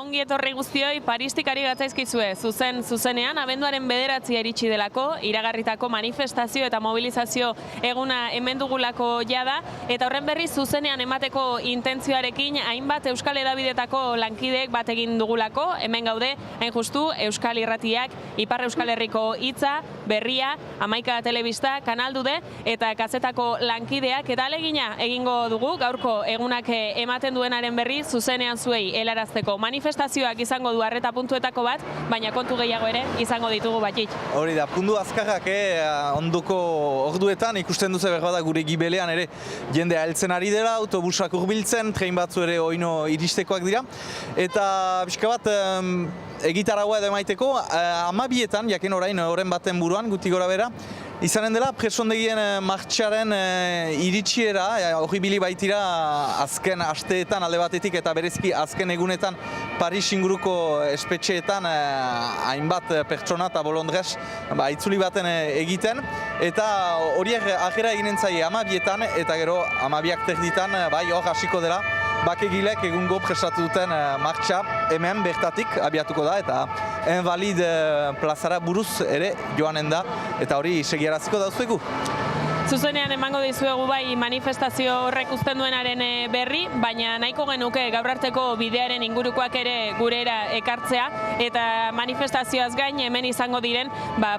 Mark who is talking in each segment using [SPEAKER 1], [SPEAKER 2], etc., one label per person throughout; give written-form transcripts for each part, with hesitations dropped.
[SPEAKER 1] Ongi etorri guztioi, Paristik ari gatzaizkizue, zuzenean, abenduaren 9 iritsi delako, iragarritako manifestazio eta mobilizazio eguna hemen dugulako jada, eta horren berri zuzenean emateko intentzioarekin hainbat Euskal Hedabidetako lankideek bat egin dugulako, hemen gaude, hain justu, Euskal Irratiak, Ipar Euskal Herriko Hitza, Berria, Hamaika Telebista, Kanal Dude, eta Kazetako lankideak, eta alegina egingo dugu, gaurko egunak ematen duenaren berri zuzenean zuei helarazteko. Manifestazioak izango du arreta puntuetako bat, baina kontu gehiago ere izango ditugu batik.
[SPEAKER 2] Hori da, puntu azkarrak ondoko orduetan ikusten duze berbada gure gibelean ere jendea heltzen ari dela, autobusak hurbiltzen, tren batzu ere oino iristekoak dira. Eta pixka bat egitaragua edo emaiteko, 12etan, jaken orain horren baten buruan, guti gora bera, izanen dela presondegien martxaren iritsiera, hori bili baitira azken asteetan alde batetik eta berezki azken egunetan Paris inguruko espetxeetan hainbat pertsona eta bolondrez itzuli baten egiten. Eta horiek ajera eginen zaie 12etan eta gero 12ak terditan hor hasiko dela bakegilek egungo prestatu duten martxa hemen bertatik abiatuko da eta Invalid plazara buruz ere joanen da eta hori segiaraziko dauzuegu.
[SPEAKER 1] Zuzenean emango dizuegu bai manifestazio horrek uzten duenaren berri, baina nahiko genuke gaur arteko bidearen ingurukoak ere gurera ekartzea eta manifestazioaz gain hemen izango diren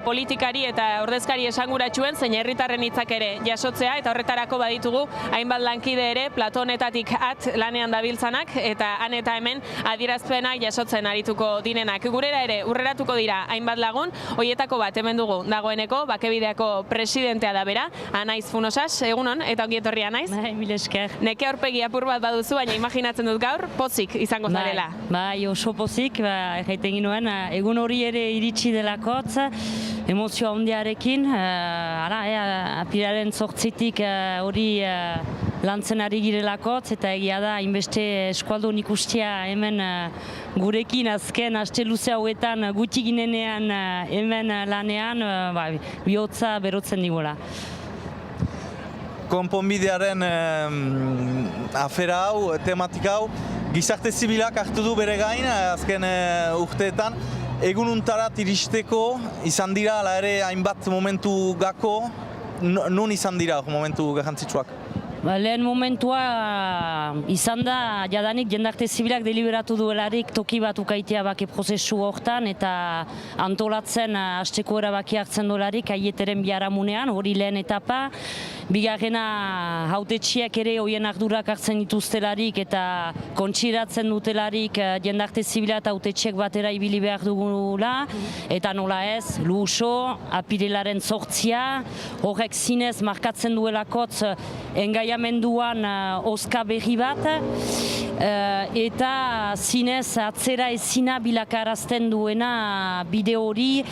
[SPEAKER 1] politikari eta ordezkari esanguratsuen zein herritarren hitzak ere jasotzea eta horretarako baditugu hainbat lankide ere plato honetatik at lanean dabiltzanak eta han eta hemen adierazpenak jasotzen arituko direnak. Gurera ere urreratuko dira hainbat lagun, hoietako bat hemen dugu dagoeneko Bakebideako presidentea da bera, Anaiz Funosas, egunon, eta ongi etorria Anaiz.
[SPEAKER 3] Mil esker.
[SPEAKER 1] Neke aurpegi apur bat baduzu, baina imaginatzen dut gaur, pozik izango zarela.
[SPEAKER 3] Bai, oso pozik, erraiten ginoen, egun hori ere iritsi delakotz, emozioa handiarekin, apiraren 8tik hori lantzen ari girelakotz, eta egia da, hainbeste eskualdun ikustia hemen gurekin azken aste luze hauetan guti ginenean hemen lanean, bihotza berotzen digula.
[SPEAKER 2] Konponbidearen afera hau, tematika hau, gizarte zibilak hartu du bere gain, azken urteetan, egun untarat iristeko izan dira, ala ere hainbat momentu gako, nun izan dira momentu garrantzitsuak?
[SPEAKER 3] Lehen momentua izan da, jadanik jendarte zibilak deliberatu duelarik toki bat ukaitea bake prozesu hortan eta antolatzen hasteko erabaki hartzen dolarik aieteren biharamunean, hori lehen etapa. Bigarrena hautetxiak ere hoien ardurak hartzen dituztelarik eta kontsiratzen dutelarik jendarte zibila eta hautetxiek batera ibili behar dugula eta nola ez, luso, apirilaren 8a, horrek zinez markatzen duelakotz engaiamenduan oska berri bat eta zinez atzera ezina bilakarazten duena bide hori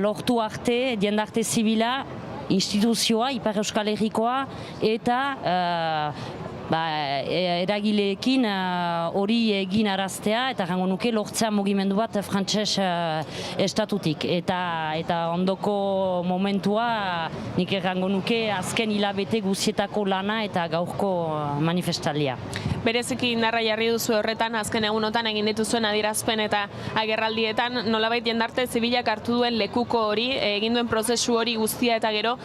[SPEAKER 3] lortu arte jendarte zibila, instituzioa, Ipar Euskal Herrikoa eta eragileekin hori egin araztea eta jango nuke lortzea mugimendu bat frantses estatutik eta ondoko momentua nik errango nuke azken hilabete guzietako lana eta gaurko manifestalia.
[SPEAKER 1] Bereziki indarra jarri duzu horretan, azken egunotan egin dituzuen adierazpen eta agerraldietan nolabait jendarte zibilak hartu duen lekuko hori, egin duen prozesu hori guztia eta gero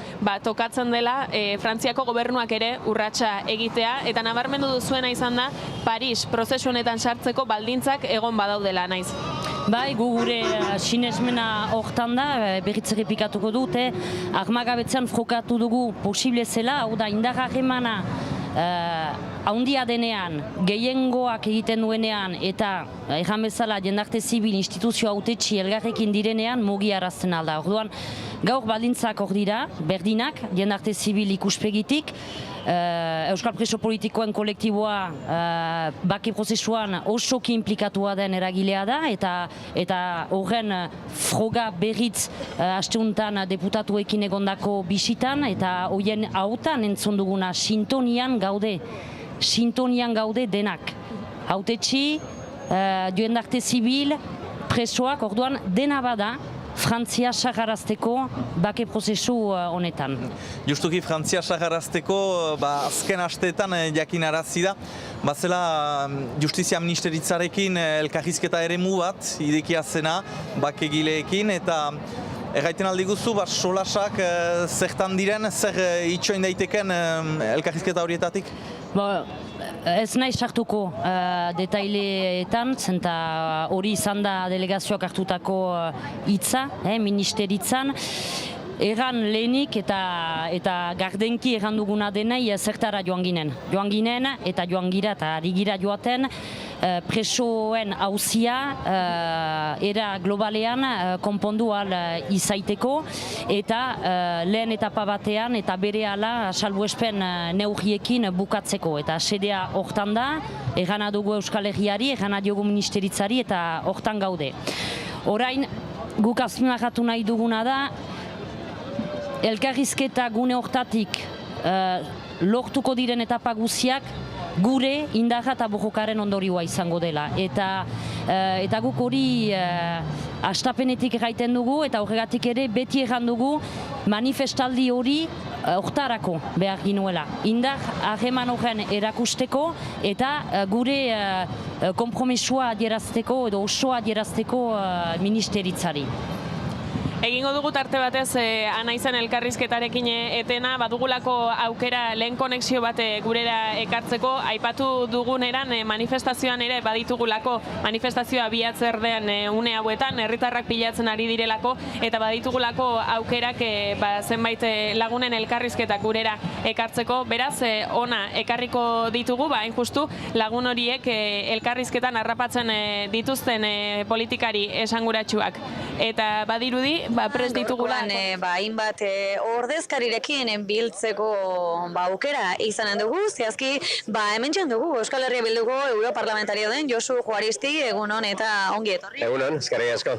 [SPEAKER 1] tokatzen dela Frantziako gobernuak ere urratsa egitea eta nabarmendu duzuena izan da Paris prozesu honetan sartzeko baldintzak egon badaudela Naiz.
[SPEAKER 3] Bai, gu gure sinesmena hortan da, berriz errepikatuko dute, armagabetzen frokatu dugu posible zela, hau da indar harremana haundia denean, gehiengoak egiten duenean eta erran bezala jendarte zibil instituzio hautetxi elgarrekin direnean mugi arazten alda. Orduan, gaur baldintzak hor dira, berdinak, jendarte zibil ikuspegitik, Euskal Preso Politikoen kolektiboa bake prozesuan osoki inplikatua den eragilea da eta horren froga berriz asteuntan deputatuekin egondako bisitan eta horien hautan entzun duguna sintonian gaude denak. Hautetxi, jendarte zibil, presoak, orduan dena bada, Frantzia sagarazteko bake prozesu honetan.
[SPEAKER 2] Justuki Frantzia sagarazteko azken asteetan jakinarazi da, bazela Justizia Ministeritzarekin elkarrizketa eremu bat idekia zena bakegileekin, eta erraiten aldiguzu, solasak zertan diren, zer itxoin daiteken elkarrizketa horietatik?
[SPEAKER 3] Ez nahi sartuko detaileetan, zenta hori izan da delegazioak hartutako hitza, ministeritzan. Egan lehenik eta gardenki egan duguna denei zertara joan ginen. Joan ginen eta joan gira eta ari gira joaten presoen auzia era globalean konpondu ahal izaiteko eta lehen etapa batean eta berehala salbuespen neurriekin bukatzeko. Eta sedea hortan da, egana dugu Euskal Herriari, egana diogu ministeritzari eta hortan gaude. Orain, guk azpimarratu nahi duguna da, elkarrizketa gune hortatik lortuko diren etapa guziak gure indarra eta borrokaren ondorioa izango dela. Eta guk hori hastapenetik erraiten dugu eta horregatik ere beti erran dugu manifestaldi hori hortarako behar ginuela. Indar harreman horren erakusteko eta gure konpromesua adierazteko edo osoa adierazteko ministeritzari.
[SPEAKER 1] Egingo dugu tarte batez Anaizen elkarrizketarekin etena, badugulako aukera lehen konexio bat gurera ekartzeko, aipatu duguneran manifestazioan ere baditugulako manifestazioa bihatzerdean une hauetan, herritarrak pilatzen ari direlako, eta baditugulako aukerak zenbait lagunen elkarrizketak gurera ekartzeko, beraz, ona ekarriko ditugu, hain justu lagun horiek elkarrizketan harrapatzen dituzten politikari esanguratsuak. Eta badirudi, prest ditugula.
[SPEAKER 4] Hainbat ordezkarirekin biltzeko aukera izanen dugu, zehazki hementxean dugu Euskal Herria Bilduko europarlamentario den Josu Juaristi, egunon eta ongi etorri.
[SPEAKER 5] Egunon, eskerrik asko.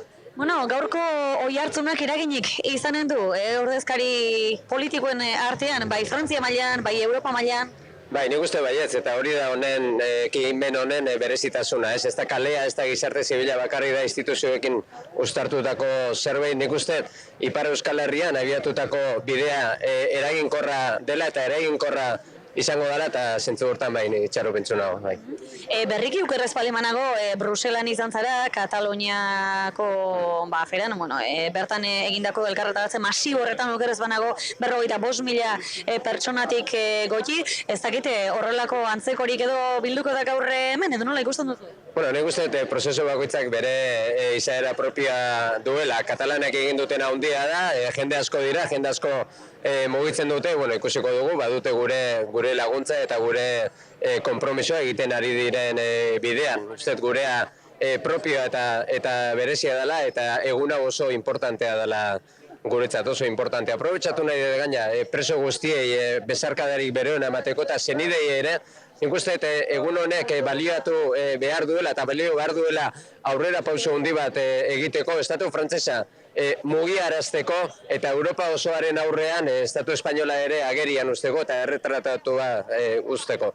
[SPEAKER 4] Gaurko oihartzunak eraginik izanen du, ordezkari politikoen artean, bai Frantzia mailan, bai Europa mailan.
[SPEAKER 5] Bai, nik uste baietz, eta hori da honen, ekimen honen berezitasuna, ez da kalea, ez da gizarte zibila bakarrik da instituzioekin uztartutako zerbait, nik uste Ipar Euskal Herrian abiatutako bidea eraginkorra dela eta eraginkorra izango dela eta zentzu hortan bai itxaro pentsu nago.
[SPEAKER 4] Berriki ukerrez palemanago, Bruselan izan zara, Kataloniako aferan, bertan egindako elkarretaratze masibo horretan ukerrez banago 45.000 pertsonatik goti, ez dakite horrelako antzekorik edo bilduko da gaur hemen, edo nola ikusten duzu?
[SPEAKER 5] Nik uste prozesu bakoitzak bere izaera propia duela. Katalanak egin dutena handia da, jende asko dira, jende asko mugitzen dute, ikusiko dugu, badute gure laguntza eta gure konpromisoa egiten ari diren bidean. Uste gurea propioa eta berezia dela eta eguna oso importantea dela guretzat, oso importantea. Aprobetxatu nahi dut gaina, preso guztiei besarkadarik bereona emateko eta zenidei ere, nik uste egun honek baliatu behar duela eta balio behar duela aurrera pauso handi bat egiteko, Estatu frantsesa mugiarazteko eta Europa osoaren aurrean Estatu espainola ere agerian usteko eta erretratatua usteko.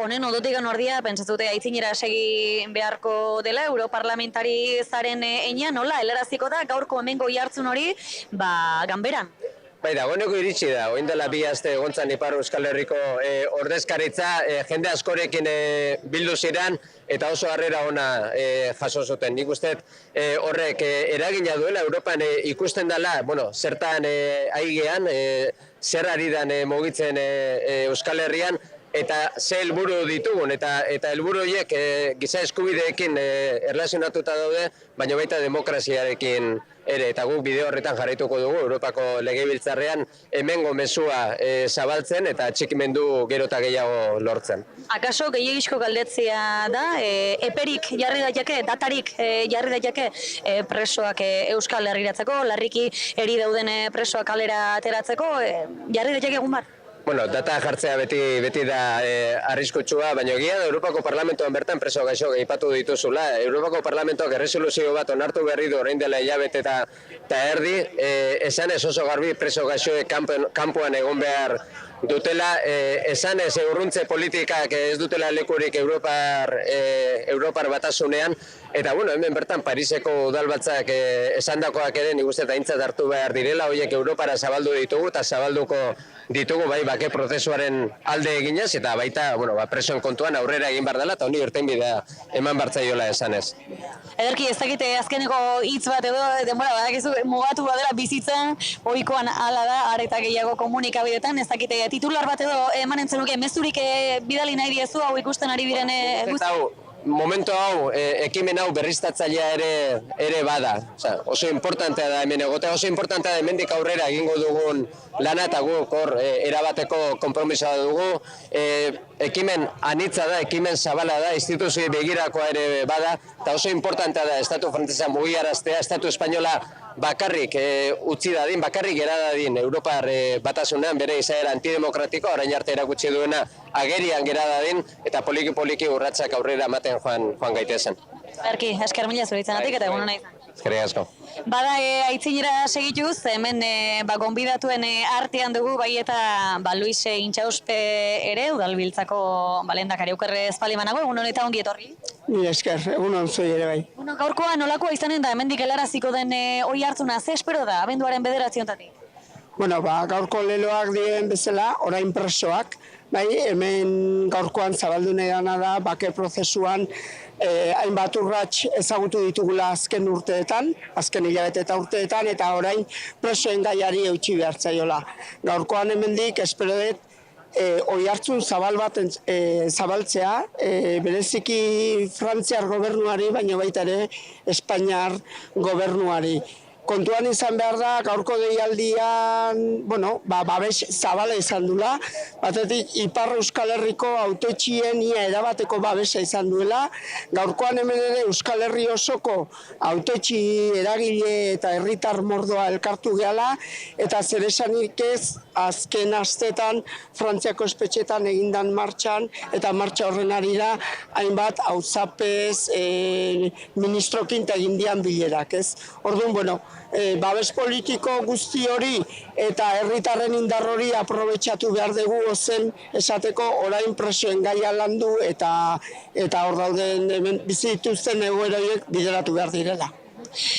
[SPEAKER 4] Honen ondotik ordia, pentsatute aitzinera segi beharko dela, europarlamentari zaren einean, nola, helaraziko da, gaurko hemengo jartzun hori, ganberan.
[SPEAKER 5] Bai, dagoeneko iritsi da, orain dela 2 aste egontzan Ipar Euskal Herriko ordezkaritza, jende askorekin bildu ziren eta oso harrera ona jaso zuten. Nik uste horrek eragina duela Europan ikusten dela, zertan aigean, zer ari dan mugitzen Euskal Herrian, eta ze helburu ditugun, eta helburu horiek giza eskubideekin erlazionatuta daude, baina baita demokraziarekin ere, eta guk bide horretan jarraituko dugu Europako Legebiltzarrean hemengo mezua zabaltzen eta atxikimendu gero eta gehiago lortzen.
[SPEAKER 4] Akaso gehiagizko galdetzea da, eperik jarri daiteke, datarik jarri daiteke presoak Euskal Herriratzeko, larriki eri dauden presoak kalera ateratzeko, jarri daiteke egun bat?
[SPEAKER 5] Data jartzea beti da arriskutsua, baina egia da Europako Parlamentoan bertan preso gaixo aipatu dituzula. Europako Parlamentoak erresoluzio bat onartu berri du orain dela hilabete eta erdi, esan ez oso garbi preso gaixoek kanpoan egon behar dutela esan ez urruntze politikak ez dutela lekurik Europar batasunean, eta hemen bertan Pariseko udalbatzak esandakoak ere nik uste eta aintzat hartu behar direla, horiek Europara zabaldu ditugu eta zabalduko ditugu bai bake prozesuaren alde eginez, eta baita presoen kontuan aurrera egin behar dela, eta honi irtenbidea eman bartzaiola esanez.
[SPEAKER 4] Ederki, ez dakite azkeneko hitz bat edo, denbora badakizu mugatu badela bizitzan, ohikoan hala da, areta gehiago komunikabidetan, ez dakite titular bat edo emanen zenuke, mezurik bidali nahi diezu hau ikusten ari diren guzti?
[SPEAKER 5] Momentu hau, ekimen hau berriztatzailea ere bada. Oso importantea da hemen egotea, oso importantea da hemendik aurrera egingo dugun lana eta guk hor erabateko konpromisoa dugu. Ekimen anitza da, ekimen zabala da, instituzio begirakoa ere bada, eta oso importantea da Estatu frantzesa mugiaraztea, Estatu espainola bakarrik utzi dadin, bakarrik gera dadin Europar batasunean bere izaera antidemokratiko, orain arte erakutsi duena agerian gera dadin, eta poliki urratsak aurrera ematen joan gaitezen.
[SPEAKER 4] Erki, esker mila zuritzenatik eta egun nahi.
[SPEAKER 5] Eskerrik asko.
[SPEAKER 4] Bada aitzinera segituz, hemen gonbidatuen artean dugu, bai eta Luis Intxauspe ere, udalbiltzako lehendakari Oker Espaldimanago, egun honetan ongi etorri.
[SPEAKER 6] Mila esker, egun hon zui ere bai.
[SPEAKER 4] Gaurkoa nolakoa izanen da, hemendik helaraziko den hori hartzuna, ze espero da, abenduaren 9-ontatik?
[SPEAKER 6] Gaurko leloak diren bezala, orain presoak, bai, hemen gaurkoan zabaldu nahi dana da, bake prozesuan hainbat urrats ezagutu ditugula azken urteetan, azken hilabete eta urteetan, eta orain presoen gaiari eutxi behartzaiola. Gaurkoan hemendik, espero dut, oihartzun zabal bat zabaltzea, bereziki Frantziar gobernuari, baina baita ere Espainiar gobernuari. Kontuan izan behar da, gaurko deialdian, babes zabala izan duela, batetik Ipar Euskal Herriko autoetxien ia erabateko babesa izan duela, gaurkoan hemen ere Euskal Herri osoko autoetxi eragile eta herritar mordoa elkartu gehala, eta zer esanik ez, azken astetan Frantziako espetxetan egindan martxan, eta martxa horren arira hainbat auzapez ministrokin egin dian bilerak, ez? Orduan, babes politiko guzti hori eta herritarren indar hori aprobetxatu behar dugu ozen esateko orain presoen gaia landu eta hor dauden bizi dituzten egoeraiek bideratu behar direla.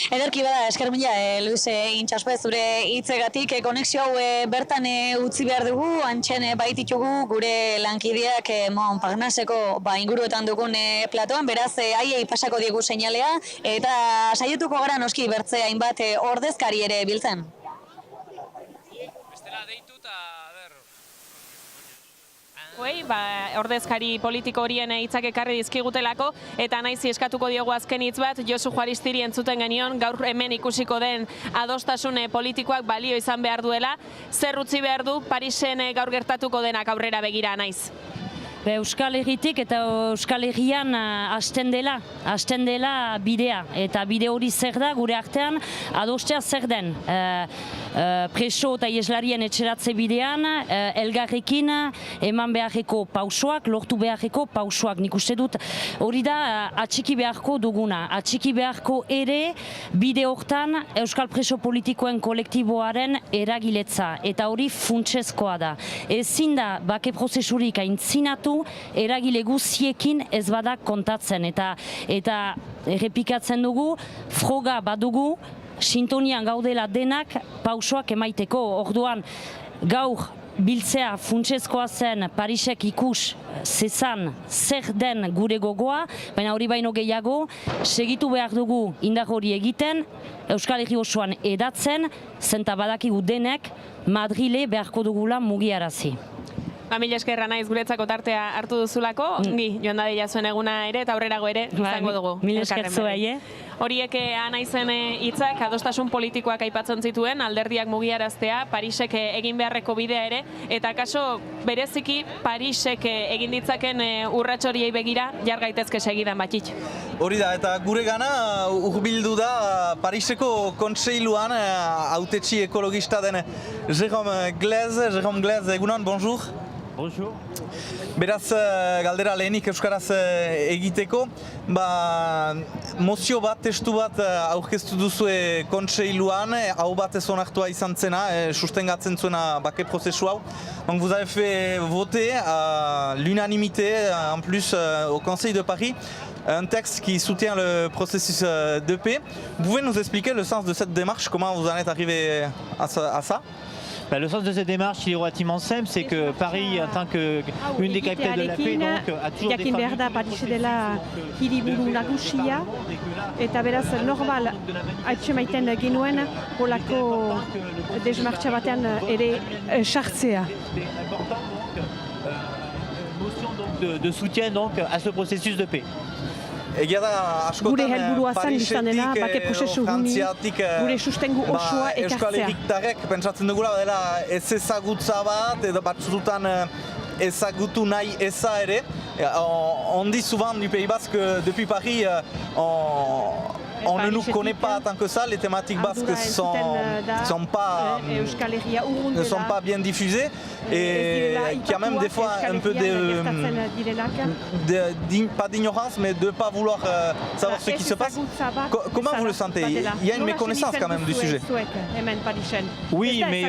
[SPEAKER 4] Ederki bada, esker mila, Luis Intxauspe, zure hitzegatik konexio hau bertan utzi behar dugu, antxen baititugu gure lankideak Montparnasseko inguruetan dugun platoan, beraz haiei pasako diegu seinalea, eta saietuko gara noski bertze hainbat ordezkari ere biltzen.
[SPEAKER 7] Bestela deitu eta
[SPEAKER 1] Ordezkari politiko horien hitzak ekarri dizkigutelako, eta naizi eskatuko diogu azken hitz bat, Josu Juaristiri entzuten genion, gaur hemen ikusiko den adostasun politikoak balio izan behar duela. Zer utzi behar du Parisen gaur gertatuko denak aurrera begira naiz?
[SPEAKER 3] Euskal Herritik eta Euskal Herrian hasten dela bidea, eta bide hori zer da gure artean adostea zer den. Preso eta ieslarien etxeratze bidean, elgarrekin eman beharreko pausoak, lortu beharreko pausoak. Nik uste dut hori da atxiki beharko duguna. Atxiki beharko ere bide hortan Euskal Preso Politikoen kolektiboaren eragiletza, eta hori funtsezkoa da. Ezin da bake prozesurik aintzinatu eragile guztiekin ez bada kontatzen, eta errepikatzen dugu, froga badugu, sintonian gaudela denak pausoak emaiteko. Orduan gaur biltzea funtsezkoa zen Parisek ikus zezan zer den gure gogoa, baina hori baino gehiago segitu behar dugu indar hori egiten, Euskal Herri osoan edatzen, zenta badakigu denek Madrile beharko dugula mugiarazi.
[SPEAKER 1] Mila eskerra naiz guretzako tartea hartu duzulako, ongi joan dadila zuen eguna ere eta aurrerago ere izango dugu.
[SPEAKER 3] Mila esker zuei,
[SPEAKER 1] Horiek anaizen hitzak adostasun politikoak aipatzen zituen, alderdiak mugiaraztea, Parisek egin beharreko bidea ere, eta kaso bereziki Parisek egin ditzaken urrats horiei begira jar gaitezke segidan batxitx.
[SPEAKER 2] Hori da, eta gure gana hurbildu da Pariseko kontseiluan hautetsi ekologista den Jérôme Glaise, egunon, bonjour.
[SPEAKER 7] Bonjour.
[SPEAKER 2] Beraz, galdera lehenik euskaraz egiteko, mozio bat, testu bat aurkeztu duzue kontseiluan, hau batez onartua izan zena, sustengatzen zuena bake prozesu hau. Donc vous avez fait voter à l'unanimité, en plus au Conseil de Paris, un texte qui soutient le processus de paix. Vous pouvez nous expliquer le sens de cette démarche, comment vous en êtes arrivé à ça?
[SPEAKER 7] Le sens de cette démarche il est relativement simple, c'est que Paris, en tant qu'une des capitales de la paix, donc, a toujours défendu
[SPEAKER 8] behar da Paris dela hiriburu nagusia, eta beraz normal atxemaiten genuen holako desmartxa batean ere sartzea.
[SPEAKER 7] Motion de soutien donc, à ce processus de paix.
[SPEAKER 2] Egia da, askotan, Parisetik edo Frantziatik Euskal Herritarrek pentsatzen dugula dela ez ezagutza bat edo batzutan ezagutu nahi eza ere. On dit souvent du Pays Basque, depuis Paris, on ne nous connaît pas tant que ça, les thématiques basques ne sont pas bien diffusées et qu'il y a même des fois un peu pas d'ignorance, mais de ne pas vouloir savoir ce qui se passe. Comment vous le sentez? Il y a une méconnaissance quand même du sujet.
[SPEAKER 7] Oui, mais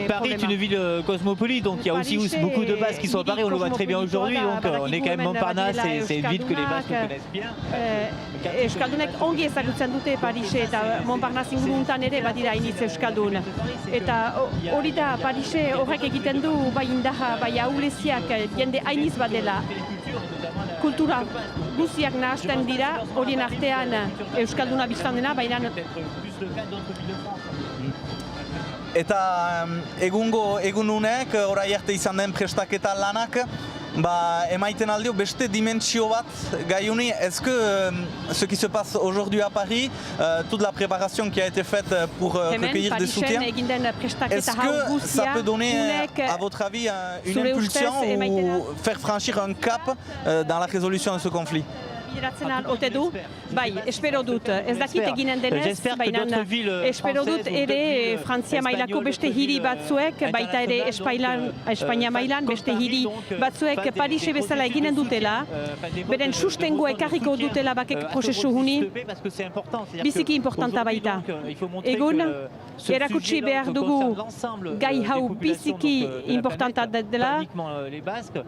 [SPEAKER 7] Paris est une ville cosmopolite, donc il y a aussi beaucoup de Basques qui sont à Paris, on le voit très bien aujourd'hui, donc on est quand même Montparnasse, c'est une ville que les Basques connaissent bien.
[SPEAKER 8] Euskaldunek ongi ezagutzen dute Parise eta Montparnasse inguruntan ere badira iniz euskaldun. Eta hori da Parise horrek egiten du bai indaja, bai ahuleziak jende hainiz badela. Kultura guziak nahasten dira, horien artean euskalduna biztan dena, baina
[SPEAKER 2] eta egununek, orai arte izan den prestaketa lanak, emaiten aldio beste dimentsio bat gaiuni. Est-ce que ce qui se passe aujourd'hui à Paris, toute la préparation qui a été faite pour recueillir des soutiens, est-ce que ça peut donner, à votre avis, une impulsion ou faire franchir un cap dans la résolution de ce conflit?
[SPEAKER 8] Ote du, bai, espero dut, ez dakit eginen denez, baina espero dut ere Frantzia mailako beste hiri batzuek, baita ere Espainia mailan beste hiri batzuek Parise bezala eginen dutela, beren sustengoa ekarriko dutela bakek prozesu huni, biziki importanta baita. Egun, erakutsi behar dugu gai hau biziki importanta dela,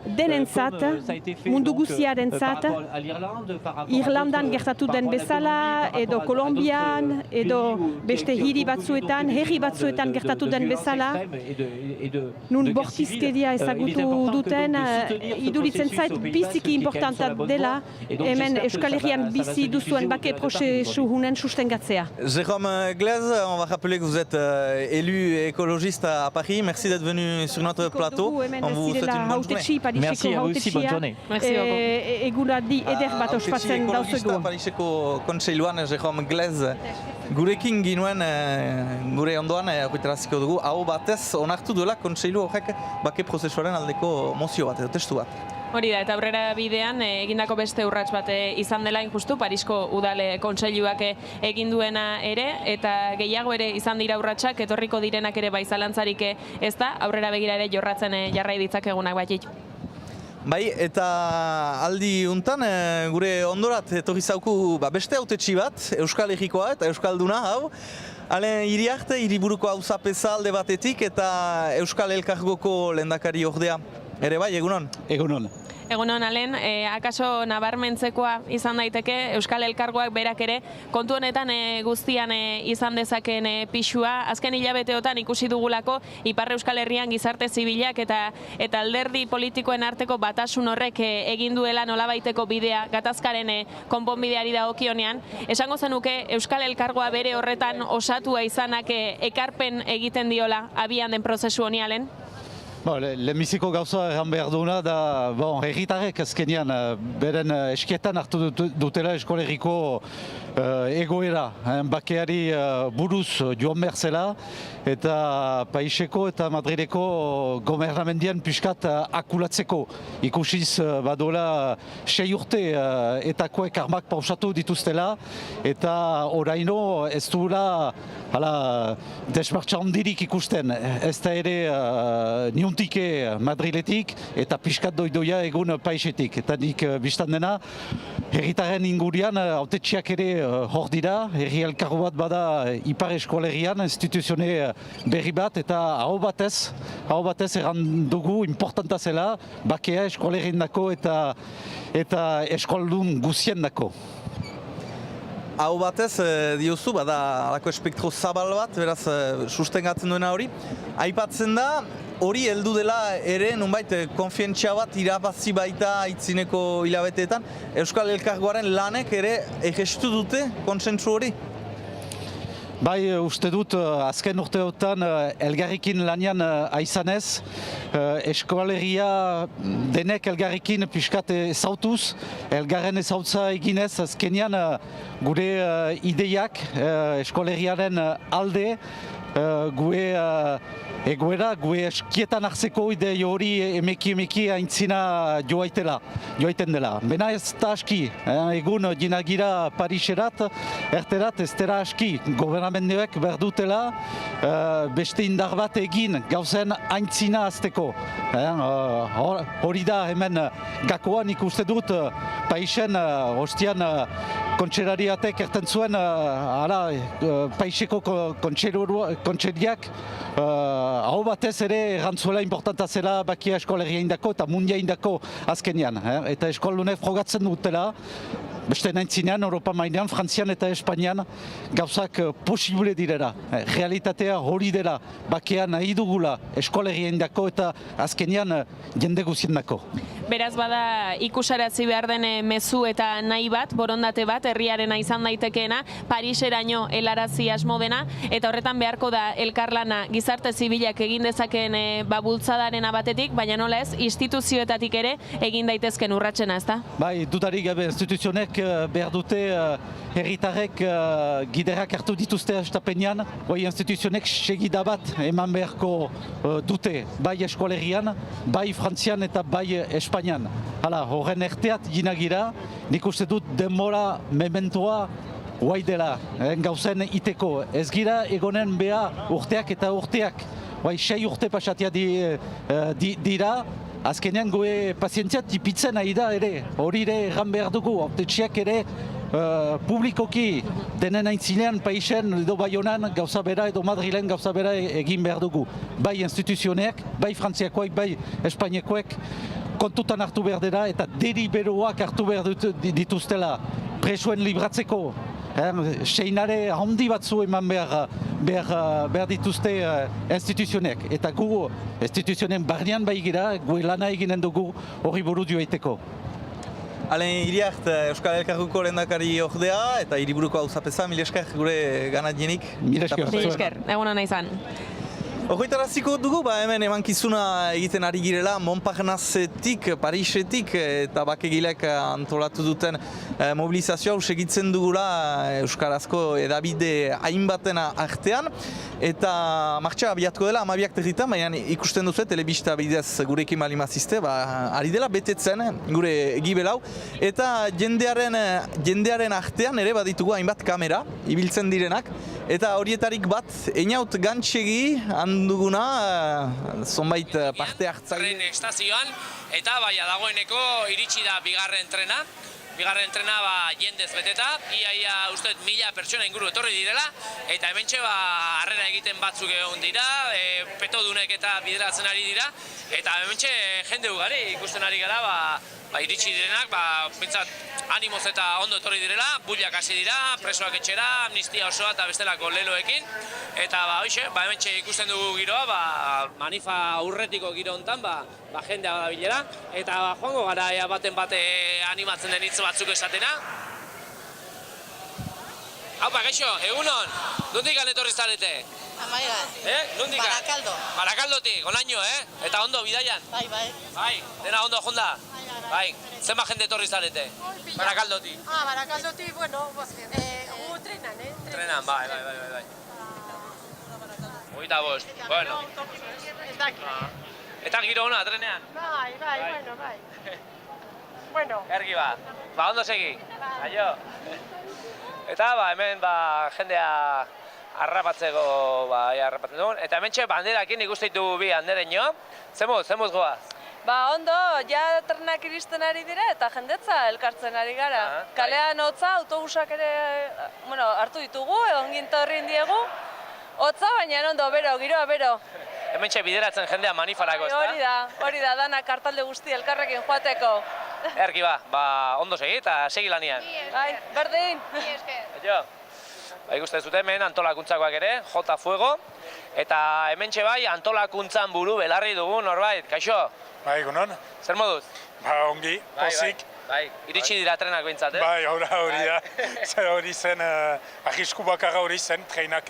[SPEAKER 8] denentzat, mundu guziarentzat, Irlandan gertatu den bezala, edo Kolombian, edo beste hiri batzuetan, herri batzuetan gertatu den bezala, nun bortizkeria ezagutu duten, iduritzen zait biziki importanta dela, hemen Euskal Herrian bizi duzuen bake prozesu hunen sustengatzea.
[SPEAKER 2] Jérôme Glaise, on va rappeler que vous êtes élu écologiste à Paris. Merci d'être venu sur notre plateau. On vous souhaite une bonne journée.
[SPEAKER 7] Merci à vous aussi, bonne journée.
[SPEAKER 8] Eguraldi eder bat ospatzen dauzugu.
[SPEAKER 2] Pariseko kontseiluan, Jérôme Glaise, gurekin ginuen, gure ondoan, horretaraziko dugu, hau batez onartu duela kontseilu horrek bake prozesuaren aldeko mozio bat, edo testu bat.
[SPEAKER 1] Hori da, eta aurrera bidean egindako beste urrats bat izan dela injustu, Parisko udale kontseiluak egin duena ere, eta gehiago ere izan dira urratsak, etorriko direnak ere bai zalantzarik ez da, aurrera begira ere jorratzen jarrai ditzakegunak batik.
[SPEAKER 2] Bai, eta aldi untan, gure ondorat etorri zauku beste hautetsi bat, Euskal Herrikoa eta Euskalduna hau. Halen Iriarte, hiriburuko auzapeza alde batetik eta Euskal Elkargoko lehendakari ordea. Ere bai, egunon?
[SPEAKER 9] Egunon.
[SPEAKER 1] Egunon, Alen, akaso nabarmentzekoa izan daiteke, Euskal Elkargoak berak ere, kontu honetan guztian izan dezakeen pixua. Azken hilabeteotan ikusi dugulako, Ipar Euskal Herrian gizarte zibilak eta alderdi politikoen arteko batasun horrek egin duela nolabaiteko bidea, gatazkaren konponbideari dagokionean. Esango zenuke, Euskal Elkargoa bere horretan osatua izanak ekarpen egiten diola abian den prozesu honi, Alen?
[SPEAKER 9] Lehenbiziko gauza erran behar duena da, herritarrek azkenean beren eskietan hartu dutela Euskal Herriko egoera, bakeari buruz joan behar zela, eta Paiseko eta Madrileko gobernamendian pixkat akulatzeko. Ikusiz badola 6 urte etakoek armak pausatu dituztela, eta oraino ez duela desmartxa handirik ikusten. Ez da ere niuntike Madriletik eta pixkat doidoia egun Paisetik. Eta nik biztan dena, herritaren ingurian autetxiak ere hor dira, herri elkargo bat bada Ipar Eskolegian, instituzione berri bat, eta hau batez erran dugu importanta zela, bakea eskolegien dako eta eskoldun guzien dako.
[SPEAKER 2] Hau batez diozu, bada alako espektro zabal bat, beraz sustengatzen duena hori. Aipatzen da, hori heldu dela ere nunbait konfientzia bat irabazi baita aitzineko hilabeteetan. Euskal Elkargoaren lanek ere egestu dute kontsentsu hori?
[SPEAKER 9] Bai, uste dut, azken urteotan elgarrikin lanian aizanez, eskolegia denek elgarrikin pixkat ezautuz, elgarren ezautza eginez, azkenian gure ideiak eskolegiaren alde, gure egoera, gure eskietan hartzeko idei hori emeki aintzina joaiten dela. Bena ez da aski, egun dinagira Pariserat, erterat ez dela aski, gobernamenduek berdutela beste indar bat egin gauzen aintzina azteko. Hori da hemen gakoan ikuste dut Paisen hostian kontserariatek erten zuen Paiseko kontseriak hau batez ere errantzuela importanta zela bakia eskolegia indako eta mundia indako azkenean. Eta eskoldunek frogatzen dutela, beste naintzinean, Europa mailean, Frantzian eta Espainian gauzak posible direla. Realitatea hori dela, bakia nahi dugula eskolegia indako eta azkenean jende guzien dako.
[SPEAKER 1] Beraz bada ikusarazi behar den mezu eta nahi bat, borondate bat, herriarena izan daitekeena, Pariseraino helarazi asmo dena, eta horretan beharko da elkarlana gizarte zibilak egin dezakeen bultzadaren batetik, baina nola ez, instituzioetatik ere egin daitezken urratsena, ezta?
[SPEAKER 9] Bai, dudarik gabe instituzionek behar dute herritarrek giderak hartu dituzte estapenean, bai instituzionek segida bat eman beharko dute, bai eskolegian, bai Frantzian eta bai Espainian. Hala, horren erteat ginagira, nik uste dut denbora mementoa guai dela, gauzen iteko. Ez gira egonen beha urteak eta urteak, 6 urte pasatia dira, azkenean goe pazientzia tipitzen nahi da ere, hori ere erran behar dugu, autetxiak ere publikoki denen aintzinean Paisen edo Baionan gauza bera edo Madrilen gauza bera egin behar dugu. Bai instituzioneak, bai Frantziakoek, bai Espainiekoek kontutan hartu behar dira eta deliberoak hartu behar dituztela presoen libratzeko. Seinare handi batzu eman behar dituzte instituzionek. Eta gu instituzionen barnean bai gira, gu lana eginen dugu hori buru joaiteko.
[SPEAKER 2] Alen Iriart, Euskal Elkarguko lehendakari ordea eta hiriburuko auzapeza, mil esker gure ganatienik.
[SPEAKER 9] Mil
[SPEAKER 1] esker, eguna nahi zan.
[SPEAKER 2] Horretaraziko dugu, hemen emankizuna egiten ari girela, Montparnassetik, Parisetik eta bakegilek antolatu duten mobilizazioa segitzen dugula Euskarazko edabide hainbaten artean. Eta martxa abiatuko dela, 12:00, baina ikusten duzu, telebista bidez gurekin malimazizte, ari dela betetzen gure gibelau. Eta jendearen artean ere baditugu hainbat kamera, ibiltzen direnak. Eta horietarik bat, Einaut Gantxegi handuguna, zonbait parte hartzaile.
[SPEAKER 10] Tren estazioan, eta baina dagoeneko iritsi da bigarren trena. Bigarren trena jendez beteta, ia uste 1000 pertsona inguru etorri direla, eta hementxe harrera egiten batzuk egon dira, petodunek eta bideratzen ari dira, eta hementxe jende ugari ikusten ari gara, iritsi direnak, bintzat animoz eta ondo etorri direla, bullak hasi dira, presoak etxera, amnistia osoa eta bestelako leloekin, eta hementxe ikusten dugu giroa, manifa aurretiko giro hontan, jendea badabilera, eta joango gara baten bate animatzen den hitz batzuk esatena. Haupa, gaixo, egunon, nondik etorri zarete?
[SPEAKER 11] Amaigan.
[SPEAKER 10] Nondik?
[SPEAKER 11] Barakaldo.
[SPEAKER 10] Barakaldotik, onaino, Eta ondo, bidaian?
[SPEAKER 11] Bai.
[SPEAKER 10] Dena ondo jonda? Bai. Zenba jende etorri zarete? Barakaldotik.
[SPEAKER 11] Barakaldotik, bueno,
[SPEAKER 10] Trenan, bai. Hogeita bost, bueno. Eta giro hona, trenean?
[SPEAKER 8] Bai. Bueno.
[SPEAKER 10] Ergi ondo segi. Aio. Eta hemen jendea harrapatzeko harrapatzen dugun. Eta hemen banderakin ikusten ditu bi handereño. Zemuz goaz?
[SPEAKER 11] Ondo, ja trenak iristen ari dira eta jendetza elkartzen ari gara. Kalean hotza, autobusak ere hartu ditugu, onginta horrin diegu. Hotza, baina ondo, giroa bero.
[SPEAKER 10] Hemen bideratzen jendea manifarako, ezta?
[SPEAKER 11] Hori da, danak kartalde guzti elkarrekin joateko.
[SPEAKER 10] Erki ondo segi eta segi lanian.
[SPEAKER 11] Bai, berdin.
[SPEAKER 10] Jo. Ikusten zuten hemen antolakuntzakoak ere, Jota Fuego. Eta hemen bai antolakuntzan buru belarri dugu norbait, kaixo?
[SPEAKER 12] Bai, egunon.
[SPEAKER 10] Zer moduz?
[SPEAKER 12] Ongi, pozik.
[SPEAKER 10] Bai, iritsi dira trenak behintzat, eh?
[SPEAKER 12] Bai, hori da. Zer hori zen, ahisku bakarra hori zen, treinak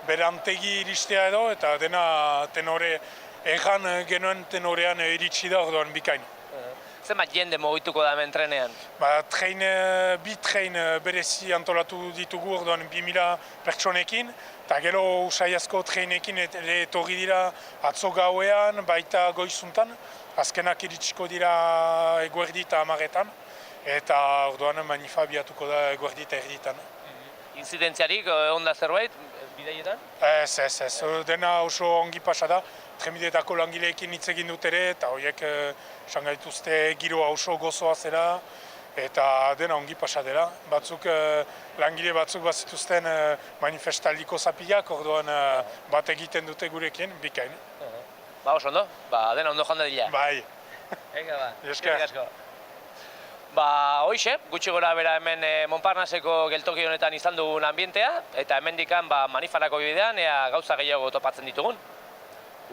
[SPEAKER 12] berantegi iristea edo, eta dena tenore, erran genuen tenorean iritsi da orduan bikain.
[SPEAKER 10] Zenbat jende mugituko da hemen trenean?
[SPEAKER 12] Bi trein berezi antolatu ditugu orduan 2000 pertsonekin, eta gero usaiazko treinekin etorri dira atzo gauean, baita goizuntan, azkenak iritsiko dira eguerdi eta amaretan, eta orduan manifa biatuko da eguerdi eta erditan.
[SPEAKER 10] Inzidentziarik, onda zerbait, bideietan?
[SPEAKER 12] Ez, dena oso ongi pasa da, trenbideetako langileekin hitz egin dut ere, eta horiek sangaituzte giroa oso gozoa zera, eta dena ongi pasa dela. Langile batzuk bazituzten manifestaldiko zapiak, orduan bat egiten dute gurekin, bikain.
[SPEAKER 10] Oso ondo, dena ondo joan da dila.
[SPEAKER 12] Bai.
[SPEAKER 10] Ega
[SPEAKER 12] Esker.
[SPEAKER 10] Hoxe, gutxi gora bera hemen Montparnasseko geltoki honetan izan dugun ambientea, eta hemendikan manifarako bidean gauza gehiago topatzen ditugun.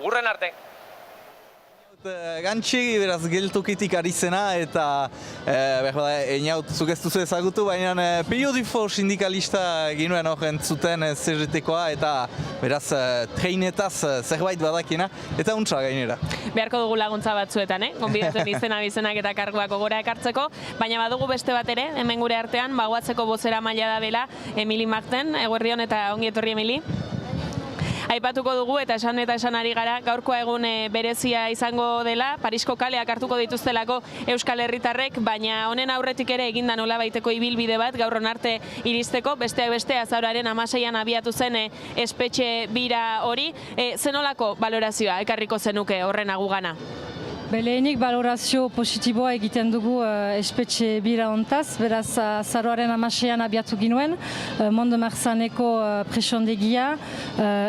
[SPEAKER 10] Urren arte!
[SPEAKER 2] Gantxi, beraz, geltokitik ari zena, eta einaut zuk ez duzu ezagutu, baina periodifo sindikalista ginuen horren zuten CGT-koa, eta beraz, treinetaz zerbait badakina, eta untsa gainera.
[SPEAKER 1] Beharko dugu laguntza batzuetan, gonbidatzen izenak eta karguak gogora ekartzeko, baina badugu beste bat ere, hemen gure artean, bagoatzeko bozera maila da dela, Emili Marten, eguerdion eta ongi etorri Emili. Aipatuko dugu eta esan ari gara, gaurkoa egun berezia izango dela, Parisko kaleak hartuko dituztelako Euskal Herritarrek, baina honen aurretik ere eginda nola baiteko ibilbide bat gaur arte iristeko, besteak beste azaroaren 16an abiatu zen espetxe bira hori. Zenolako balorazioa ekarriko zenuke horren agugana?
[SPEAKER 13] Lehenik balorazio positiboa egiten dugu espetxe bira hontaz, beraz azaroaren 16an abiatu ginuen, Mont-de-Marsaneko presondegia,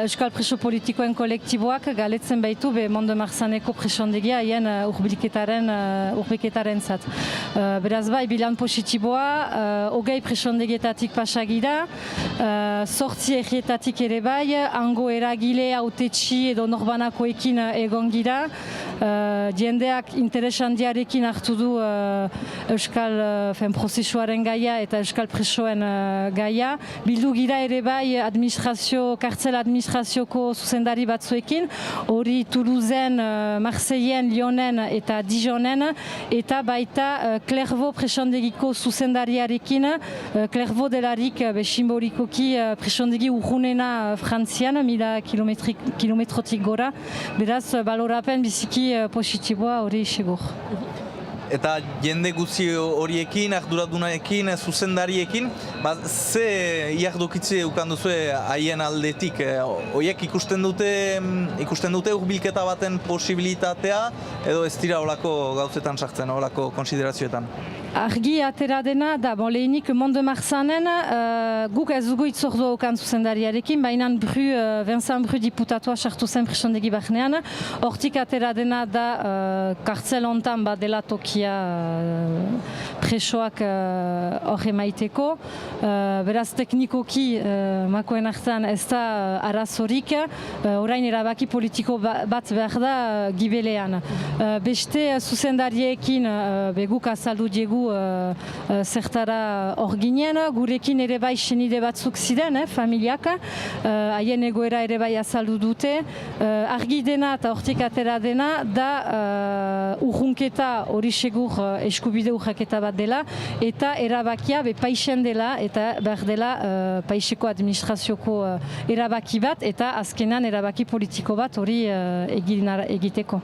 [SPEAKER 13] Euskal Preso Politikoen kolektiboak galetzen baitu Mont-de-Marsaneko presondegia haien urbilketaren zat. Beraz bai, bilan positiboa, 20 presondegietatik pasagira, 8 errietatik ere bai, hango eragile, autetxi edo norbanakoekin egon gira, jendeak interesandiarekin hartu du Euskal prozesuaren gaia eta Euskal presoen gaia. Bildu gira ere bai kartzela administrazioko zuzendari batzuekin, hori Toulousen, Marseillen, Lyonen eta Dijonen, eta baita Clairvaux presondegiko zuzendariarekin, Clairvaux delarik simbolikoki presondegi urrunena Frantzian, 1000 kilometrotik gora, beraz balorapen biziki positiboa hori segur.
[SPEAKER 2] Eta jende guzti horiekin, arduradunekin, zuzendariekin, ze iardokitze ukanduzue haien aldetik? Horiek ikusten dute hurbilketa baten posibilitatea, edo ez dira holako gauzetan sartzen, holako konsiderazioetan?
[SPEAKER 13] Argi atera dena, da, lehenik Mont-de-Marsanen guk ez dugu itzordua okan zuzendariarekin, baina Vincent Bru diputatua sartu zen presondegi bahnean. Hortik atera dena da kartzel hontan dela tokia presoak hor emaiteko. Beraz teknikoki makoen hartan ez da arazorik, orain erabaki politiko bat behar da gibelean. Beste zuzendariekin guk azaldu diegu zertara hor ginen, gurekin ere bai senide batzuk ziren, familiak, haien egoera ere bai azaldu dute. Argi dena eta hortik atera dena da urrunketa hori segur eskubide urraketa bat dela, eta erabakia paixen dela, eta behar dela paixeko administrazioko erabaki bat, eta azkenan erabaki politiko bat hori egiteko.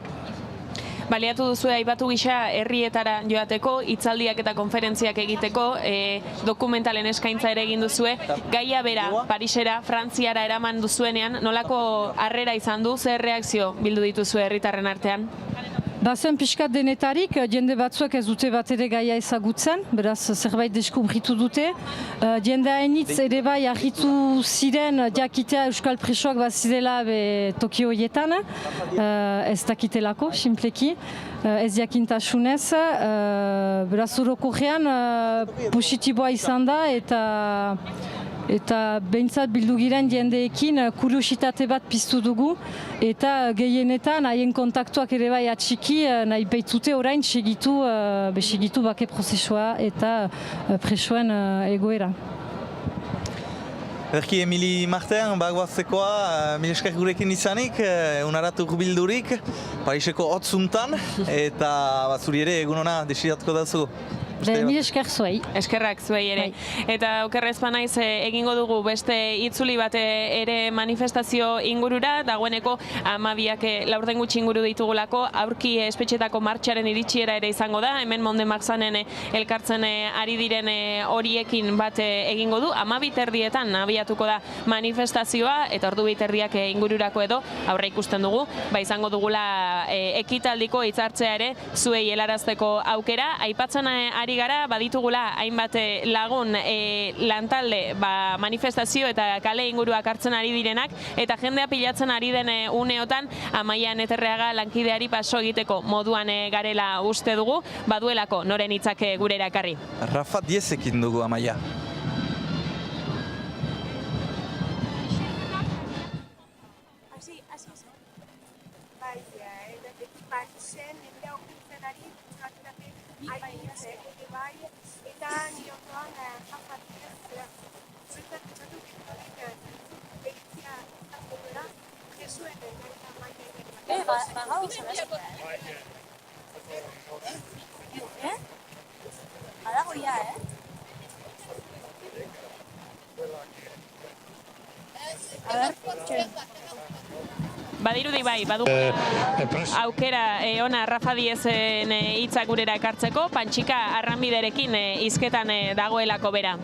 [SPEAKER 1] Baliatu duzu aipatu gisa herrietara joateko, hitzaldiak eta konferentziak egiteko, dokumentalen eskaintza ere egin duzue. Gaia bera, Parisera, Frantziara eraman duzuenean, nolako harrera izan du, zer reakzio bildu dituzu herritarren artean?
[SPEAKER 13] Bazen pixkat denetarik, jende batzuek ez dute bat ere gaia ezagutzen, beraz zerbait deskubritu dute. Jende hainitz ere bai argitu ziren jakitea euskal presoak bat zirela toki horietan, ez dakitelako, simpleki, ez jakintasunez. Beraz orokorrean positiboa izan da eta behintzat bildu giren jendeekin kuriositate bat piztu dugu, eta gehienetan haien kontaktuak ere bai atxiki nahi baitzute orain segitu bake prozesua eta presoen egoera.
[SPEAKER 2] Ederki Emili Marten, bagoazekoa, mil esker gurekin izanik, unaratu urbildurik, Pariseko hotzuntan, eta zuri ere egun hona desiratuko dazu.
[SPEAKER 13] Mil esker zuei.
[SPEAKER 1] Eskerrak zuei ere. Eta okerrez banaiz egingo dugu beste itzuli bat ere manifestazio ingurura, dagoeneko 12 laurden gutxi inguru ditugulako, aurki espetxetako martxaren iritsiera ere izango da, hemen Monde Marxanen elkartzen ari diren horiekin bat egingo du, 12:30 abiatuko da manifestazioa, eta ordu 12:30 ingururako edo aurre ikusten dugu, izango dugula ekitaldiko hitzartzea ere zuei helarazteko aukera. Aipatzen ari gara, baditugula hainbat lagun lantalde manifestazio eta kale inguruak hartzen ari direnak, eta jendea pilatzen ari den uneotan Amaia Neterreaga lankideari paso egiteko moduan garela uste dugu, baduelako noren hitzak gurera ekarri.
[SPEAKER 2] Rafa Diezekin dugu Amaia.
[SPEAKER 1] Badirudi bai, badugu aukera ona Rafa Diezen hitzak gurera ekartzeko, Pantxika Arranbiderekin hizketan dagoelako bera.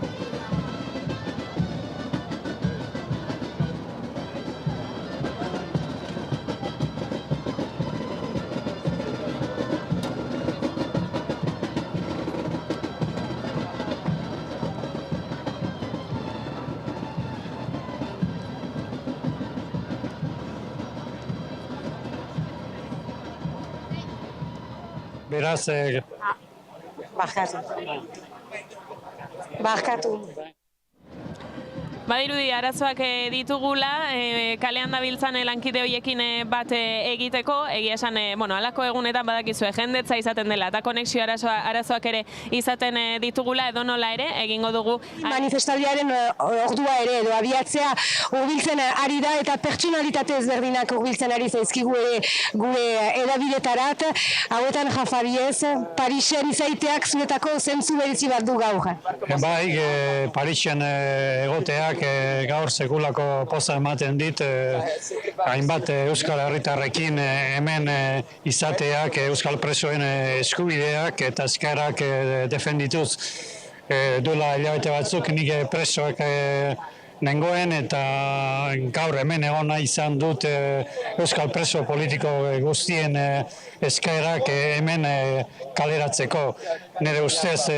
[SPEAKER 14] Beraz,
[SPEAKER 4] barkatu.
[SPEAKER 1] Badirudi arazoak ditugula, kalean dabiltzan lankide horiekin bat egiteko, egia esan, halako egunetan badakizue jendetza izaten dela, eta konexio arazoak ere izaten ditugula, edo nola ere, egingo dugu.
[SPEAKER 15] Manifestaldiaren ordua ere, edo abiatzea hurbiltzen ari da, eta pertsonalitate ezberdinak hurbiltzen ari zaizkigu ere gure edabidetarat, hauetan Rafa Diez, Parisen izaiteak zuetako zentzu berezi bat du gaur.
[SPEAKER 14] Bai, Parisen egoteak gaur sekulako poza ematen dit, hainbat euskal herritarrekin hemen izateak, euskal presoen eskubideak eta eskaerak defendituz. Duela hilabete batzuk nik presoak nengoen, eta gaur hemen egona izan dut euskal preso politiko guztien eskaerak hemen kaleratzeko. Nire ustez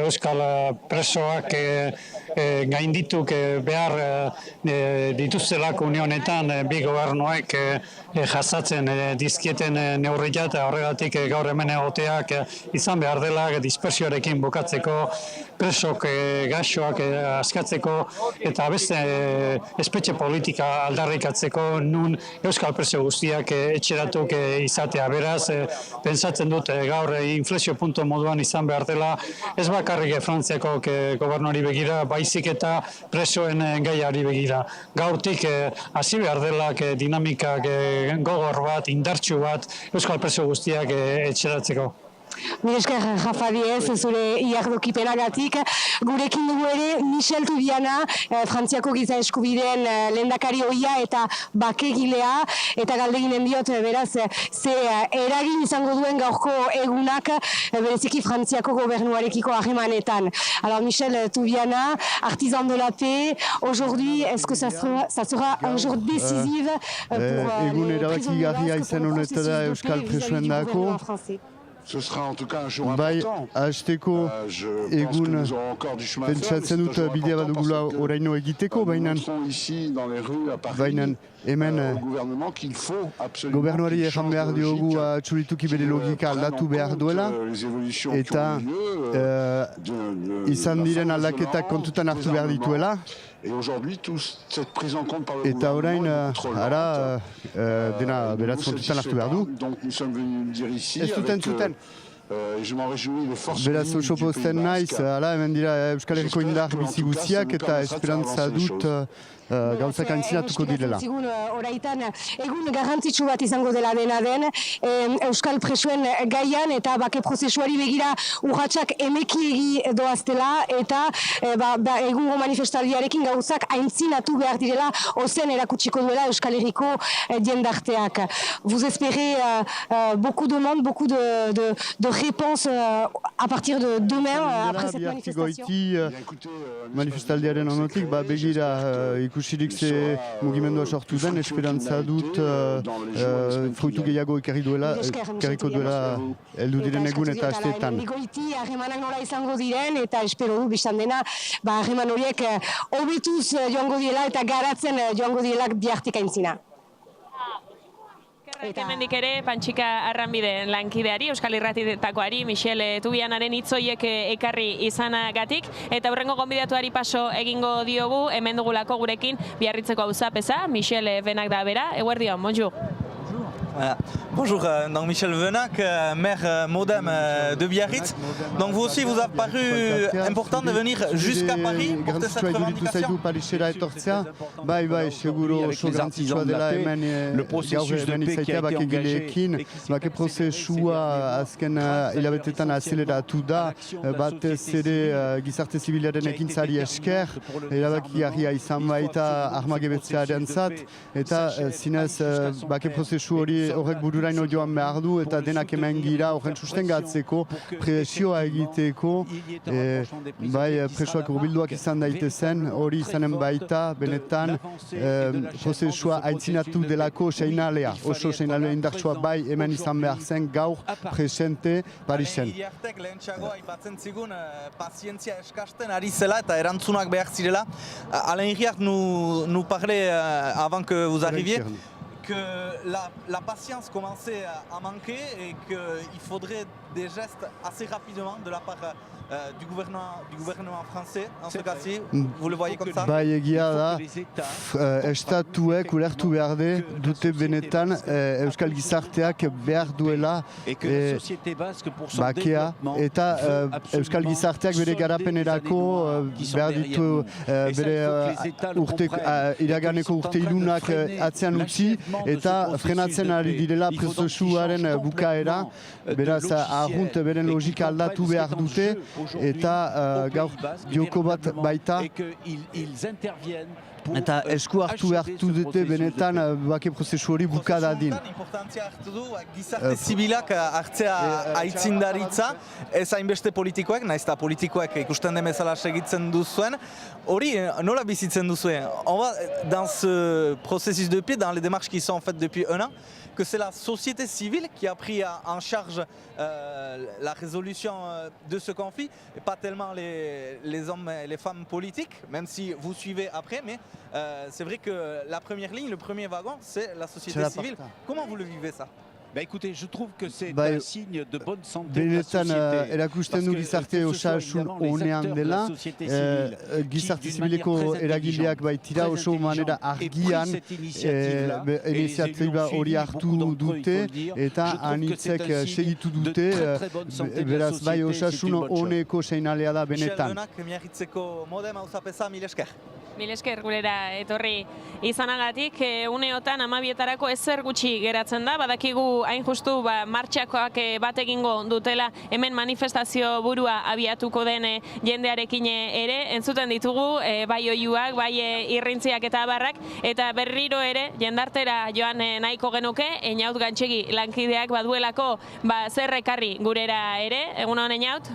[SPEAKER 14] euskal presoak gaindituk behar dituztelako unionetan bi gobernuek jasatzen dizkieten neurriak, eta horregatik gaur hemen egoteak izan behar dela dispersioarekin bukatzeko, presok gaixoak askatzeko, eta beste espetxe politika aldarrikatzeko nun euskal preso guztiak etxeratuk izatea. Beraz, pentsatzen dut gaur inflexio puntu moduan izan behar dela, ez bakarrik Frantziako gobernuari begira, baizik eta presoen gaiari begira. Gaurtik hasi behar dela dinamikak gogor bat, indartsu bat, euskal preso guztiak etxeratzeko.
[SPEAKER 15] Mila esker Rafa Diez, zure iardokipenagatik. Gurekin dugu ere Michel Tubiana, Frantziako giza eskubideen lehendakari ohia eta bakegilea, eta galdeginen diot, beraz, ze eragin izango duen gaurko egunak bereziki Frantziako gobernuarekiko harremanetan. Alors Michel Tubiana, artisan de la paix, aujourd'hui, est-ce que ça sera un jour décisif pour
[SPEAKER 16] egun erabakigarria izan honetara Euskal Presoendako.
[SPEAKER 17] Ce sera en tout cas un jour important.
[SPEAKER 16] Hasteko egun pentsatzen dut bidea badugula oraino egiteko, baina hemen gobernuari ejan behar diogu txurituki bere logika aldatu behar duela, eta izan diren aldaketak kontutan hartu behar dituela. Eta orain, dena beratz kontutan hartu behar du. Ez duten zuten. Beraz oso pozten naiz, hemen dira Euskal Herriko indar bizi guztiak eta esperantza dut gauzak antzinatuko direla.
[SPEAKER 15] Horaitan, egun garrantzitsu bat izango dela dena den, Euskal Presoen gaian eta bake prozesuari begira urratsak emekiegi doaztela, eta egungo manifestaldiarekin gauzak aintzinatu behar direla, ozen erakutsiko duela Euskal Herriko jendarteak. Vous espérez beaucoup de monde, beaucoup de réponses à partir de demain, après cette manifestation?
[SPEAKER 16] Manifestaldiaren onotik, begira ikusirik ze mugimendua sortu den, esperantza dut fruitu gehiago ekarriko duela heldu diren egun eta asteetan.
[SPEAKER 15] Goiti harremanak nola izango diren, eta espero du biztan dena harreman horiek hobetuz joango diela eta garatzen joango diela bihartik aintzina.
[SPEAKER 1] Hemendik ere, Pantxika Arranbide lankideari, Euskal Irratitakoari, Michel Tubianaren hitzoiek ekarri izanagatik, eta hurrengo gonbidatuari paso egingo diogu, hemen dugulako gurekin Biarritzeko auzapeza, Michel Venak da bera. Eguerdion, bonjour.
[SPEAKER 2] Bonjour, donc Michel Venak, maire Modem de Biarritz. Donc vous aussi, vous avez paru important de venir jusqu'à Paris porter cette revendication.
[SPEAKER 16] Seguro oso garrantzitsua dela hemen gaur hemen izaitea bakegileekin. Bake prozesua azken hilabetetan azeleratu da, batez ere gizarte zibilaren ekintzari esker, erabakigarria izan baita armagebetzearen zat, eta zinez bake prozesu hori horrek bururaino joan behar du, eta denak hemen gira horren sustengatzeko, presioa egiteko, presoak urbilduak izan daitezen, hori izanen baita, benetan, prozesua aintzinatu delako seinalea, oso seinalea indartsua bai hemen izan behar zen gaur presente Parisen.
[SPEAKER 2] Iartek lehentxago aipatzen zigun pazientzia eskasten ari zela eta erantzunak behar zirela. Alain Iriart nous parlait avant que vous arriviez que la patience commençait à manquer et qu'il faudrait des gestes assez rapidement de la part du gouvernement français, en ce cas-ci. Vous le voyez comme ça?
[SPEAKER 16] Bai, egia da, estatuek ulertu behar dute benetan Euskal Gizarteak behar duela bakea, eta Euskal Gizarteak bere garapenerako behar ditu bere iraganeko urte ilunak atzean utzi, eta frenatzen ari direla prozesuaren bukaera, beraz arrunt beren logika aldatu behar dute, eta gaur joko bat baita, eta esku hartu dute benetan bake prozesu hori buka dadin.
[SPEAKER 2] Importantzia hartu du gizarte zibilak hartzea aitzindaritza, ez hainbeste politikoek, nahiz eta politikoek ikusten den bezala segitzen duzuen. Hori, nola bizitzen duzuen? On va dans ce processus de paix, dans les démarches qui sont faites depuis un an, que c'est la société civile qui a pris en charge la résolution de ce conflit, et pas tellement les hommes et les femmes politiques, même si vous suivez après, mais c'est vrai que la première ligne, le premier wagon, c'est la société civile. Comment vous le vivez ça?
[SPEAKER 18] Écoutez, je trouve que c'est un signe de bonne santé de la
[SPEAKER 16] société. Benetan, erakusten du gizarte osasun honean dela, gizarte zibileko eragileak baitira oso manera argian iniziatiba hori hartu dute, eta anitzek segitu dute, beraz bai osasun honeko seinalea da benetan.
[SPEAKER 2] Michel Venak, Biarritzeko Modem auzapeza, mil esker.
[SPEAKER 1] Mil esker gurera etorri izanagatik, uneotan 12etarako ezer gutxi geratzen da, badakigu hain justu martxakoak bat egingo dutela hemen manifestazio burua abiatuko den jendearekin ere, entzuten ditugu bai oihuak, bai irrintziak eta abarrak, eta berriro ere jendartera joan nahiko genuke, Einaut Gantxegi lankideak baduelako zer ekarri gurera ere, egun hon Einaut?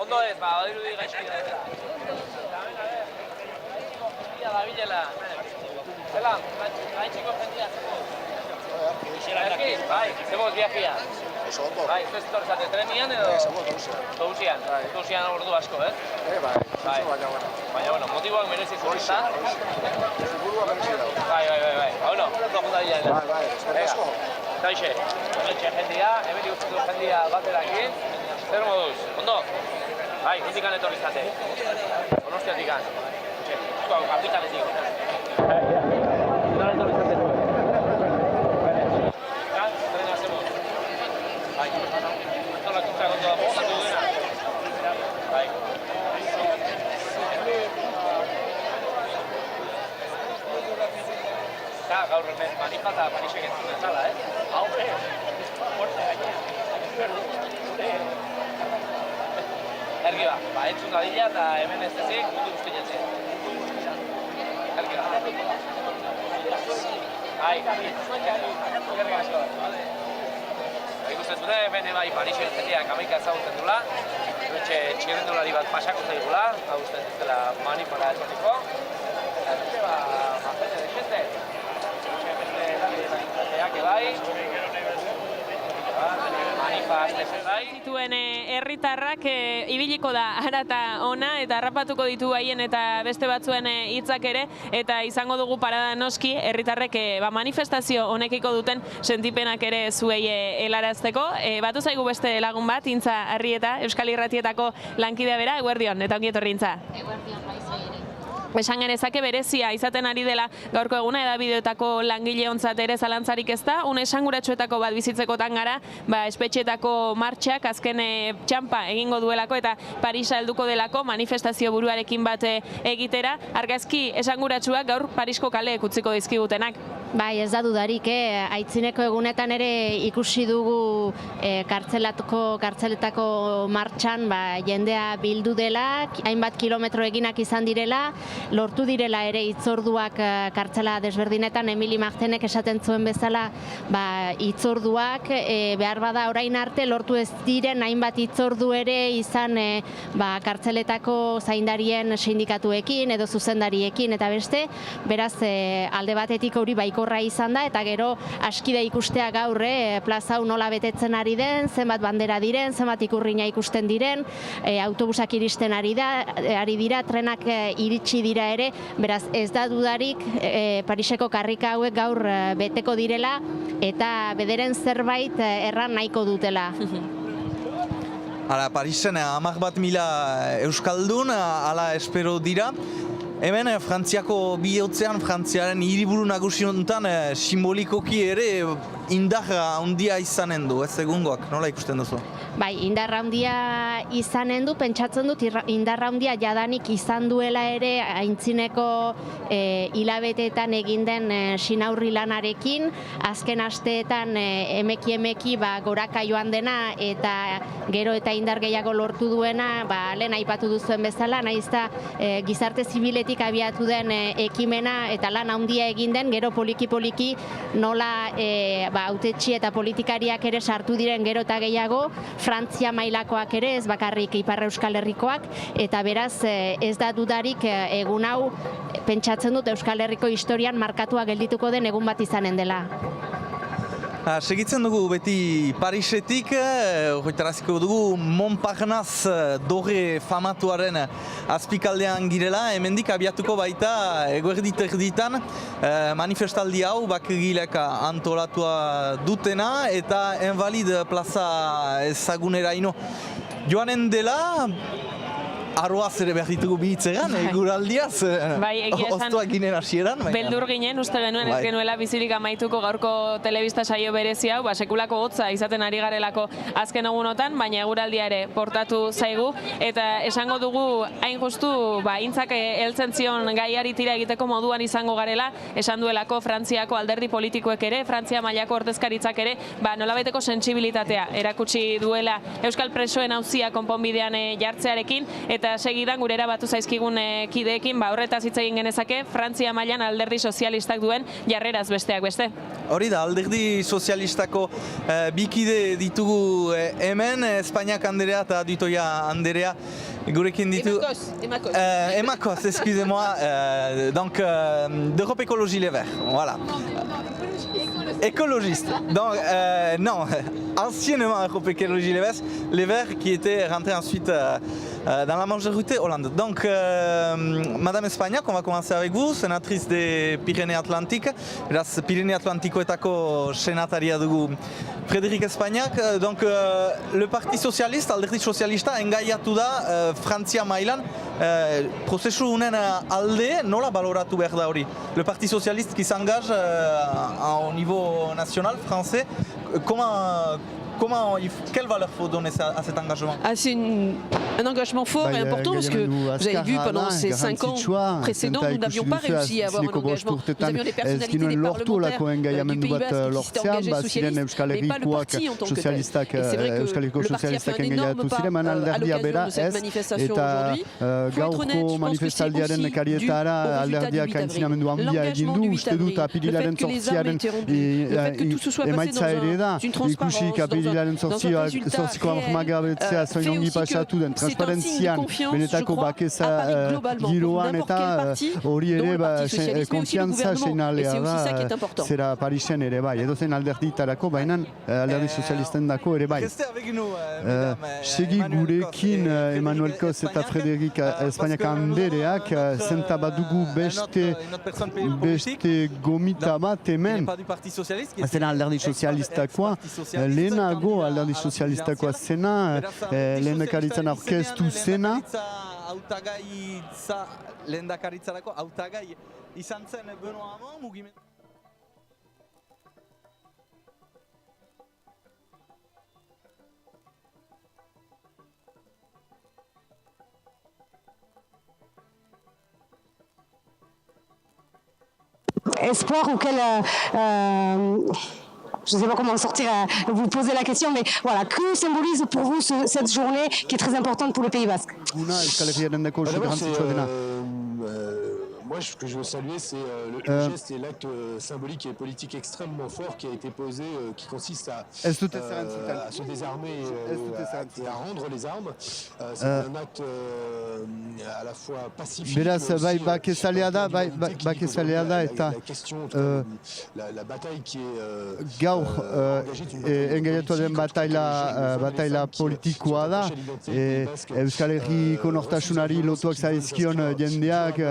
[SPEAKER 10] Ondo ez, badirudi gaizki da. Da bilela. Zela, gaitxiko jendia zeboz. Bai, zeboz biakia. Oso ondo. Bai, ez tortzate trenian edo? Tousian. Tousian ordu asko, ez? Bai. Baina, bueno, motiboak merezi zurita. Segurua merezi dago. Bai. Bueno, ondo junda dira. Bai, eskerrik asko. Taixe, jendia, hemen ikusten jendia baterakin. Zer moduz, ondo? Bai, hindikan etorri zate. Donostiatikan. Hau, kapitaletik. Hindikan etorri zate. Trena zebuz. Bai, antolakuntza gondo da postatu duena. Bai. Eta gaur hemen manifata Parisek entzuten zala, Hau, Ergi entzun dadila eta hemen ez ezik, mundu guzti jentzen. Ergi Ergi asko. Ikusten zure, hemen Parisen jendeak amaika ezagutzen dula. Txirrendulari bat pasako zaigula, hau usten ez dela manifara etorriko. Eta mazete de jente. Beste bai. Zituen herritarrak ibiliko da harata ona eta harrapatuko ditu haien eta beste batzuen hitzak ere, eta izango dugu parada noski herritarrek manifestazio honekiko duten sentipenak ere zuei helarazteko. Batu zaigu beste lagun bat, Intza Arrieta, Euskal Irratietako lankidea bera, eguerdion, eta ongi etorri Intza. Eguerdion, bai ere. Esan genezake berezia izaten ari dela gaurko eguna, edabideetako langile ontzat ere zalantzarik ez da, une esanguratsuetako bat bizitzekotan gara, espetxeetako martxak azken txampa egingo duelako eta Parisa helduko delako manifestazio buruarekin bat egitera, argazki esanguratsuak gaur Parisko kaleek utziko dizkigutenak.
[SPEAKER 19] Bai, ez da dudarik, aitzineko egunetan ere ikusi dugu kartzeletako martxan jendea bildu dela, hainbat kilometro eginak izan direla, lortu direla ere hitzorduak kartzela desberdinetan, Emili Martenek esaten zuen bezala hitzorduak, behar bada orain arte lortu ez diren hainbat hitzordu ere izan kartzeletako zaindarien sindikatuekin edo zuzendariekin eta beste, beraz alde batetik hori baikorra izan da, eta gero aski da ikustea gaur plaza hau nola betetzen ari den, zenbat bandera diren, zenbat ikurrina ikusten diren, autobusak iristen ari dira, trenak iritsi dira ere, beraz ez da dudarik Pariseko karrika hauek gaur beteko direla eta bederen zerbait erran nahiko dutela.
[SPEAKER 2] Parisen 10.000 euskaldun, ala espero dira. Hemen Frantziako bihotzean, Frantziaren hiriburu nagusi honetan simbolikoki ere indarra handia izanen du, ez egungoak, nola ikusten duzu?
[SPEAKER 19] Bai, indarra handia izanen du, pentsatzen dut indarra handia jadanik izan duela ere aintzineko hilabeteetan egin den sinaurri lanarekin, azken asteetan emeki goraka joan dena eta gero eta indar gehiago lortu duena, lehen aipatu duzuen bezala, nahiz da gizarte zibiletik abiatu den ekimena eta lan handia egin den, gero poliki-poliki nola hautetsi eta politikariak ere sartu diren gero eta gehiago, Frantzia mailakoak ere, ez bakarrik Ipar Euskal Herrikoak, eta beraz ez da dudarik egun hau pentsatzen dut Euskal Herriko historian markatua geldituko den egun bat izanen dela.
[SPEAKER 2] Segitzen dugu beti Parisetik, horretaraziko dugu Montparnasse dorre famatuaren azpikaldean girela, hemendik abiatuko baita eguerdit-erditan manifestaldi hau bakegilek antolatua dutena eta Invalide plaza ezagunera ino joanen dela. arroaz ere behar ditugu bihitzegan, guraldiaz, oztuak ginen hasieran.
[SPEAKER 1] Beldur ginen, uste genuen ez genuela bizirik amaituko gaurko telebista saio berezi hau, sekulako hotza izaten ari garelako azken egunotan, baina eguraldia ere portatu zaigu, eta esango dugu hain justu intzak heltzen zion gaiari tira egiteko moduan izango garela, esan duelako Frantziako alderdi politikoek ere, Frantzia mailako ordezkaritzak ere, nolabaiteko sentsibilitatea erakutsi duela Euskal Presoen auzia konponbidean jartzearekin, eta segidan gure erabatu zaizkigun kideekin, horretaz hitz egin genezake, Frantzia mailan alderdi sozialistak duen jarreraz besteak beste.
[SPEAKER 2] Hori da, alderdi sozialistako bikide ditugu hemen, Espainiak Anderea eta Duitoia Anderea gurekin ditu... Emakos, excusez-moi, donc d'Europe Écologie Les Verts, voilà. Écologiste, donc non, anciennement Europe Écologie Les Verts qui était rentré ensuite dans la majorité Hollande. Donc, Madame Espagnac, on va commencer avec vous, sénatrice des Pyrénées-Atlantiques. Beraz, Pyrénées-Atlantikoetako senataria dugu Frédéric Espagnac. Donc, le Parti Socialiste, alderdi sozialista, engaiatu da Frantzia mailan. Prozesu unen alde, nola baloratu behar da hori? Le Parti Socialiste qui s'engage au niveau national français, quelle valeur faut donner à cet engagement?
[SPEAKER 20] C'est un engagement fort et important parce que vous avez vu pendant ces 5 ans précédents, nous n'avions pas réussi à avoir un engagement. Nous avions des personnalités, des parlementaires du Pays Basque qui s'étaient engagés socialistes, mais pas le parti en tant que tel. Et c'est vrai que le parti a fait un énorme pas à l'occasion de cette manifestation aujourd'hui. Il faut être honnête, je pense que c'est aussi dû au résultat du 8 avril. L'engagement du 8 avril, le fait que les armes aient été remplies, le fait que tout se soit passé dans une transparence,
[SPEAKER 16] Zortziko hamagabetzea zoinongi pasatu den transparentzian benetako bakeza giroan eta hori ere konfiantza seinalea da zera Parisen ere bai, edozen alderditarako, baina alderdi sozialisten dako ere bai. Segi gurekin Emmanuel Cos eta Frédéric Espagnac Andereak zenta badugu beste gomita bat hemen zena alderdi sozialistakoa lehenago alderdi sozialistakoa zena, lehendakaritzan aurkeztu zena.
[SPEAKER 2] Lehendakaritzarako hautagai izan zen Benoît Hamon, mugimendu...
[SPEAKER 15] Espoir auquel... je ne sais pas comment sortir à vous poser la question, mais voilà, que symbolise pour vous cette journée qui est très importante pour le Pays Basque?
[SPEAKER 21] Moi, ce que je veux saluer, c'est le geste et l'acte symbolique et politique extrêmement fort qui a été posé, qui consiste à se désarmer et à rendre les armes. C'est un acte à la fois pacifique, mais aussi la question, la bataille qui est
[SPEAKER 16] engaiatu den bataila politikoa da. Euskal Herriko nortasunari lotuak zaizkion jendeak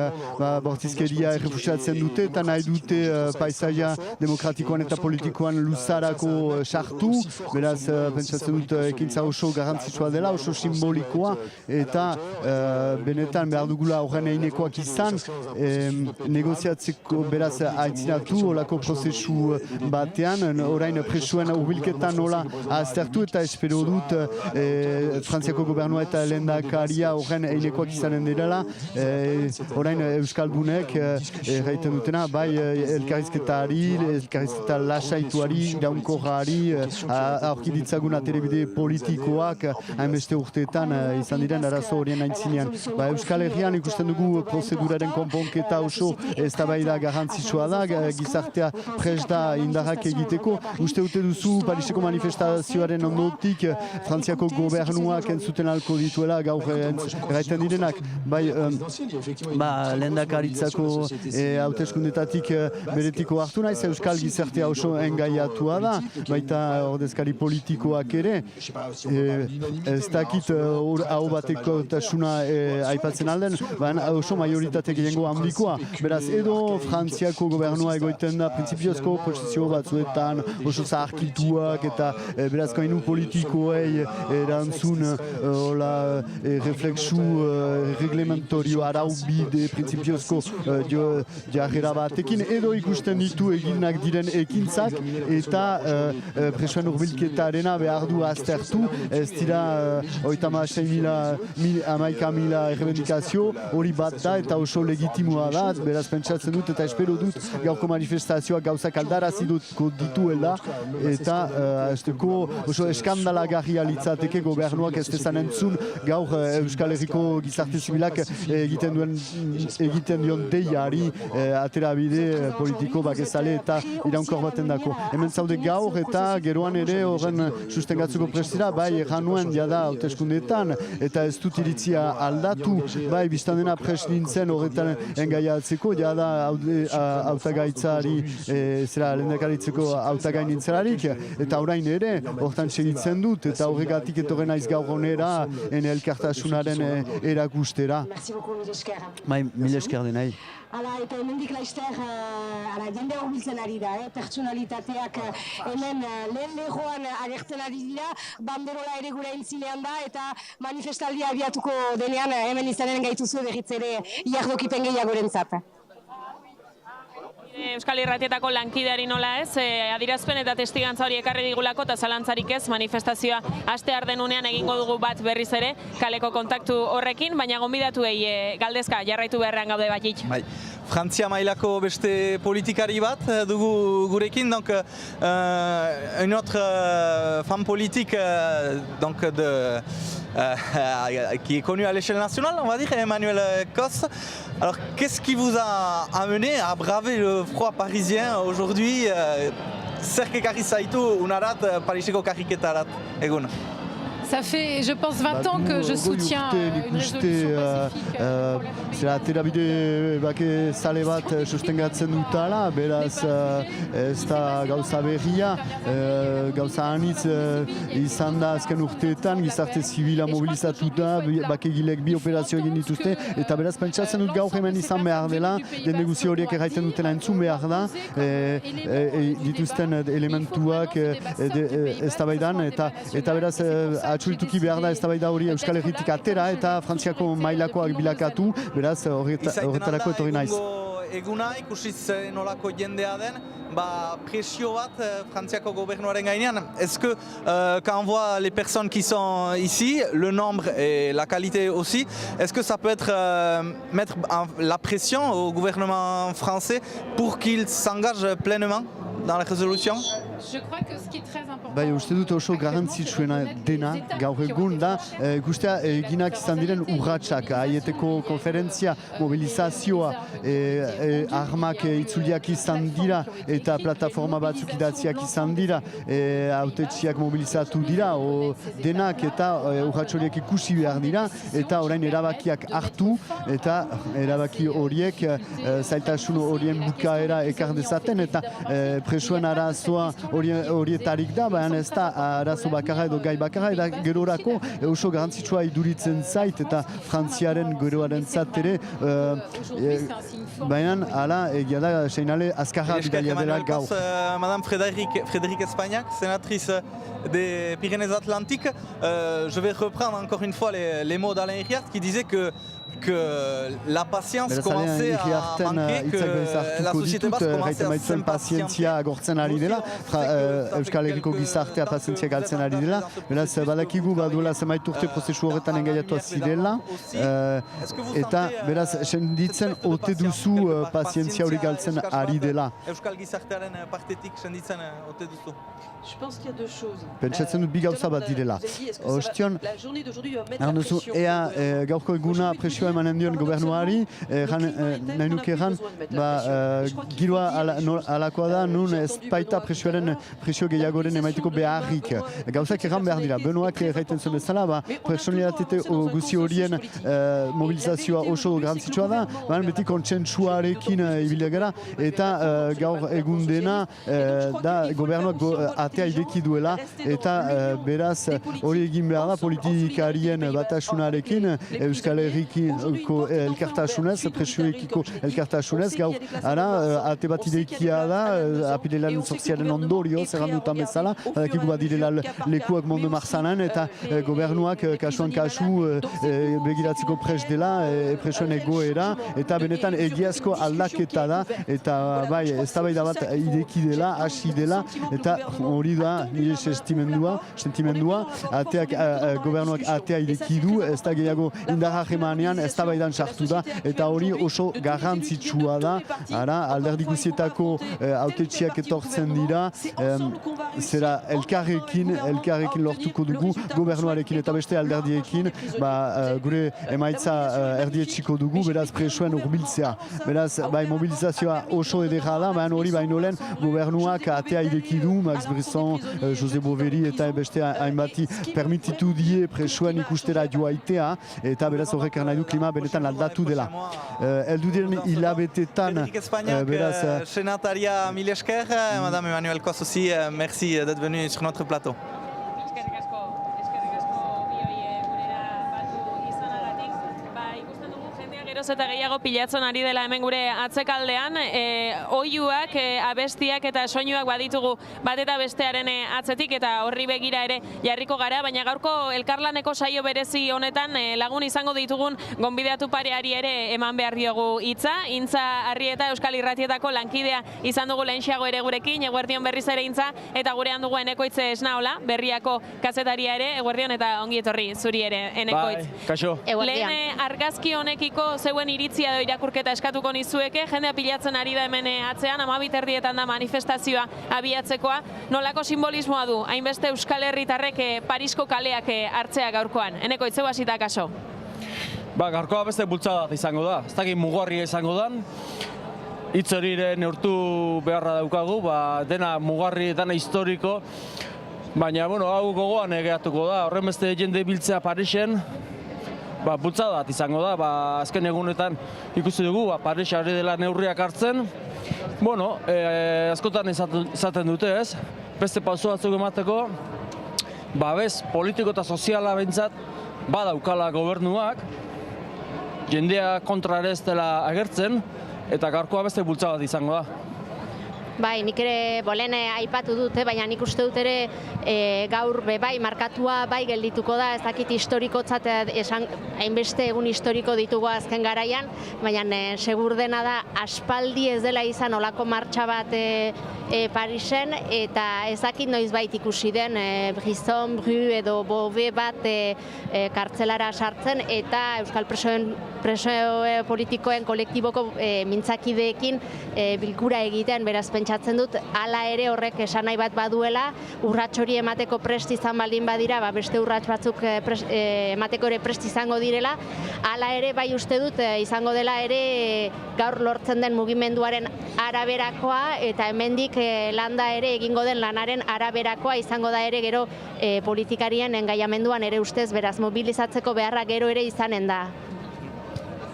[SPEAKER 16] bortizkeria errefusatzen dute eta nahi dute paisaia demokratikoan eta politikoan luzarako sartu. Beraz, pentsatzen dut ekintza oso garrantzitsua dela, oso simbolikoa eta benetan behar dugula horren einekoak izan negoziatzeko beraz aitzinatu olako prozesu batean, orain presuen hurbilketan nola aztertu eta espero dut Frantziako gobernua eta lehendakaria horren einekoak izanen direla. Orain Euskaldunek erraiten dutena, bai elkarrizketari, elkarrizketa lasaituari, iraunkorrari, aurki ditzagun aterebide politikoak hainbeste urteetan izan diren arazo horien aintzinean. Euskal Herrian ikusten dugu prozeduraren konponketa oso eztabaida garrantzitsua da, gizartea prest da indarrak egiteko. Uste dute duzu Pariseko manifestazioaren ondotik Frantziako gobernuak entzuten alko dituela gaur erraiten direnak. Lehendakaritzako hauteskundetatik beretiko hartu naiz, Euskal gizartea oso engaiatua da, baita ordezkari politikoak ere. Ez dakit hau batekotasuna aipatzen alden, oso majoritate gehiengo handikoa. Beraz, edo Frantziako gobernua egoiten da prinsipiozko posizio batzuetan, oso zaharkituak eta beraz kainu politikoei erantzun reflexu reglementorio araubide prinsipiozko jarrera batekin, edo ikusten ditu eginak diren ekintzak eta presoen urbilketarena behar du aztertu, ez dira 36.000 errebendikazio, hori bat da eta oso legitimua da, beraz pentsatzen dut eta espero dut gaurko manifestazioak gauzak aldaraziko dituela eta oso eskandalagarria litzateke gobernuak ez dezan entzun gaur Euskal Herriko gizarte zibilak egiten dion deiari aterabide politiko bakezale eta iraunkor baten dako. Hemen zaude gaur eta geroan ere horren sustengatzeko prestira, bai januen jada hauteskundeetan eta ez dut iritzia aldatu, bai biztan dena prest nintzen horretan engaiatzeko, jada hautagaitzari, lehendakaritzeko hautagai nintzelarik, eta orain ere, hortan segitzen dut, eta horregatik etorren naiz gaur honera, elkartasunaren erakustera. Bai, mil esker denai.
[SPEAKER 15] Hala, eta hemendik laizter, jende horbiltzen ari da, pertsonalitateak hemen lehen lehoan agertzen ari dira, banderola ere gure entzinean da, eta manifestaldia abiatuko denean hemen izanen gaituzu berriz ere iardokipen gehiagorentzat.
[SPEAKER 1] Euskal Irratietako lankideari nola ez, adirazpen eta testigantza hori ekarri digulako eta zalantzarik ez, manifestazioa aste ardenunean egingo dugu bat berriz ere, kaleko kontaktu horrekin, baina gonbidatuei galdezka jarraitu beharrean gaude batik.
[SPEAKER 2] Bai. Frantzia mailako beste politikari bat dugu gurekin, donc une autre femme politique donc qui est connue à l'échelle nationale, on va dire, Emmanuel Cos. Alors, qu'est-ce qui vous a amené à braver le froid parisien aujourd'hui? Zerk ekarri zaitu unarat Pariseko karriketarat egun?
[SPEAKER 13] Ça fait, je pense, 20 ans que je soutiens une résolution pacifique.
[SPEAKER 16] Zera, aterabide bake zale bat sustengatzen dutala, beraz ez da gauza berria, gauza anitz izan da azken urteetan, gizarte zibila mobilizatu da, bakegilek bi operazio egin dituzte, eta beraz pentsatzen dut gaur hemen izan behar dela, jende guzi horiek erraiten dutela entzun behar da, dituzten elementuak eztabaidan, eta beraz atxurituki behar da eztabaida hori Euskal Herritik atera eta Frantziako mailakoak bilakatu, beraz horretarako etorri naiz.
[SPEAKER 2] Eguna ikusiz nolako jendea den, presio bat Frantziako gobernuaren gainean. Est-ce que quand on voit les personnes qui sont ici, le nombre et la qualité aussi, est-ce que ça peut être mettre la pression au gouvernement français pour qu'il s'engage pleinement dans la résolution?
[SPEAKER 13] Je crois que ce qui est très important...
[SPEAKER 16] Bai, uste dut oso garrantzitsuena dena, gaur egun da, ikustea eginak izan diren urratsak, haieteko konferentzia, mobilizazioa, armak itzuliak izan dira, eta plataforma batzuk idatziak izan dira, hautetsiak mobilizatu dira, denak eta urratxoriek ikusi behar dira, eta orain erabakiak hartu, eta erabaki horiek zailtasun horien bukaera ekar dezaten, eta presoen arazoa horietarik da, baina ez da arazo bakarra edo gai bakarra, eta gerorako oso garantzitsua iduritzen zait, eta Frantziaren geroaren zatere, baina hala egia da seinale azkarra bidalia dela gaur.
[SPEAKER 2] Madame Frédérique Espagnac, sénatrice des Pyrénées-Atlantiques, je vais reprendre encore une fois les mots d'Alain Iriart qui disait que la patience commençait à manquer, que la société basse commençait à s'impatienter.
[SPEAKER 16] Agortzen ari dela, Euskal Herriko gizartea pazientzia galtzen ari dela, beraz badakigu baduela zenbait urte prozesu horretan engaiatua zirela, eta beraz senditzen ote duzu pazientzia hori galtzen ari dela.
[SPEAKER 2] Euskal gizartearen partetik senditzen ote duzu?
[SPEAKER 20] Je pense qu'il y a deux choses.
[SPEAKER 16] Pentsatzen dut bi gauza bat direla. Ostion, ea gaurko eguna presioa emanen dion gobernuari, nahi nuke egan, giroa alakoa da, nun ez baita presio gehiagoren emaiteko beharrik. Gauzak egan behar dira, Benoak erraiten zuen bezala, personalitate guzi horien mobilizazioa oso garantzitsua da, beti kontsentsuarekin ibile gara, eta gaur egun dena da gobernuak atea ideki duela, eta beraz hori egin behar da politikarien batasunarekin, Euskal Herriki elkartasunez, presioekiko elkartasunez, gaur, ate bat idekia da, apirilean zortziaren ondorio, zerrandutan bezala, badakigu bat direla lekuak Mont-de-Marsanen, eta gobernuak kasuan kasu begiratzeko pres dela, presoen egoera, eta benetan egiazko aldaketa da, eta bai, eztabaida bat ideki dela, hasi dela, eta hori da, nire sentimendua, gobernuak atea ideki du, ez da gehiago indarra emanean, eztabaidan sartu da, eta hori oso garrantzitsua da, alderdi guzietako autetxiak etortzen dira, zera elkarrekin lortuko dugu, gobernuarekin eta beste alderdiekin, gure emaitza erdietsiko dugu, beraz presoen urbiltzea. Beraz, mobilizazioa oso edera da, hori baino lehen gobernuak atea ideki du, Max Brisson, Jose Boveri eta beste hainbati permititu die presoen ikustera joaitea, eta beraz horrek nahi du klima benetan aldatu dela. Eldu diren hilabetetan, beraz...
[SPEAKER 2] Senataria mille esker, Madame Emmanuelle Kossosi, merci d'être venue sur notre plateau.
[SPEAKER 1] Eta gehiago pilatzen ari dela hemen gure atzekaldean, oihuak, abestiak eta soinuak baditugu bat eta bestearen atzetik, eta horri begira ere jarriko gara, baina gaurko elkarlaneko saio berezi honetan lagun izango ditugun gonbidatu pareari ere eman behar diogu hitza. Intza Arrieta Euskal Irratietako lankidea izan dugu lehenxeago ere gurekin, eguerdion berriz ere Intza, eta gurean dugu Enekoitz Esnaola, Berriako kazetaria ere, eguerdion eta ongi etorri zuri ere, Enekoitz.
[SPEAKER 7] Kaixo.
[SPEAKER 1] Lehen argazki honekiko zeuen iritzia edo irakurketa eskatuko nizueke, jendea pilatzen ari da hemen atzean, 12:00 da manifestazioa abiatzekoa. Nolako simbolismoa du, hainbeste Euskal Herritarrek Parisko kaleak hartzea gaurkoan? Enekoitz, zeu hasita kaso?
[SPEAKER 5] Gaurkoa beste bultzada izango da, ez dakit mugarria izango dan, hitz hori neurtu beharra daukagu, dena mugarri, dena historiko, baina hau gogoan egeatuko da, horren beste jende biltzea Parisen, bultzada bat izango da, azken egunetan ikusi dugu, Paris ari dela neurriak hartzen. Askotan izaten dute ez, beste pauso batzuk emateko, babes politiko eta soziala behintzat badaukala gobernuak, jendea kontra ere ez dela agertzen, eta gaurkoa beste bultzada bat izango da.
[SPEAKER 19] Bai, nik ere bolen aipatu dute, baina nik uste dut ere gaur bai markatua bai geldituko da, ez dakit historikotzat hainbeste egun historiko ditugu azken garaian, baina segur dena da aspaldi ez dela izan olako martxa bat Parisen, eta ez dakit noizbait ikusi den Brisson, Bru edo Bove bat kartzelara sartzen, eta Euskal preso politikoen kolektiboko mintzakideekin bilkura egiten, beraz pentsatzen dut, hala ere horrek esan nahi bat baduela, urrats hori emateko prest izan baldin badira, beste urrats batzuk emateko ere prest izango direla, hala ere bai uste dut izango dela ere gaur lortzen den mugimenduaren araberakoa, eta hemendik landa ere egingo den lanaren araberakoa izango da ere gero politikarien engaiamenduan ere ustez, beraz mobilizatzeko beharra gero ere izanen da.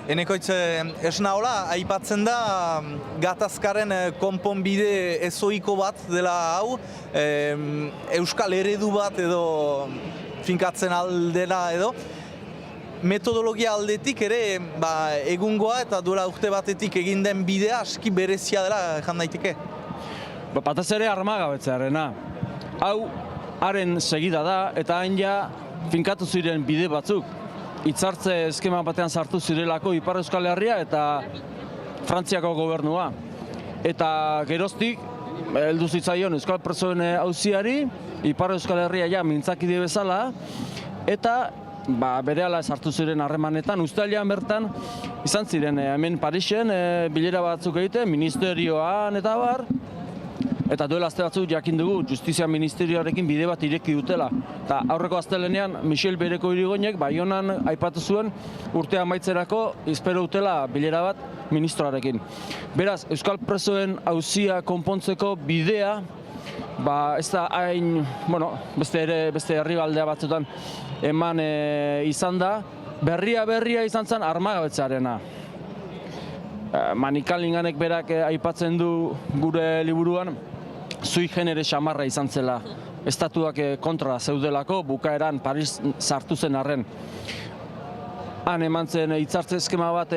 [SPEAKER 2] Enekoitz Esnaola, aipatzen da gatazkaren konponbide ezoiko bat dela hau, euskal eredu bat edo finkatzen aldela edo, metodologia aldetik ere egungoa eta duela urte batetik egin den bidea aski berezia dela jan daiteke?
[SPEAKER 5] Batez ere armagabetzearena. Hau, haren segida da eta hain ja finkatu ziren bide batzuk. Hitzartze eskema batean sartu zirelako Ipar Euskal Herria eta Frantziako gobernua. Eta geroztik, heldu zitzaion Euskal presoen auziari, Ipar Euskal Herria ja mintzakide bezala, eta berehala sartu ziren harremanetan, uztailean bertan, izan ziren hemen Parisen bilera batzuk egiten, ministerioan eta bar, eta duela aste batzuk jakin dugu Justizia Ministerioarekin bide bat ireki dutela. Eta aurreko astelenean Michel Bereko Irigoinek Baionan aipatu zuen urtea amaitzerako espero dutela bilera bat ministroarekin. Beraz, Euskal presoen auzia konpontzeko bidea, ez da hain, beste herribaldea batzutan eman izan da, berria izan zen armagabetzearena. Manikalinganek berak aipatzen du gure liburuan, sui genere xamarra izan zela. Estatuak kontra zeudelako, bukaeran Paris sartu zen arren. han eman zen hitzartze eskema bat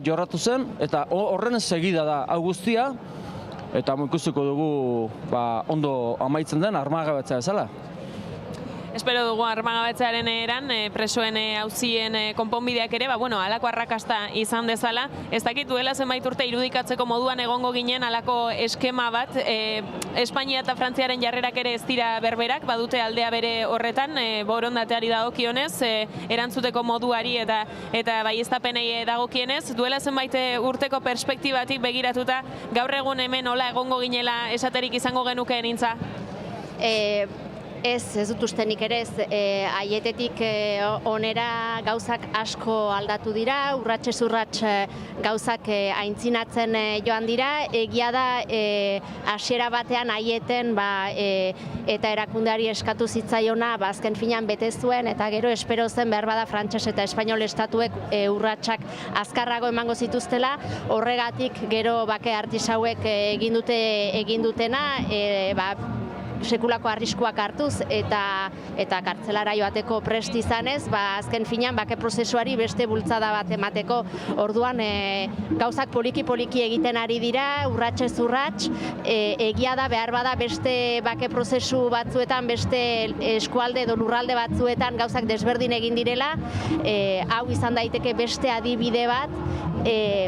[SPEAKER 5] jorratu zen, eta horren segida da hau guztia, eta ikusiko dugu ondo amaitzen den armagabetza bezala.
[SPEAKER 1] Espero dugu armagabetzearen eran, presoen auzien konponbideak ere, halako arrakasta izan dezala. Ez dakit duela zenbait urte irudikatzeko moduan egongo ginen halako eskema bat. Espainia eta Frantziaren jarrerak ere ez dira berberak, badute aldea bere horretan, borondateari dagokionez, erantzuteko moduari eta baieztapenei dagokienez. Duela zenbait urteko perspektibatik begiratuta, gaur egun hemen hola egongo ginela esaterik izango genukeen intza?
[SPEAKER 19] Ez dut ustenik ere ez, aietetik onera gauzak asko aldatu dira, urratsez urrats gauzak aintzinatzen joan dira, egia da hasiera batean aieten eta erakundeari eskatu zitzaiona azken finean bete zuen, eta gero espero zen behar bada frantses eta espainol estatuek urratsak azkarrago emango zituztela, horregatik gero bake artisauek egin dutena, sekulako arriskuak hartuz eta kartzelara joateko prest izanez, azken finean bake prozesuari beste bultzada bat emateko. Orduan gauzak poliki-poliki egiten ari dira, urratsez urrats, egia da behar bada beste bake prozesu batzuetan, beste eskualde edo lurralde batzuetan gauzak desberdin egin direla, hau izan daiteke beste adibide bat,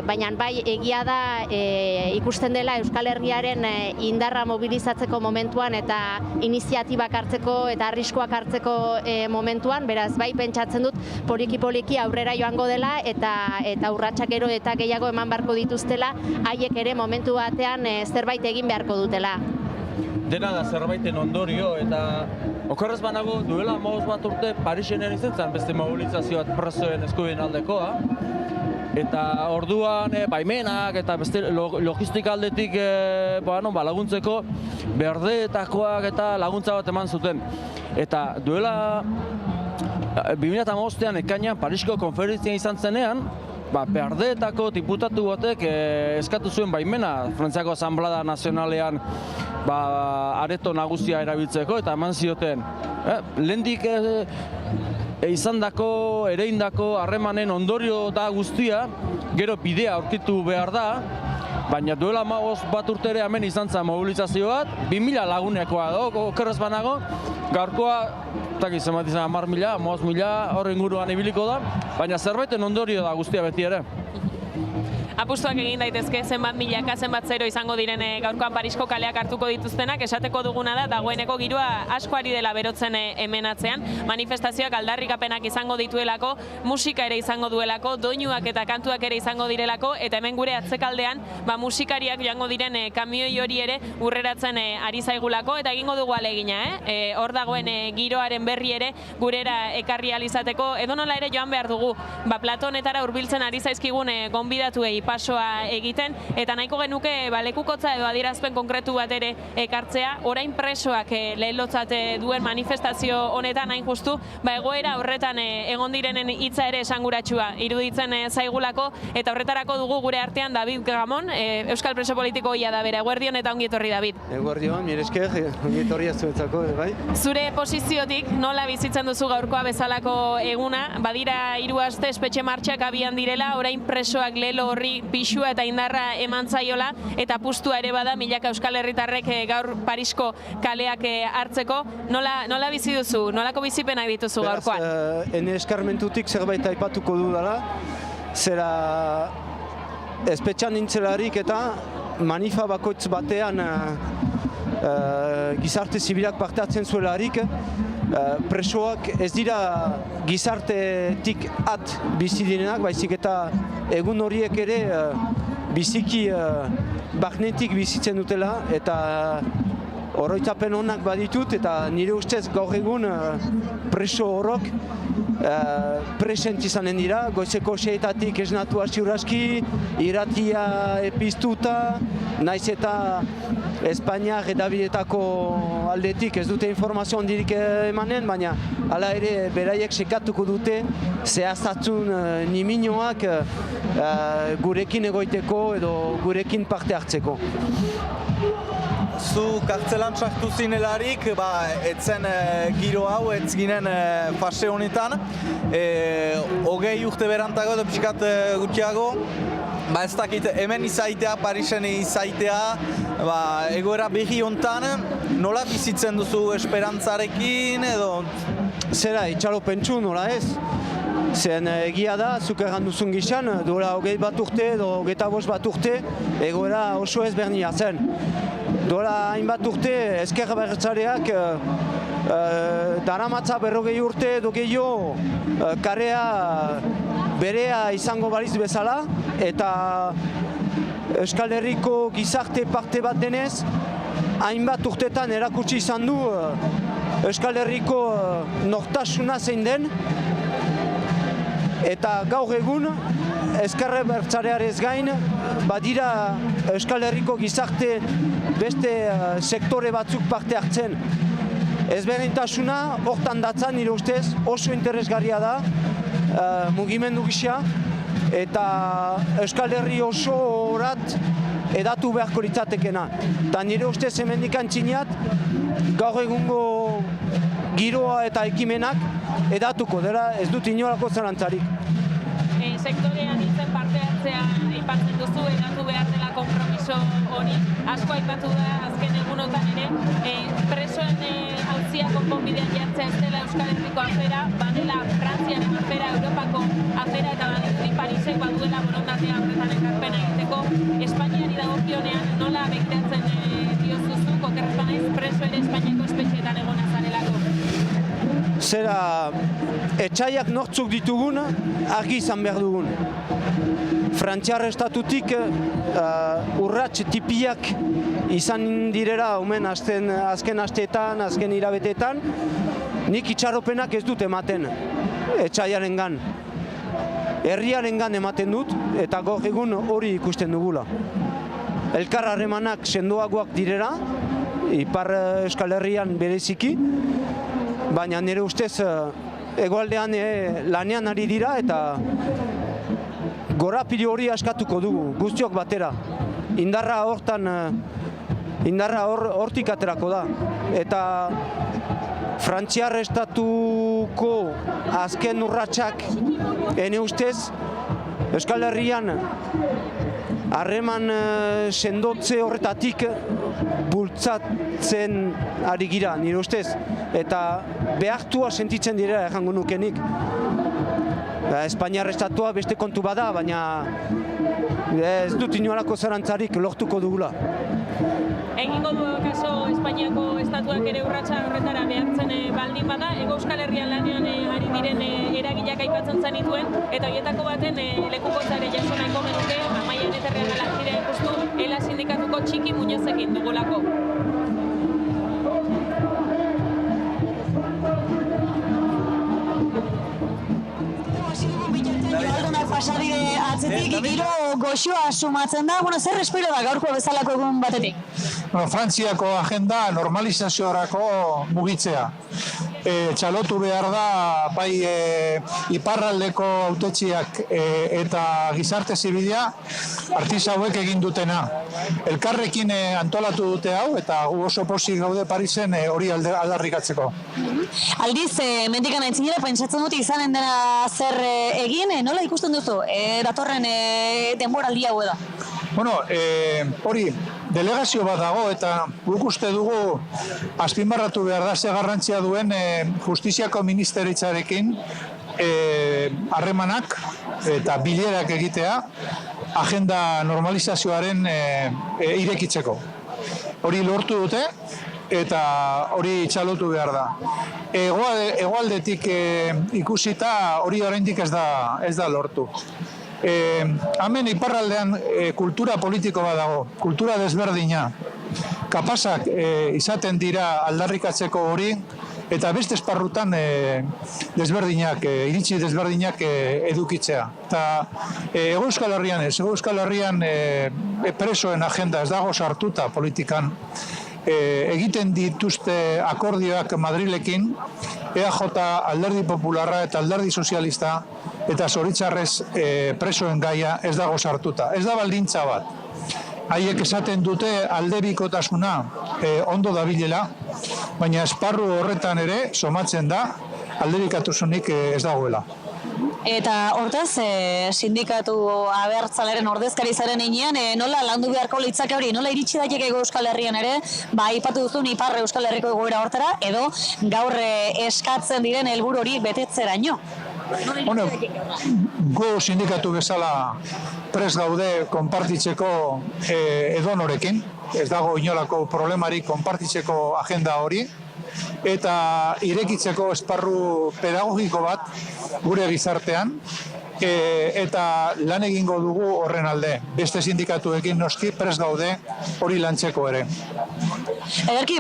[SPEAKER 19] baina bai egia da ikusten dela Euskal Herriaren indarra mobilizatzeko momentuan eta iniziatibak hartzeko eta arriskuak hartzeko momentuan, beraz bai pentsatzen dut poliki-poliki aurrera joango dela eta urratsak gero eta gehiago eman beharko dituztela, haiek ere momentu batean zerbait egin beharko dutela.
[SPEAKER 5] Dena da zerbaiten ondorio eta okerrez banago duela 15 bat urte Parisen izan zen beste mobilizazioa presoen eskubideen aldekoa. Eta orduan baimenak eta beste logistika aldetik laguntzeko berdeetakoak eta laguntza bat eman zuten. Eta duela 2015an ekainean Parisko konferentzia izan zenean, berdeetako diputatu batek eskatu zuen baimena Frantziako Asanblada Nazionalean areto nagusia erabiltzeko eta eman zioten. Lehendik izandako, ereindako harremanen ondorio da guztia, gero bidea aurkitu behar da, baina duela 15 bat urte ere hemen izan zen mobilizazio bat, 2000 lagunekoa da, okerrez banago, gaurkoa, zenbat izan 10.000, 15.000, horren inguruan ibiliko da, baina zerbaiten ondorio da guztia beti ere.
[SPEAKER 1] Apustuak egin daitezke, zenbat milaka, zenbat zero izango diren gaurkoan Parisko kaleak hartuko dituztenak, esateko duguna da, dagoeneko giroa asko ari dela berotzen hemen atzean, manifestazioak aldarrikapenak izango dituelako, musika ere izango duelako, doinuak eta kantuak ere izango direlako, eta hemen gure atzekaldean musikariak joango diren kamioi hori ere urreratzen ari zaigulako, eta egingo dugu alegina, hor dagoen giroaren berri ere gurera ekarri alizateko, edonola ere joan behar dugu, platonetara hurbiltzen ari zaizkigun gonbidatuei pasoa egiten, eta nahiko genuke lekukotza edo adierazpen konkretu bat ere ekartzea, orain presoak lehelotzat duen manifestazio honetan hain justu, egoera horretan egon direnen hitza ere esanguratsua iruditzen zaigulako, eta horretarako dugu gure artean David Gamon, Euskal Preso Politiko ia da bera. Eguerdion eta ongi etorri, David.
[SPEAKER 6] Eguerdion, mire esker, ongi etorri azuetzako, bai.
[SPEAKER 1] Zure posiziotik nola bizitzen duzu gaurkoa bezalako eguna, badira 3 aste espetxe martxak abian direla, orain presoak lelo horri pixua eta indarra eman zaiola, eta apustua ere bada milaka Euskal Herritarrek gaur Parisko kaleak hartzeko. Nola bizi duzu? Nolako bizipenak dituzu gaurkoan?
[SPEAKER 6] Ene eskarmentutik zerbait aipatuko dudala, zera espetxan nintzelarik eta manifa bakoitz batean gizarte zibilak parte hartzen zuelarik, presoak ez dira gizartetik bizi direnak, baizik eta egun horiek ere biziki barnetik bizitzen dutela, eta oroitzapen honak baditut, eta nire ustez gaur egun preso horok present izanen dira, goizeko 6-etatik esnatu ziuraski, irratia epiztuta, naiz eta Espainiak edabidetako aldetik ez dute informazio handirik emanen, baina hala ere beraiek sekatuko dute zehaztatzun niminoak gurekin egoiteko edo gurekin parte hartzeko.
[SPEAKER 2] zu kartzelan sartu zinelarik, etzen giro hau, ez ginen fase honetan, 20 urte berantago edo pixkat gutxiago, ez dakit hemen izaitea, Parisen izaitea, egoera berri hontan, nola bizitzen duzu esperantzarekin edo?
[SPEAKER 6] Zera, itxaropentsu nola ez? Zen egia da, zuk erran duzun gizan, duela 21 urte edo 25 bat urte, egoera oso ezberdina zen. Duela hainbat urte, ezker abertzareak daramatza 40 urte edo gehiago karea berea izango baliz bezala, eta Euskal Herriko gizarte parte bat denez, hainbat urtetan erakutsi izan du Euskal Herriko nortasuna zein den, eta gaur egun, ezker abertzarearez gain, badira Euskal Herriko gizarte beste sektore batzuk parte hartzen. Ezberdintasuna, hortan datzan, nire ustez, oso interesgarria da, mugimendu gisa, eta Euskal Herri oso horat edatu beharko litzatekena. Eta nire ustez hemendik antzinat, gaur egungo giroa eta ekimenak edatuko dela, ez dut inolako zalantzarik.
[SPEAKER 1] Sektorean izen parte hartzea aipatzen duzu, edatu behar dela konpromiso hori. Asko aipatu da azken egunotan ere, presoen autzia konponbidean jartzea ez dela Euskal Herriko afera, badela Frantziaren afera, Europako afera, eta badirudi Parisek baduela borondatea horretan ekarpena egiteko. Espainiari dagokionean nola begiratzen diozuzu, okerretan ez, preso ere Espainiako espetxeetan egona zarelako?
[SPEAKER 6] Zera, etxaiak nortzuk ditugun, argi izan behar dugun. Frantziar estatutik urrats tipiak izan direla omen azken asteetan, azken hilabeteetan, nik itxaropenak ez dut ematen etxaiarengan. Herriarengan ematen dut, eta gaur egun hori ikusten dugula. Elkar harremanak sendoagoak direla, Ipar Euskal Herrian bereziki, baina nire ustez hegoaldean lanean ari dira eta gorapilo hori askatuko dugu, guztiok batera. Indarra hortik aterako da. Eta Frantziar estatuko azken urratsak ene ustez Euskal Herrian harreman sendotze horretatik bultzatzen ari gira, nire ustez. Eta behartua sentitzen dira errango nukenik. Espainiar estatua beste kontu bada, baina ez dut inolako zarantzarik lortuko dugula.
[SPEAKER 1] Egingo du kaso Espainiako estatuak ere urratsa horretara behartzen baldin bada, Hego Euskal Herrian lanean ari diren eragileak aipatzen zenituen, eta horietako baten lekukotzare jaso nahiko genuke, Amaia Neterrean Lankidea ikustu, ELA sindikatuko Txiki Muñozekin dugulako.
[SPEAKER 4] Pasabide atzetik, giro goxoa sumatzen da, zer espero da gaurko bezalako egun batetik?
[SPEAKER 12] Frantziako agenda normalizaziorako mugitzea. Txalotu behar da, bai iparraldeko hautetxiak eta gizarte zibilia artista hauek egin dutena. Elkarrekin antolatu dute hau, eta gu oso pozik gaude Parisen hori aldarrikatzeko.
[SPEAKER 4] Aldiz, mendikan aitzinera, pentsatzen dut izanen dena zer egin, nola ikusten duzu, datorren denboraldi hau da?
[SPEAKER 12] Bueno, hori, delegazio bat dago eta guk uste dugu azpimarratu behar da ze garrantzia duen Justiziako Ministeritzarekin harremanak eta bilerak egitea agenda normalizazioaren irekitzeko. Hori lortu dute eta hori txalotu behar da. Hegoaldetik ikusita hori oraindik ez da lortu. Hemen iparraldean kultura politiko bat dago, kultura desberdina. Kapazak izaten dira aldarrikatzeko hori, eta beste esparrutan desberdinak, iritsi desberdinak edukitzea. Eta Hego Euskal Herrian ez, Hego Euskal Herrian presoen agenda ez dago sartuta politikan. Egiten dituzte akordioak Madrilekin, EAJ, Alderdi Popularra eta Alderdi Sozialista, eta zoritzarrez presoen gaia ez dago sartuta. Ez da baldintza bat. Haiek esaten dute aldebikotasuna
[SPEAKER 21] ondo dabilela, baina esparru horretan ere somatzen da alderikatasunik ez dagoela.
[SPEAKER 4] Eta hortaz, sindikatu abertzaleren ordezkari zaren inean, nola landu beharko litzake hori, nola iritsi daiteke Euskal Herrian ere, aipatu duzun ipar Euskal Herriko egoera hortara, edo gaur eskatzen diren helburu hori betetzeraino?
[SPEAKER 21] Bueno, gu sindikatu bezala prest gaude konpartitzeko edonorekin, ez dago inolako problemarik konpartitzeko agenda hori, eta irekitzeko esparru pedagogiko bat gure gizartean, eta lan egingo dugu horren alde. Beste sindikatuekin noski prest gaude hori lantzeko ere.
[SPEAKER 4] Ederki,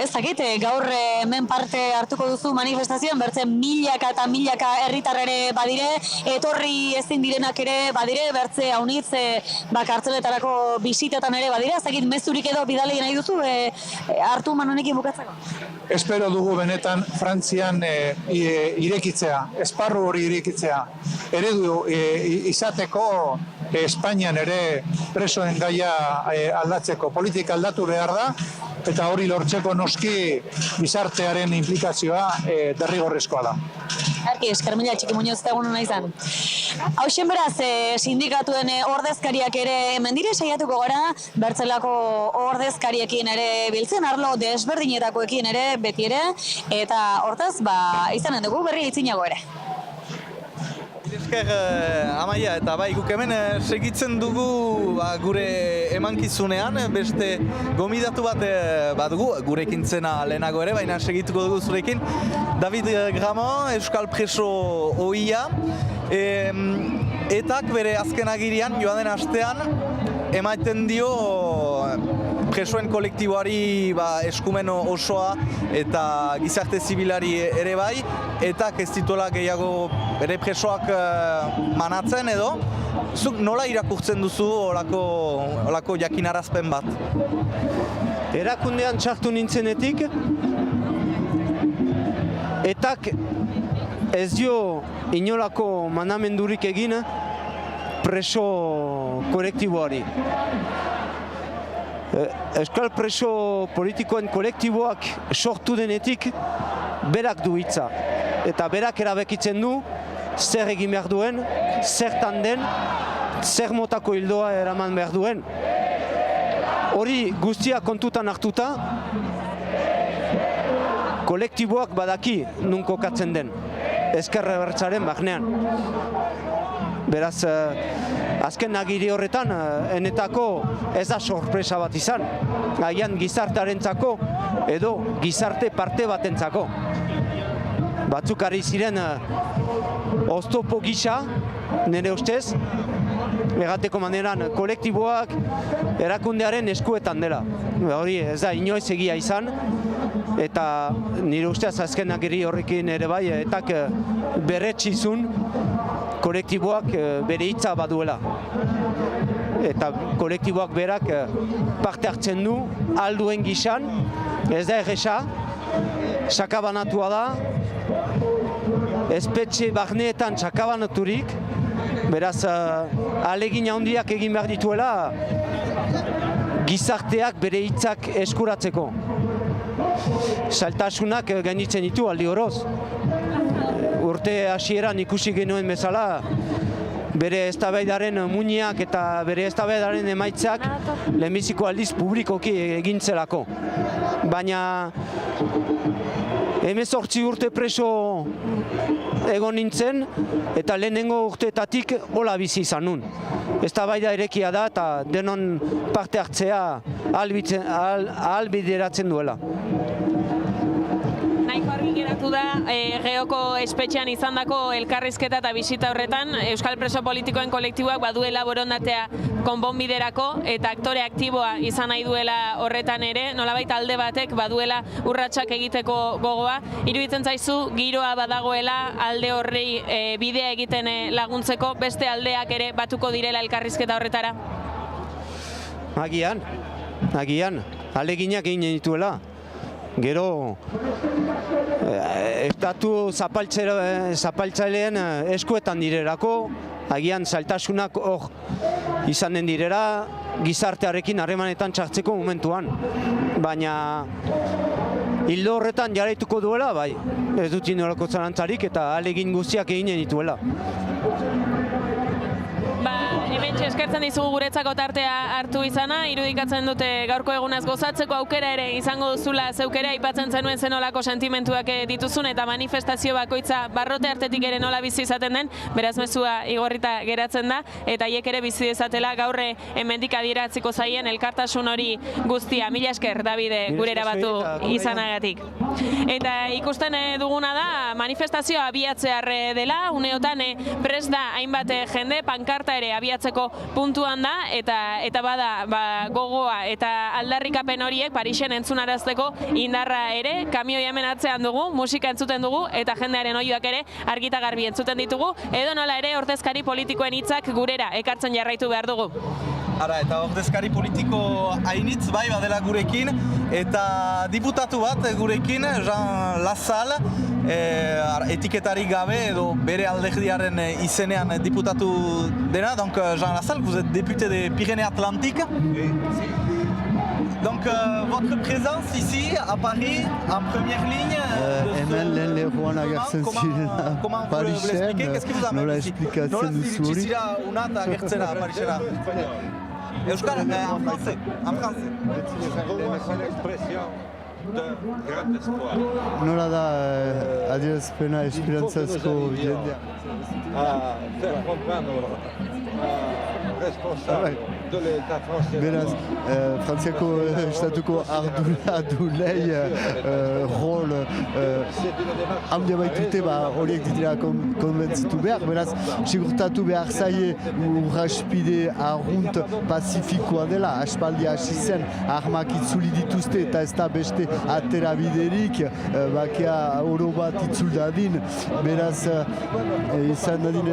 [SPEAKER 4] ez dakit, gaur hemen parte hartuko duzu manifestazioan, bertzen milaka eta milaka herritarrere badire, etorri ezin direnak ere badire, bertze haunitz kartzeletarako bisitetan ere badire, ez dakit mezurik edo bidalei nahi duzu hartu honekin bukatzeko?
[SPEAKER 21] Espero dugu benetan Frantzian irekitzea, esparru hori irekitzea, eredu izateko Espainian ere presoen gaia aldatzeko, politika aldatu behar da, eta hori lortzeko noski gizartearen implikazioa derrigorrezkoa da.
[SPEAKER 4] Arki, esker mila txiki muñoz eta egun hona izan. Hauxen beraz, sindikatuen ordezkariak ere hemen dire, saiatuko gara, bertzelako ordezkariekin ere biltzen, arlo desberdinetakoekin ere beti ere, eta hortaz, izanen dugu berri itzinago ere.
[SPEAKER 2] Esker Amaia, eta guk hemen segitzen dugu gure emankizunean, beste gomidatu bat dugu, gurekin zena lehenago ere, baina segituko dugu zurekin. David Gramont, Euskal Preso ohia, etak bere azken agirian, joan den astean, emaiten dio presoen kolektiboari eskumen osoa eta gizarte zibilari ere bai, eta ez dituela gehiago bere presoak manatzen edo. Zuk nola irakurtzen duzu olako jakinarazpen bat?
[SPEAKER 6] Erakundean txartu nintzenetik, etak ez dio inolako manamendurik egin preso kolektiboari. Euskal preso politikoen kolektiboak sortu denetik berak du hitza. Eta berak erabekitzen du zer egin behar duen, zertan den, zer motako hildoa eraman behar duen. Hori guztia kontutan hartuta, kolektiboak badaki nun kokatzen den, ezker abertzaren barnean. Beraz, azken agiri horretan, enetako ez da sorpresa bat izan. Agian gizartearentzako edo gizarte parte batentzako. Batzuk ari ziren oztopo gisa, nire ustez, egateko maneran kolektiboak erakundearen eskuetan dela. Hori ez da inoiz egia izan, eta nire ustez azken agiri horrekin ere bai, etak berretxizun kolektiboak bere hitza baduela. Eta kolektiboak berak parte hartzen du, alduen gisan, ez da erresa, sakabanatua da, espetxe barneetan sakabanaturik, beraz ahalegin handiak egin behar dituela gizarteak bere hitzak eskuratzeko. Zailtasunak gainditzen ditu aldi oroz. Urte hasieran ikusi genuen bezala, bere eztabaidaren muinak eta bere eztabaidaren emaitzak lehenbiziko aldiz publikoki egintzelako. Baina 18 urte preso egon nintzen eta lehenengo urteetatik hola bizi izan nun. Eztabaida erekia da eta denon parte hartzea ahalbideratzen duela.
[SPEAKER 1] Nahiko argi geratu da, Geoko espetxean izandako elkarrizketa eta bisita horretan, Euskal Preso Politikoen kolektiboak baduela borondatea konponbiderako eta aktore aktiboa izan nahi duela horretan ere, nolabait alde batek baduela urratsak egiteko gogoa. Iruditzen zaizu, giroa badagoela alde horri bidea egiten laguntzeko, beste aldeak ere batuko direla elkarrizketa horretara?
[SPEAKER 6] Agian, aleginak egin dituela. Gero, estatu zapaltzaileen eskuetan direlako, agian zailtasunak hor izanen direla gizartearekin harremanetan txartzeko momentuan. Baina hildo horretan jarraituko duela, bai, ez dut inolako zalantzarik eta ahalegin guztiak eginen dituela.
[SPEAKER 1] Hementxe eskertzen dizugu guretzako tartea hartu izana, irudikatzen dute gaurko egunaz gozatzeko aukera ere izango duzula zeukera, aipatzen zenuen zenolako sentimentuak dituzun eta manifestazio bakoitza barrote artetik ere nola bizi izaten den, beraz mezua igorrita geratzen da, eta hiek ere bizi dezatela gaurre hemendik adieratziko zaien elkartasun hori guztia. Mila esker, Davide, gure erabatu izanagatik. Eta ikusten duguna da, manifestazioa abiatzear dela, uneotan prest da hainbat jende, pankarta ere abiatzeko puntuan da, eta bada gogoa eta aldarrikapen horiek Parisen entzunarazteko indarra ere, kamioi hemen atzean dugu, musika entzuten dugu, eta jendearen oiuak ere argita garbi entzuten ditugu, edo nola ere ordezkari politikoen hitzak gurera ekartzen jarraitu behar dugu.
[SPEAKER 2] Ara, eta ordezkari politiko hainitz bai badela gurekin, eta diputatu bat gurekin, Jean Lassalle, etiketari gabe edo bere alderdiaren izenean diputatu dena. Donc Jean Lassalle, vous êtes député des Pyrénées-Atlantiques. Donc votre présence ici à Paris, en première ligne
[SPEAKER 16] hemen lehen lehuan agertzen zirela Parisen, nola esplikatzen duzuri.
[SPEAKER 2] Nola agertzera Parisera? Euskal, en français.
[SPEAKER 16] Nola da adierazpena esperantzazko jendea? Beraz, Frantziako estatuko ardunei rol handia baitute horiek ditela konbentzitu behar. Beraz, sigurtatu behar zaie urraspide arrunt pazifikoa dela. Aspaldi hasi zen, armak itzuli dituzte eta ez da beste atera biderik, bakea oro bat itzul dadin. Beraz, izan dadin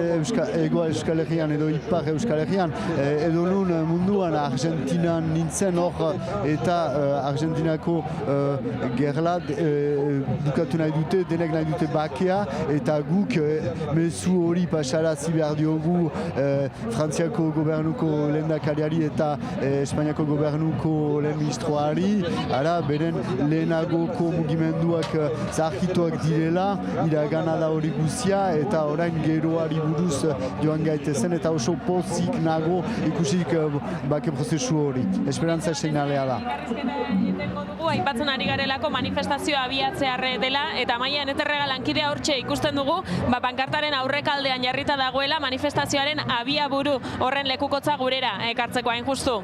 [SPEAKER 16] Ego Euskal Herrian edo Ipar Euskal Herrian, edo nun munduan Argentinan nintzen hor eta Argentinako gerlat bukatu nahi dute, denek nahi dute bakea, eta guk mezu hori pasarazi behar diogu Frantziako gobernuko lehendakariari eta Espainiako gobernuko lehen ministroari, ara beren lehenagoko mugimenduak zaharkituak direla, iragana da hori guzia, eta orain geroari buruz joan gaitezen, eta oso pozik nago ikusik bake prozesu hori. Esperantza seinalea da.
[SPEAKER 1] Aipatzen ari garelako manifestazioa abiatzearre dela, eta Amaia Eneterrega lankidea hortxe ikusten dugu, pankartaren aurrekaldean jarrita dagoela manifestazioaren abiaburu horren lekukotza gurera ekartzeko hain justu.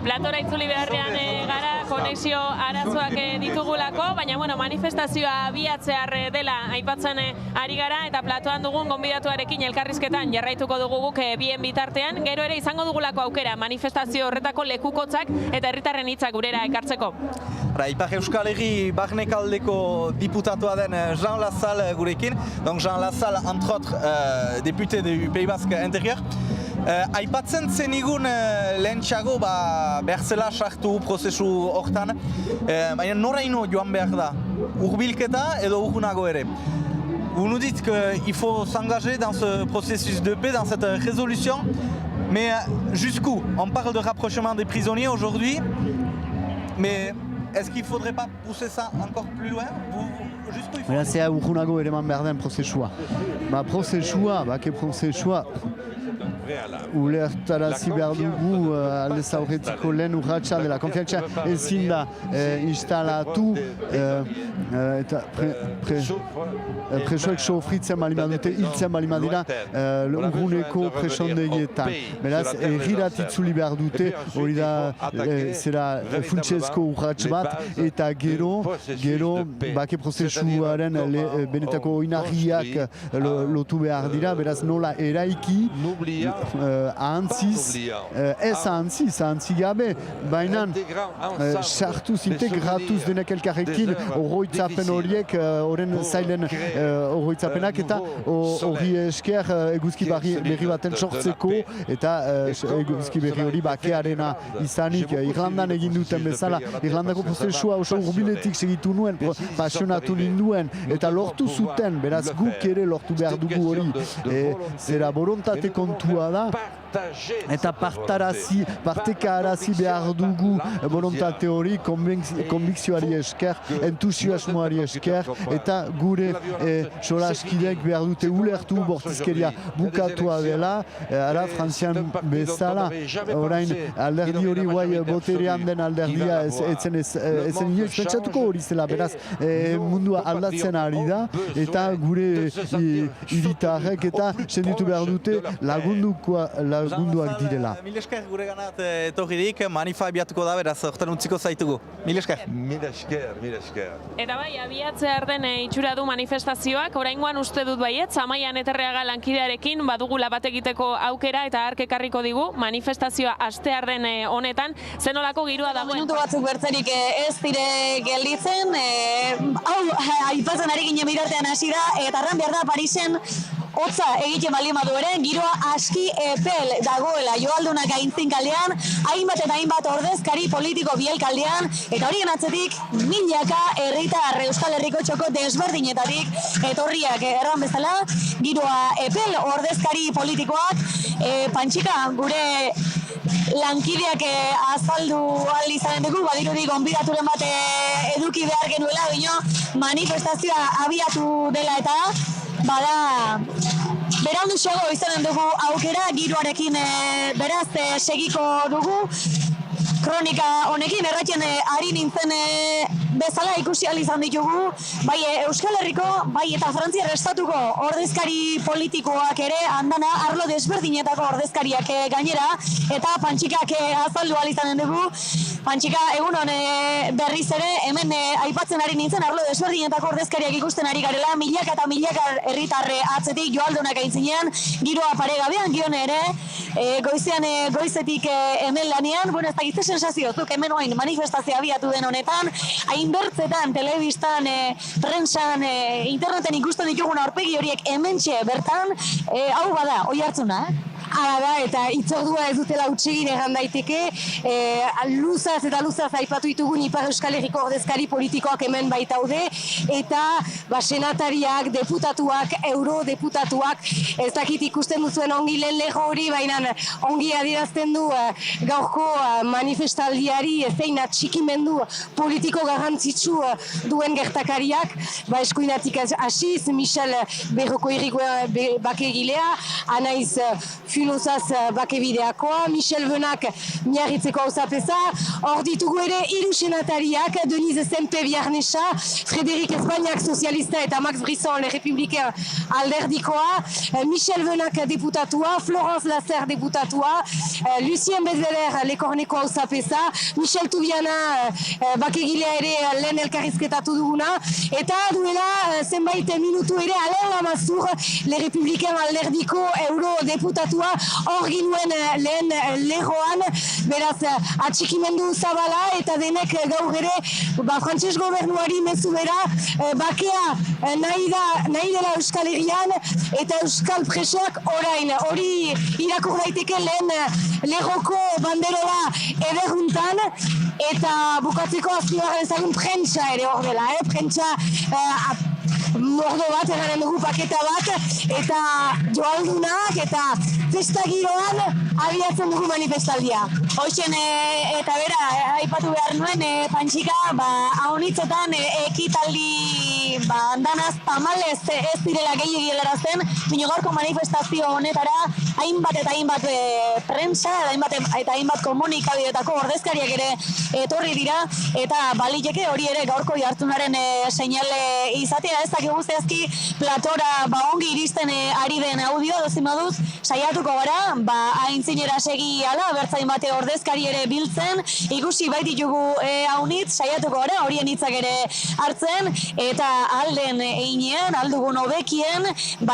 [SPEAKER 1] Platora itzuli beharrean gara, konexio arazoak ditugulako, baina manifestazioa abiatzear dela aipatzen ari gara, eta platoan dugun gonbidatuarekin elkarrizketan jarraituko dugu guk bien bitartean, gero ere izango dugulako aukera manifestazio horretako lekukotzak eta herritarren hitzak gurera ekartzeko.
[SPEAKER 2] Ipar Euskal Herri barnekaldeko diputatua den Jean Lassalle gurekin, donc Jean Lassalle, entre autres, député du Pays Basque intérieur. Aipatzen zenigun lehentxago behar zela sartu prozesu hortan, baina noraino joan behar da, hurbilketa edo urgunago ere. Vous nous dites qu'il faut s'engager dans ce processus de paix, dans cette résolution, mais jusqu'où? On parle de rapprochement des prisonniers aujourd'hui, mais est-ce qu'il ne faudrait pas pousser ça encore plus loin?
[SPEAKER 16] Beraz, ea urgunago ere eman behar den prozesua. Prozesua, bake prozesua, ulertarazi behar dugu aldez aurretiko lehen urratsa dela. Konfiantza ezin da instalatu eta presoek sofritzen balima dute, hiltzen balima dira urguneko presondegietan. Beraz, errirat itzuli behar dute, hori da zera funtsezko urrats bat, eta gero bake prozesuaren benetako oinarriak lotu behar dira, beraz nola eraiki ahantziz, ez ahantzi gabe, baina sartuz, integratuz denek elkarrekin horroitzapen horiek, horren zailen horroitzapenak eta hori esker eguzki berri baten sortzeko eta eguzki berri hori bakearena izanik Irlandan egin duten bezala. Irlandako prozesua oso urbiletik segitu nuen, pasionatu ninduen eta lortu zuten, beraz guk ere lortu behar dugu hori. Zera borontate kontua da, eta partekarazi behar dugu borontate hori, konbikzioari esker, entusiasmoari esker, eta gure solaskidek behar dute ulertu bortizkeria bukatua dela, ara Frantzian bezala, orain alderdi hori guai boterean den alderdia ezen inoiz pentsatuko hori zela, beraz mundua aldatzen ari da, eta gure hiritarrek eta senditu behar dute lagunduak direla.
[SPEAKER 2] Mil esker gure ganat etorririk, manifa abiatuko da, beraz, hortan utziko zaitugu. Mil esker.
[SPEAKER 3] Mil esker.
[SPEAKER 1] Eta bai, abiatzear den itxura du manifestazioak, oraingoan uste dut baiet, Amaian Eterreaga lankidearekin badugula bat egiteko aukera eta hark ekarriko digu manifestazioa astear den honetan, zenolako giroa dagoen.
[SPEAKER 4] Minutu batzuk bertzerik ez dire gelditzen, hau aipatzen ari ginen bitartean hasi da, eta arran behar da Parisen hotza egiten baldin badu ere, giroa aski epel dagoela Joaldunak aintzin kaldean, hainbat eta hainbat ordezkari politiko biel kaldean, eta horien atzetik milaka herritar Euskal Herriko txoko desberdinetatik etorriak erran bezala, giroa epel ordezkari politikoak, Pantxika, gure lankideak azaldu ahal izanen dugu, badirudi gonbidaturen bat eduki behar genuela, bino manifestazioa abiatu dela eta bada berandu xego izanen dugu aukera, giroarekin beraz segiko dugu. Kronika honekin erratzen ari nintzen bezala ikusi ahal izan ditugu, bai Euskal Herriko, bai eta Frantziar estatuko ordezkari politikoak ere handana arlo desberdinetako ordezkariak gainera, eta Pantxikak azaldu ahal izanen dugu. Pantxika, egunon berriz ere, hemen aipatzen ari nintzen arlo desberdinetako ordezkariak ikusten ari garela, milaka eta milaka herritarre atzetik Joaldunak aintzinean, giroa paregabean, gione ere, goizetik hemen lanean, bueno, ez da sensaziozuk hemen oain manifestazioa abiatu den honetan, hainbertzetan, telebistan, prensan, interneten ikusten ditugun aurpegi horiek hementxe bertan, hau bada, Oiartzuna,
[SPEAKER 15] Hala da, eta itzordua ez dutela utsegin egan daiteke, luzaz eta luzaz aipatu ditugun Ipar Euskal Herriko ordezkari politikoak hemen baitaude, eta senatariak, deputatuak, eurodeputatuak, ez dakit ikusten duzuen ongi lehen leho hori, baina ongi adierazten du gaurko manifestaldiari zein atxikimendu politiko garrantzitsu duen gertakariak, eskuinatik hasiz, Michel Berroko irrikoa bakegilea, Anaiz Filozaz bakebideakoa, Michel Benak miarritzeko hauzapeza, hor ditugu ere hiru senatariak, Denise Sempe Biarnesa, Frederik Espainiak sozialista eta Max Brisson le Republicain alderdikoa, Michel Benak deputatua, Florence Lasser deputatua, Lucien Bezeler lekorneko hauzapeza, Michel Tubiana bakegilea ere lehen elkarrizketatu duguna, eta duela zenbait minutu ere Alain Lamassoure le Republicain alderdiko eurodeputatua hor ginuen lehen lehoan, beraz atxikimendu zabala eta denek gaur ere frantses gobernuari mezu bera bakea nahi dela Euskal Herrian eta Euskal presoak orain, hori irakur daiteke lehen lehoko banderola ederuntan, eta bukatzeko azpimarran ezagun prentsa ere hor dela, prentsa mordo bat, eganen dugu paketa bat, eta Joaldunak eta festa giroan abiatzen dugu manifestaldia. Hoxen eta bera, aipatu behar nuen, Pantxika, haunitzetan ekitaldi andanaz tamalez ez direla gehiagi helarazten, bino gaurko manifestazio honetara hainbat eta hainbat prensa eta hainbat komunikabideetako ordezkariak ere etorri dira, eta baliteke hori ere gaurko Oiartzunaren seinale izatea, ez dakigu zehazki platora ongi iristen ari den audio dozin moduz, saiatuko gara, aintzinera segi ala, bertzain bate ordezkari ere biltzen, ikusi baititugu haunitz, saiatuko gara, horien hitzak ere hartzen, eta
[SPEAKER 4] alden einean, aldugun hobekien,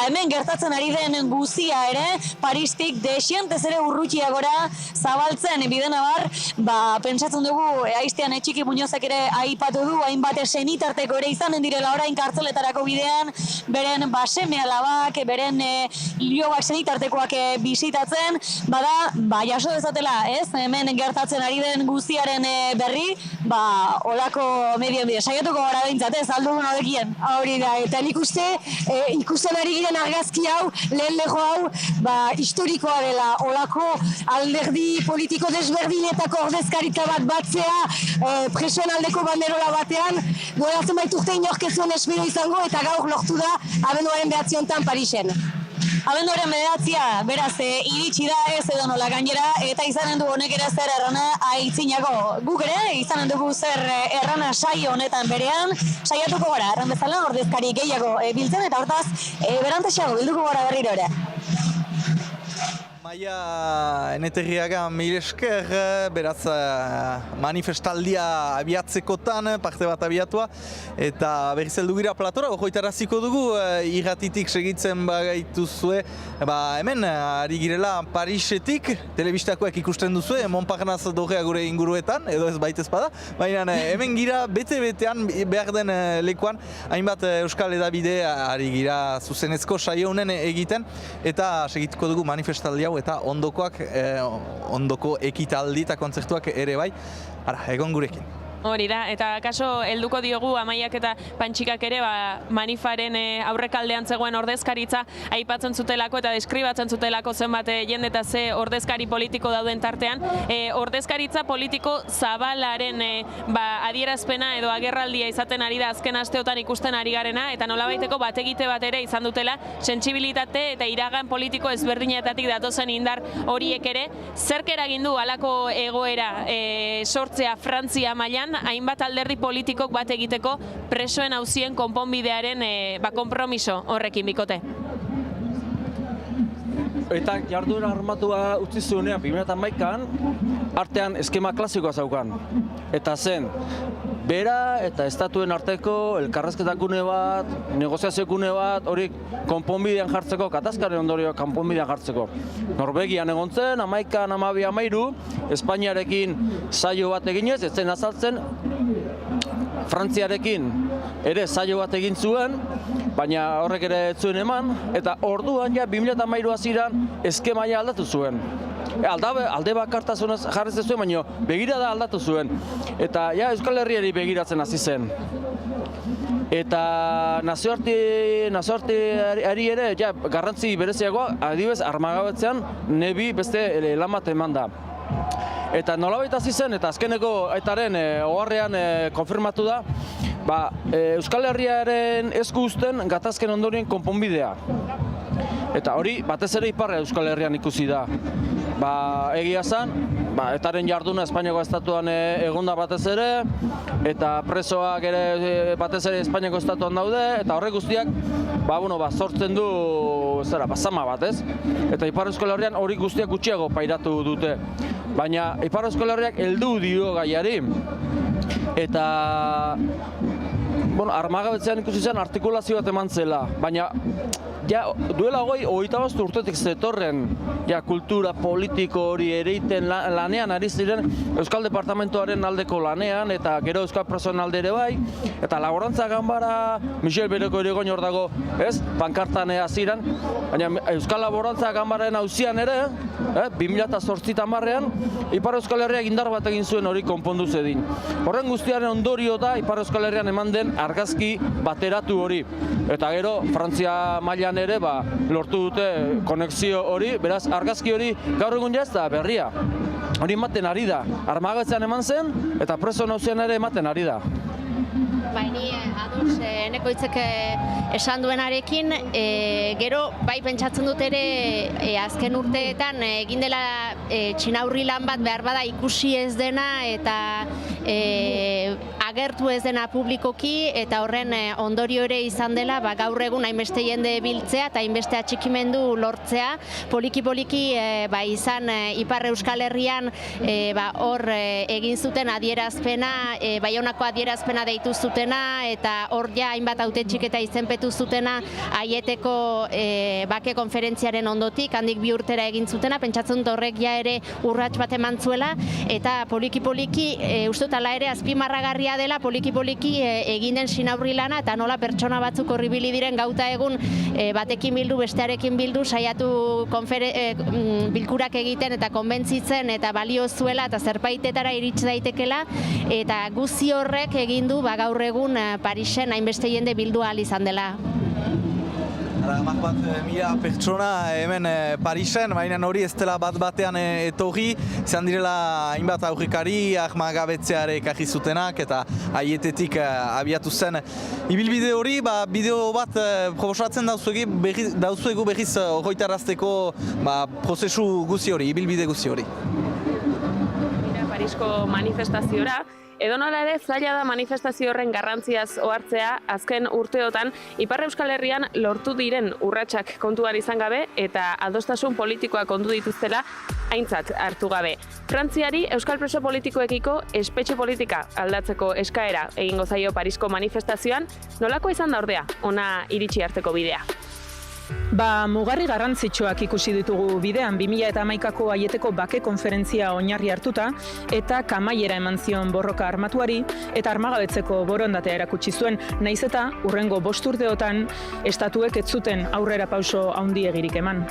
[SPEAKER 4] hemen gertatzen ari den guzia ere, Paristik desientez ere urrutiagora zabaltzen bidena bar, pentsatzen dugu, aiztean Txiki Muñozek ere aipatu du, hainbat senitarteko ere izanen direla orain kartzeletarako bidean, beren seme alabak, beren ilobak senitartekoak bisitatzen, jaso dezatela, ez? Hemen gertatzen ari den guztiaren berri, olako medioen bide. Saiatuko gara behintzat, ez? Aldugun hobekien.
[SPEAKER 15] Hori da, eta nik uste, ikusten ari giren argazki hau, lehen leho hau, historikoa dela, olako alderdi politiko desberdinetako ordezkaritza bat batzea, presoen aldeko banderola batean, duela zenbait urte inorkezuen espero izango, eta gaur lortu da, abenduaren 9 honetan Parisen.
[SPEAKER 4] Abenduaren 9, beraz, iritsi da ez edo nola gainera, eta izanen du honek ere zer errana aitzinako. Guk ere, izanen dugu zer errana saio honetan berean, saiatuko gara, erran bezala ordezkari gehiago biltzen, eta hortaz, berantesago bilduko gara berriro ere.
[SPEAKER 2] Maia Eneterriaga mil esker, beraz manifestaldia abiatzekotan, parte bat abiatua, eta berriz heldu gira platora, hoitaraziko dugu, irratitik segitzen bagaituzue, hemen ari girela Parisetik, telebistakoak ikusten duzue, Montparnasse dorrea gure inguruetan, edo ez baitez bada, baina hemen gira bete-betean behar den lekuan, hainbat euskal edabide ari gira zuzenezko saio honen egiten, eta segituko dugu manifestaldia eta ondoko ekitaldi eta kontzertuak ere bai. Egon gurekin.
[SPEAKER 1] Hori da, eta kaso helduko diogu Amaiak eta Pantxikak ere manifaren aurrekaldean zegoen ordezkaritza aipatzen zutelako eta deskribatzen zutelako zenbat jende eta ze ordezkari politiko dauden tartean. Ordezkaritza politiko zabalaren adierazpena edo agerraldia izaten ari da azken asteotan ikusten ari garena, eta nolabaiteko bategite bat ere izan dutela, sentsibilitate eta iragan politiko ezberdinetatik datozen indar horiek ere, zerk eragin du halako egoera sortzea Frantzia mailan, hainbat alderdi politikok bat egiteko presoen auzien konponbidearen konpromiso horrekin bikote.
[SPEAKER 5] Eta jarduera armatua utzi zuenean 2011an, artean eskema klasikoa zaukan. Eta zen, bera eta estatuen arteko elkarrezketakune bat, negoziaziokune bat, hori konponbidean jartzeko, katazkaren ondorio konponbidean jartzeko. Norvegian egon zen, 11an, 12, 13, Espainiarekin saio bat eginez, ez zen azaltzen, Frantziarekin ere saio bat egin zuen, baina horrek ere ez zuen eman, eta orduan ja 2013 hasieran eskemaia aldatu zuen. Alde bakartasunez jarri zuen, baina begirada aldatu zuen. Eta ja Euskal Herriari begiratzen hasi zen. Eta nazioarteari ere garrantzi bereziagoa, adibidez armagabetzean nebi beste lan bat eman da. Eta nolabait hasi zen, eta azkeneko aitaren oharrean konfirmatu da, Euskal Herriaren esku uzten gatazken ondorien konponbidea. Eta hori batez ere ipar Euskal Herrian ikusi da. Egia zen, etaren jarduna Espainiako estatuan egonda batez ere, eta presoak ere batez ere Espainiako estatuan daude, eta horrek guztiak sortzen du zama bat, ez? Eta Ipar Euskal Herrian hori guztiak gutxiago pairatu dute. Baina Ipar Euskal Herriak heldu dio gaiari, eta armagabetzean ikusi zen artikulazio bat eman zela, baina duela 25 urtetik zetorren kultura politiko hori ereiten lanean ari ziren Euskal Departamentoaren aldeko lanean, eta gero Euskal Presoen alde ere bai, eta laborantza ganbara, Michel Bereko ere hor dago, pankartan hasieran, baina Euskal Laborantza ganbararen auzian ere, 2008an, Ipar Euskal Herriak indar bat egin zuen hori konpondu zedin. Horren guztiaren ondorio da Ipar Euskal Herrian eman den argazki bateratu hori. Eta gero, Frantzia mailan ere lortu dute konexio hori, beraz argazki hori gaur egun ez da berria. Hori ematen ari da, armagabetzean eman zen eta preso nauzian ere ematen ari da.
[SPEAKER 19] Ni ados eneko hitzek esan duenarekin, gero bai pentsatzen dut ere azken urteetan egin dela txinaurri lan bat behar bada ikusi ez dena, eta agertu ez dena publikoki eta horren ondorio ere izan dela gaur egun hainbeste jende biltzea eta hainbeste atxikimendu lortzea. Poliki-poliki izan Ipar Euskal Herrian hor egin zuten adierazpena, Baionako adierazpena deitu zutena eta hor ja hainbat hautetxik eta izenpetu zutena Aieteko bake konferentziaren ondotik, handik 2 urtera egin zutena, pentsatzen dut horrek ja ere urrats bat eman zuela, eta poliki-poliki, uste dut ala ere azpimarragarria dela, poliki-poliki egin den sinaurri lana, eta nola pertsona batzuk horribili diren gauta egun batekin bildu, bestearekin bildu, saiatu bilkurak egiten eta konbentzitzen eta balio zuela eta zerbaitetara iritsi daitekela, eta guzti horrek egin du gaur egun Parisen hainbeste jende bildu ahal izan dela.
[SPEAKER 2] Bat mila pertsona hemen Parisen, baina hori ez dela bat-batean etorri, izan direla hainbat aurrekari, armagabetzeare ekarri zutenak eta Aietetik abiatu zen ibilbide hori, bideo bat proposatzen dauzuegu berriz horretarazteko prozesu guzi hori, ibilbide guzi hori.
[SPEAKER 1] Parisko manifestaziora, edonola ere zaila da manifestazio horren garrantziaz ohartzea, azken urteotan Ipar Euskal Herrian lortu diren urratsak kontuan izan gabe eta adostasun politikoak ondu dituztela aintzat hartu gabe. Frantziari euskal preso politikoekiko espetxe politika aldatzeko eskaera egingo zaio Parisko manifestazioan, nolako izan da ordea, ona iritsi arteko bidea?
[SPEAKER 9] Mugarri garrantzitsuak ikusi ditugu bidean 2011ko Aieteko bake konferentzia oinarri hartuta eta kamaiera eman zion borroka armatuari eta armagabetzeko borondatea erakutsi zuen, nahiz eta hurrengo 5 urteotan estatuek ez zuten aurrera pauso handiegirik eman.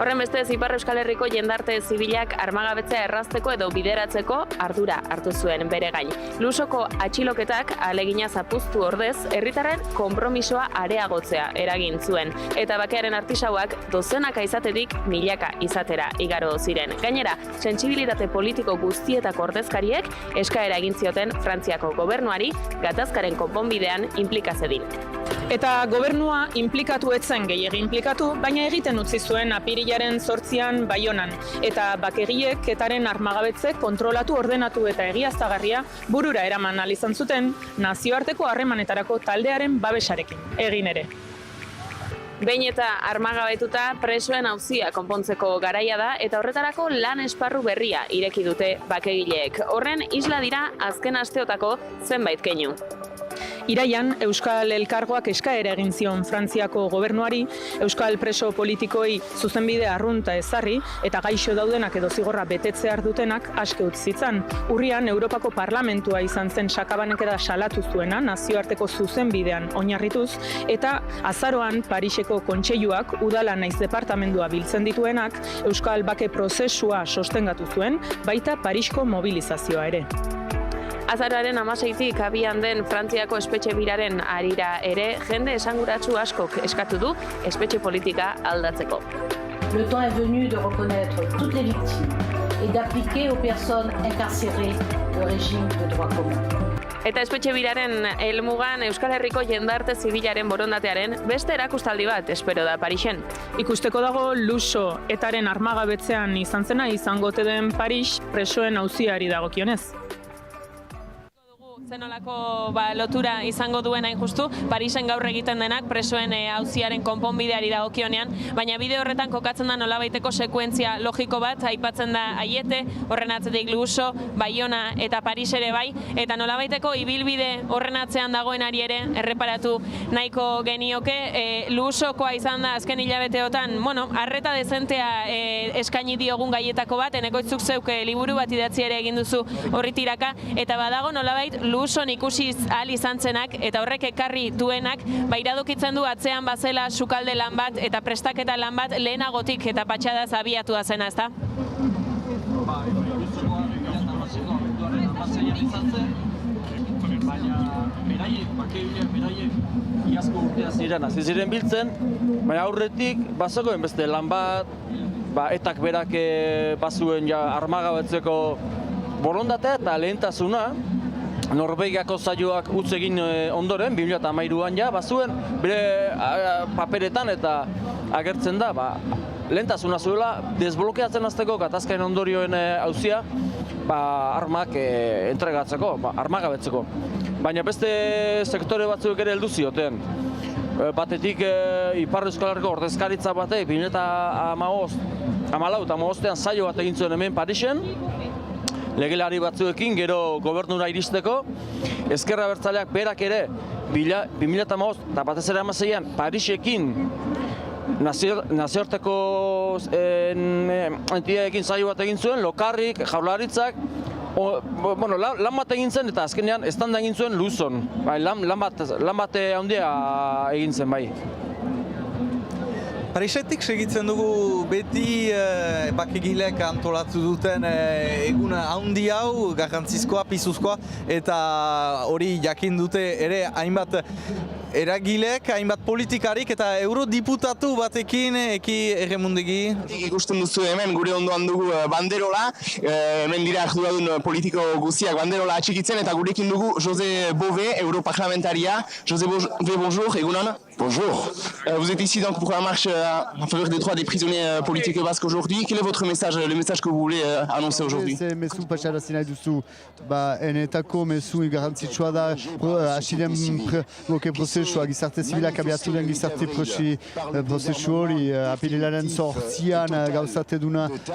[SPEAKER 1] Horren bestez, Ipar Euskal Herriko jendarte zibilak armagabetzea errazteko edo bideratzeko ardura hartu zuen bere gain. Lusoko atxiloketak alegina zapuztu ordez, herritarren konpromisoa areagotzea eragin zuen. Eta bakearen artisauak dozenaka izatetik milaka izatera igaro ziren. Gainera, sentsibilitate politiko guztietako ordezkariek eskaera egin zioten Frantziako gobernuari gatazkaren konponbidean inplikazedin.
[SPEAKER 9] Eta gobernua inplikatu etzen gehiegi inplikatu, baina egiten utzi zuen apirilaren 8an Baionan. Eta bakegiek etaren armagabetze kontrolatu, ordenatu eta egiaztagarria burura eraman ahal izan zuten nazioarteko harremanetarako taldearen babesarekin, egin ere.
[SPEAKER 1] Behin eta armagabetuta presoen auzia konpontzeko garaia da eta horretarako lan esparru berria ireki dute bakegileek. Horren isla dira azken asteotako zenbait keinu.
[SPEAKER 9] Iraian, Euskal Elkargoak eskaera egin zion Frantziako gobernuari, Euskal preso politikoi zuzenbide arrunta ezarri eta gaixo daudenak edo zigorra betetzear dutenak aske utzi zitzan. Urrian, Europako Parlamentua izan zen sakabanekeda salatu zuena nazioarteko zuzenbidean oinarrituz eta azaroan Pariseko kontseiluak udala naiz departamendua biltzen dituenak Euskal bake prozesua sostengatu zuen, baita Parisko mobilizazioa ere.
[SPEAKER 1] Azaroaren 16tik abian den Frantziako espetxe biraren harira ere jende esanguratsu askok eskatu du espetxe politika aldatzeko.
[SPEAKER 22] Le temps est venu de reconnaître toutes les victimes et d'appliquer aux personnes incarcérées le régime de droit commun.
[SPEAKER 1] Eta espetxe biraren helmugan Euskal Herriko jendarte zibilaren borondatearen beste erakustaldi bat espero da Parisen.
[SPEAKER 9] Ikusteko dago Luso etaren armagabetzean izan zena izango ote den Paris presoen auziari dagokionez.
[SPEAKER 1] Zenolako lotura izango duen hain justu, Parisen gaur egiten denak presoen auziaren konponbideari dagokionean, baina bideo horretan kokatzen da nolabaiteko sekuentzia logiko bat, aipatzen da Aiete, horren atzetik Luso, Baiona eta Paris ere bai, eta nolabaiteko ibilbide horren atzean dagoenari ere erreparatu nahiko genioke. Lusokoa izan da azken hilabeteotan, arreta dezentea eskaini diogun gaietako bat, Enekoitzuk zeuk liburu bat idatzi ere egin duzu horri tiraka, eta badago nolabait Luson ikusiz ahal izan zenak eta horrek ekarri duenak iradokitzen du atzean bazela sukalde lan bat eta prestaketa lan bat lehenagotik eta patxadaz abiatua zena, ezta?
[SPEAKER 5] Iazko urtea ziren hasi ziren biltzen, baina aurretik bazegoen beste lan bat, etak berak bazuen armagabetzeko borondatea eta lehentasuna. Norvegiako zaioak utz egin ondoren, 2013an bazuen, bere paperetan eta agertzen da, lehentasuna zuela desblokeatzen hasteko gatazkaren ondorioen auzia, armak entregatzeko, armagabetzeko. Baina beste sektore batzuk ere heldu zioten. Batetik Ipar Euskal Herriko ordezkaritza batek 2014-an saio bat egin zuen hemen Parisen, legelari batzuekin gero gobernura iristeko. Ezker Abertzaleak berak ere 2015 eta batez ere 2016an Parisekin nazioarteko entidadeekin saio bat egin zuen, Lokarrik, Jaurlaritzak, lan bat egin zen eta azkenean estanda egin zuen Luzon. Lan bat handia egin zen bai.
[SPEAKER 2] Parisetik segitzen dugu beti bakegileek antolatu duten egun handi hau, garrantzizkoa, pizuzkoa, eta hori jakin dute ere hainbat eragileek, hainbat politikarik eta eurodiputatu batekin eki erremundegi.
[SPEAKER 8] Ikusten duzu hemen gure ondoan dugu banderola, hemen dira arduradun politiko guztiak banderola atxikitzen eta gurekin dugu José Bové, europarlamentaria. José Bové, bonjour, egunon.
[SPEAKER 21] Bonjour.
[SPEAKER 8] Vous êtes ici donc pour la marche en faveur des droits des prisonniers politiques basques aujourd'hui. Quel est votre message, le message que vous voulez annoncer aujourd'hui?
[SPEAKER 16] Mezu pasarazi nahi duzu, enetako mezu garrantzitsua da hasiren prozesua, gizarte zibilak abiatu den gizarte prozesu hori, apirilaren 8an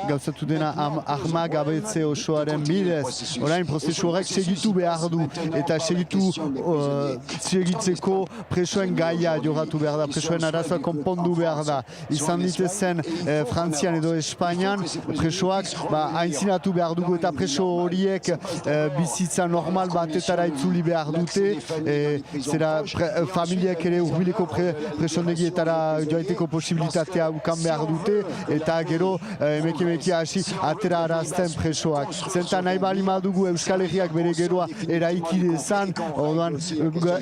[SPEAKER 16] gauzatu dena arma gabetze osoaren bidez. Orain prozesu horrek segitu behar du, eta segitzeko presoen gaia jorratu behar da, presoen arazoa konpondu behar da. Izan ditezen Frantzian edo Espainian, presoak haintzinatu behar dugu eta preso horiek bizitza normal batetara itzuli behar dute, familiak ere urbileko presondegietara joaiteko posibilitatea ukan behar dute, eta gero emeki hasi atera arazten presoak. Zenta nahi bali madugu Euskal Herriak bere geroa eraiki dezan, orduan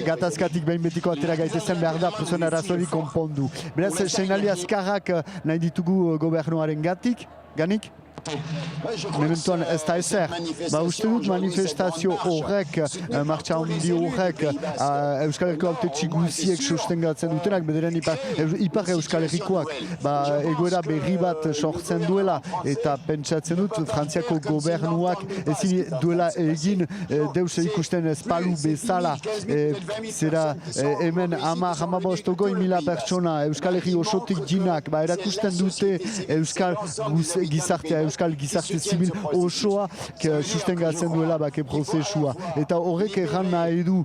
[SPEAKER 16] gatazkatik behin betiko atera gaitezen behar da presoen arazori konpondu. Beraz, seinali azkarrak nahi ditugu gobernuaren ganik? Mementoan ez da ezer. Uste dut manifestazio horrek, martxa handi horrek, Euskal Herriko hautetsi guziek sostengatzen dutenak, bederen Ipar Euskal Herrikoak egoera berri bat sortzen duela, eta pentsatzen dut Frantziako gobernuak ezin duela egin deus ikusten espalu bezala. Zera hemen 10.000 pertsona Euskal Herri osotik jinak, erakusten dute Euskal gizartea, Euskal gizarte zibil osoa sustengatzen duela bake prozesua. Eta horrek erran nahi du,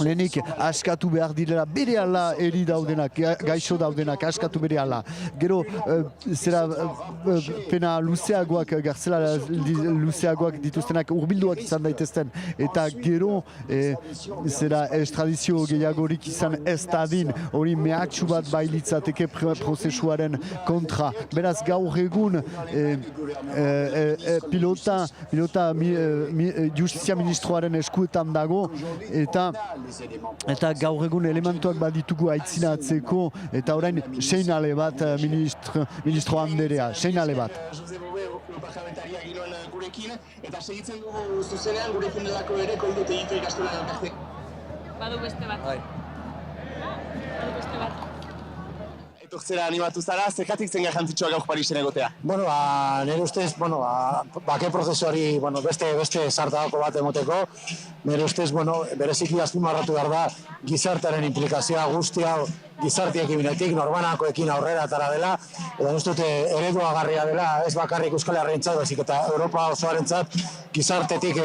[SPEAKER 16] lehenik askatu behar direla, bere ala eri daudenak, gaixo daudenak, askatu bere ala. Gero, zera pena luzeagoak, gartzela luzeagoak dituztenak urbilduak izan daitezten. Eta gero, zera estradizio gehiagorik izan ez dadin, hori mehatxu bat bailitzateke prozesuaren kontra. Beraz, gaur egun, pilota justizia ministroaren eskuetan dago, eta gaur egun elementuak baditugu aitzinatzeko, eta orain seinale bat ministro handerea, seinale bat.
[SPEAKER 8] Eta segitzen dugu zuzenean gurekin delako ere koldut egitu ikastola elkarte.
[SPEAKER 1] Badu beste bat.
[SPEAKER 8] Etortzera animatu zara, zergatik zen garrantzitsua gaur Parisen egotea?
[SPEAKER 21] Nire ustez, bake prozesuari beste sartagako bat emoteko, nire ustez, bereziki azpimarratu behar da gizartearen implikazioa guztia, gizartiek ibinetik, norbanakoekin aurrera atara dela, eta nire ereduagarria dela, ez bakarrik Euskal Herrientzat, baizik eta Europa osoarentzat gizartetik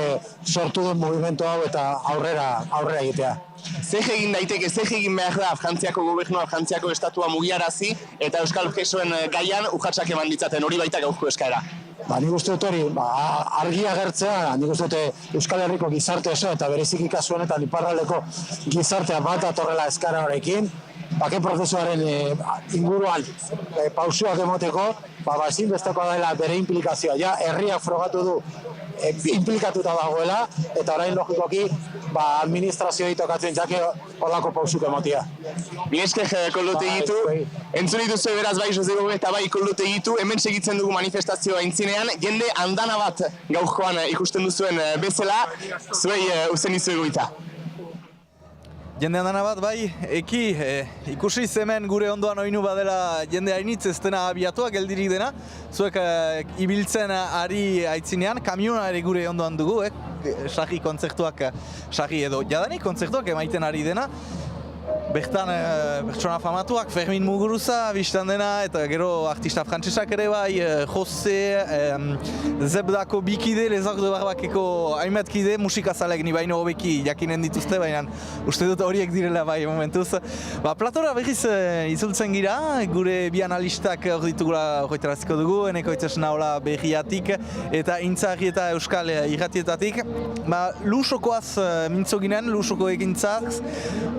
[SPEAKER 21] sortu duen movimentu hau eta aurrera egitea.
[SPEAKER 8] Zer egin daiteke, zer egin behar da Frantziako gobernua, Frantziako estatua mugiarazi eta Euskal presoen gaian urratsak eman ditzaten, hori baita gaurko eskaera?
[SPEAKER 21] Nik uste dut hori, argi agertzea, nik uste dut Euskal Herriko gizarte oso eta bereziki kasu honetan iparraldeko gizartea bat atorrela eskaera horrekin, bake prozesuaren inguruan pausuak emoteko, ezinbesteko dela bere implikazioa. Ja, herriak frogatu du implikatuta dagoela, eta orain logikoki administrazioei tokatzen jake holako pausuk emotia.
[SPEAKER 8] Mi esker koldute egitu, entzun dituzu beraz bai José Bové eta bai koldute egitu, hemen segitzen dugu manifestazioa aintzinean, jende andana bat gaurkoan ikusten duzuen bezala, zuei uzen izu egoita.
[SPEAKER 2] Jendean dana bat, bai, ikusi hemen gure ondoan oinu badela jende hainitz ez dena abiatua, geldirik dena. Zuek ibiltzen ari aitzinean, kamiona ere gure ondoan dugu, sarri kontzertuak, sarri edo jadanik kontzertuak emaiten ari dena. Bertan pertsona famatuak, Fermin Muguruza, biztan dena, eta gero artista frantsesak ere bai, Jose, Zebdako bikide, Lezak de Barbakeko hainbat kide, musikazalek ni baino hobeki jakinen dituzte, baina uste dut horiek direla bai momentuz. Platora berriz itzultzen gira, gure bi analistak hor ditugula horretaraziko dugu, Eneko Itxasnaola berriatik eta Intzarri eta Euskal irratietatik. Lusokoaz mintzo ginen, lusoko egintzaz,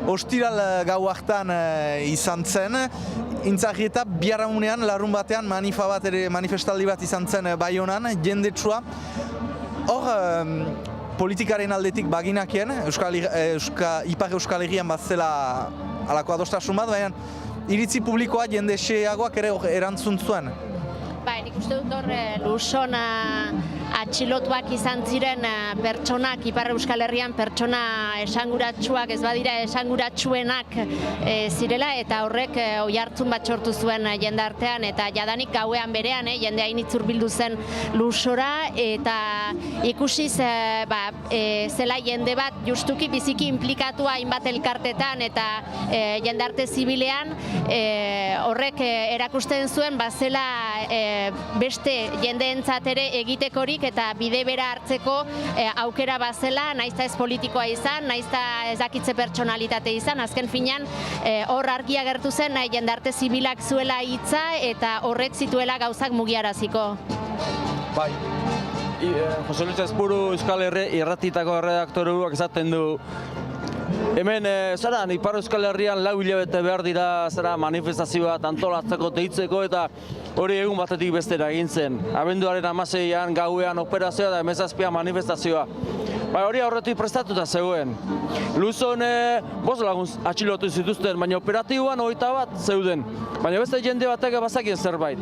[SPEAKER 2] ostiral gau hartan izan zen, Intzarri eta biharamunean, larun batean, manifestaldi bat izan zen Baionan, jendetsua. Hor, politikaren aldetik baginakien, Ipar Euskal Herrian bat zela alako adostasun bat, baina iritzi publikoa jende xeagoak ere erantzun zuen.
[SPEAKER 19] Nik uste dut hor Lusona atxilotuak izan ziren pertsonak, Ipar Euskal Herrian pertsona esanguratsuak, ez badira esanguratsuenak zirela, eta horrek oihartzun bat sortu zuen jendartean, eta jadanik gauean berean, jende hainitz hurbildu zen Lusora, eta ikusiz zela jende bat justuki biziki inplikatua hainbat elkartetan eta jendarte zibilean, horrek erakusten zuen zela beste jendeentzat ere egitekorik eta bide bera hartzeko aukera bazela, naizta ez politikoa izan, naizta ezakitze pertsonalitate izan, azken finean hor argia gertu zen jendarte zibilak zuela hitza eta horrek zituela gauzak mugiaraziko.
[SPEAKER 5] Bai, Jose Luis Ezpuru Euskal Irratitako erredaktoruak esaten du, hemen, Ipar Euskal Herrian 4 hilabete behar dira manifestazio bat antolatzeko deitzeko, eta hori egun batetik bestera egin zen. Abenduaren 16an gauean operazioa eta 17an manifestazioa. Hori aurretik prestatuta zegoen. Luzon 5 lagun atxilotu zituzten, baina operatiboan 21 zeuden. Baina beste jende batek bazakien zerbait.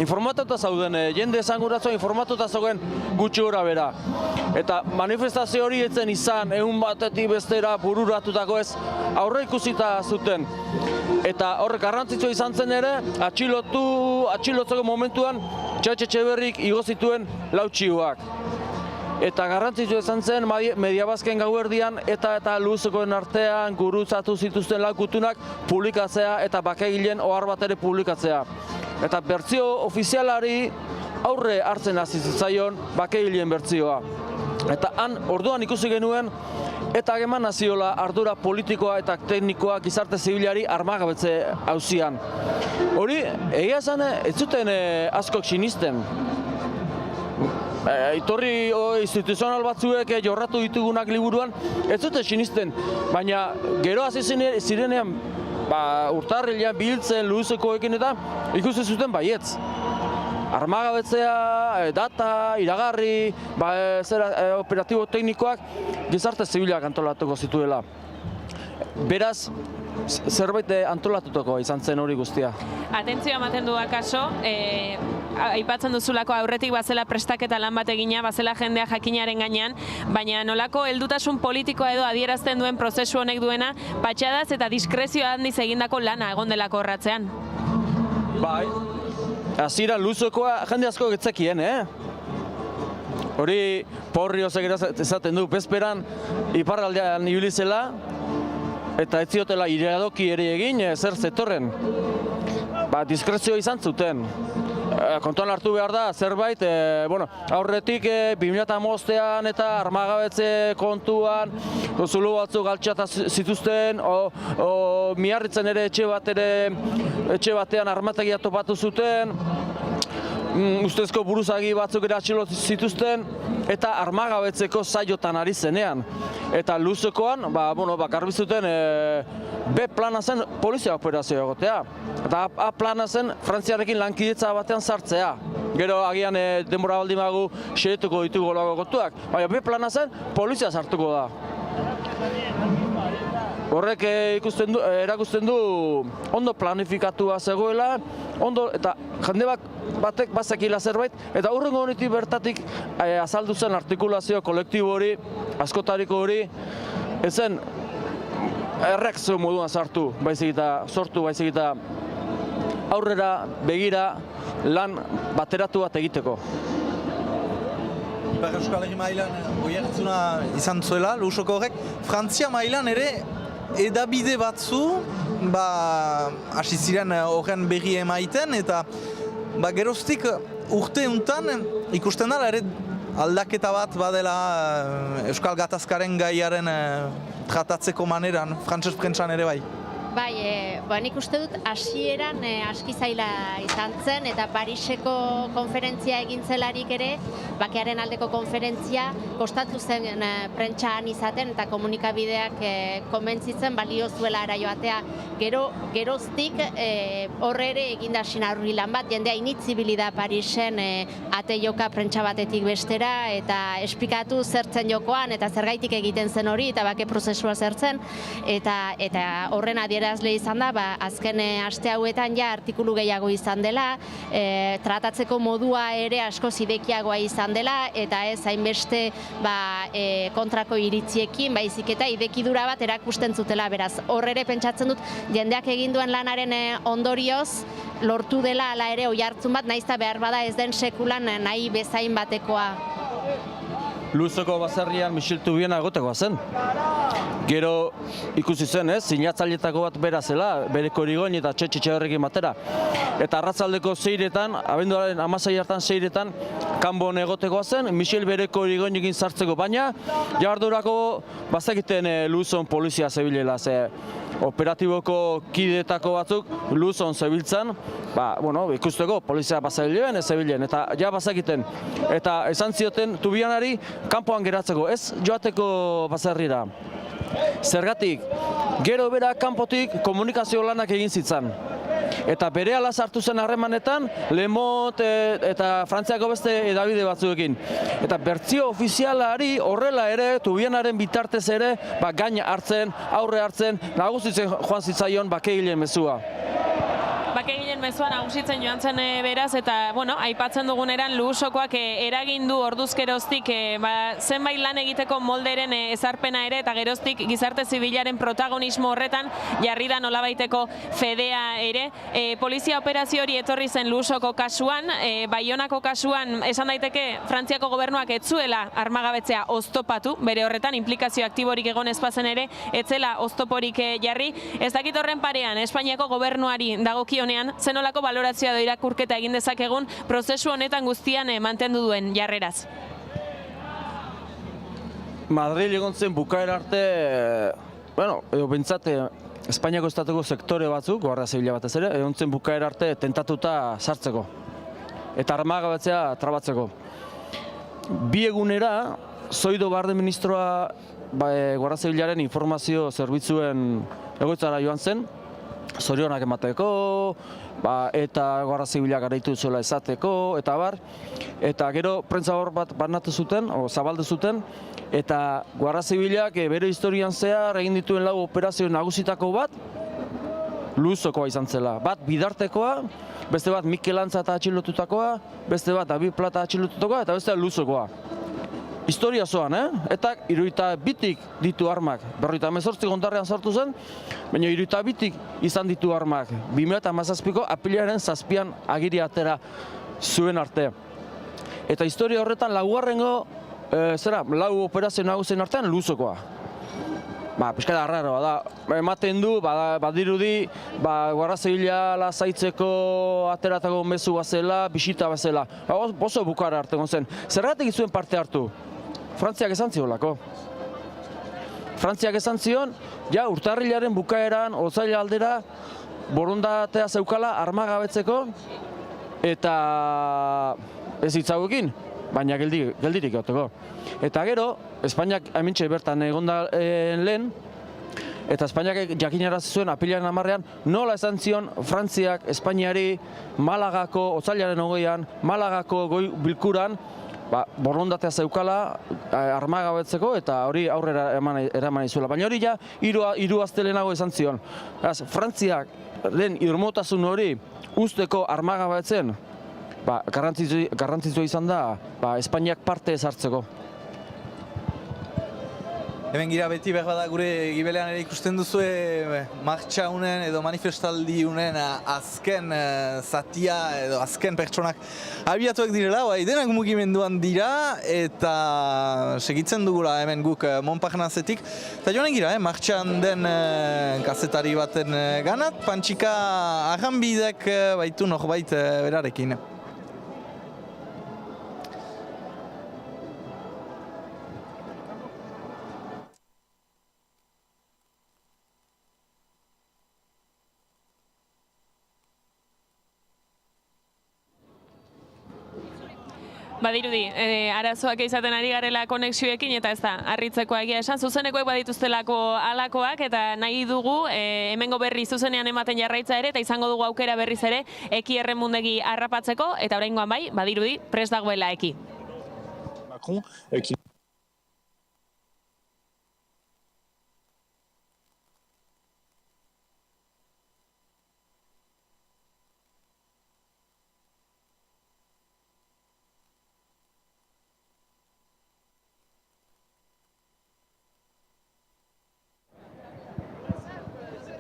[SPEAKER 5] Informatuta zauden, jende esanguratzua informatuta zegoen gutxi gora bera. Eta manifestazio hori etzen izan, egun batetik bestera bururatutako ez, aurre ikusita zuten. Eta horrek garrantzitsua izan zen ere, atxilotzeko momentuan Txatxe Etxeberrik igo zituen 4 txiuak. Eta garrantzitsua izan zen Mediabasken gauerdian eta Luzokoen artean gurutzatu zituzten 4 kutunak publikatzea eta bakegileen ohar bat ere publikatzea. Eta bertsio ofizialari aurre hartzen hasi zitzaion bakegileen bertsioa. Eta han orduan ikusi genuen eta eman naziola ardura politikoa eta teknikoa gizarte zibilari armagabetze auzian. Hori, egia esan, ez zuten askok sinisten. Iturri instituzional batzuek jorratu ditugunak liburuan, ez zuten sinisten. Baina gero hasi zirenean, urtarrilean biltzen Luzokoekin eta ikusi zuten baietz. Armagabetzea, data, iragarri, operatibo teknikoak gizarte zibilak antolatuko zituela. Beraz, zerbait antolatutako izan zen hori guztia.
[SPEAKER 1] Atentzioa ematen du akaso, aipatzen duzulako aurretik bazela prestaketa lan bat egina, bazela jendea jakinaren gainean, baina nolako heldutasun politikoa edo adierazten duen prozesu honek duena, patxadaz eta diskrezio handiz egindako lana egon delako horratzean.
[SPEAKER 5] Bai. Hasieran Luzokoa jende asko getzekien, Hori Porriozek esaten du, bezperan iparraldean ibili zela, eta ez ziotela iradoki ere egin zer zetorren. Diskrezio izan zuten. Kontuan hartu behar da, zerbait, aurretik 2015an eta armagabetze kontuan zulu batzuk altxata zituzten, Miarritzen ere etxe batean armategia topatu zuten, ustezko buruzagi batzuk ere atxilotu zituzten, eta armagabetzeko saiotan ari zenean. Eta Luzokoan, garbi zuten B plana zen polizia operazioa egotea. Eta A plana zen Frantziarekin lankidetza batean sartzea. Gero agian denbora baldin bagu xeretuko ditugu lago kontuak. Baina B plana zen polizia sartuko da. Horrek erakusten du ondo planifikatua zegoela, ondo eta jende batek bazekila zerbait, eta hurrengo honetik bertatik azaldu zen artikulazio kolektibo hori, askotariko hori, ezen erreakzio moduan sartu, baizik eta aurrera begira lan bateratu bat egiteko.
[SPEAKER 2] Euskal Herri mailan oihartzuna izan zuela, Lusoko horrek, Frantzia mailan ere edabide batzu hasi ziren horren berri emaiten, eta geroztik urte untan ikusten dela ere aldaketa bat badela Euskal Gatazkaren gaiaren tratatzeko maneran, frantses prentsan ere bai.
[SPEAKER 19] Bai, nik uste dut hasieran aski zaila izan zen, eta Pariseko konferentzia egin zelarik ere, bakearen aldeko konferentzia kostatu zen prentsan izaten eta komunikabideak konbentzitzen balio zuela ara joatea. Geroztik horre ere eginda sinarri lan bat, jendea initzibili da Parisen ate joka prentsa batetik bestera, eta esplikatu zertzen jokoan, eta zergaitik egiten zen hori, eta bake prozesua zertzen, eta horren adierazle izan da, azken aste hauetan ja artikulu gehiago izan dela, tratatzeko modua ere asko zidekiagoa izan dela, eta ez hainbeste kontrako iritziekin, baizik eta idekidura bat erakusten zutela, beraz. Hor ere pentsatzen dut, jendeak egin duen lanaren ondorioz, lortu dela ala ere oihartzun bat, nahiz eta behar bada ez den sekulan nahi bezain batekoa.
[SPEAKER 5] Luzoko baserrian Michel Toubiena egotekoa zen. Gero ikusi zen, sinatzaileetako bat bera zela, bere Korigoin eta Txetxe horrekin batera. Eta arratsaldeko 6etan, abenduaren 16 hartan 6etan, kanbon egotekoa zen, Michel bere Korigoinekin sartzeko, baina jardurako bazekiten Luzon polizia zebilela, operatiboko kidetako batzuk Luzon zebiltzan, ikusteko polizia bazabilen, ez zebilen, eta ja bazekiten. Eta esan zioten Toubienari kanpoan geratzeko, ez joateko baserrira. Zergatik, gero bera kanpotik komunikazio lanak egin zitzan. Eta berehala sartu zen harremanetan Le Monde eta Frantziako beste edabide batzuekin. Eta bertsio ofizialari horrela ere, Toubienaren bitartez ere, gain hartzen, aurre hartzen, nagusitzen joan zitzaion bakegileen mezua.
[SPEAKER 1] Bakegileen mezua nagusitzen joan zen beraz, eta aipatzen duguneran Lusokoak eragin du orduzgeroztik zenbait lan egiteko molderen ezarpena ere, eta geroztik gizarte zibilaren protagonismo horretan jarri da nolabaiteko fedea ere. Polizia operazio hori etorri zen Lusoko kasuan, Baionako kasuan esan daiteke Frantziako gobernuak ez zuela armagabetzea oztopatu, bere horretan inplikazio aktiborik egon ez bazen ere, ez zela oztoporik jarri. Ez dakit horren parean, Espainiako gobernuari dagokionean, zenolako balorazioa edo irakurketa egin dezakegun prozesu honetan guztian mantendu duen jarreraz.
[SPEAKER 5] Madril egon zen bukaera arte, edo bentsat, Espainiako estatuko sektore batzuk, Guardia Zibila batez ere, egon zen bukaera arte tentatuta sartzeko eta armagabetzea trabatzeko. Bi egunera, Zoido Barde ministroa Guardia Zibilaren informazio zerbitzuen egoitzara joan zen, zorionak emateko, eta Guardia Zibila garaitu zuela esateko, eta bar. Eta gero prentza hor bat banatu zuten, zabaldu zuten, eta Guardia Zibilak bere historian zehar egin dituen lau operazio nagusitako bat, Luzokoa izan zela. Bat bidartekoa, beste bat Mikel Antza eta atxilotutakoa, beste bat David Plata atxilotutakoa, eta beste Luzokoa. Historia zoan, eta 72 ditu armak. 58 kontarrean sortu zen, baina 72 izan ditu armak. 2017ko apilaren 7an agiri atera zuen arte. Eta historia horretan laugarrengo, lau operazio nagusien artean Luzokoa. Piskada arraroa da, ematen du, badirudi, Guardia Zibila lasaitzeko ateratako mezu bazela, bisita bazela. Oso bukara arte zen. Zergatik zuen parte hartu? Frantziak esan ziolako. Frantziak esan zion, urtarrilaren bukaeran, otsaila aldera, borondatea zeukala armagabetzeko, eta ez hitzaguekin, baina geldirik egoteko. Eta gero, Espainiak hementxe bertan egonda lehen, eta Espainiak jakinarazi zuen apilaren 10ean, nola esan zion Frantziak Espainiari Malagako, otsailaren 20an, Malagako goi bilkuran, borondatea zeukala armagabetzeko, eta hori aurrera eraman izuela. Baina hori hiru aste lehenago esan zion. Frantziak lehen irmotasun hori usteko armagabetzen, garrantzitsua izan da Espainiak parte ez hartzeko.
[SPEAKER 2] Hemen gira beti behar bada gure gibelean ere ikusten duzue martxa unen edo manifestaldi unen azken zatia edo azken pertsonak abiatuak direla, bai denak mugimenduan dira eta segitzen dugula hemen guk Montparnasetik. Eta joanen gira, martxan den kazetari baten ganat, Pantxika Arranbidek baitu norbait berarekin.
[SPEAKER 1] Badirudi, arazoak izaten ari garela konexioekin eta ez da, harritzekoa egia esan, zuzenekoek badituztelako alakoak eta nahi dugu hemengo berri zuzenean ematen jarraitza ere eta izango dugu aukera berriz ere Eki Erremundegi harrapatzeko eta oraingoan bai, badirudi, prest dagoela Eki.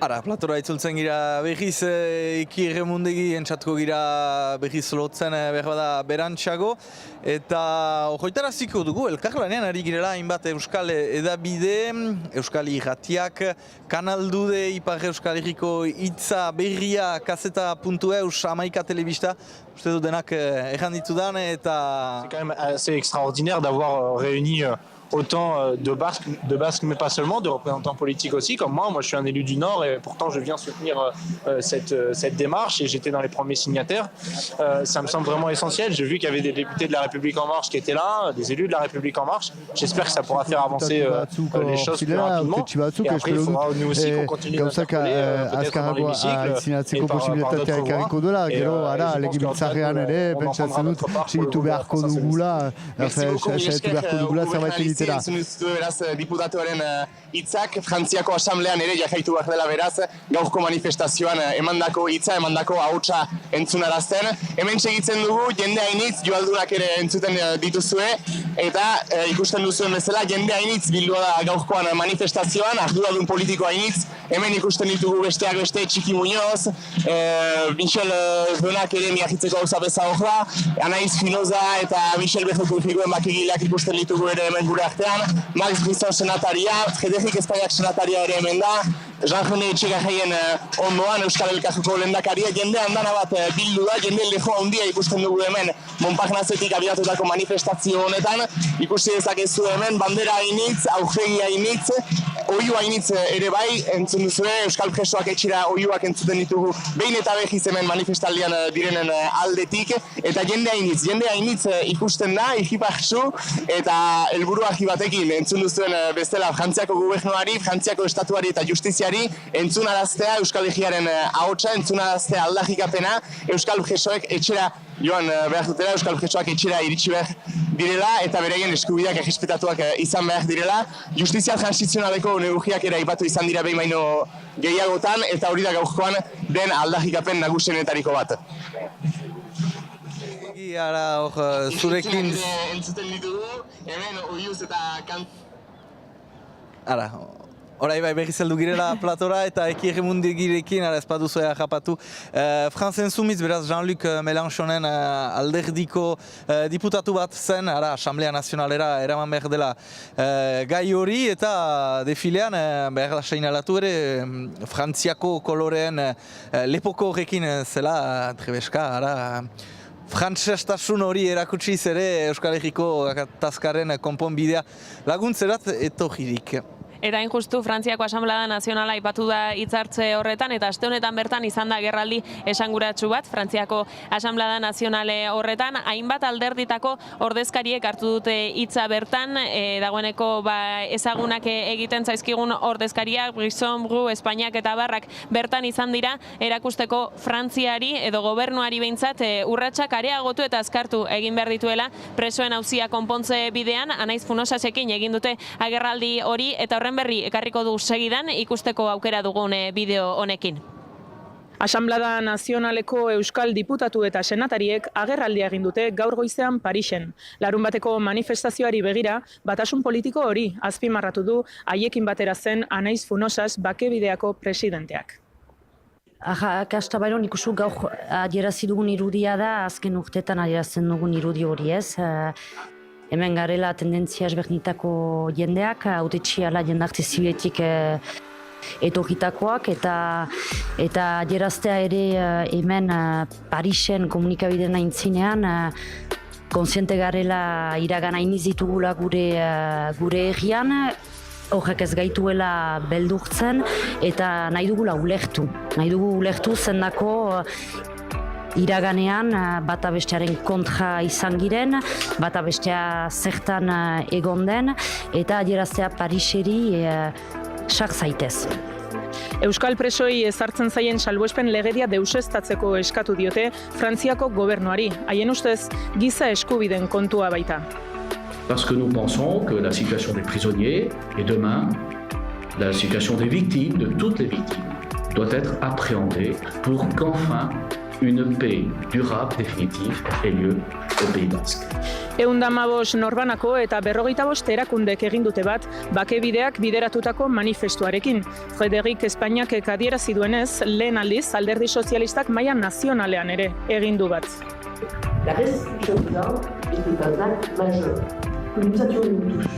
[SPEAKER 2] Ara, platora itzultzen gira behiz Eki Erremundegi entzatuko gira behiz lotzen behar bada berantxago eta ojoitaraziko dugu elkarlanean ari girela hainbat euskal edabide, euskal irratiak, kanaldude Ipar Euskal Herriko hitza berria kaseta.eus amaika telebista, uste du denak erranditu dan eta...
[SPEAKER 21] C'est quand même assez extraordinaire d'avoir réuni autant de Basques, mais pas seulement, de représentants politiques aussi, comme moi. Moi, je suis un élu du Nord et pourtant, je viens soutenir cette démarche et j'étais dans les premiers signataires. Ça me semble vraiment essentiel. J'ai vu qu'il y avait des députés de La République En Marche qui étaient là, des élus de La République En Marche. J'espère que ça pourra faire avancer les choses plus rapidement. Et après, il faudra nous aussi qu'on continue de s'interpeller, peut-être dans l'hémicycle et par d'autres voies. Et je pense qu'en fait, on en prendra notre part pour le gouvernement. Merci beaucoup, Milesker. Entzun duzu beraz diputatuaren hitzak, Frantziako asamblean ere jaitu behar dela beraz, gaurko manifestazioan emandako hitza, emandako ahotsa entzunarazten. Hemen segitzen dugu, jende hainitz, joaldunak ere entzuten dituzue, eta ikusten duzuen bezala, jende hainitz bildua da gaurkoan manifestazioan, arduradun politiko hainitz, hemen ikusten ditugu besteak beste Txiki Muñoz, Michel Benak ere miahitzeko gauza beza hor da, Anaiz Finoza eta Michel Bejoku figuen bakigileak ikusten ditugu ere hemen gure artean, Max Brisson senataria, Frederik Espainak senataria ere hemen da, Jean-René Etxegarreien ondoan Euskal Elkargoko lehendakaria, jende handana bat bildu da, jende leho handia ikusten dugu hemen Montparnasetik abiatutako manifestazio honetan, ikusi dezakezu hemen bandera hainitz, aurpegi hainitz, oihu hainitz ere bai, entzun duzue, Euskal presoak etxira oihuak entzuten ditugu behin eta behiz hemen manifestaldian direnen aldetik, eta jende hainitz ikusten da, ikiparsu, eta helburu argi batekin entzun duzuen bestela Frantziako gobernuari, Frantziako estatuari eta justiziari entzunaraztea Euskal Herriaren ahotsa, entzunaraztea aldarrikapena, Euskal presoek etxera joan behar dutela, Euskal presoak etxera iritsi behar direla eta beraien eskubideak errespetatuak izan behar direla. Justizia transizionaleko neurriak ere aipatu izan dira behin baino gehiagotan eta hori da gaurkoan den aldarrikapen nagusienetariko bat.
[SPEAKER 2] Ara hor zurekin...
[SPEAKER 8] Entzuten ditugu, hemen oiuz eta
[SPEAKER 2] Ara, orai bai berriz heldu girela platora eta Eki Erremundegirekin, ara ez baduzue harrapatu. Franzen Zumitz, beraz Jean-Luc Mélenchonen alderdiko diputatu bat zen, ara, Asamblea Nazionalera eraman behar dela gai hori eta defilean behar da seinalatu ere Frantziako koloreen lepoko horrekin zela, trebeska, ara... Frantsestasun hori erakutsiz ere Euskal Herriko gatazkaren konponbidea laguntzerat etorririk.
[SPEAKER 1] Eta injustu Frantziako Asamblea Nazionala aipatu da hitzartze horretan eta aste honetan bertan izan da gerraldi esanguratsu bat Frantziako Asamblea Nazionale horretan hainbat alderditako ordezkariek hartu dute hitza bertan dagoeneko ezagunak egiten zaizkigun ordezkariak Brisson, Bru, Espainiak eta Barrak bertan izan dira erakusteko Frantziari edo gobernuari behintzat urratsak areagotu eta azkartu egin behar dituela presoen auzia konpontze bidean Anaiz Funosasekin egin dute agerraldi hori eta horren berri ekarriko du segidan ikusteko aukera dugun bideo honekin.
[SPEAKER 9] Asanblada Nazionaleko euskal diputatu eta senatariek agerraldia egin dute gaur goizean Parisen. Larunbateko manifestazioari begira, batasun politiko hori azpimarratu du haiekin batera zen Anaiz Funosas Bakebideako presidenteak.
[SPEAKER 11] Kasta baino nik uste gaur adierazi dugun irudia da, azken urteetan adierazten dugun irudi hori ez. Hemen garela tendentzia ezberdinetako jendeak, hautetxiala jendarte zibiletik etorritakoak eta adieraztea ere hemen Parisen komunikabideen aintzinean kontziente garela iragana iniz ditugula gure herrian, horrek ez gaituela beldurtzen eta nahi dugula ulertu. Nahi dugu ulertu zendako iraganean bata bestearen kontra izan giren, bata bestea zertan egon den eta adieraztea Pariseri sak zaitez.
[SPEAKER 9] Euskal presoi ezartzen zaien salbuespen legedia deuseztatzeko eskatu diote Frantziako gobernuari. Haien ustez, giza eskubideen kontua baita.
[SPEAKER 14] Parce que nous pensons que la situation des prisonniers et demain la situation des victimes, de toutes les victimes, doit être appréhendée pour qu'enfin une paix durable, définitive, ait lieu au Pays Basque.
[SPEAKER 9] 115 norbanako eta 45 erakundek egin dute bat bakebideak bideratutako manifestuarekin. Frederik Espainiakek adierazi duenez, lehen aldiz alderdi sozialistak maila nazionalean ere egin du bat.
[SPEAKER 22] La restitution des armes était un acte majeur que nous attendions tous.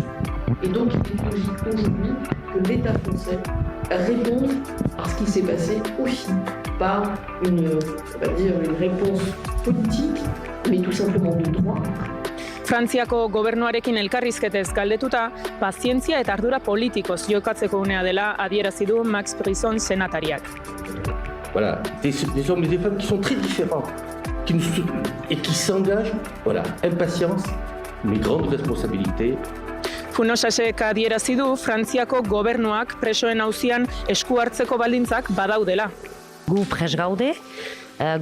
[SPEAKER 22] Et donc il est logique aujourd'hui que l'État français réponde à ce qui s'est passé aussi par une réponse politique, mais tout simplement de droit.
[SPEAKER 9] Frantziako gobernuarekin elkarrizketez galdetuta, pazientzia eta ardura politikoz jokatzeko unea dela adierazi du Max Brisson senatariak.
[SPEAKER 14] Voilà, des hommes et des femmes qui sont très différents et qui s'engagent, voilà, impatience, mais grande responsabilité.
[SPEAKER 9] Funosasek adierazi du Frantziako gobernuak presoen auzian esku hartzeko baldintzak badaudela.
[SPEAKER 11] Gu pres gaude,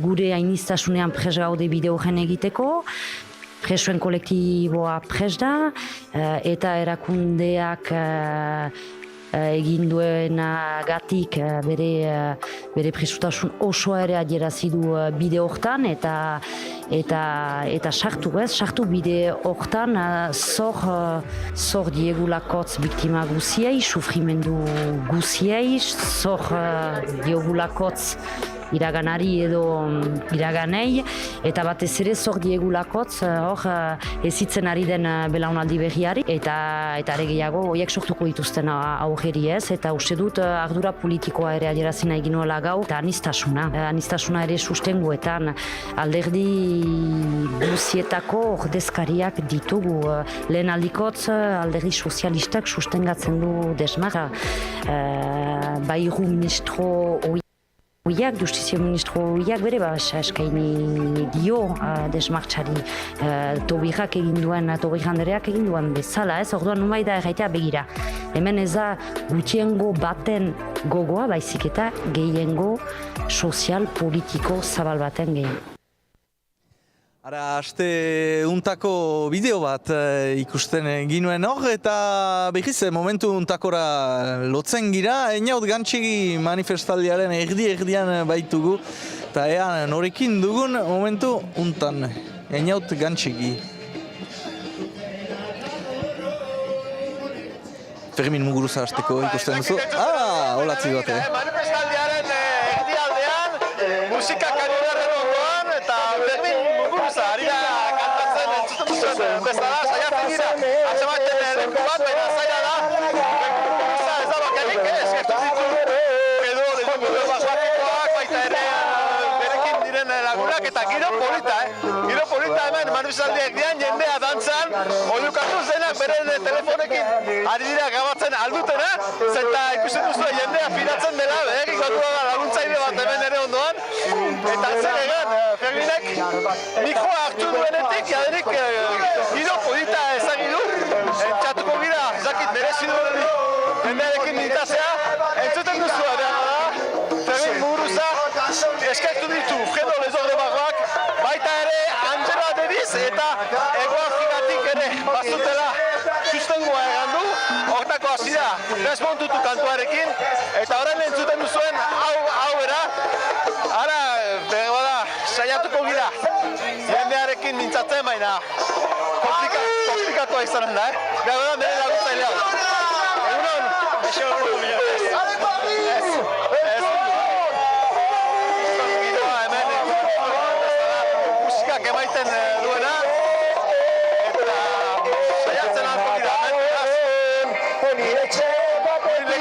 [SPEAKER 11] gure hainiztasunean pres gaude bide horren egiteko, presoen kolektiboa pres da, eta erakundeak egin duenagatik bere presutasun osoa ere adierazi du bide hortan eta sartu bide hortan zor diegulakotz biktima guziei, sufrimendu guziei, zor diegulakotz iraganari edo iraganei, eta batez ere zor diegulakotz ezitzen ari den belaunaldi berriari, eta are gehiago horiek sortuko dituzten aurreri ez, eta uste dut ardura politikoa ere adierazi nahi ginuela gau, eta aniztasuna ere sustenguetan alderdi guzietako ordezkariak ditugu. Lehen aldikotz alderdi sozialistak sustengatzen du desmarra, bairu ministro Justizia ministro horiak bere eskaini dio desmartxari Tobirrak egin duen, Tobirrandereak egin duen bezala, ez? Orduan numai da erraitea begira. Hemen ez da gutxiengo baten gogoa, baizik eta gehiengo sozial, politiko zabal baten gehiengo.
[SPEAKER 2] Ara, aste untako bideo bat ikusten ginuen hor, eta behiz, momentu untakora lotzen gira, Einaut Gantxigi manifestaldiaren erdian baitugu, eta ea norekin dugun momentu untan, Einaut Gantxigi. Fermin Muguruza hasteko ikusten duzu. Holatzi duate.
[SPEAKER 23] Manifestaldiaren erdialdean, musikak ariberren ondoan, eta Fermin Muguruza ari da kantatzen entzuten duzuen bezala, saiatzen gira, atzematen leku bat, baina zaila da, Muguruza ez da bakarrik, eskertu ditu edo bajoatikoak, baita ere berekin diren lagunak, eta giro polita, giro polita hemen manifestaldiak dian, jendea dantzan, oiukatuz denak beren telefonekin ari dira gabatzen aldutena, zenta ikusten duzu jendea piratzen dela, egin gatu da laguntzaile bat hemen ere ondoan, eta zer egan, Ferminek mikroa hartu duenetik, jaderik giro polita ezagidu, entxatuko gira, zakit merezi duen jendearekin ditazea, entzuten duzu da, Fermin Muguruza eskertu ditu Fredo Lezorde Barroak, baita ere Angela Davis eta Ego Afrikatik ere bazutela sustengoa egan du, hortako hasi da desmontutu kantuarekin, eta horren entzuten duzuen hau era, Euskararekin mintzatzen, baina komplikatua izanen da, Gaur da, bere laguntzailea. Egunon, eixo egunon. Giroa hemen, musikak emaiten duena, eta saiatzen alko dira, lekua hori dut,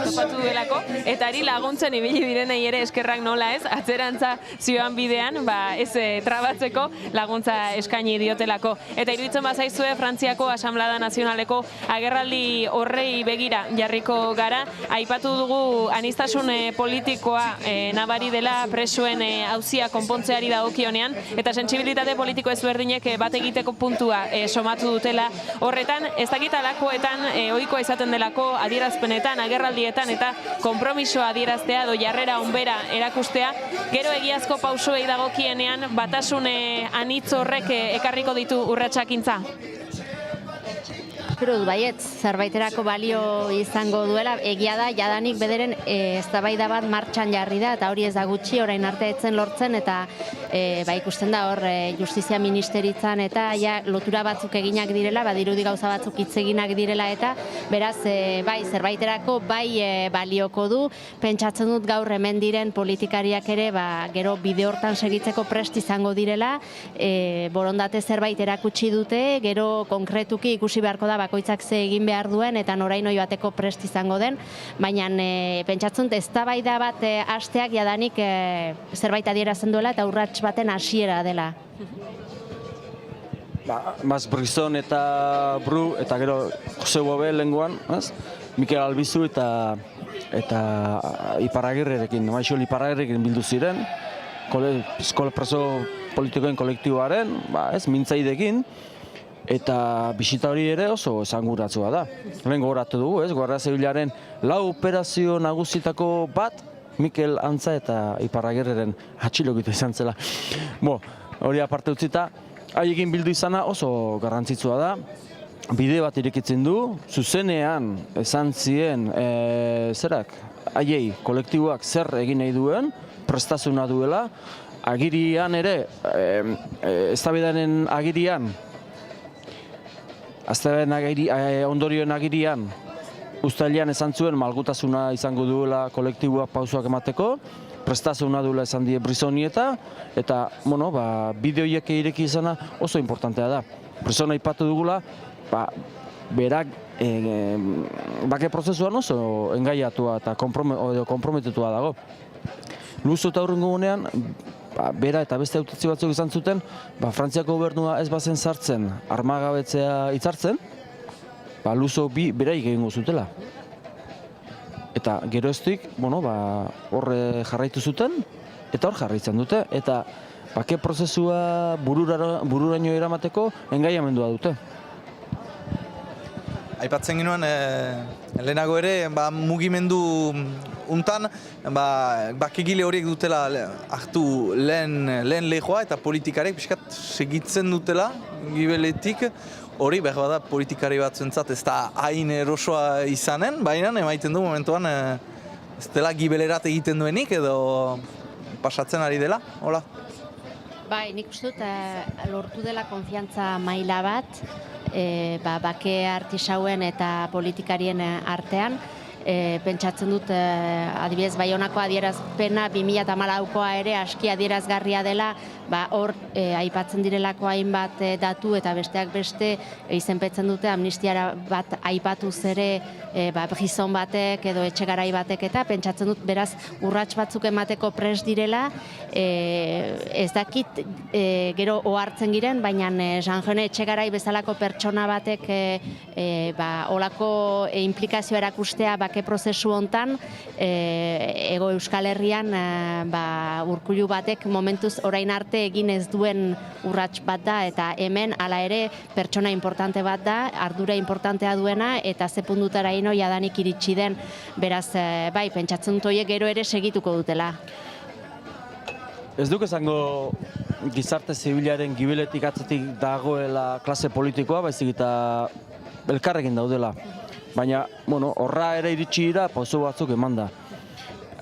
[SPEAKER 1] topatu duelako, eta ari laguntzen ibili direnei ere eskerrak nola ez, atzerantza zioan bidean, ez trabatzeko laguntza eskaini diotelako. Eta iruditzen bazaizue Frantziako Asamblada Nazionaleko agerraldi horrei begira jarriko gara, aipatu dugu aniztasun politikoa nabari dela presoen auzia konpontzeari dagokionean, eta sentsibilitate politiko ezberdinek bat egiteko puntua somatu dutela horretan, ez dakit alakoetan ohikoa izaten delako adierazpenetan, agerraldietan eta konpromisoa adieraztea edo jarrera onbera erakustea, gero egiazko pausoei dagokienean batasun anitz horrek ekarriko ditu urratsakintza.
[SPEAKER 19] Espero du baietz, zerbaiterako balio izango duela, egia da, jadanik bederen eztabaida bat martxan jarri da, eta hori ez da gutxi, orain arte etzen lortzen, eta ikusten da hor justizia ministeritzan eta lotura batzuk eginak direla, badirudi gauza batzuk hitz eginak direla, eta beraz, zerbaiterako balioko du, pentsatzen dut gaur hemen diren politikariak ere, gero bide hortan segitzeko prest izango direla, borondate zerbait erakutsi dute, gero konkretuki ikusi beharko da bakoitzak ze egin behar duen eta noraino joateko prest izango den, baina pentsatzen dut eztabaida bat hasteak jadanik zerbait adierazten duela eta urrats baten hasiera dela.
[SPEAKER 5] Mas Brisson eta Bru eta gero Jose Bobe lenguan, Mikel Albizu eta Iparragirrerekin, Maixol Iparragirrekin bildu ziren, eskola preso politikoen kolektiboaren, mintzaidekin, eta bisita hori ere oso esanguratsua da. Lehen gogoratu dugu, Guardia Zibilaren 4 operazio nagusitako bat, Mikel Antza eta Iparragirreren atxilokitu izan zela. Hori aparte utzita, haiekin bildu izana oso garrantzitsua da. Bide bat irekitzen du, zuzenean esan zien haiei kolektiboak zer egin nahi duen, prestasuna duela, agirian ere, eztabaidaren agirian, ondorioen agirian, uztailean esan zuen malgutasuna izango duela kolektiboak pausoak emateko, prestasuna duela esan die Brissonieta, eta bide horiek ireki izana oso importantea da. Brissona aipatu dugula, berak bake prozesuan oso engaiatua eta konprometitua dago. Luzo eta hurrengo gunean, bera eta beste hautetzi batzuk izan zuten, Frantziako gobernua ez bazen sartzen armagabetzea hitzartzen, Luzo bi beraik egingo zutela. Eta geroztik, horre jarraitu zuten, eta hor jarraitzen dute, eta bake prozesua bururaino eramateko engaiamendua dute.
[SPEAKER 2] Aipatzen ginoen, lehenago ere, mugimendu untan, bakegile horiek dutela hartu lehen lehoa eta politikarek pixkat segitzen dutela gibeletik. Hori behar bada politikari batzuentzat ez da hain erosoa izanen, baina emaiten du momentuan ez dela gibelerat egiten duenik edo pasatzen ari dela, hola?
[SPEAKER 19] Nik uste dut lortu dela konfiantza maila bat, bake artisauen eta politikarien artean. Pentsatzen dut, adibidez, Baionako adierazpena 2014koa ere aski adierazgarria dela, hor aipatzen direlako hainbat datu eta besteak beste izenpetzen dute amnistiara bat aipatuz ere Brisson batek edo Etxegarai batek, eta pentsatzen dut beraz urrats batzuk emateko prest direla, ez dakit gero ohartzen giren, baina Jean-Jone Etxegarai bezalako pertsona batek olako implikazio erakustea bake prozesu hontan, Ego Euskal Herrian Urkullu batek momentuz orain arte egin ez duen urrats bat da, eta hemen hala ere pertsona importante bat da, ardura importantea duena, eta ze puntutara jadanik iritsi den, beraz, pentsatzen dut horiek gero ere segituko dutela.
[SPEAKER 5] Ez duk esango gizarte zibilaren gibeletik atzetik dagoela klase politikoa, baizik eta elkarrekin daudela. Baina, horra ere iritsi dira, pauso batzuk eman da.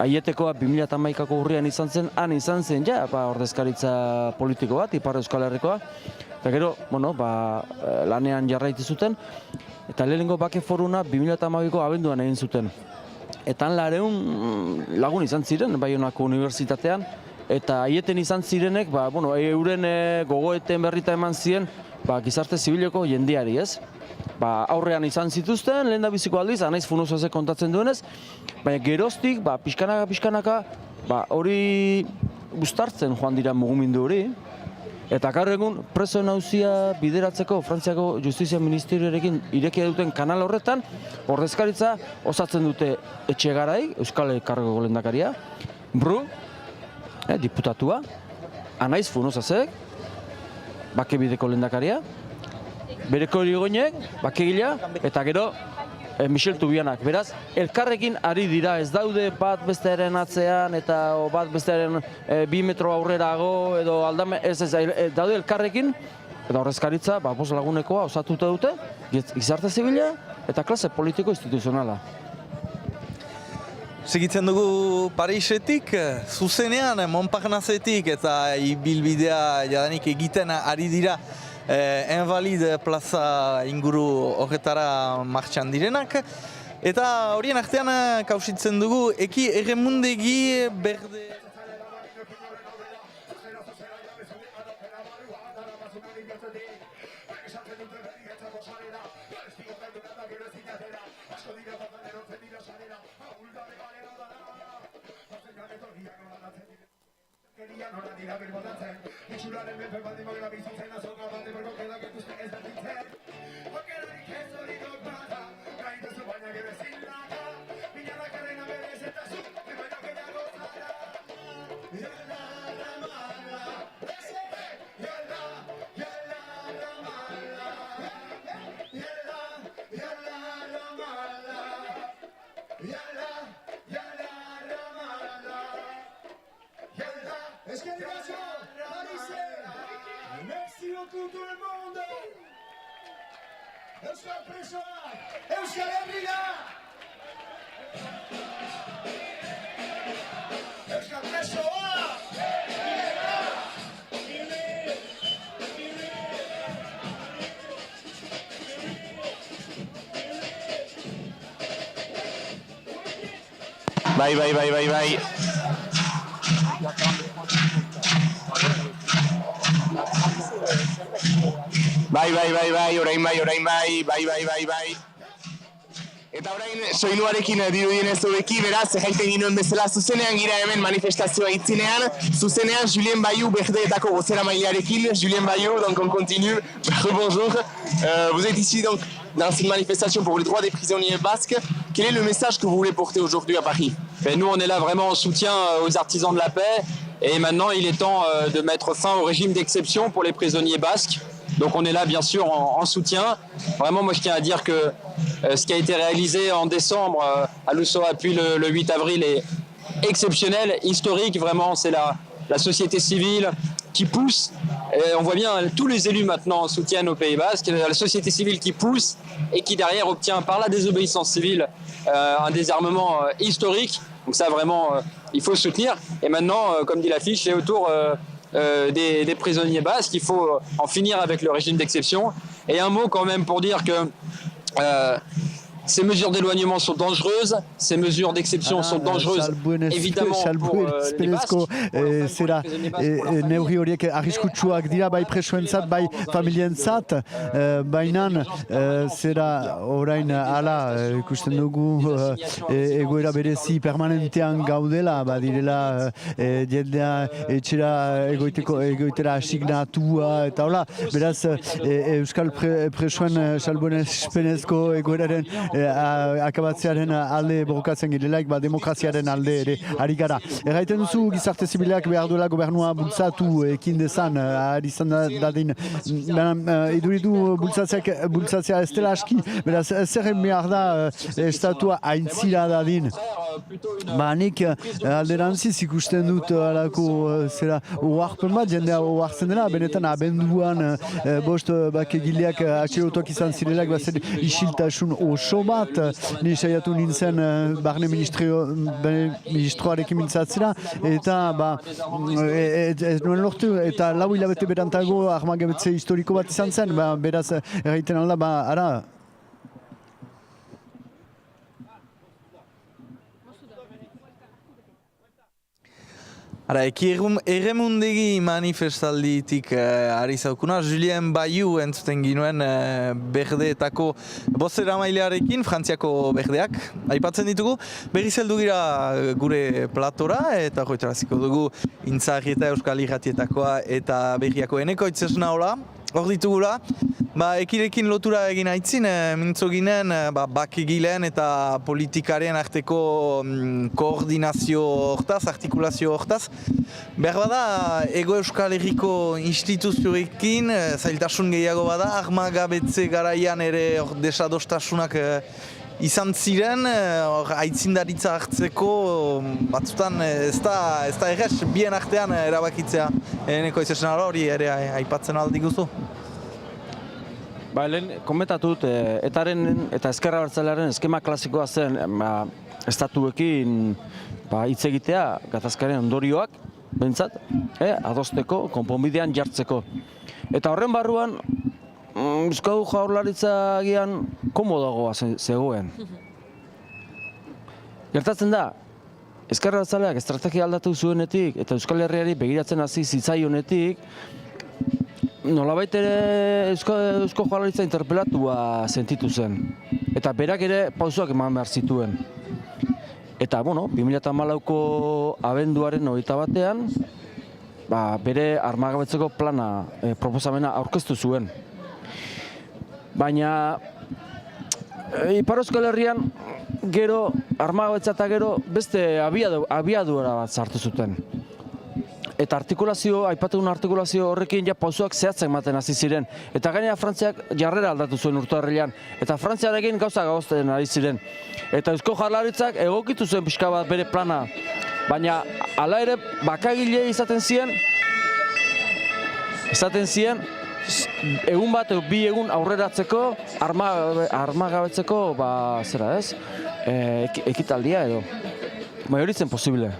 [SPEAKER 5] Aietekoa 2011ko urrian izan zen, han izan zen, ordezkaritza politiko bat, Ipar Euskal Herrikoa. Eta gero, lanean jarraiti zuten, eta lehenengo bake foruna 2012ko abenduan egin zuten. Eta 400 lagun izan ziren, Baionako Unibertsitatean, eta aieten izan zirenek, euren gogoeten berrita eman ziren, gizarte zibileko jendeari, ez? Aurrean izan zituzten, lehen da biziko aldiz, anaiz Funozazek kontatzen duenez, baina geroztik, pixkanaka, hori guztartzen joan dira mugimendu hori, eta gaur egun presoen auzia bideratzeko Frantziako Justizia Ministerioarekin irekia duten kanal horretan, ordezkaritza osatzen dute Etxegarai, Euskal Elkargoko lehendakaria, Bru, diputatua, anaiz Funozazek, Bakebideko lehendakaria, Bereko Irigoinek, Bakegilea, eta gero Michel Tubianak. Beraz, elkarrekin ari dira, ez daude bat bestearen atzean eta bat bestearen 2 metro aurrerago edo aldame, ez daude elkarrekin, eta horrezkaritza, 5 lagunekoa osatuta dute, gizarte zibila eta klase politiko instituzionala.
[SPEAKER 2] Segitzen dugu Parisetik, zuzenean Montparnassetik eta ibilbidea jadanik egiten ari dira Invalide plaza inguru horretara martxan direnak. Eta horien artean kausitzen dugu Eki Erremundegi berde...
[SPEAKER 23] Merci beaucoup tout le monde. Euskal Presoak, Euskal Herria. Euskal Presoak.
[SPEAKER 8] Bai. Orain bai. Eta orain soinuarekin dirudienez hobeki, beraz, jaiten ginoen bezala zuzenean gira hemen manifestazioa itzinean, zuzenean Julien Bayou berdeetako bozera mailearekin. Julien Bayou, donc on continue. Bonjour. Vous êtes ici donc dans cette manifestation pour les droits des prisonniers basques. Quel est le message que vous voulez porter aujourd'hui à Paris?
[SPEAKER 10] Nous, on est là vraiment en soutien aux artisans de la paix. Et maintenant, il est temps de mettre fin au régime d'exception pour les prisonniers basques. Donc on est là bien sûr en soutien. Vraiment, moi je tiens à dire que ce qui a été réalisé en décembre à Lussoa puis le 8 avril est exceptionnel, historique. Vraiment, c'est la société civile qui pousse. Et on voit bien, tous les élus maintenant soutiennent au Pays Basque. La société civile qui pousse et qui derrière obtient par la désobéissance civile un désarmement historique. Donc ça vraiment, il faut soutenir. Et maintenant, comme dit l'affiche, c'est autour des prisonniers basques. Il faut en finir avec le régime d'exception. Et un mot quand même pour dire que ces mesures d'éloignement sont dangereuses, ces mesures d'exception sont dangereuses, évidemment, pour les Basques.
[SPEAKER 16] Zera, neurri horiek arriskutsuak dira, bai presoentzat, bai familientzat, bainan, zera, orain, ala, ikusten dugu, egoera berezi permanentean gaudela, badirela, jendea etxera egoitera asignatua, eta hola, beraz, Euskal presoen salbuespenezko egoeraren akabatzearen alde borrokatzen girelaik, demokraziaren alde ere ari gara. Erraiten duzu gizarte zibilak behar duela gobernua bultzatu ekin dezan, ari izan dadin. Iduridu bultzatzea ez dela aski, beraz, zerren behar da estatua aintzira dadin?
[SPEAKER 13] nik alderantziz ikusten dut alako zera oarpen bat, jendea oartzen dela, benetan abenduan bost bakegileak atxerotuak izan zirelak, bazen isiltasun oso bat, ni saiatu nintzen barne ministroarekin mintzatzera, eta ez nuen lortu, eta lau hilabete berantago armagabetze historiko bat izan zen, beraz erraiten alda, ara,
[SPEAKER 2] Ara, eki erremundegi manifestalditik ari zaukuna, Julien Bayou entzuten ginuen berdeetako bozera mailearekin, Frantziako berdeak, aipatzen ditugu. Berriz heldu gira gure platora, eta joitaraziko dugu Intzarri eta Euskal Irratietakoa eta Berriako Enekoitz esna hola. Hor ditugula, ekirekin lotura egin aitzin, mintzo ginen bakegileen eta politikaren arteko koordinazio hortaz, artikulazio hortaz. Behar bada, Ego Euskal Herriko instituzioekin zailtasun gehiago bada, armagabetze garaian ere desadostasunak izan ziren, aitzindaritza hartzeko, batzutan ez da errez, bien artean erabakitzea. Eneko izan hori ere aipatzen aldi guzu?
[SPEAKER 5] Lehen komentatut, etaren eta ezkerra bertzalearen eskema klasikoa zen estatuekin hitz egitea gatazkaren ondorioak, bentsat, adosteko, konponbidean jartzeko. Eta horren barruan, Euskal Jaurlaritza agian komodagoa zegoen. Gertatzen da, ezkerra bertzaleak estrategia aldatu zuenetik eta Euskal Herriari begiratzen hasi zitzaionetik, nolabait ere Eusko Jaurlaritza interpelatua sentitu zen. Eta berak ere pausoak eman behar zituen. Eta, 2014ko abenduaren 21ean, bere armagabetzeko plana, proposamena aurkeztu zuen. Baina, Ipar Euskal Herrian, gero, armagabetza eta gero, beste abiadura bat sartu zuten. Eta aipatun artikulazio horrekin pausoak zehatzak ematen hasi ziren. Eta gainera Frantziak jarrera aldatu zuen urtarrilean. Eta Frantziarekin gauza gauzaten ari ziren. Eta Eusko Jaurlaritzak egokitu zuen pixka bat bere plana. Baina, hala ere, bakagile izaten ziren, egun bat, bi egun aurreratzeko, armagabetzeko, ekitaldia edo. Hori zen posible.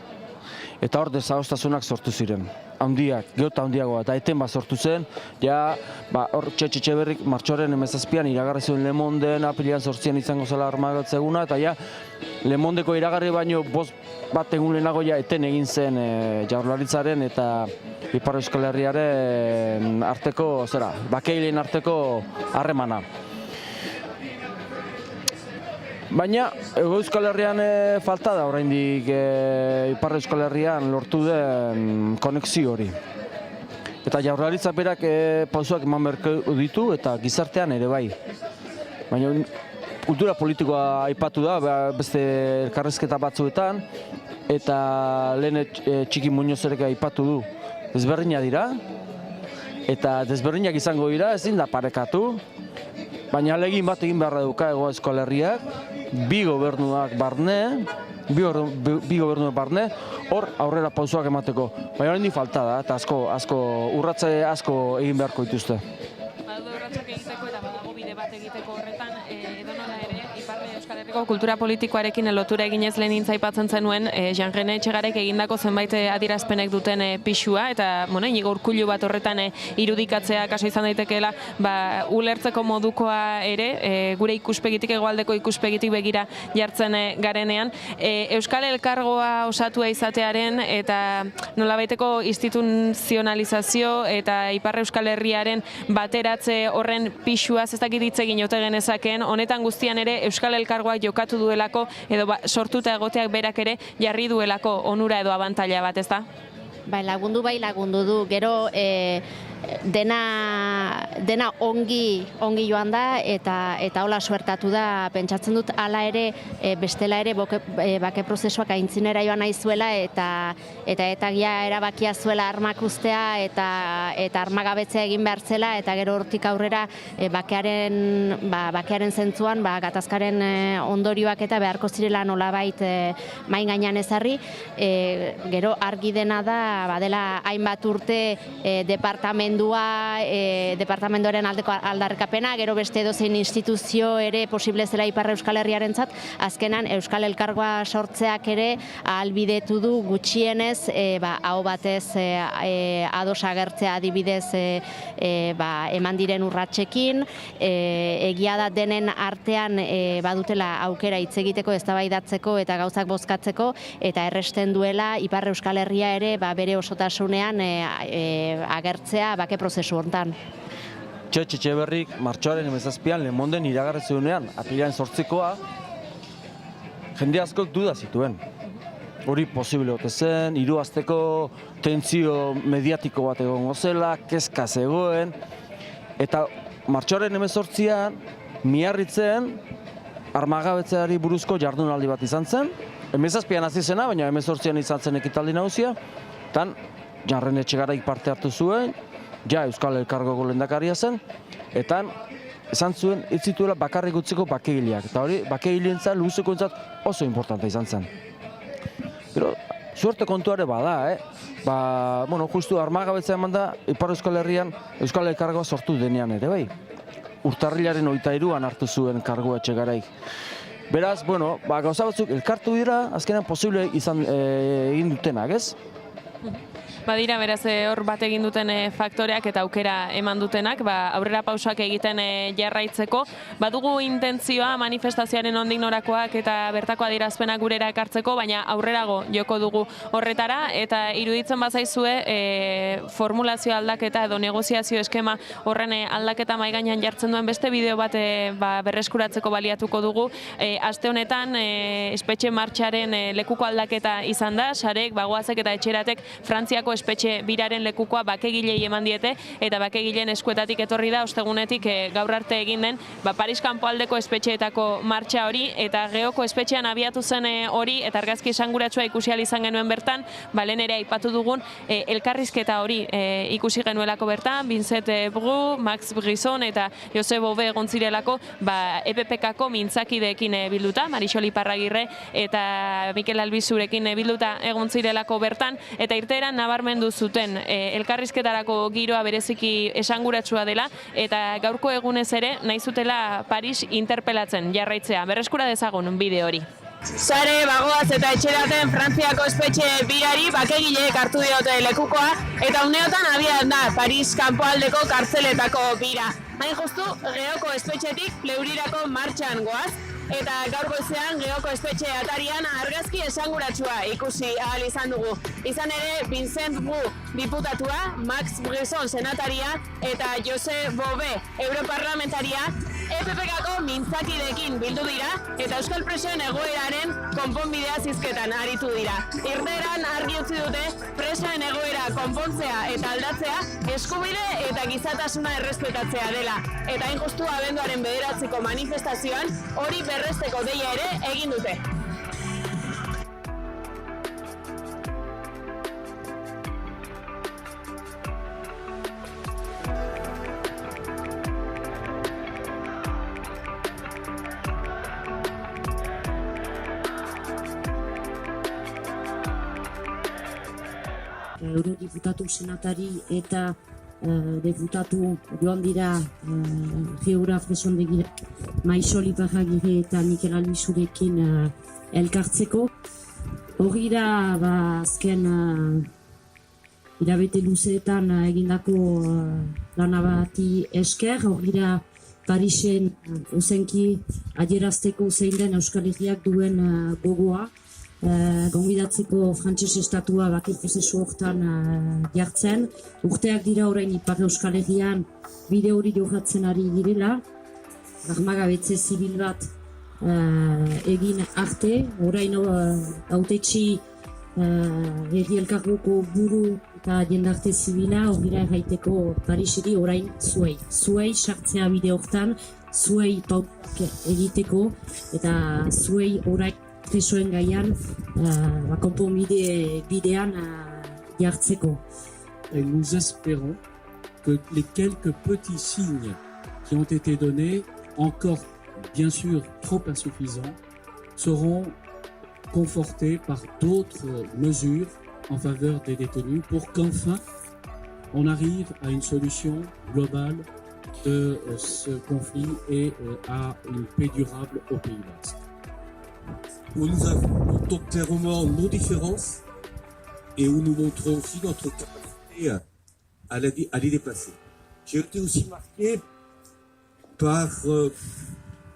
[SPEAKER 5] Eta hor desadostasunak sortu ziren. Handiak, geota handiagoa, eta eten bat sortu zen, hor Txetxe Berrik martxoaren 17an iragarri zuen Le Mondeen, apirilean 8an izango zela armagabetzea eguna, eta Le Mondeko iragarri baino bost bat egun lehenago eten egin zen Jaurlaritzaren eta Ipar Euskal Herriaren arteko, bakeileen arteko harremana. Baina, Ego Euskal Herrian falta da oraindik Ipar Euskal Herrian lortu den konexio hori. Eta Jaurlaritzak berak pausoak eman beharko ditu eta gizartean ere bai. Baina, kultura politikoa aipatu da, beste elkarrizketa batzuetan, eta lehen Txiki Muñozerek aipatu du. Desberdinak dira, eta desberdinak izango dira, ezin da parekatu, baina ahalegin bat egin beharra duka Ego Euskal Herriak, bi gobernuak barne, hor aurrera pausoak emateko. Baina hori falta da, eta urratze asko egin beharko dituzte.
[SPEAKER 1] Badaude urratsak egiteko eta badago bide bat egiteko horretan, edonola ere, Ipar Euskal Herriko kultura politikoarekin lotura eginez lehen aipatzen zenuen, Jean René Etxegarek egindako zenbait adierazpenek duten pixua, eta Inigo Urkullu bat horretan irudikatzea kaso izan daitekeela, ulertzeko modukoa ere, gure ikuspegitik, hegoaldeko ikuspegitik begira jartzen garenean, Euskal Elkargoa osatua izatearen eta nolabaiteko instituzionalizazio eta Ipar Euskal Herriaren bateratze horren pixuaz ez dakit hitz egin ote genezakeen, honetan guztian ere Euskal Elkargoak jokatu duelako edo sortuta egoteak berak ere jarri duelako onura edo abantaila bat, ez da?
[SPEAKER 19] Lagundu du. Gero dena ongi joan da eta hola suertatu da. Pentsatzen dut hala ere bestela ere bake prozesuak aintzinera joan nahi zuela eta gia erabakia zuela armak ustea eta armagabetzea egin behar zela eta gero hortik aurrera bakearen zentzuan gatazkaren ondorioak eta beharko zirela nolabait main gainean ezarri. Gero argi dena da badela hainbat urte departamenduaren aldeko aldarrikapena, gero beste edozein instituzio ere posible zela Ipar Euskal Herriarentzat, azkenan Euskal Elkargoa sortzeak ere ahalbidetu du gutxienez aho batez ados agertzea adibidez eman diren urratsekin, egia da denen artean badutela aukera hitz egiteko, eztabaidatzeko eta gauzak bozkatzeko, eta erresten duela Ipar Euskal Herria ere bere osotasunean agertzea bake prozesu hontan.
[SPEAKER 5] Txetxe berrik martxoaren 17an Le Monden iragarri zuenean, apirilaren 8koa, jende askok duda zituen. Hori posible ote zen, 3 asteko tentsio mediatiko bat egongo zela, kezka zegoen, eta martxoaren 18an Miarritzen armagabetzeari buruzko jardunaldi bat izan zen. 17an hasi zena, baina 18an izan zen ekitaldi nagusia, tan Jarren Etxegaraik parte hartu zuen, Euskal Elkargoko lehendakaria zen, eta esan zuen ez zituela bakarrik utziko bakegileak, eta hori bakegileentzat luzekoentzat oso importante izan zen. Pero suerte kontuare bada, justu armagabetzea eman da Ipar Euskal Herrian Euskal Elkargoa sortu denean ere bai. Urtarrilaren 23an hartu zuen kargua Etxegaraik. Beraz, gauza batzuk elkartu dira, azkenean posible izan egin dutenak, ez?
[SPEAKER 1] Badira, beraz, hor bat egin duten faktoreak eta aukera eman dutenak, aurrera pausak egiten jarraitzeko. Badugu intentzioa manifestazioaren ondik norakoak eta bertako adierazpenak gurera ekartzeko, baina aurrerago joko dugu horretara, eta iruditzen bazaizue formulazio aldaketa edo negoziazio eskema horren aldaketa mahai gainean jartzen duen beste bideo bat berreskuratzeko baliatuko dugu. Aste honetan, espetxe martxaren lekuko aldaketa izan da, sarek, bagoazek eta etxeratek Frantziako espetxe biraren lekukoa bakegilei eman diete, eta bakegileen eskuetatik etorri da ostegunetik gaur arte egin den Paris kanpoaldeko espetxeetako martxa hori, eta Geoko espetxean abiatu zen hori, eta argazki esanguratsua ikusi ahal izan genuen bertan, lehen ere aipatu dugun elkarrizketa hori ikusi genuelako bertan, Vincent Bru, Max Brisson eta Jose Bove egon zirelako EPPKko mintzakideekin bilduta, Marisol Iparragirre eta Mikel Albizurekin bilduta egon zirelako bertan, eta irteeran nabarmendu zuten elkarrizketarako giroa bereziki esanguratsua dela, eta gaurko egunez ere nahi zutela Paris interpelatzen jarraitzea. Berreskura dezagun bideo hori.
[SPEAKER 9] Sare, bagoaz eta etxeraten Frantziako espetxe birari bakegileek hartu diote lekukoa, eta uneotan abian da Paris kanpoaldeko kartzeletako bira. Hain justu, Geoko espetxetik Pleurirako martxan goaz, eta gaur goizean Geoko espetxe atarian argazki esanguratsua ikusi ahal izan dugu. Izan ere, Vincent Bru diputatua, Max Brisson senataria eta Jose Bove europarlamentaria EPPKko mintzakideekin bildu dira eta Euskal Presoen egoeraren konponbidea zizketan aritu dira. Irteeran argi utzi dute presoen egoera konpontzea eta aldatzea eskubide eta gizatasuna errespetatzea dela. Eta hain justu abenduaren 9ko manifestazioan hori berresteko deia ere egin dute.
[SPEAKER 11] Eurodiputatu senatari eta deputatu joan dira Geograf Besondegi Marisol Iparragirre eta Mikel Albizurekin elkartzeko. Hori da azken hilabete luzeetan egindako lana bati esker, hori da Parisen ozenki adierazteko zein den Euskal Herriak duen gogoa, gonbidatzeko frantses estatua bake prozesu hortan jartzen. Urteak dira orain Ipar Euskal Herrian bide hori jorratzen ari direla, armagabetze zibil bat egin arte, orain hautetxi herri elkargoko buru
[SPEAKER 17] eta jendarte zibila horgira erraiteko Pariseri orain zuei. Zuei sartzea bide hortan, zuei egiteko eta zuei orain presoen gaian konponbide bidean jartzeko.
[SPEAKER 18] Et nous espérons que les quelques petits signes qui ont été donnés, encore bien sûr trop insuffisants, seront confortés par d'autres mesures en faveur des détenus pour qu'enfin on arrive à une solution globale de ce conflit et à une paix durable au Pays Basque.
[SPEAKER 20] Où nous affrontons clairement nos différences et où nous montrons aussi notre capacité à les dépasser. J'ai été aussi marqué par,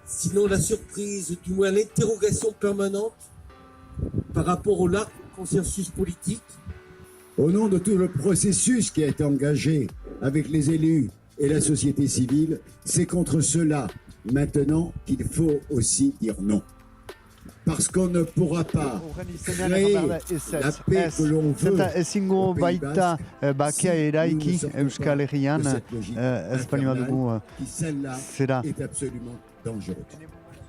[SPEAKER 20] sinon la surprise, du moins l'interrogation permanente par rapport au large consensus politique.
[SPEAKER 24] Au nom de tout le processus qui a été engagé avec les élus et la société civile, c'est contre cela maintenant qu'il faut aussi dire non. Parce qu'on ne pourra pas créer la paix que l'on veut au Pays Basque
[SPEAKER 13] bakia eraiki Euskal Herrian ez bali badugu
[SPEAKER 24] celle-là est absolument dangereuse.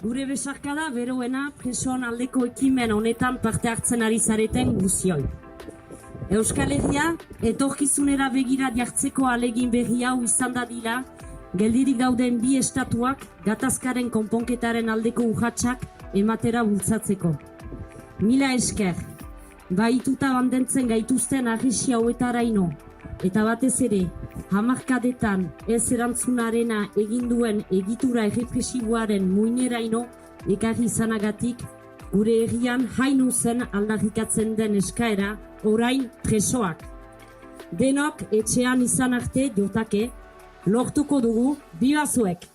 [SPEAKER 17] Gure besarkada beroena presoen aldeko ekimen honetan parte hartzen ari zareten guzioi. Euskal Herria etorkizunera begira jartzeko alegin berri hau izan dadila, geldirik dauden bi estatuak gatazkaren konponketaren aldeko urratsak ematera bultzatzeko. Mila esker, bahituta bandentzen gaituzten ahisi hauetaraino, eta batez ere, hamarkadetan ez erantzunarena egin duen egitura errepresiboaren muineraino ekarri izanagatik, gure herrian hainu zen aldarrikatzen den eskaera, orain presoak. Denok etxean izan arte jotake, lortuko dugu, biba zuek!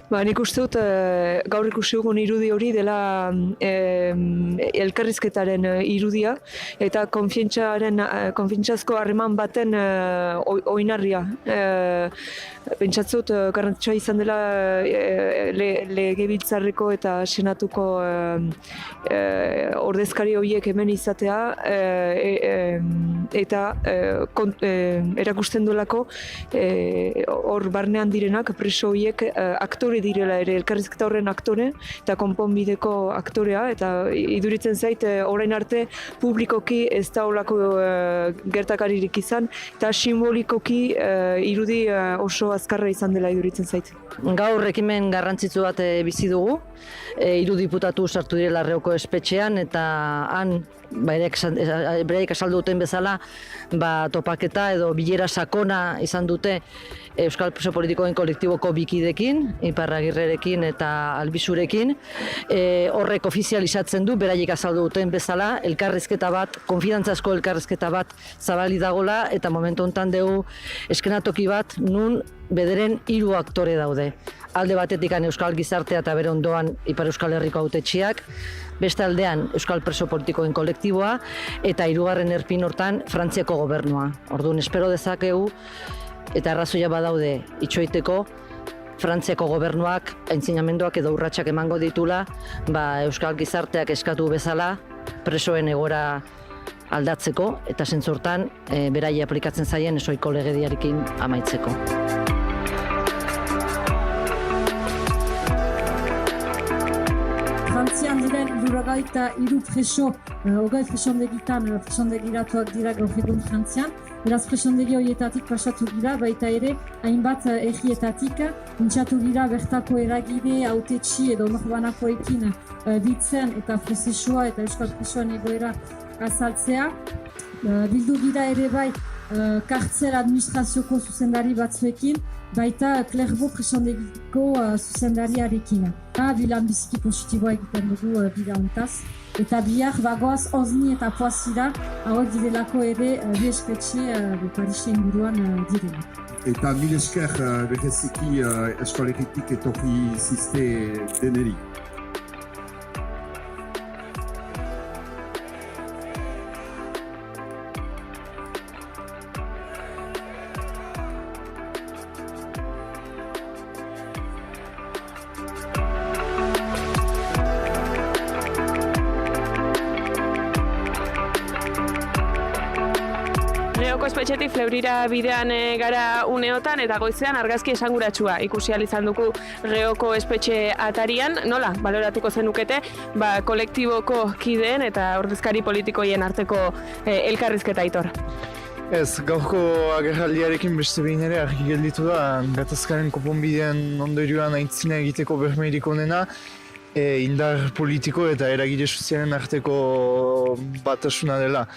[SPEAKER 9] Nik uste dut gaur ikusi dugun irudi hori dela elkarrizketaren irudia eta konfiantzazko harreman baten oinarria. Pentsatzut garrantzitsua izan dela Legebiltzarreko eta Senatuko ordezkari horiek hemen izatea eta erakusten duelako hor barnean direnak preso horiek aktore direla ere, elkarrizketa horren aktore eta konponbideko aktorea, eta iduritzen zait orain arte publikoki ez da olako gertakaririk izan eta simbolikoki irudi oso azkarra izan dela iduritzen zait.
[SPEAKER 11] Gaur ekimen garrantzitsu bat bizi dugu, hiru diputatu sartu direla Arreoko espetxean eta han beraiek esaldu duten bezala topaketa edo bilera sakona izan dute Euskal Preso Politikoen kolektiboko bikidekin, Ipar Agirrerekin eta Albizurekin. Horrek ofizializatzen du, beraiek azaldu duten bezala, elkarrizketa bat, konfidantzazko elkarrizketa bat zabali dagola, eta momentu honetan dugu eskenatoki bat nun bederen 3 aktore daude. Alde batetik Euskal Gizartea eta bere ondoan Ipar Euskal Herriko hautetsiak, beste aldean Euskal Preso Politikoen kolektiboa eta 3. erpin hortan Frantziako gobernua. Orduan espero dezakegu eta arrazoia badaude itxoiteko Frantziako gobernuak aintzinamenduak edo urratsak emango ditula Euskal Gizarteak eskatu bezala presoen egora aldatzeko eta zentzortan beraia aplikatzen zaien esoiko legediarekin amaitzeko.
[SPEAKER 17] Frantzian diren 73 preso, 20 presondegitan presondegiratuak dira gaur egun Frantzian. Beraz presondegi horietatik pasatu gira, baita ere hainbat errietatik mintzatu gira bertako eragide, hautetsi edo norbanakoekin biltzen eta prozesua eta Euskal Presoen egoera azaltzea. Bildu gira ere bai kartzel administrazioko zuzendari batzuekin, baita Klerbo presondegiko zuzendariarekin. Bilan biziki positiboa egiten dugu bida hontaz. Eta bihar bagoaz Ozni eta Poazira hauek direlako ere bi espetxe Parisen inguruan direla.
[SPEAKER 24] Eta mil esker bereziki eskolegitik etorri ziste deneri.
[SPEAKER 9] Reoko espetxetik Fleurira bidean gara uneotan eta goizean argazki esanguratsua ikusi ahal izan dugu Reoko espetxe atarian. Nola, baloratuko zenukete, kolektiboko kideen eta ordezkari politikoien arteko elkarrizketa Aitor?
[SPEAKER 3] Ez, gaurko agerraldiarekin beste behin ere argi gelditu da, gatazkaren konponbidean ondorioan aintzina egiteko bermerik onena, indar politiko eta eragile sozialen arteko batasuna dela.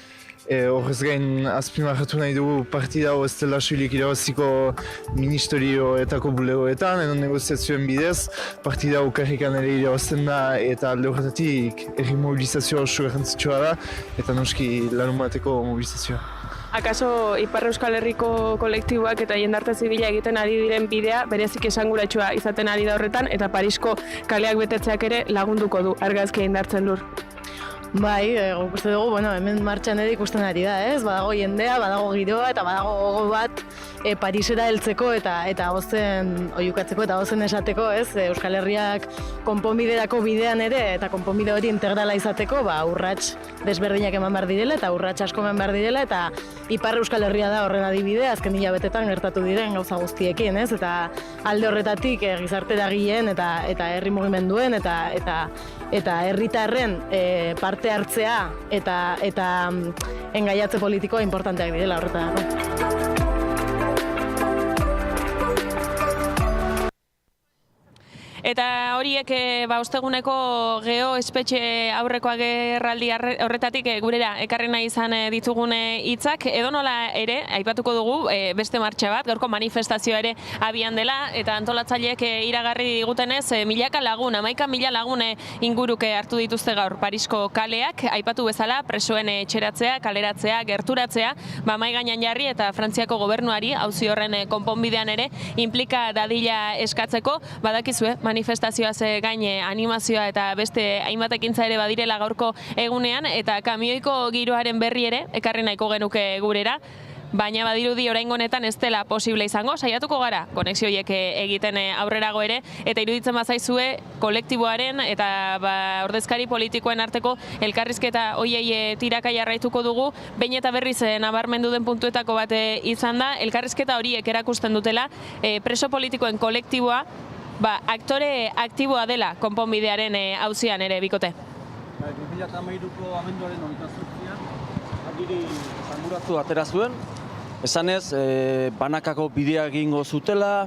[SPEAKER 3] Horrez gain azpimarratu nahi dugu partida hau ez dela soilik irabaziko ministerioetako bulegoetan, edo negoziazioen bidez, partida hau karrikan ere irabazten da eta alde horretatik herri mobilizazioa oso garrantzitsua da, eta noski larunbateko mobilizazioa.
[SPEAKER 9] Akaso Ipar Euskal Herriko kolektiboak eta jendarte zibila egiten ari diren bidea berezik esanguratsua izaten ari da horretan eta Parisko kaleak betetzeak ere lagunduko du argazkia indartzen lur.
[SPEAKER 6] Bai, uste dugu, hemen martxan ere ikusten ari da, ez? Badago jendea, badago giroa eta badago gogo bat Parisera heltzeko eta ozen oihukatzeko eta ozen esateko, ez? Euskal Herriak konponbiderako bidean ere eta konponbide hori integrala izateko, urrats desberdinak eman behar direla eta urrats asko eman behar direla eta Ipar Euskal Herria da horren adibide, azken hilabetetan gertatu diren gauza guztiekin, ez? Eta alde horretatik gizarte eragileen eta herri mugimenduen eta herritarren parte hartzea eta engaiatze politikoa importanteak direla horretarako.
[SPEAKER 1] Eta horiek osteguneko Geo espetxe aurreko agerraldi horretatik gurera ekarri nahi izan ditugune hitzak, edonola ere aipatuko dugu beste martxa bat, gaurko manifestazioa ere abian dela eta antolatzaileek iragarri digutenez milaka lagun, 11.000 lagun inguruke hartu dituzte gaur Parisko kaleak, aipatu bezala presoen etxeratzea, kaleratzea, gerturatzea, mahai gainean jarri eta Frantziako gobernuari auzi horren konponbidean ere inplika dadila eskatzeko, badakizue manifestazioaz gain animazioa eta beste hainbat ekintza ere badirela gaurko egunean eta kamioiko giroaren berri ere ekarri nahiko genuke gurera, baina badirudi oraingo honetan ez dela posible izango, saiatuko gara konexio horiek egiten aurrerago ere eta iruditzen bazaizue kolektiboaren eta ordezkari politikoen arteko elkarrizketa hoiei tiraka jarraituko dugu, behin eta berriz nabarmendu den puntuetako bat izan da, elkarrizketa horiek erakusten dutela preso politikoen kolektiboa aktore aktiboa dela konponbidearen auzian ere bikote.
[SPEAKER 5] 2013ko abenduaren 28an agiri esanguratu atera zuen. Esanez, banakako bidea egingo zutela,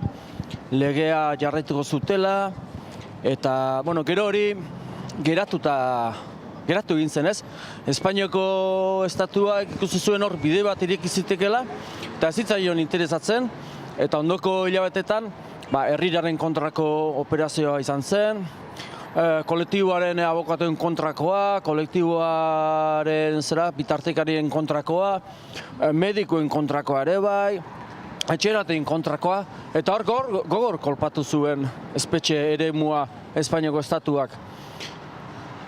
[SPEAKER 5] legea jarraituko zutela, eta, gero hori geratu egin zen, ez? Espainiako estatuak ikusi zuen hor bide bat irekizitekela, eta ez zitzaion interesatzen, eta ondoko hilabetetan, herriraren kontrako operazioa izan zen, kolektiboaren abokatuen kontrakoa, kolektiboaren bitartekarien kontrakoa, medikoen kontrakoa ere bai, etxeratein kontrakoa, eta hor gogor kolpatu zuen espetxe eremua Espainiako estatuak.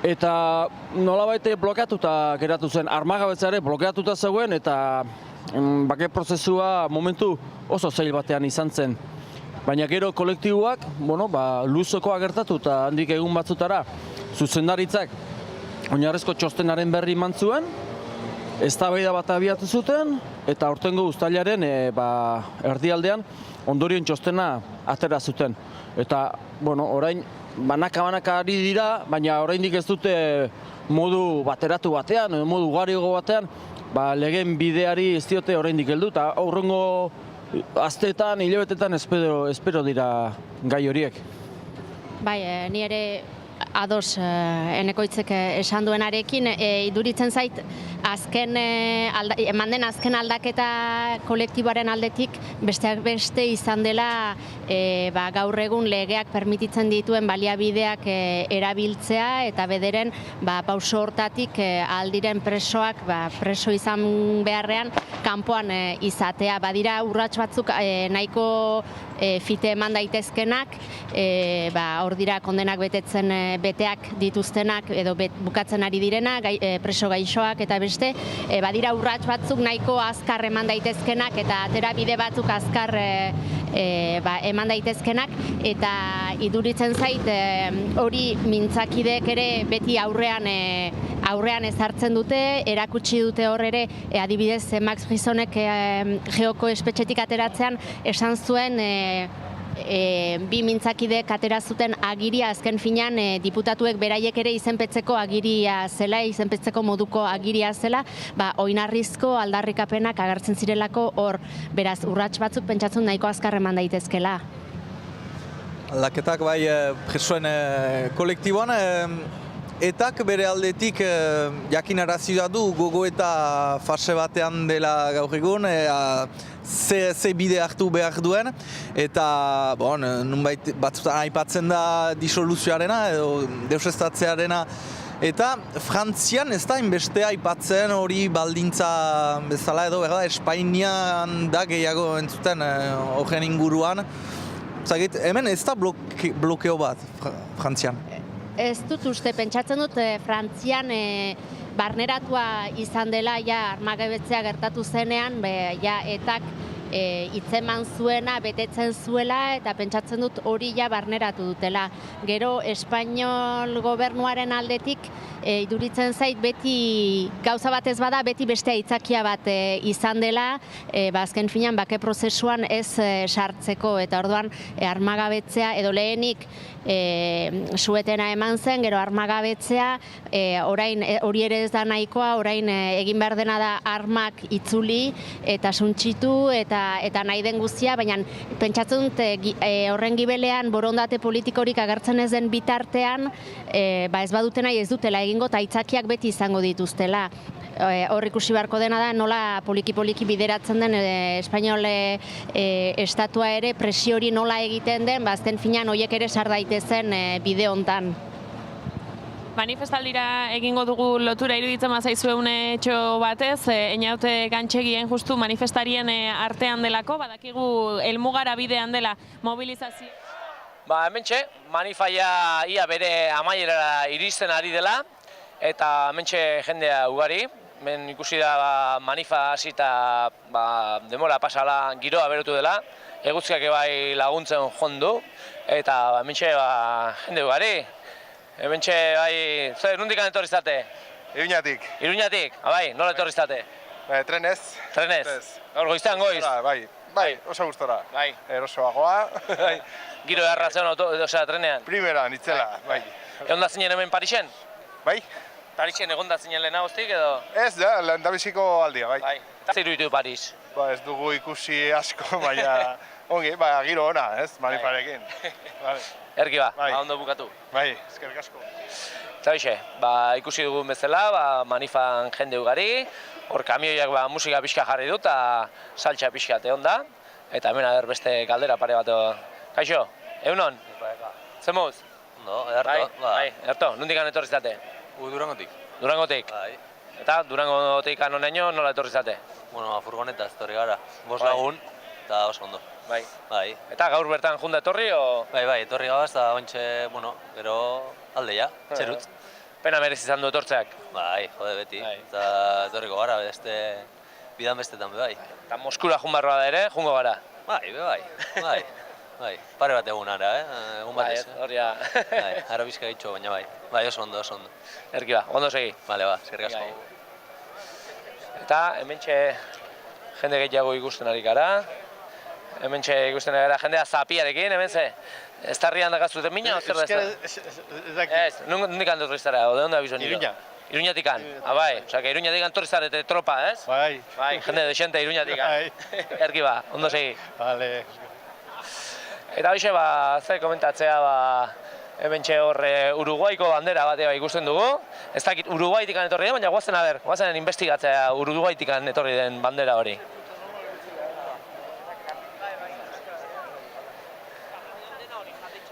[SPEAKER 5] Eta nolabait blokeatuta geratu zen, armagabetza ere blokeatuta zegoen, eta bake prozesua momentu oso zail batean izan zen. Baina gero kolektiboak, luzokoa gertatu eta handik egun batzutara zuzendaritzak oinarrizko txostenaren berri eman zuen, eztabaida bat abiatu zuten, eta aurtengo uztailaren erdialdean ondorioen txostena atera zuten. Eta, orain banaka ari dira, baina oraindik ez dute modu bateratu batean, modu ugariago batean, legeen bideari ez diote oraindik heldu, eta aurrengo asteetan, hilabetetan espero dira gai horiek.
[SPEAKER 19] Bai, ni ere ados Enekoitzek esan duenarekin, iduritzen zait eman den azken aldaketa kolektiboaren aldetik besteak beste izan dela gaur egun legeak permititzen dituen baliabideak erabiltzea eta bederen pauso hortatik aldiren presoak preso izan beharrean kanpoan izatea. Badira urrats batzuk nahiko fite eman daitezkenak, hor dira kondenak beteak dituztenak edo bukatzen ari direna, preso gaixoak eta beste, badira urrats batzuk nahiko azkar eman daitezkenak eta atera bide batzuk azkar eman daitezkenak, eta iduritzen zait hori mintzakidek ere beti aurrean aurrean ezartzen dute, erakutsi dute hor ere, adibidez, Max Brisonek Geoko espetxetik ateratzean esan zuen bi mintzakidek atera zuten agiria azken finean diputatuek beraiek ere izenpetzeko agiria zela, izenpetzeko moduko agiria zela, oinarrizko aldarrikapenak agertzen zirelako hor, beraz, urrats batzuk pentsatzen nahiko azkar eman daitezkela.
[SPEAKER 2] Aldaketak bai presoen kolektiboan, etak bere aldetik jakinarazi du gogoeta fase batean dela gaur egun, ze bide hartu behar duen, eta nunbait batzutan aipatzen da disoluzioarena edo deuseztatzearena, eta Frantzian ez da inbeste aipatzen hori baldintza bezala edo, berda, Espainian da gehiago entzuten horren inguruan. Zagit, hemen ez da blokeo bat Frantzian.
[SPEAKER 19] Ez dut uste, pentsatzen dut Frantzian barneratua izan dela, armagabetzea gertatu zenean, etak hitzeman zuena, betetzen zuela, eta pentsatzen dut hori barneratu dutela. Gero, Espainol gobernuaren aldetik, iduritzen zait beti gauza bat ez bada, beti beste aitzakia bat izan dela, azken finean bake prozesuan ez sartzeko, eta orduan armagabetzea edo lehenik suetena eman zen, gero armagabetzea, orain hori ere ez da nahikoa, orain egin behar dena da armak itzuli eta suntsitu eta nahi den guztia, baina pentsatzen dut horren gibelean borondate politikorik agertzen ez den bitartean, ez badute nahi ez dutela egingo eta aitzakiak beti izango dituztela. Hor ikusi beharko dena da nola poliki-poliki bideratzen den Espainole estatua ere presio hori nola egiten den, azken finean horiek ere sar daitezen bide hontan.
[SPEAKER 1] Manifestaldira egingo dugu lotura iruditzen bazaizu etxo batez, Einaute Gantxegien justu manifestarien artean delako, badakigu helmugara bidean dela mobilizazio.
[SPEAKER 4] Hementxe, manifaia ia bere amaierara iristen ari dela, eta hementxe jendea ugari. Hemen ikusi da manifa hasi eta demora pasala giroa berotu dela, eguzkiak bai laguntzen jondu, eta hementxe jende ugari. Hementxe bai, nondik etorri zate?
[SPEAKER 21] Iruñatik.
[SPEAKER 4] Iruñatik, bai, nola etorri zate?
[SPEAKER 21] Trenez.
[SPEAKER 4] Trenez? Gaur goiztean goiz?
[SPEAKER 21] Bai, oso gustora.
[SPEAKER 4] Bai.
[SPEAKER 21] Erosoagoa.
[SPEAKER 4] Giro erratzen trenean?
[SPEAKER 21] Primeran, itzela, bai.
[SPEAKER 4] Egon da zinen hemen Parixen?
[SPEAKER 21] Bai.
[SPEAKER 4] Parixen egon da zinen lehenagoztik edo?
[SPEAKER 21] Ez da, lehendabiziko aldia, bai.
[SPEAKER 4] Zer iruditu Parix?
[SPEAKER 21] Ez dugu ikusi asko, baina ongi, giro ona, ez, manifarekin.
[SPEAKER 4] Erki ondo bukatu.
[SPEAKER 21] Bai, eskerrik asko.
[SPEAKER 4] Eta bixe, ikusi dugun bezala, manifan jende ugari, hor kamioiak musika pixka jarri dut, eta saltxa pixka egon da, eta hemen beste galdera pare bat. Kaixo, egunon? Zemuz?
[SPEAKER 7] No, Erto.
[SPEAKER 4] Bai, Erto, nondik etorri zate?
[SPEAKER 7] Durangotik.
[SPEAKER 4] Durangotik?
[SPEAKER 7] Bai.
[SPEAKER 4] Eta Durangotik anoneño nola etorri zate?
[SPEAKER 7] Furgoneta etorri gara, 5 lagun, eta oso ondo.
[SPEAKER 4] Bai. Eta gaur bertan junda etorri, o?
[SPEAKER 7] Bai, etorri gabaz, eta ontxe, gero alde ja, txerut.
[SPEAKER 4] Pena merez izan du etortzeak?
[SPEAKER 7] Bai, jode beti. Eta etorriko gara, bidan bestetan bai.
[SPEAKER 4] Eta Moskura jun barroa da ere, jungo gara?
[SPEAKER 7] Bai, pare bat egun ara, egun batez.
[SPEAKER 4] Hori da.
[SPEAKER 7] Ara bizka gaitxo, baina bai, oso ondo.
[SPEAKER 4] Erki ondo segi.
[SPEAKER 7] Bale, eskerrik asko.
[SPEAKER 4] Eta hementxe jende gehiago ikusten ari gara. Hementxe ikusten ari gara jendea zapiarekin, hemen ze? Ez tarrian dagazuten mina, o zer da ez? Ez, nondik handu turistara, o de onda abizo nire? Iruña. Iruñatikan? Bai, osea, Iruñatikan turistarete tropa, ez?
[SPEAKER 21] Bai.
[SPEAKER 4] Bai, jende desente Iruñatikan. Erki ondo segi.
[SPEAKER 21] Bale.
[SPEAKER 4] Eta bixe, zer komentatzea, hementxe hor Uruguaiko bandera bat ikusten dugu. Ez dakit Uruguaitikan etorri den, baina guazen investigatzea Uruguaitikan etorri den bandera hori.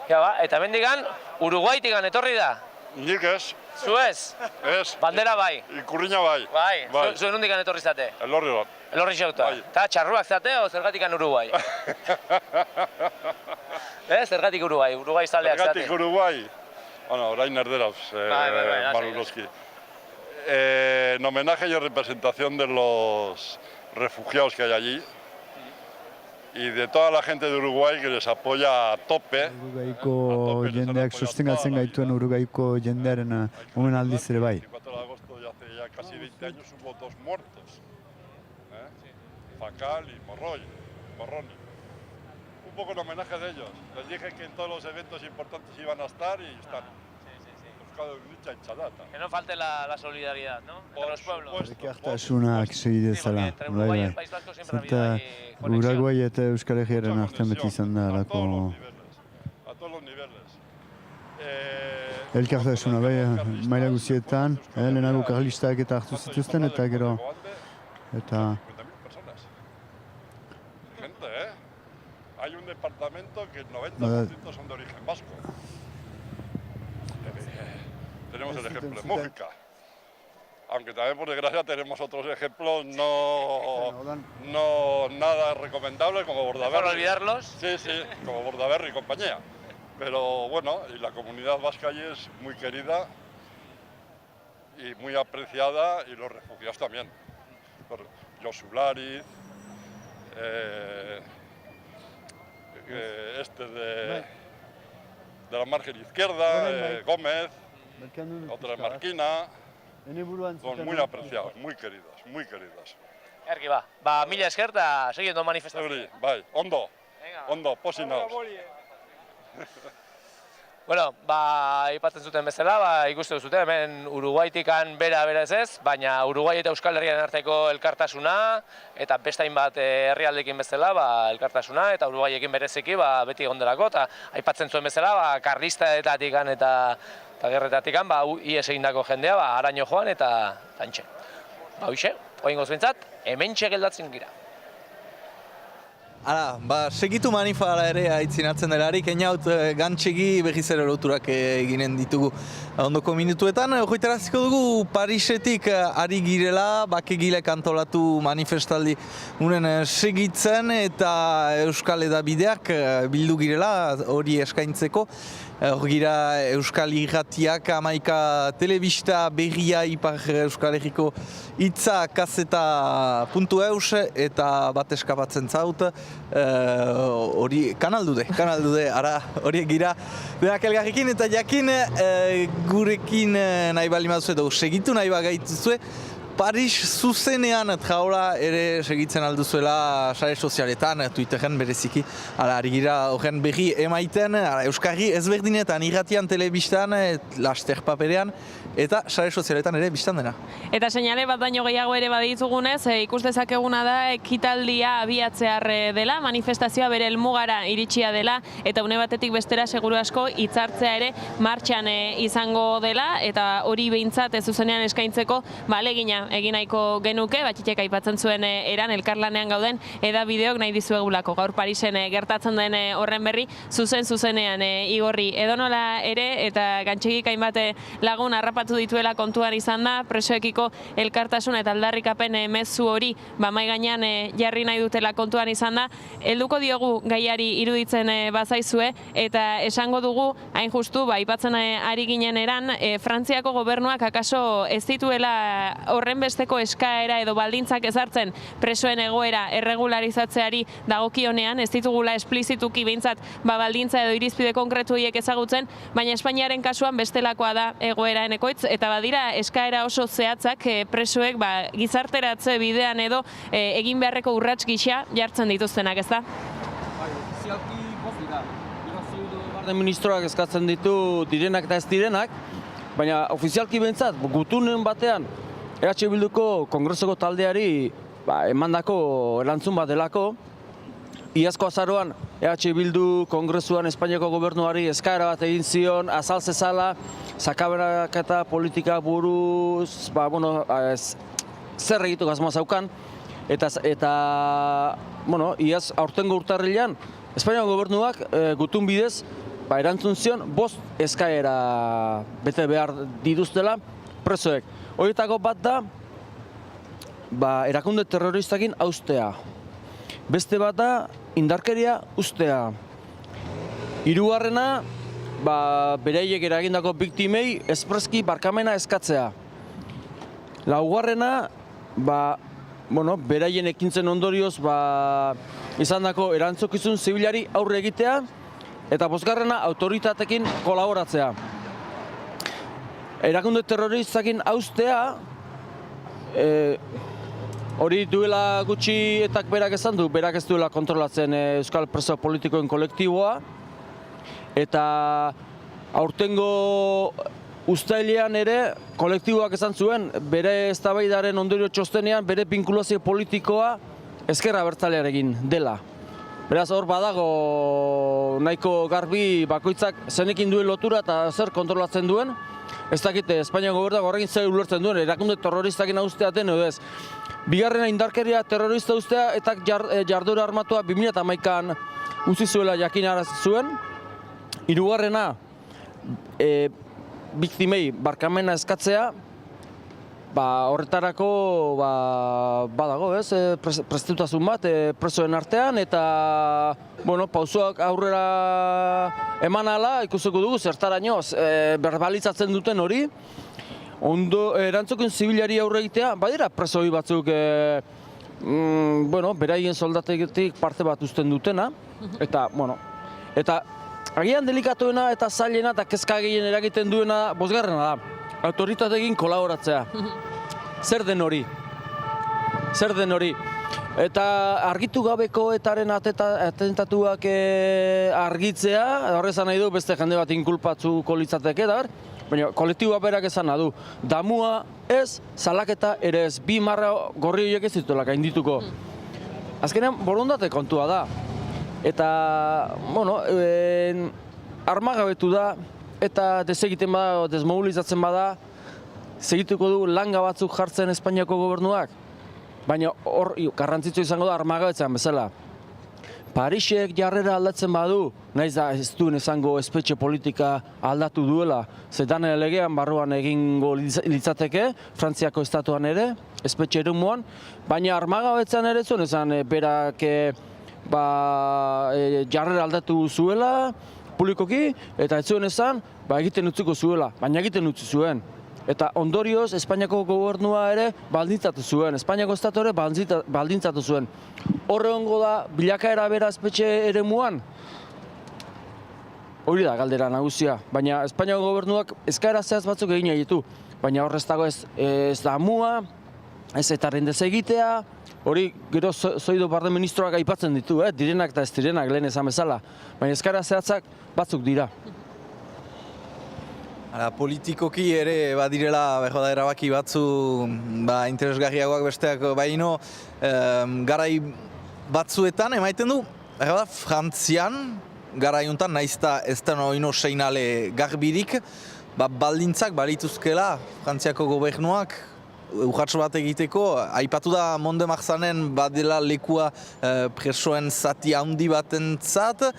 [SPEAKER 4] Eta mendigan Uruguaitikan etorri da?
[SPEAKER 21] Nik ez.
[SPEAKER 4] Zu ez?
[SPEAKER 21] Ez.
[SPEAKER 4] Bandera bai?
[SPEAKER 21] Ikurriña bai.
[SPEAKER 4] Bai? Zuen nondikan etorri zate?
[SPEAKER 21] Elorri bat.
[SPEAKER 4] Elorri xautua? Eta txarruak zate o zergatikan Uruguai? Zergatik Uruguai? Uruguai zaleak zate?
[SPEAKER 21] Zergatik Uruguai? Orain erderaz, Manuloski. En homenaje y representación de los refugiados que hay allí y de toda la gente de Uruguay que les apoya a tope.
[SPEAKER 13] Uruguaiko jendeak sostengatzen gaituen Uruguaiko jendearen omenaldiz ere bai.
[SPEAKER 12] casi 20 años hubo 2 muertos. Facal y Morroni. Un poco en homenaje de ellos. Les dije que en todos los eventos importantes iban a estar y están.
[SPEAKER 4] Que no falte la solidaridad, ¿no? Entre los pueblos.
[SPEAKER 13] Elkartasunak segi dezala. Bai. Zerta Uruguai eta Euskal Herriaren artean beti izan da alako...
[SPEAKER 12] A todos los niveles.
[SPEAKER 13] Elkartasuna, bai, maila guztietan, lehenago karlistak eta hartu zituzten eta gero... Eta...
[SPEAKER 12] Gente, Hay un departamento que el 90% son de origen vasco. Tenemos el ejemplo de Mújica. Aunque también, por desgracia, tenemos otros ejemplos no nada recomendables como Bordaberry.
[SPEAKER 4] ¿Para olvidarlos?
[SPEAKER 12] Sí, como Bordaberry y compañía. Pero bueno, y la comunidad vasca allí es muy querida y muy apreciada, y los refugiados también. Josu Lariz, de la margen izquierda, Gómez, otra de Marquina, muy apreciados, muy queridas.
[SPEAKER 4] Erki ba, mila esker eta segiendo manifestazioa.
[SPEAKER 12] Bai, ondo, posi nauz.
[SPEAKER 4] Bueno, aipatzen zuten bezala, ikusten duzute, hemen Uruguaitikan bera ez, baina Uruguai eta Euskal Herriaren arteko elkartasuna, eta beste hainbat herrialdeekin bezala, elkartasuna, eta Uruguaiekin bereziki beti egon delako, eta aipatzen zuen bezala, karlistaetatikan eta gerretatikan, ies egindako jendea, haraino joan eta tantxe. Hoxe, oingoz bintzat, hementxe geldatzen gira.
[SPEAKER 2] Hala, segitu manifara ere aitzinatzen delarik, einaut gantxegi behiz ere loturak eginen ditugu ondoko minutuetan. Hoitaraziko dugu Parisetik ari girela, bakegilek antolatu manifestaldi unen segitzen eta Euskal Edabideak bildu girela hori eskaintzeko. Hor gira Euskal Irratiak, Amaika Telebista Berria Ipar Euskal Herriko Itza Kaseta.eus eta bat eskapatzen zaut. Hori kanaldude, ara horiek gira denak elgarrekin eta jakin gurekin nahi bali maduzue edo segitu nahi bagaituzue. Paris zuzenean traola ere segitzen alduzuela sare sozialetan, Twitteren bereziki. Ari gira horren berri emaiten, Euskarri ezberdinetan, irratian, telebistan, laster paperean, eta sare sozialetan ere bistan dena.
[SPEAKER 1] Eta seinale bat baino gehiago ere baditugunez, ikus dezakeguna da ekitaldia abiatzear dela, manifestazioa bere helmugara iritsia dela, eta une batetik bestera seguru asko hitzartzea ere martxan izango dela, eta hori behintzat zuzenean eskaintzeko ahalegina egin nahiko genuke, Batxitek aipatzen zuen eran elkarlanean gauden edabideok nahi dizuegulako. Gaur Parisen gertatzen den horren berri zuzenean igorri edonola ere, eta gantxegik hainbat lagun harrapatu dituela kontuan izan da, presoekiko elkartasun eta aldarrikapen mezu hori mai gainean jarri nahi dutela kontuan izan da. Helduko diogu gaiari iruditzen bazaizue, eta esango dugu, hain justu, aipatzen ari ginen eran, Frantziako gobernuak akaso ez dituela horren besteko eskaera edo baldintzak ezartzen presoen egoera erregularizatzeari dagokionean, ez ditugula esplizituki behintzat baldintza edo irizpide konkretu horiek ezagutzen, baina Espainiaren kasuan bestelakoa da egoera enekoitz, eta badira eskaera oso zehatzak presoek gizarteratze bidean edo egin beharreko urrats gisa jartzen dituztenak, ez da?
[SPEAKER 5] Ofizialki bofida. Barne ministroak eskatzen ditu direnak eta ez direnak, baina ofizialki behintzat, gutunen batean, EH Bilduko Kongresoko taldeari emandako erantzun bat delako. Iazko azaroan EH Bildu Kongresuan Espainiako gobernuari eskaera bat egin zion, azal zezala, sakaberaketa politika buruz, zer egitu gazmoa zaukan. Eta iaz aurtengo urtarrilean, Espainiako gobernuak gutun bidez erantzun zion 5 eskaera bete behar dituztela presoek. Horietako bat da, erakunde terroristakin haustea. Beste bat da, indarkeria ustea. Hirugarrena, beraiek eragindako biktimei espreski barkamena eskatzea. Laugarrena, beraien ekintzen ondorioz izandako erantzukizun zibilari aurre egitea, eta bosgarrena, autoritatekin kolaboratzea. Erakunde terroristakin haustea, Hori duela gutxi etak berak esan du, berak ez duela kontrolatzen euskal preso politikoen kolektiboa, eta aurtengo uztailean ere kolektiboak esan zuen, bere eztabaidaren ondorio txostenean, bere binkulazio politikoa ezker abertzalearekin dela. Beraz hor badago nahiko garbi bakoitzak zenekin duen lotura eta zer kontrolatzen duen. Ez dakit, Espainiako gobernuak horrekin zer ulertzen duen, erakunde terroristakin uzteaten edo ez. Bigarrena indarkeria terrorista uztea eta jarduera armatua 2011an utzi zuela jakinarazi zuen. Hirugarrena, biktimei barkamena eskatzea, horretarako badago, prestutasun bat presoen artean, eta pausoak aurrera eman ala ikusiko dugu zertaraino berbalizatzen duten hori. Erantzukin zibilari aurre egitea, badira presoi batzuk beraien soldatetik parte bat uzten dutena, eta agian delikatuena eta zailena eta kezka gehien eragiten duena bosgarrena da, autoritateekin kolaboratzea. Zer den hori? Eta argitu gabeko etaren atentatuak argitzea, horrezan nahi du beste jende bat inkulpatzuko litzateke, baina kolektiboa berak esan du. Damua ez, salaketa ere ez, 2 marra gorri horiek ez dituela gaindituko. Azkenean borondate kontua da. Eta, armagabetu da, eta desegiten bada, desmobilizatzen bada, segituko du langa batzuk jartzen Espainiako gobernuak. Baina hor garrantzitsua izango da armagabetzean bezala. Parisek jarrera aldatzen badu, nahiz da ez duen esango espetxe politika aldatu duela, zetan legean barruan egingo litzateke, Frantziako estatuan ere, espetxe eremuan, baina armagabetzean ere zuen esan berak jarrera aldatu zuela, publikoki, eta ez zuen esan, egiten utziko zuela, baina egiten utzi zuen. Eta ondorioz, Espainiako gobernua ere baldintzatu zuen, Espainiako estatu ere baldintzatu zuen. Horre hongo da, bilakaera bera espetxe eremuan? Hori da galdera nagusia, baina Espainiako gobernuak eskaera zehaz batzuk egin ditu. Baina horrez dago ez da amua, ez etaren desegitea, hori gero zoido barde ministroak aipatzen ditu, direnak eta ez direnak lehen esan bezala. Baina eskaera zehazak batzuk dira.
[SPEAKER 2] Politikoki ere badirela erabaki batzu interesgarriagoak besteak baino garai batzuetan emaiten du Frantzian garai honetan naizta ez da oino seinale garbirik baldintzak balituzkela Frantziako gobernuak urratxo bat egiteko. Aipatu da Monde Marzanen badela lekua presoen zati handi batentzat,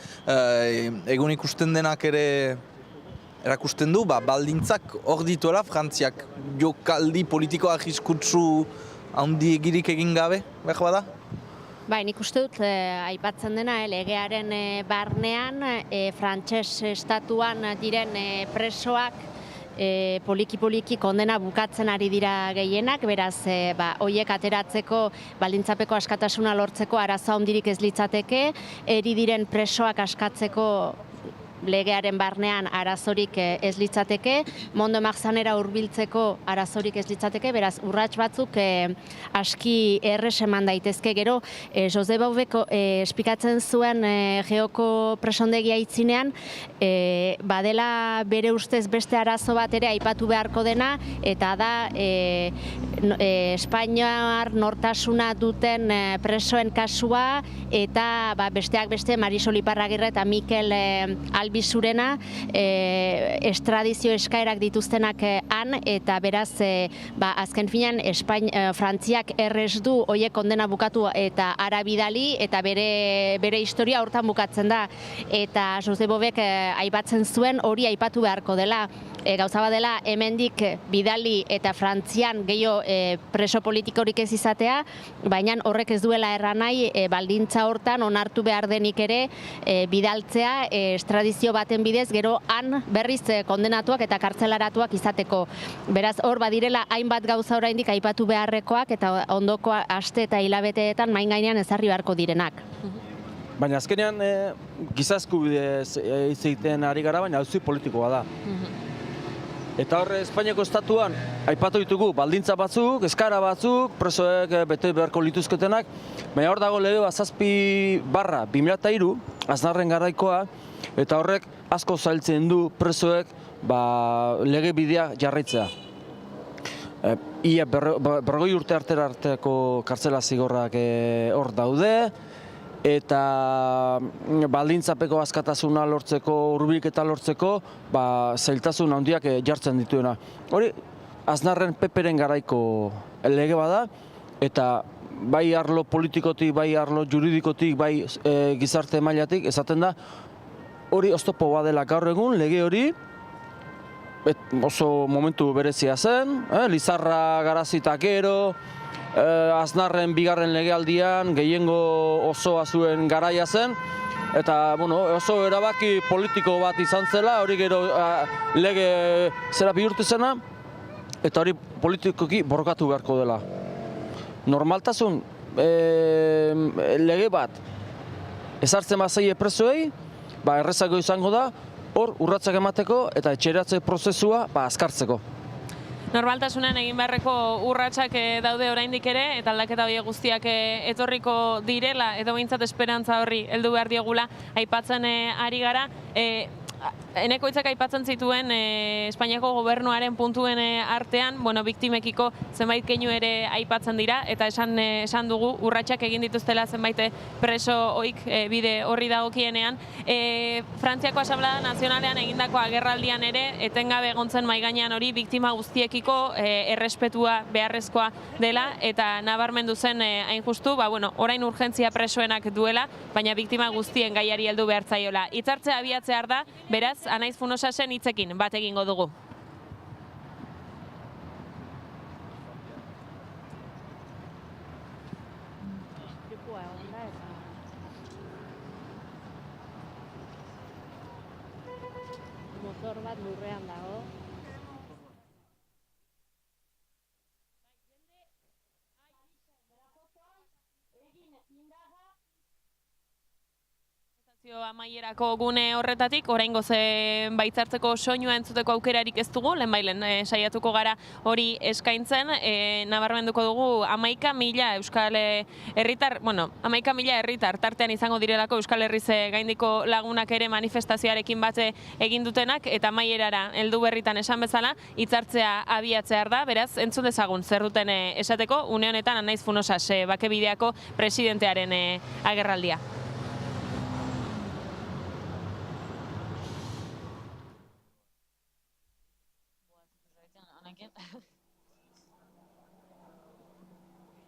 [SPEAKER 2] egun ikusten denak ere erakusten du, baldintzak hor dituela Frantziak jokaldi politiko argiskutsu handi egirik egin gabe, behar bada?
[SPEAKER 19] Nik uste dut, aipatzen dena, legearen barnean, frantses estatuan diren presoak poliki-poliki kondena bukatzen ari dira gehienak, beraz, hoiek ateratzeko, baldintzapeko askatasuna lortzeko arazo handirik ez litzateke, eri diren presoak askatzeko legearen barnean arazorik ez litzateke, Monde Marzanera hurbiltzeko arazorik ez litzateke, beraz urrats batzuk aski errez eman daitezke. Gero, Jose Baubeko espikatzen zuen geoko presondegia itzinean, badela bere ustez beste arazo bat ere aipatu beharko dena, eta da Espainiar nortasuna duten presoen kasua, eta besteak beste Marisol Iparragirre eta Mikel Albizurena estradizio eskaerak dituztenak han, eta beraz azken finean Frantziak errez du hoiek kondena bukatu eta ara bidali, eta bere historia hortan bukatzen da. Eta Jose Bobek aipatzen zuen hori aipatu beharko dela. Gauza badela hemendik bidali eta Frantzian gehiago preso politikorik ez izatea, baina horrek ez duela erran nahi baldintza hortan onartu behar denik ere bidaltzea estradizio baten bidez, gero han berriz kondenatuak eta kartzelaratuak izateko. Beraz, hor badirela hainbat gauza oraindik aipatu beharrekoak eta ondoko aste eta hilabeteetan main gainean ezarri beharko direnak.
[SPEAKER 5] Baina azkenean giza eskubidez hitz egiten ari gara, baina auzi politikoa da. Eta horre Espainiako estatuan aipatu ditugu baldintza batzuk, eskara batzuk, presoek bete beharko lituzketenak, baina hor dago lege 7/2003, Aznarren garaikoa, eta horrek asko zailtzen du presoek lege bidea jarraitzea. Ia 40 urte arteko kartzela zigorrak hor daude, eta baldintzapeko askatasuna lortzeko, hurbilketa lortzeko, zailtasun handiak jartzen dituena. Hori, Aznarren Peperen garaiko lege bada, eta bai arlo politikotik, bai arlo juridikotik, bai gizarte mailatik, esaten da, hori oztopo badela gaur egun, lege hori, oso momentu berezia zen, Lizarra Garazita gero, Aznarren bigarren legealdian gehiengo osoa zuen garaia zen, eta oso erabaki politiko bat izan zela, hori gero lege zera bihurtu zena, eta hori politikoki borrokatu beharko dela. Normaltasun lege bat ezartzen bazaie presoei, errezago izango da, hor urratsak emateko eta etxeratze prozesua azkartzeko.
[SPEAKER 1] Normaltasunean egin beharreko urratsak daude oraindik ere, eta aldaketa horiek guztiak etorriko direla, edo behintzat esperantza horri heldu behar diogula aipatzen ari gara. Eneko hitzak aipatzen zituen Espainiako gobernuaren puntuen artean, biktimekiko zenbait keinu ere aipatzen dira, eta esan dugu urratsak egin dituztela zenbait preso oik bide horri dagokienean. Frantziako Asamblea Nazionalean egindako agerraldian ere, etengabe egontzen maigainean hori biktima guztiekiko errespetua beharrezkoa dela, eta nabarmendu zen hain justu, orain urgentzia presoenak duela, baina biktima guztien gaiari heldu behar zaiola. Hitzartzea abiatzear da, beraz, Anaiz Funosasen hitzekin bat egingo dugu.
[SPEAKER 14] Motor bat lurrean dago.
[SPEAKER 1] Amaierako gune horretatik, oraingoz baitzartzeko soinua entzuteko aukerarik ez dugu, lehenbailen saiatuko gara hori eskaintzen, nabarmenduko dugu 11.000 Euskal Herritar, 11.000 herritar tartean izango direlako Euskal Herriz gaindiko lagunak ere manifestazioarekin bat egin dutenak, eta amaierara heldu berritan esan bezala, hitzartzea abiatzear da, beraz, entzun dezagun zer duten esateko, une honetan Anaiz Funosas Bakebideako presidentearen agerraldia.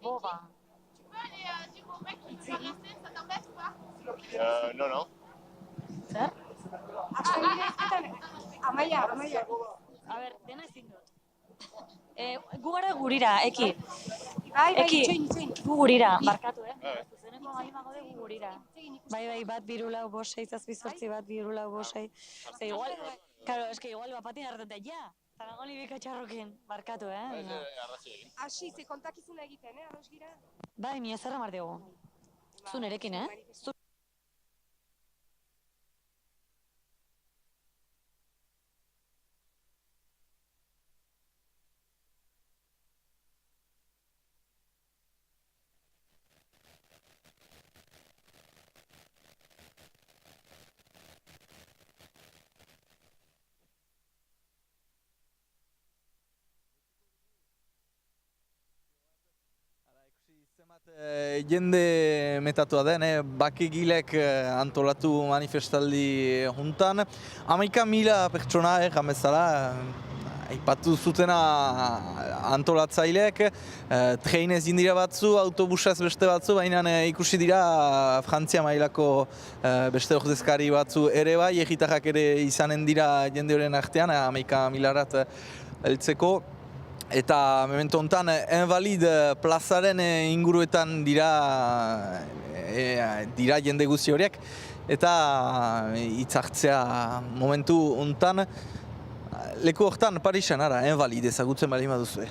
[SPEAKER 14] Boba.
[SPEAKER 8] Non.
[SPEAKER 14] Zer?
[SPEAKER 15] Amaia.
[SPEAKER 14] A ber, dena ezin dut. Gu gara gurira, eki.
[SPEAKER 15] Itxoin.
[SPEAKER 14] Gu gurira, barkatu,
[SPEAKER 15] Zuzeneko gaimago de gu gurira. Bai, bat birulau bosei, zazpizortzi bat birulau bosei. Igual, igual bapatin hartatea, ja. Zaragoni bikatxarrokin, barkatu, Asi, ze kontakizuna egiten, ados gira? Bai, mi ezerra martego. Zu nerekin,
[SPEAKER 2] Jende metatua den, bakegilek antolatu manifestaldi juntan. 11.000 pertsona, jamezala, aipatu zutena antolatzaileek, treinez indira batzu, autobusaz beste batzu, baina ikusi dira Frantzia mailako beste ordezkari batzu ere bai, egitarrak ere izanen dira jende horren artean, 11.000 heltzeko. Eta memento honetan, Invalid plazaren inguruetan dira jende guzti horiek, eta hitzartzea momentu honetan, leku hortan Parisen, Invalid ezagutzen bali maduzue.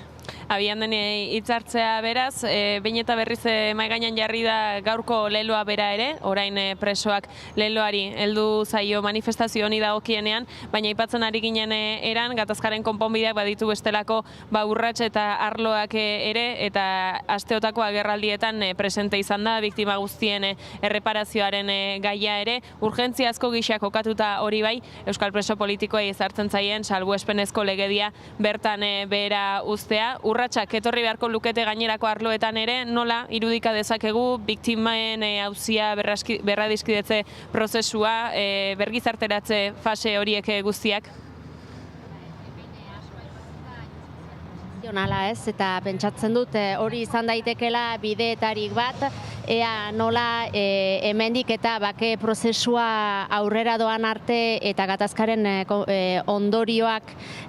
[SPEAKER 1] abian den hitzartzea beraz, behin eta berriz mahai gainean jarri da gaurko leloa bera ere, orain presoak leloari heldu zaio manifestazio honi dagokienean, baina aipatzen ari ginen eran, gatazkaren konponbideak baditu bestelako urrats eta arloak ere, eta asteotako agerraldietan presente izan da, biktima guztien erreparazioaren gaia ere, urgentziazko gisa kokatuta hori bai, Euskal preso politikoei ezartzen zaien salbuespenezko legedia bertan behera uztea. Urratsak etorri beharko lukete gainerako arloetan ere, nola irudika dezakegu biktimaen auzia berradiskidetze prozesua, bergizarteratze fase horiek guztiak?
[SPEAKER 19] Eta pentsatzen dut hori izan daitekela bideetarik bat, ea nola hemendik eta bake prozesua aurrera doan arte eta gatazkaren ondorioak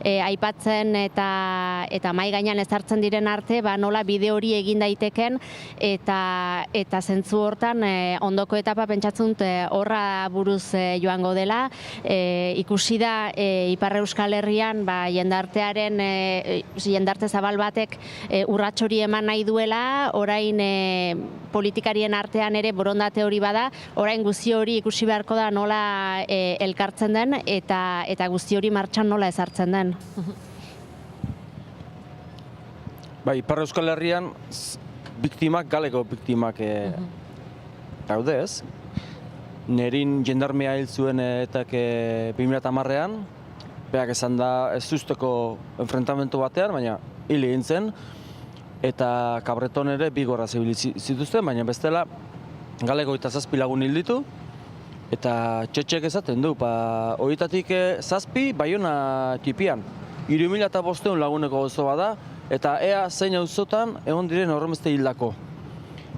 [SPEAKER 19] aipatzen eta mahai gainean ezartzen diren arte, nola bide hori egin daiteken eta zentzu hortan ondoko etapa pentsatzen dut horra buruz joango dela. Ikusi da Ipar Euskal Herrian jendarte zabal batek urrats hori eman nahi duela, orain politikarien artean ere borondate hori bada, orain guzti hori ikusi beharko da nola elkartzen den eta guzti hori martxan nola ezartzen den.
[SPEAKER 5] Ipar Euskal Herrian biktimak, galeko biktimak daude ez. Nerin jendarmea hil zuen eta 2010ean, beak esan da ez usteko enfrentamentu batean, baina hil egin zen, eta Kabreton ere 2 gorra zibil zituzten, baina bestela galeko 27 lagun hil ditu, eta txetxek esaten du, horietatik 7 Baiona tipian, 3.500 laguneko gozo bada, eta ea zein auzotan egon diren horremeste hildako.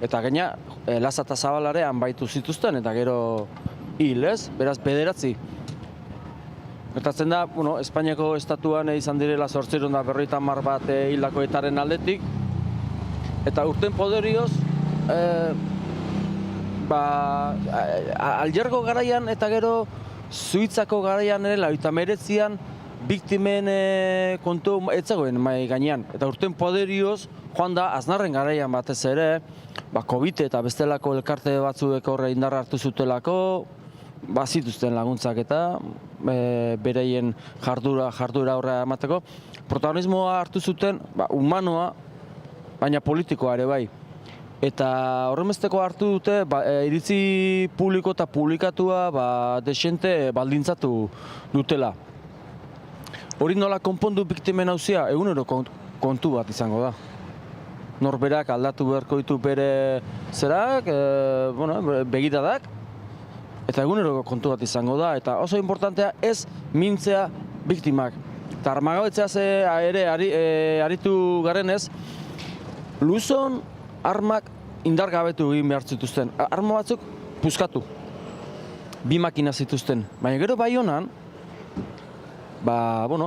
[SPEAKER 5] Eta gaina, Laza eta Zabalarean baitu zituzten, eta gero hil ez, beraz 9. Gertatzen da, Espainiako estatuan izan direla 850 bat hildakoetaren aldetik, eta urten poderioz, Aljergo garaian eta gero Suitzako garaian ere, 19an, biktimen kontu etzegoen mai gainean. Eta urten poderioz, joan da, Aznarren garaian batez ere, COVID eta bestelako elkarte batzuek horre indarra hartu zutelako, bazituzten laguntzak eta bereien jardura horra emateko. Protagonismoa hartu zuten humanoa, baina politikoa ere bai. Eta horremesteko hartu dute iritzi publiko eta publikatua desente baldintzatu dutela. Hori nola konpondu biktimen auzia, egunero kontu bat izango da. Norberak aldatu beharko ditu bere zerak, begiradak, eta egunero kontu bat izango da, eta oso importantea ez mintzea biktimak. Eta armagabetzeaz ere aritu garenez, luzon armak indargabetu egin behar zituzten. Arma batzuk puskatu, 2 makina zituzten. Baina gero Baionan,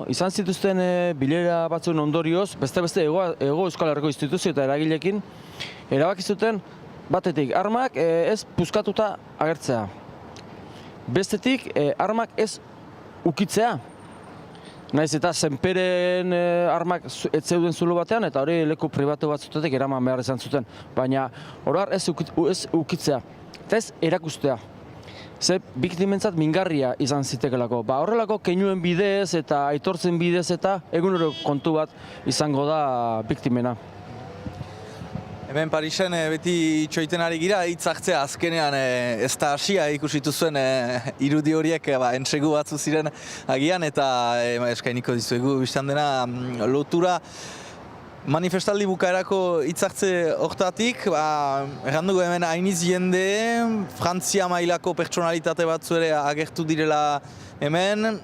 [SPEAKER 5] izan zituzten bilera batzuen ondorioz, beste Hego Euskal Herriko instituzio eta eragilekin, erabaki zuten batetik armak ez puskatuta agertzea. Bestetik, armak ez ukitzea. Naiz eta Senperen armak ez zeuden zulo batean, eta hori leku pribatu batzutetik eraman behar izan zuten. Baina, oroar ez ukitzea, eta ez erakustea. Ze biktimentzat mingarria izan zitekelako. Horrelako keinuen bidez eta aitortzen bidez eta egunero kontu bat izango da biktimena.
[SPEAKER 2] Hemen Parisen beti txoiten ari gira, hitz hartzea azkenean ez da hasia ikusitu zuen irudi horiek entsegu batzu ziren agian, eta eskainiko dizuegu biztan dena lotura manifestaldi bukaerako hitzartze hortatik, errandugu hemen hainiz jende, Frantzia mailako pertsonalitate batzu ere agertu direla hemen,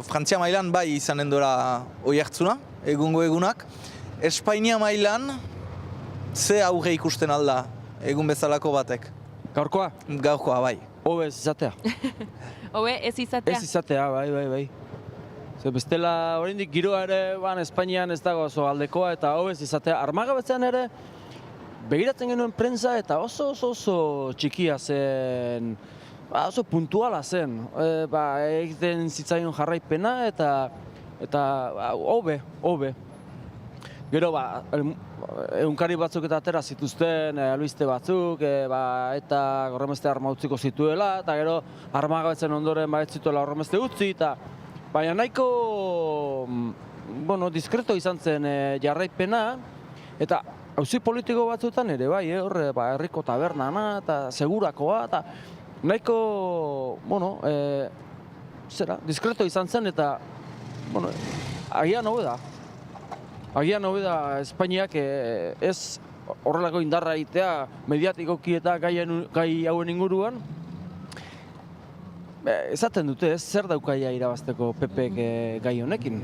[SPEAKER 2] Frantzia mailan bai izanen dora oihartzuna, egungo egunak. Espainia mailan, ze aurre ikusten alda egun bezalako batek?
[SPEAKER 5] Gaurkoa?
[SPEAKER 2] Gaurkoa, bai.
[SPEAKER 5] Hobe ez izatea.
[SPEAKER 1] Hobe ez izatea?
[SPEAKER 5] Ez izatea, bai. Bestela, oraindik giroa ere, Espainian ez dago oso aldekoa, eta hobez izatea. Armagabetzean ere, begiratzen genuen prentza eta oso txikia zen, oso puntuala zen. Egiten zitzaion jarraipena eta hobe. Gero, egunkari batzuk eta atera zituzten, albiste batzuk, eta horremeste arma utziko zituela, eta gero armagabetzen ondoren ez zituela horremeste utzi, baina nahiko diskreto izan zen jarraipena, eta auzi politiko batzuetan ere, horre, herriko tabernana, eta segurakoa, eta nahiko, diskreto izan zen, eta, agian hobe da. Agian hobe da Espainiak ez horrelako indarra egitea mediatikoki eta gai hauen inguruan. Esaten dute ez, zer daukaia irabazteko PPek gai honekin.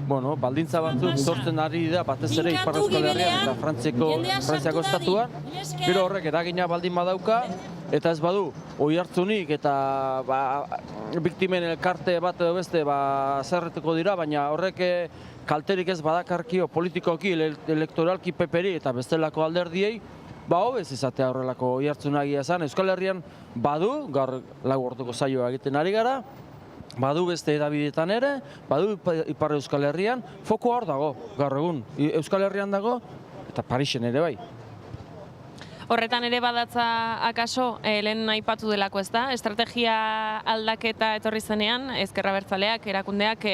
[SPEAKER 5] Baldintza batzuk sortzen ari da batez ere Ipar Euskal Herrian eta Frantziako estatuan. Gero horrek eragina baldin badauka, eta ez badu oihartzunik eta biktimen elkarte bat edo beste zerretuko dira, baina horrek kalterik ez badakarkio politikoki, elektoralki PPri eta bestelako alderdiei, hobez izatea horrelako oihartzunagia esan. Euskal Herrian badu, gaur 4 orduko saioa egiten ari gara, badu beste edabideetan ere, badu Ipar Euskal Herrian, fokoa hor dago, gaur egun. Euskal Herrian dago, eta Parisen ere bai.
[SPEAKER 1] Horretan ere badatza akaso, lehen aipatu delako ez da, estrategia aldaketa etorri zenean, Ezker Abertzaleak, erakundeak,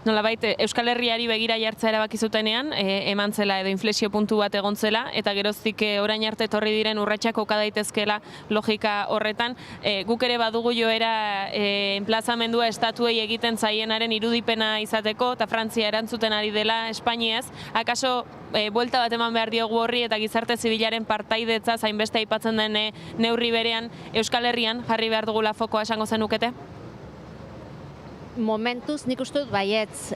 [SPEAKER 1] nolabait Euskal Herriari begira jartzea erabaki zutenean, eman zela edo inflexio puntu bat egon zela, eta geroztik orain arte etorri diren urratsak oka daitezkeela logika horretan. Guk ere badugu joera enplazamendua estatuei egiten zaienaren irudipena izateko, eta Frantzia erantzuten ari dela Espainiaz. Akaso, buelta bat eman behar diogu horri eta gizarte zibilaren partaidetza zainbeste aipatzen den neurri berean Euskal Herrian jarri behar dugula fokoa esango zenukete?
[SPEAKER 19] Momentuz nik uste dut baietz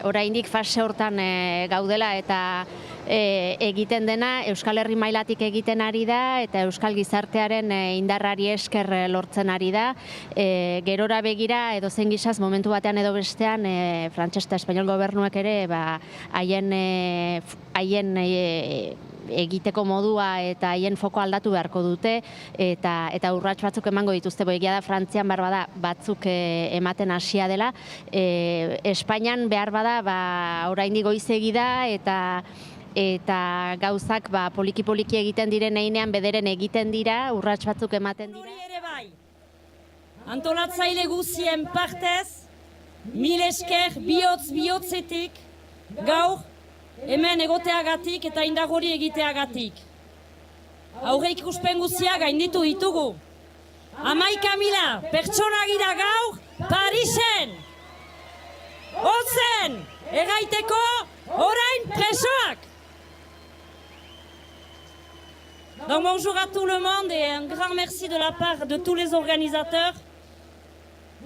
[SPEAKER 19] oraindik fase hortan gaudela eta egiten dena Euskal Herri mailatik egiten ari da eta Euskal gizartearen indarrari esker lortzen ari da. Gerora begira edo zen gizaz momentu batean edo bestean frantses eta espainol gobernuek ere haien egiteko modua eta haien foko aldatu beharko dute eta urrats batzuk emango dituzte. Egia da Frantzian behar bada batzuk ematen hasia dela. Espainian behar bada oraindik goizegi da eta gauzak poliki-poliki egiten diren einean bederen egiten dira, urrats batzuk ematen dira.
[SPEAKER 17] Ere bai, antolatzaile guzien partez, mil esker bihotzetik, gaur, hemen egoteagatik eta indagori egiteagatik. Aurre ikuspen guzia gainditu ditugu. 11.000 pertsona gira gaur Parisen. Ozen, erraiteko orain presoak. Donc bonjour à tout le monde et un grand merci de la part de tous les organisateurs.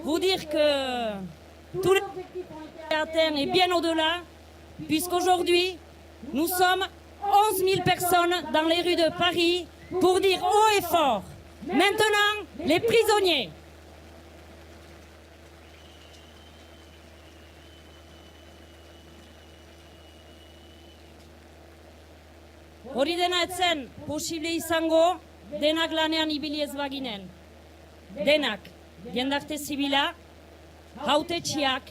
[SPEAKER 17] Vous dire que tous les objectifs ont été atteints et bien au-delà, puisqu'aujourd'hui, nous sommes 11 000 personnes dans les rues de Paris pour dire haut et fort, maintenant, les prisonniers. Hori dena etzen posible izango, denak lanean ibili ez baginen. Denak, jendarte zibila, hautetxiak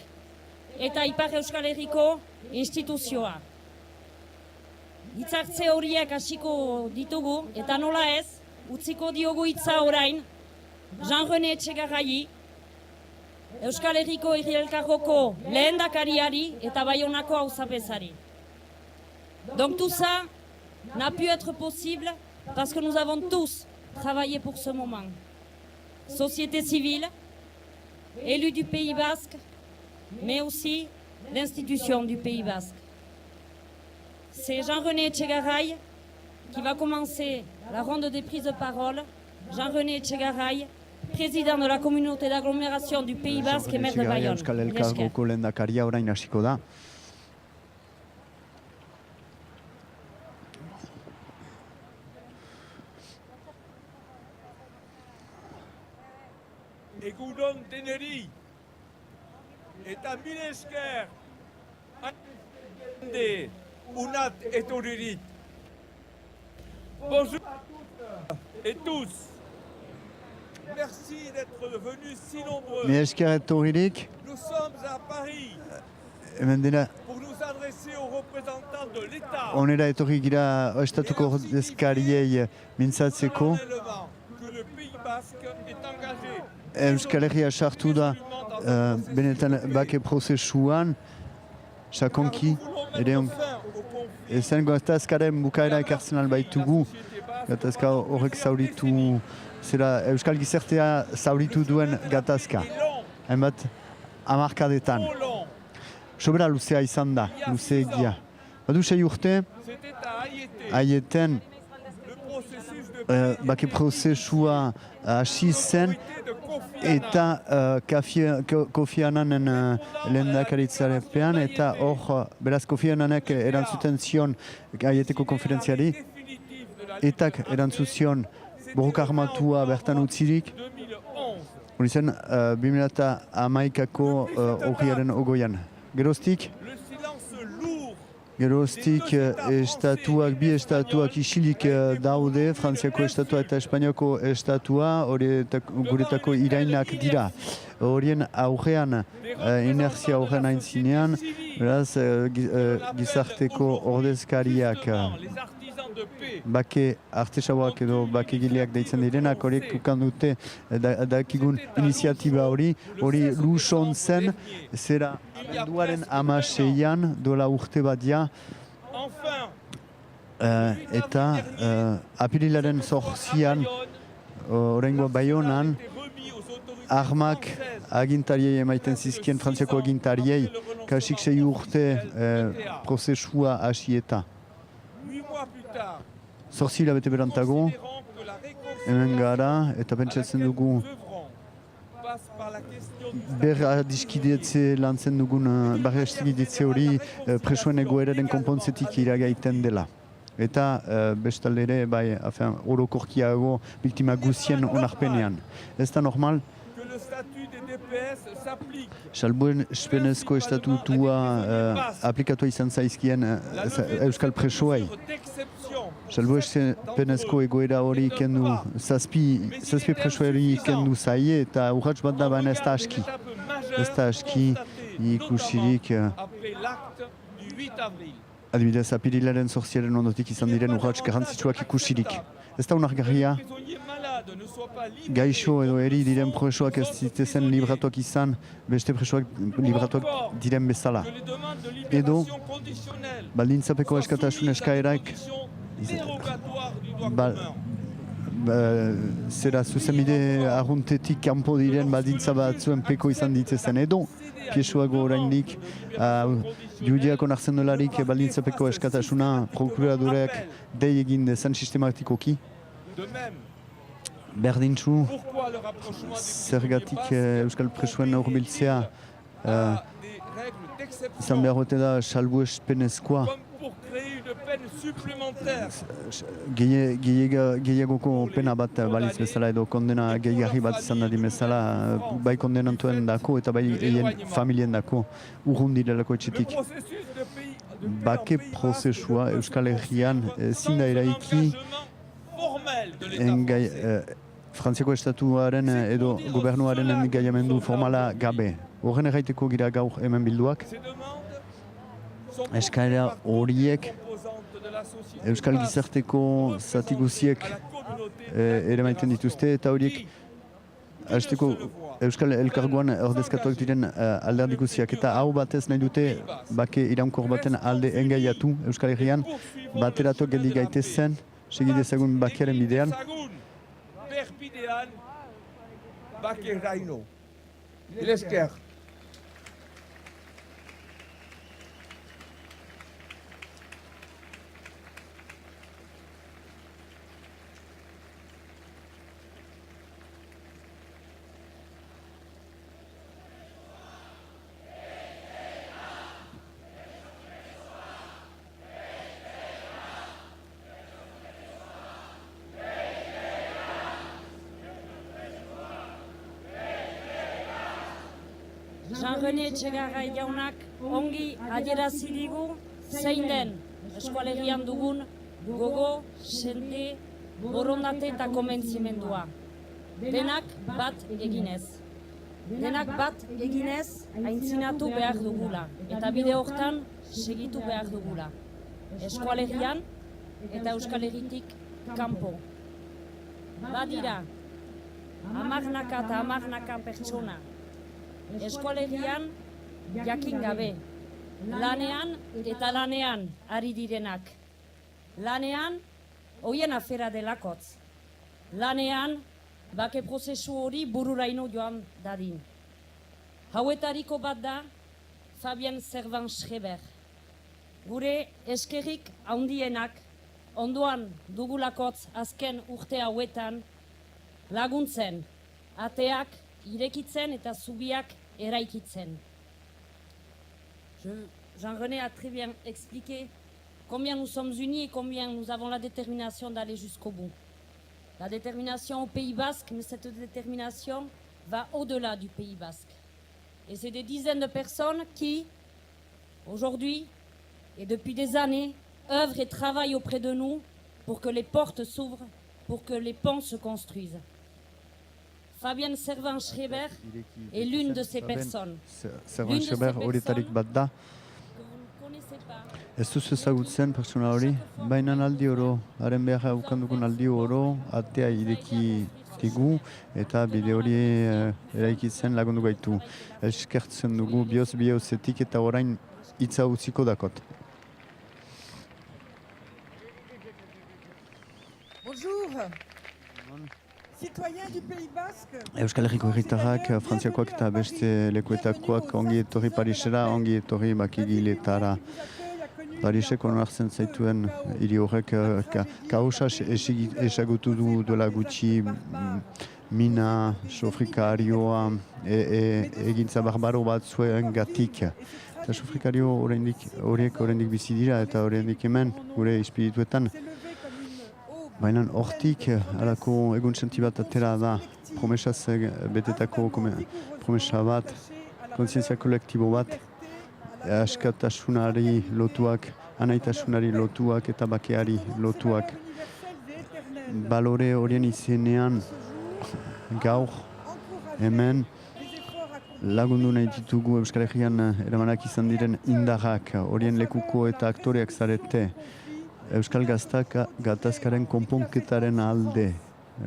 [SPEAKER 17] eta Ipar Euskal Herriko instituzioa. Hitzartze horiek hasiko ditugu eta nola ez, utziko diogu hitza orain, Jean-René Etxegarai, Euskal Herriko Herri Elkargoko lehendakariari eta Baionako auzapezari. Donc tout ça n'a pu être possible parce que nous avons tous travaillé pour ce moment. Société civile, élus du Pays Basque, mais aussi l'institution du Pays Basque. C'est Jean-René Etxegarai qui va commencer la ronde des prises de parole. Jean-René Etxegarai, président de la communauté d'agglomération du Pays Basque et maire de Bayonne.
[SPEAKER 13] Euskal Elkargoko lehendakaria orain hasiko da.
[SPEAKER 10] Egunon deneri eta mil esker unat etorririt. Bonjour à toutes et tous. Merci d'être venus si nombreux.
[SPEAKER 13] Mil esker etorririk.
[SPEAKER 10] Nous sommes à Paris.
[SPEAKER 13] hemen dira,
[SPEAKER 10] pour nous adresser aux représentants de l'État.
[SPEAKER 13] onera etorri gira estatuko ordezkariei mintzatzeko.
[SPEAKER 10] Que le Pays Basque est engagé.
[SPEAKER 13] Euskal Herria sartu da benetan bake prozesuan, sakonki, ere ezen gatazkaren bukaera ekartzen albaitugu, gatazka horrek zauritu, zera Euskal Gizartea zauritu duen gatazka, hainbat hamarkadetan. Sobera luzea izan da, luze egia. Badu 6 urte, Aieten bake prozesua hasi zen, eta Kofi Annanen lehendakaritzarepean, eta hor, beraz Kofi Annanek erantzuten zion Aieteko konferentziari, etak erantzun borroka armatua bertan utzirik, hori zen 2011ko urriaren 20an. Geroztik bi estatuak isilik daude, Frantziako estatua eta Espainiako estatua, guretako irainak dira. Horien aurrean, inerzia aurrean aintzinean, beraz, gizarteko ordezkariak, bake artesauak edo bakegileak deitzen direnak, horiek ukan dute dakigun iniziatiba hori luson zen, zera abenduaren 16an, dola urte bat ja, eta apirilaren 8an, oraingoa Baionan, armak agintariei emaiten zizkien Frantziako agintariei, kasik 6 urte prozesua hasieta. 8 hilabete berantago, hemen gara, eta pentsatzen dugu berradiskidetze lantzen dugun, berradiskidetze hori presoen egoeraren konpontzetik iragaiten dela. Eta bestalde ere, orokorkiago biktima guzien onarpenean. Ez da normal, salbuespenezko estatutua aplikatua izan zaizkien Euskal presoei. Salbuespenezko egoera hori kendu, zazpi presoeri kendu zaie, eta urratx bat da baina ez da aski. Ez da aski ikusirik, adibidez, apirilaren 8 ondotik izan diren urratx garrantzitsuak ikusirik. Ez da unargarria, gaixo edo eri diren presoak ez zitezen libratuak izan, beste presoak libratuak diren bezala. Edo, baldintzapeko eskatasun eskaerak, zera zuzenbide arruntetik kanpo diren baldintza batzuen peko izan ditezen. Edo, piesuago oraindik, judiak onartzen dolarik baldintzapeko eskatasuna prokuradoreak dei egin dezan sistematikoki. Berdintzu, zergatik Euskal presoen hurbiltzea izan behar hote da salbuespenezkoa. Gehiagoko pena bat baliz bezala edo kondena gehiagarri bat izan dadin bezala, bai kondenantuen dako eta bai eien familien dako urrundirelako etxetik. Bake prozesua Euskal Herrian ezin da eraiki Frantziako estatuaren edo gobernuaren engaiamendu formala gabe. Horren erraiteko gira gaur hemen bilduak. Eskaera horiek Euskal Gizarteko zati guziek ere maiten dituzte, eta horiek hasteko Euskal Elkargoan ordezkatuak diren alderdi guziak, eta hau batez nahi dute bake iraunkor baten alde engaiatu Euskal Herrian, bateratu geldi gaitezen, segi dezagun bakearen bidean.
[SPEAKER 10] Berpidean, bake raino. Ilesker.
[SPEAKER 17] Jean-René Etxegaray jaunak ongi adierazi digu zein den eskualerian dugun gogo, sente, borondate eta konbentzimendua. Denak bat eginez. denak bat eginez aintzinatu behar dugula, eta bide hortan segitu behar dugula. Eskualegian eta Euskal Herritik kanpo. Badira, hamarnaka eta hamarnaka pertsona. Eskualegian jakin gabe, lanean eta lanean ari direnak. Lanean, hoien afera delakotz. Lanean, bake prozesu hori bururaino joan dadin. Hauetariko bat da, Fabien Servan-Schreiber. Gure eskerrik handienak, ondoan dugulakotz azken urte hauetan, laguntzen, ateak irekitzen eta zubiak eraikitzen. Jean-René a très bien expliqué combien nous sommes unis et combien nous avons la détermination d'aller jusqu'au bout. La détermination au Pays Basque, mais cette détermination va au-delà du Pays Basque. Et c'est des dizaines de personnes qui, aujourd'hui et depuis des années, œuvrent et travaillent auprès de nous pour que les portes s'ouvrent, pour que les ponts se construisent. Fabienne Servan-Schreiber est l'une de ces personnes.
[SPEAKER 13] Servan-Schreiber horitarik bat da. Ez duzu ezagutzen pertsona hori, baina aldi oro, haren beharra ukandukun aldi oro, atea ireki digu eta bide hori eraikitzen lagundu gaitu. Eskertzen dugu bihotzetik eta orain hitza utziko dakot.
[SPEAKER 16] Bonjour. Citoyen du Pays Basque.
[SPEAKER 13] Euskal Herriko herritarrak, frantziakoak eta beste lekuetakoak ongi etorri Parisera, ongi etorri Bakegiletara. Parisek onartzen zaituen hiri horrek kaosaz esagutu du dola gutxi mina, sofrikarioa, egintza barbaro bat zuen gatik. Eta sofrikario horiek oraindik bizi dira eta oraindik hemen gure espirituetan. Baina hortik halako egun senti bat atera da, promesaz betetako promesa bat, kontzientzia kolektibo bat, askatasunari lotuak, anaitasunari lotuak eta bakeari lotuak. Balore horien izenean gaur hemen lagundu nahi ditugu Euskal Herrian eramanak izan diren indarrak, horien lekuko eta aktoreak zarete. Euskal gaztak gatazkaren konponketaren alde.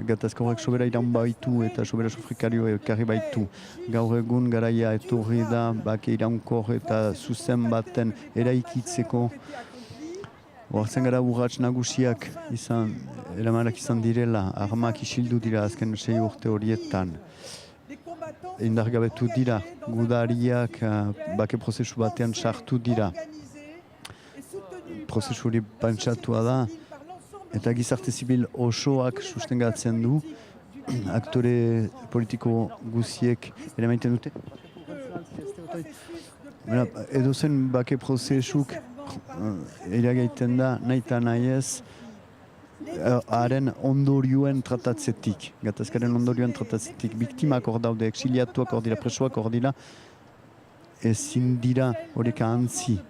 [SPEAKER 13] Gatazka horrek sobera iran baitu eta sobera sofrikario ekarri baitu. Gaur egun garaia etorri da bake iraunkor eta zuzen baten eraikitzeko. Oartzen gara urrats nagusiak eramanak izan direla, armak isildu dira azken 6 urte horietan. Indargabetu dira, gudariak bake prozesu batean sartu dira. Prozesu hori pentsatua da, eta gizarte zibil osoak sustengatzen du, aktore politiko guziek ere maiten dute. Edo zen bake prozesuk eragaiten da, nahi eta nahi ez, haren ondorioen tratatzetik, gatazkaren ondorioen tratatzetik, biktimak hor daude, exiliatuak hor dira, presoak hor dira, ezin dira horiek ahantzi.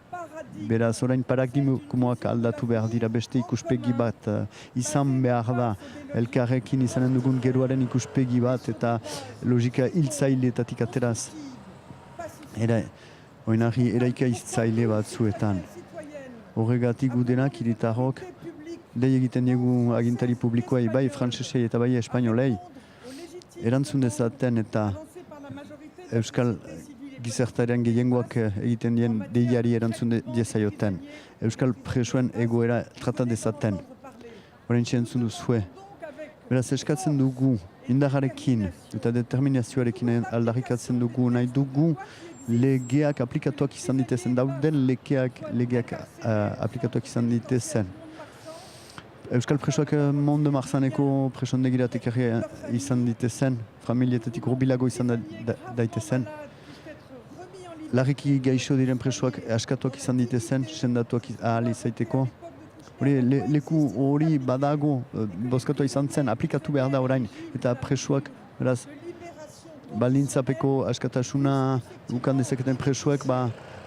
[SPEAKER 13] Beraz, orain paradigmoak aldatu behar dira, beste ikuspegi bat izan behar da, elkarrekin izanen dugun geroaren ikuspegi bat eta logika hiltzailetatik ateraz. Oinarri eraika hiltzaile batzuetan. Horregatik gudenak hiritarrok, dei egiten diegu agintari publikoei, bai frantsesei eta bai espainolei, erantzun dezaten eta Euskal gizartaren gehiengoak egiten dien deiari erantzun diezaioten. Euskal presoen egoera trata dezaten. Horrentxe entzun duzue. Beraz, eskatzen dugu, indarrarekin eta determinazioarekin aldarrikatzen dugu, nahi dugu legeak aplikatuak izan ditezen, dauden legeak aplikatuak izan ditezen. Euskal presoak Mont de Marsaneko presondegiratik izan ditezen, familietatik urbilago izan daitezen. Larriki gaixo diren presoak askatuak izan ditezen, sendatuak ahal izaiteko. Leku hori badago, bozkatua izan zen, aplikatu behar da orain, eta presoak, beraz, baldintzapeko askatasuna ukan dezaketen presoak,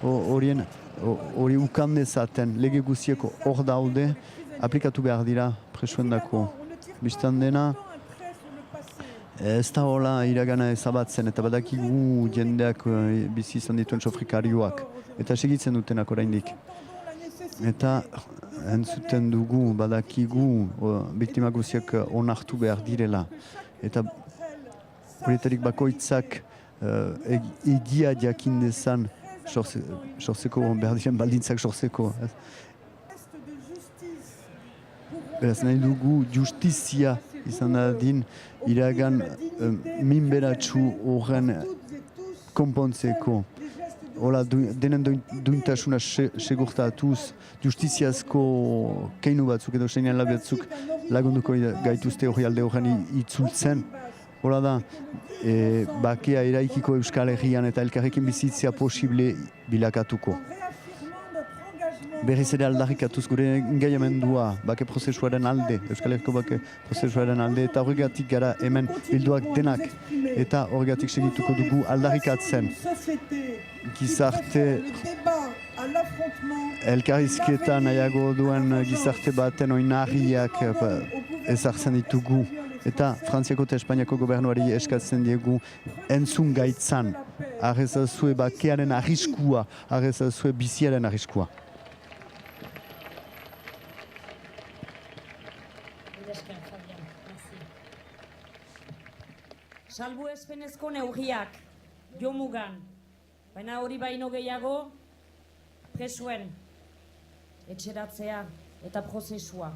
[SPEAKER 13] hori ukan dezaten, lege guzieko hor daude, aplikatu behar dira presoen dako. Bistan dena, ez da hola iragana ezabatzen eta badakigu jendeak bizi izan dituen sofrikarioak eta segitzen dutenak oraindik. Eta entzuten dugu, badakigu biktima guziak onartu behar direla. Eta horietarik bakoitzak egia jakin dezan sortzeko, behar diren baldintzak sortzeko. Beraz nahi dugu justizia izan dadin iragan minberatsu horren konpontzeko. Hola, denen duintasuna segurtatuz, justiziazko keinu batzuk edo seinala batzuk lagunduko gaituzte hori alde horren itzultzen. Hola da, bakea eraikiko Euskal Herrian eta elkarrekin bizitzea posible bilakatuko. Berriz ere aldarrikatuz gure engaiamendua, bake prozesuaren alde, Euskal Herriko bake prozesuaren alde, eta horregatik gara hemen bilduak denak, eta horregatik segituko dugu aldarrikatzen. Gizarte elkarrizketa nahiago duen gizarte baten oinarriak ezartzen ditugu. Eta Frantziako eta Espainiako gobernuari eskatzen diegu entzun gaitzan. Arrezazue bakearen arriskua, arrezazue biziaren arriskua.
[SPEAKER 17] Salbuespenezko neurriak, jomugan, baina hori baino gehiago, presuen, etxeratzea eta prozesua.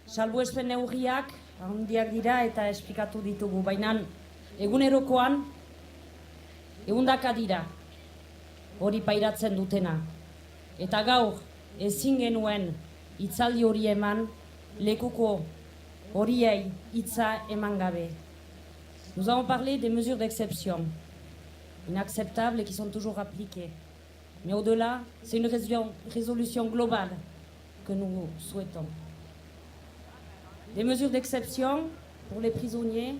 [SPEAKER 17] Salbuespen neurriak handiak dira eta esplikatu ditugu, baina egunerokoan ehundaka dira hori pairatzen dutena. Eta gaur ezin genuen hitzaldi hori eman lekuko horiei hitza eman gabe. Nous avons parlé des mesures d'exception, inacceptables et qui sont toujours appliquées. Mais au-delà, c'est une résolution globale que nous souhaitons. Des mesures d'exception pour les prisonniers,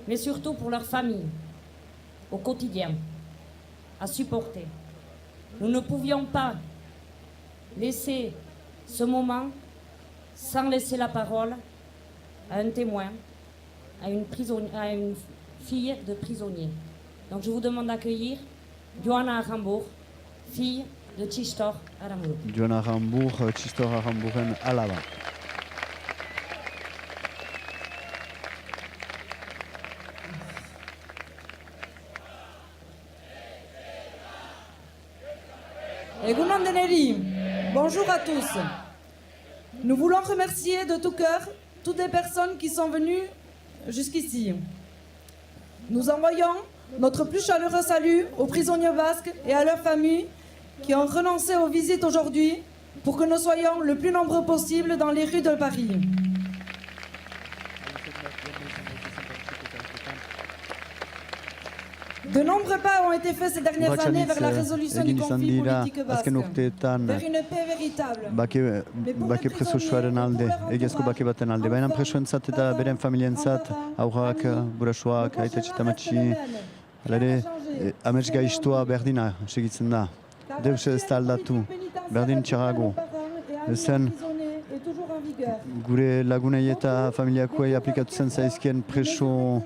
[SPEAKER 17] mais surtout pour leurs familles, au quotidien, à supporter. Nous ne pouvions pas laisser ce moment sans laisser la parole à un témoin, à une fille de prisonnier. Donc je vous demande d'accueillir Johanna Arambour, fille de Txistor Arambour.
[SPEAKER 13] Johanna Arambour, Txistor Aramburen alaba.
[SPEAKER 16] Egunon deneri, bonjour à tous. Nous voulons remercier de tout cœur toutes les personnes qui sont venues jusqu'ici. Nous envoyons notre plus chaleureux salut aux prisonniers basques et à leurs familles qui ont renoncé aux visites aujourd'hui pour que nous soyons le plus nombreux possible dans les rues de Paris. De nombreux pas ont été faits ces dernières années vers la résolution du conflit politique basque, vers une paix véritable.
[SPEAKER 13] Bake presosuaren alde, egiazko bake baten alde. Baina presoentzat eta beren familientzat, aurrak, burasoak, aitetxe eta matxi, alare, amets gaiztoa berdina segitzen da. Deus ez da aldatu, berdin txarrago. Ezen, gure lagunei eta familiakoei aplikatu zen zaizkien preso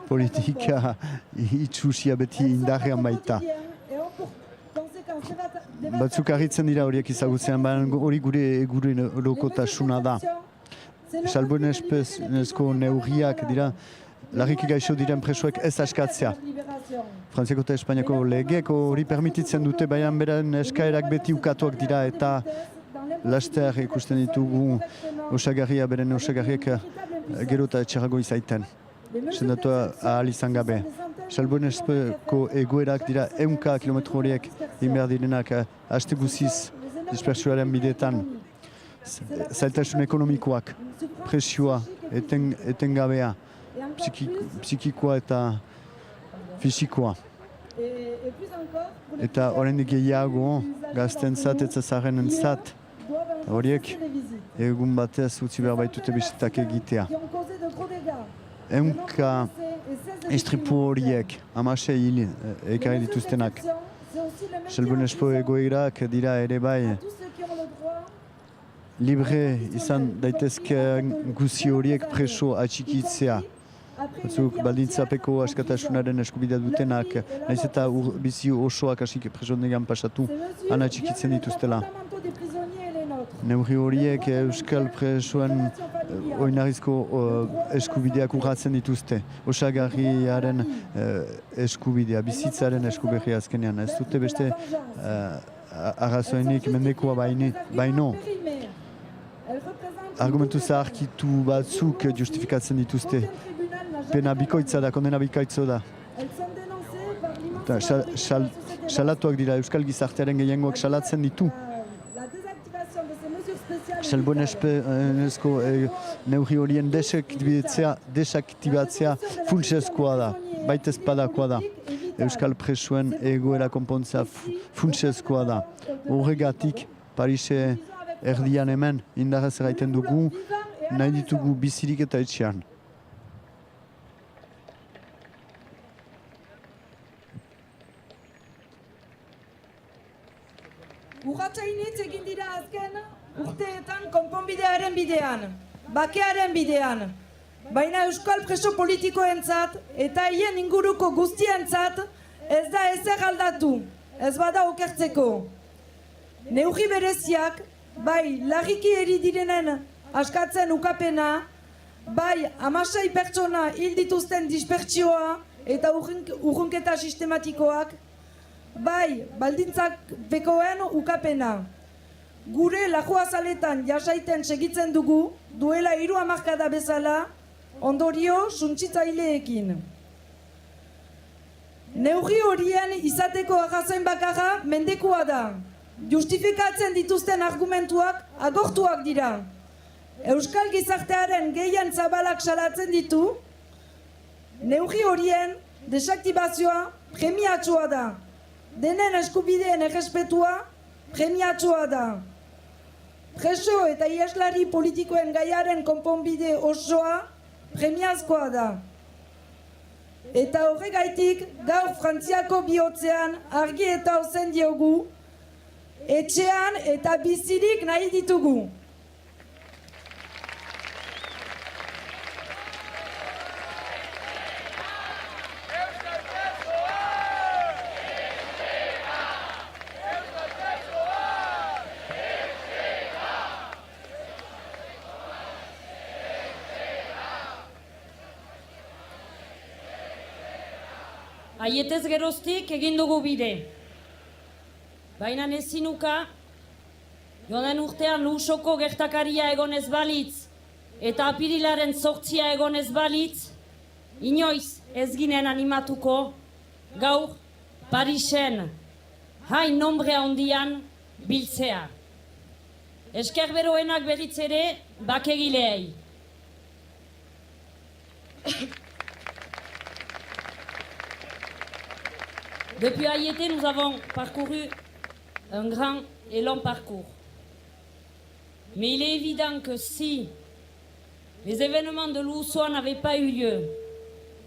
[SPEAKER 13] politika itxusia beti indarrean baita. Batzuk harritzen dira horiek izagutzean, baina hori gure lokotasuna da. Salbuespenezko neurriak dira, larriki gaixo diren presoek ez askatzea. Frantziako eta Espainiako legeek hori permititzen dute, baina beren eskaerak beti ukatuak dira eta laster ikusten ditugu osagarria, beren osagarriek gero eta etxerrago izaiten. Sendatu ahal izan gabe. Salbuespenezko egoerak dira 100 kilometro horiek inber direnak haste guziz dispersioaren bidetan. Zailtasun ekonomikoak, presioa, etengabea, psikikoa eta fisikoa. Eta oraindik gehiago gaztentzat eta zaharrenentzat horiek egun batez utzi behar baitute bisitak egitea. 100 istripu horiek, 16 hil ekarri dituztenak. Salbuespenezko egoerak dira ere bai libre izan daitezkeen guzi horiek preso atxikitzea. Batzuk baldintzapeko askatasunaren eskubidea dutenak, nahiz eta bizi osoak asik presondegan pasatu, han atxikitzen dituztela. Neurri horiek euskal presoen oinarrizko eskubideak urratzen dituzte. Osagarriaren eskubidea, bizitzaren eskubidea azkenean. Ez dute beste arrazoinik mendekoa baino. Argumentu zaharkitu batzuk justifikatzen dituzte. Pena bikoitza da, kondena bikoitza da. Salatuak dira, euskal gizartearen gehiengoak salatzen ditu. Salbuenezko neurri horien desaktibatzea funtsezkoa da, baitezpadakoa da. Euskal presoen egoera konpontzea funtsezkoa da. Horregatik, Parise erdian hemen indarrez erraiten dugu, nahi ditugu bizirik eta etxean.
[SPEAKER 16] Urratsainitz egin dira azken urteetan konponbidearen bidean, bakearen bidean. Baina euskal preso politikoentzat eta hien inguruko guztientzat ez da ezer aldatu, ez bada okertzeko. Neurri bereziak, bai larriki eri direnen askatzen ukapena, bai 16 pertsona hil dituzten dispertsioa eta urrunketa sistematikoak, bai baldintzak bekoen ukapena. Gure lajoazaletan jasaiten segitzen dugu, duela 3 hamarkada bezala, ondorio suntsitzaileekin. Neurri horien izateko arrazoin bakarra mendekoa da. Justifikatzen dituzten argumentuak agortuak dira. Euskal gizartearen gehien zabalak salatzen ditu, neurri horien desaktibazioa premiatsua da. Denen eskubideen errespetua premiatsua da. Preso eta ieslari politikoen gaiaren konponbide osoa premiazkoa da. Eta horregaitik gaur Frantziako bihotzean argi eta ozen diogu, etxean eta bizirik nahi ditugu.
[SPEAKER 17] Aietez geroztik egin dugu bide. Baina ezinuka, joan urtean Lusoko gertakaria egonez balitz eta apirilaren 8 egonez balitz, inoiz ez ginen animatuko gaur Parisen hain nombrea hondian biltzea. Esker beroenak berriz ere bakegileei. Depuis Aiete, nous avons parcouru un grand et long parcours. Mais il est évident que si les événements de l'Oussois n'avaient pas eu lieu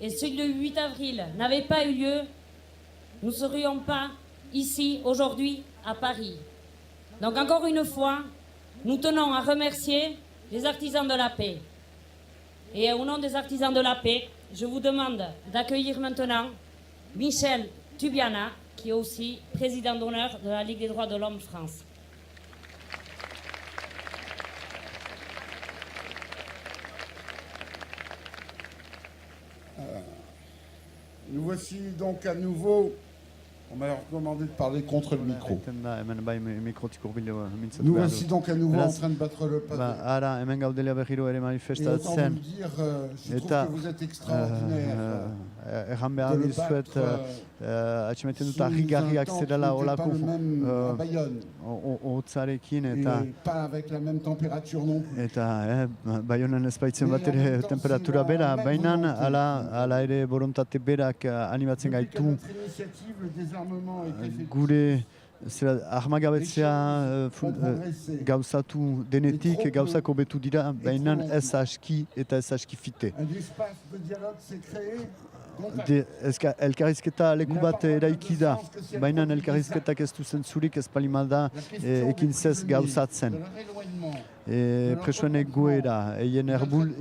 [SPEAKER 17] et ceux du 8 avril n'avaient pas eu lieu, nous ne serions pas ici aujourd'hui à Paris. Donc encore une fois, nous tenons à remercier les artisans de la paix. Et au nom des artisans de la paix, je vous demande d'accueillir maintenant Michel Tubiana, qui est aussi président d'honneur de la Ligue des droits de l'homme France.
[SPEAKER 24] Nous voici donc à nouveau. On m'a recommandé de parler contre le micro. Nous voici donc à nouveau en train de battre le pas. Et autant vous dire, je trouve que vous êtes extraordinaire de le battre. Si nous étions pas le même à Bayonne, et pas avec la même température non plus.
[SPEAKER 13] Baionan ez baitzen bat ere temperatura bera, baina ala ere borontate berak animatzen gaitu gure armagabetzea gauzatu denetik, gauzak hobetu dira, baina ez aski eta ez aski fite. Elkarrizketa leku bat eraiki da, baina elkarrizketak ez du zentzurik ez palimada ekintzez gauzatzen. presoen egoera, eien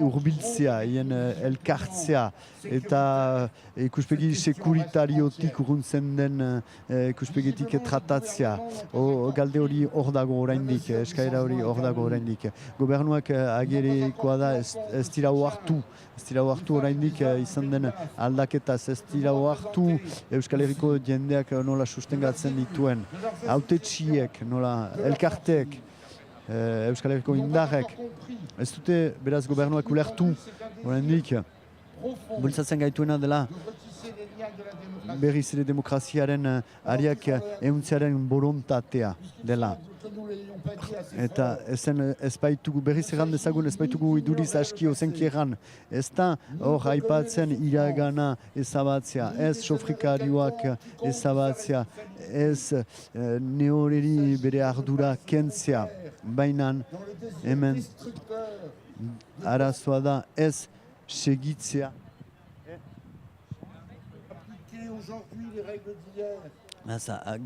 [SPEAKER 13] urbiltzea, eien elkartzea, eta ikuspegi sekuritariotik urruntzen den ikuspegitik tratatzea. Galde hori hor dago oraindik, eskaera hori hor dago oraindik. Gobernuak agerikoa da ez dira hartu. Ez dira hartu oraindik izan den aldaketaz, ez dira hartu Euskal Herriko jendeak nola sustengatzen dituen. Hautetsiek, nola elkarteek, Euskal Herriko indarrek. Ez dute beraz gobernuak ulertu oraindik. Bultzatzen gaituena dela berriz ere demokraziaren ariak euntzearen borontatea dela. Eta ez baitugu, berriz erran dezagun, ez baitugu iduriz aski ozenki erran. Ez da hor aipatzen iragana ezabatzea, ez sofrikarioak ezabatzea, ez neoreri bere ardura kentzea. Baina hemen arazoa da ez segitzea.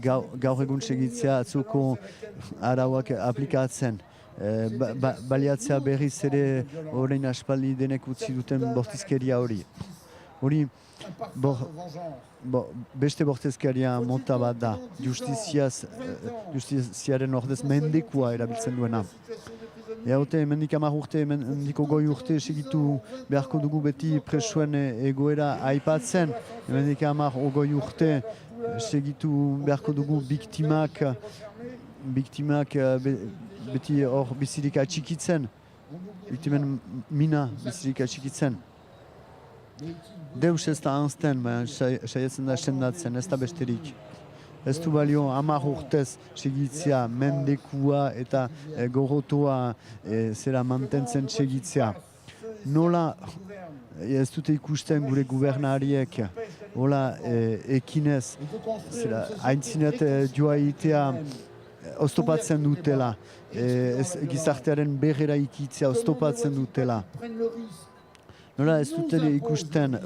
[SPEAKER 13] Gaur egun segitzea atzuko arauak aplikatzen. Baliatzea berriz ere orain aspaldi denek utzi duten bortizkeria hori. Hori beste bortizkeria mota bat da. Justiziaren ordez mendekua erabiltzen duena. Eaute, hemendik 10 urte, hemendiko 20 urte segitu beharko dugu beti presoen egoera aipatzen. Hemendik 10-20 urte segitu beharko dugu biktimak beti hor bizirik atxikitzen. Biktimen mina bizirik atxikitzen. Deus ez da anzten, saiatzen da sendatzen, ez da besterik. Ez du balio 10 urtez segitzea, mendekua eta gorotoa zera mantentzen segitzea. Nola ez dute ikusten gure gubernariek, hola ekinez, haintzinet joa itea oztopatzen dutela, gizartearen berrera ikitzea oztopatzen dutela. Nola ez dute ikusten,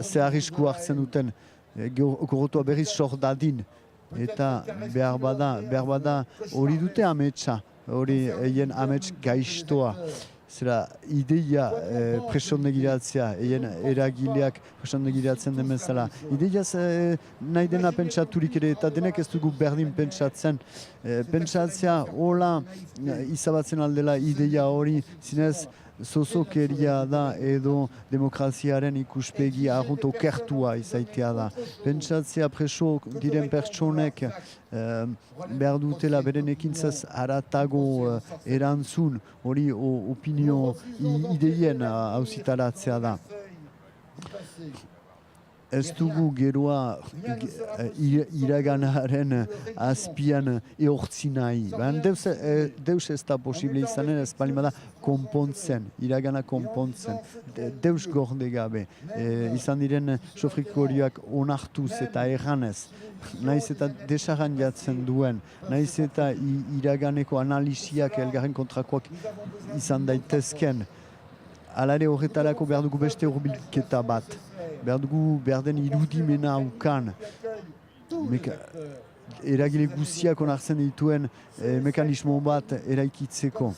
[SPEAKER 13] ze arrisku hartzen duten, gorotua berriz sor dadin, eta behar bada hori dute ametsa, hori eien amets gaiztoa. Zera ideia presondegiratzea, eien eragileak presondegiratzen den bezala. Ideiaz nahi dena pentsaturik ere, eta denek ez dugu berdin pentsatzen. Pentsatzea hola izabatzen aldela ideia hori, zinez zozokeria da edo demokraziaren ikuspegi arrut okertua izaitea da. Pentsatzea preso diren pertsonek behar dutela beren ekintzaz haratago erantzun, hori opinio ideien hauzitaratzea da. Ez dugu geroa iraganaren azpian ehortzi nahi. Deus ez da posible izanen ez balimada konpontzen, iragana konpontzen. Deus gorde gabe. Izan diren sofrikorioak onartuz eta erranez. Naiz eta desagan jatzen duen, naiz eta iraganeko analisiak elgarren kontrakoak izan daitezken. Alare horretarako behar dugu beste hurbilketa bat. Behar dugu berden irudimena aukan. Eragile guziak onartzen dituen mekanismo bat eraikitzeko.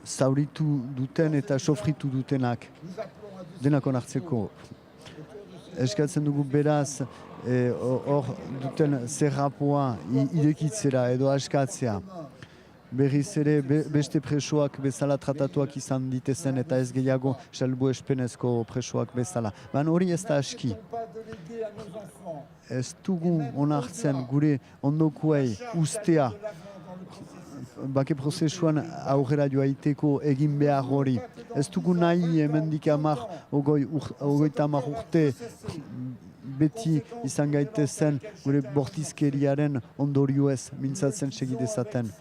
[SPEAKER 13] Zauritu duten eta sofritu dutenak. Denak onartzeko. Eskatzen dugu beraz hor duten zerrapoa irekitzera edo askatzea. Berriz ere beste presoak bezala tratatuak izan ditezen eta ez gehiago salbuespenezko presoak bezala. Baina hori ez da aski. Ez dugu onartzen gure ondokuei ustea bake prozesuan aurrera joaiteko egin behar hori. Ez dugu nahi hemendik 30 urte beti izan gaitezen gure bortizkeriaren ondorioez mintzatzen segidezaten.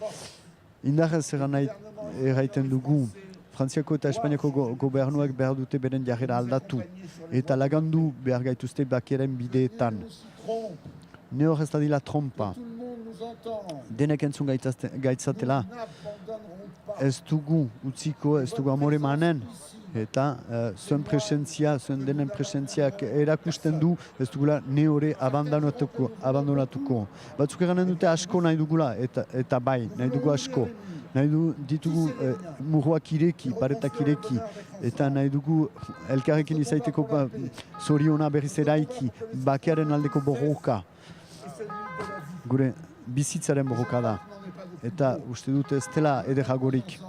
[SPEAKER 13] Indarrez erraiten dugu, Frantziako eta Espainiako gobernuak behar dute beren jarrera aldatu eta lagandu behar gaituzte bakiaren bideetan. Ne hor ez da dila trompa. Denek entzun gaitzatela. Ez dugu utziko, ez dugu amore manen. Eta zuen presentzia, zuen denen presentziak erakusten du, ez dugula ne hori abandonatuko. Batzuk eranen dute asko nahi dugula, eta bai, nahi dugu asko. nahi ditugu murroak ireki, paretak ireki, eta nahi dugu elkarrekin izaiteko zoriona berriz eraiki, bakearen aldeko borroka. Gure bizitzaren borroka da. Eta uste dut ez dela ederagorik.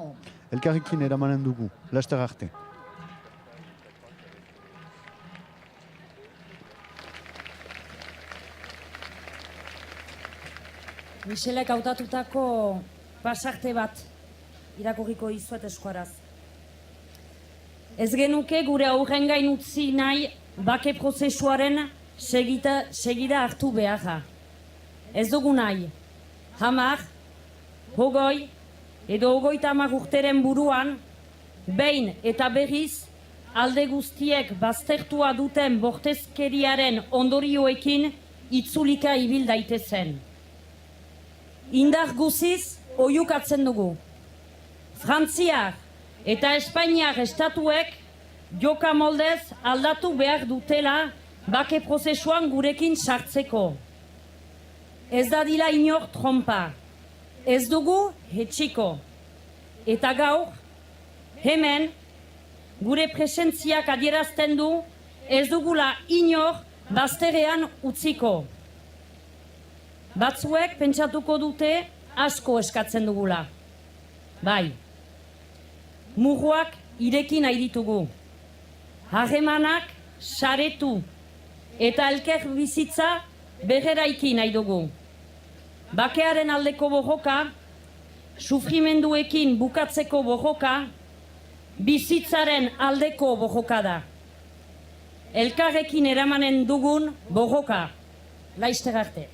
[SPEAKER 13] Elkarrekin eramanen dugu, laster arte.
[SPEAKER 17] Michelek hautatutako pasarte bat irakurriko izuet eskuaraz. Ez genuke gure aurren gain utzi nahi bake prozesuaren segida hartu beharra. Ez dugu nahi, 10, 20 edo 30 urteren buruan, behin eta berriz alde guztiek baztertua duten bortezkeriaren ondorioekin itzulika ibil daitezen. Indar guziz oiukatzen dugu. Frantziar eta Espainiar estatuek joka moldez aldatu behar dutela bake prozesuan gurekin sartzeko. Ez dadila inor trompa. Ez dugu hetxiko. Eta gaur, hemen, gure presentziak adierazten du ez dugula inor bazterrean utziko. Batzuek pentsatuko dute asko eskatzen dugula. Bai, murroak ireki nahi ditugu. Harremanak saretu eta elker bizitza berreraiki nahi dugu. Bakearen aldeko borroka, sufrimenduekin bukatzeko borroka, bizitzaren aldeko borroka da. Elkarrekin eramanen dugun borroka. Laster arte.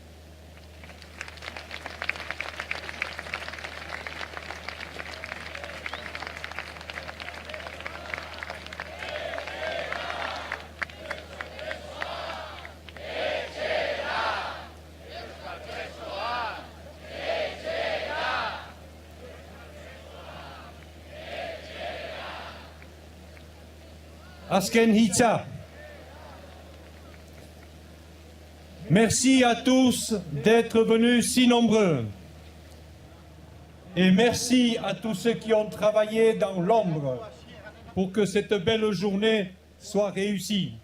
[SPEAKER 10] Azken hitza. Merci à tous d'être venus si nombreux. Et merci à tous ceux qui ont travaillé dans l'ombre pour que cette belle journée soit réussie.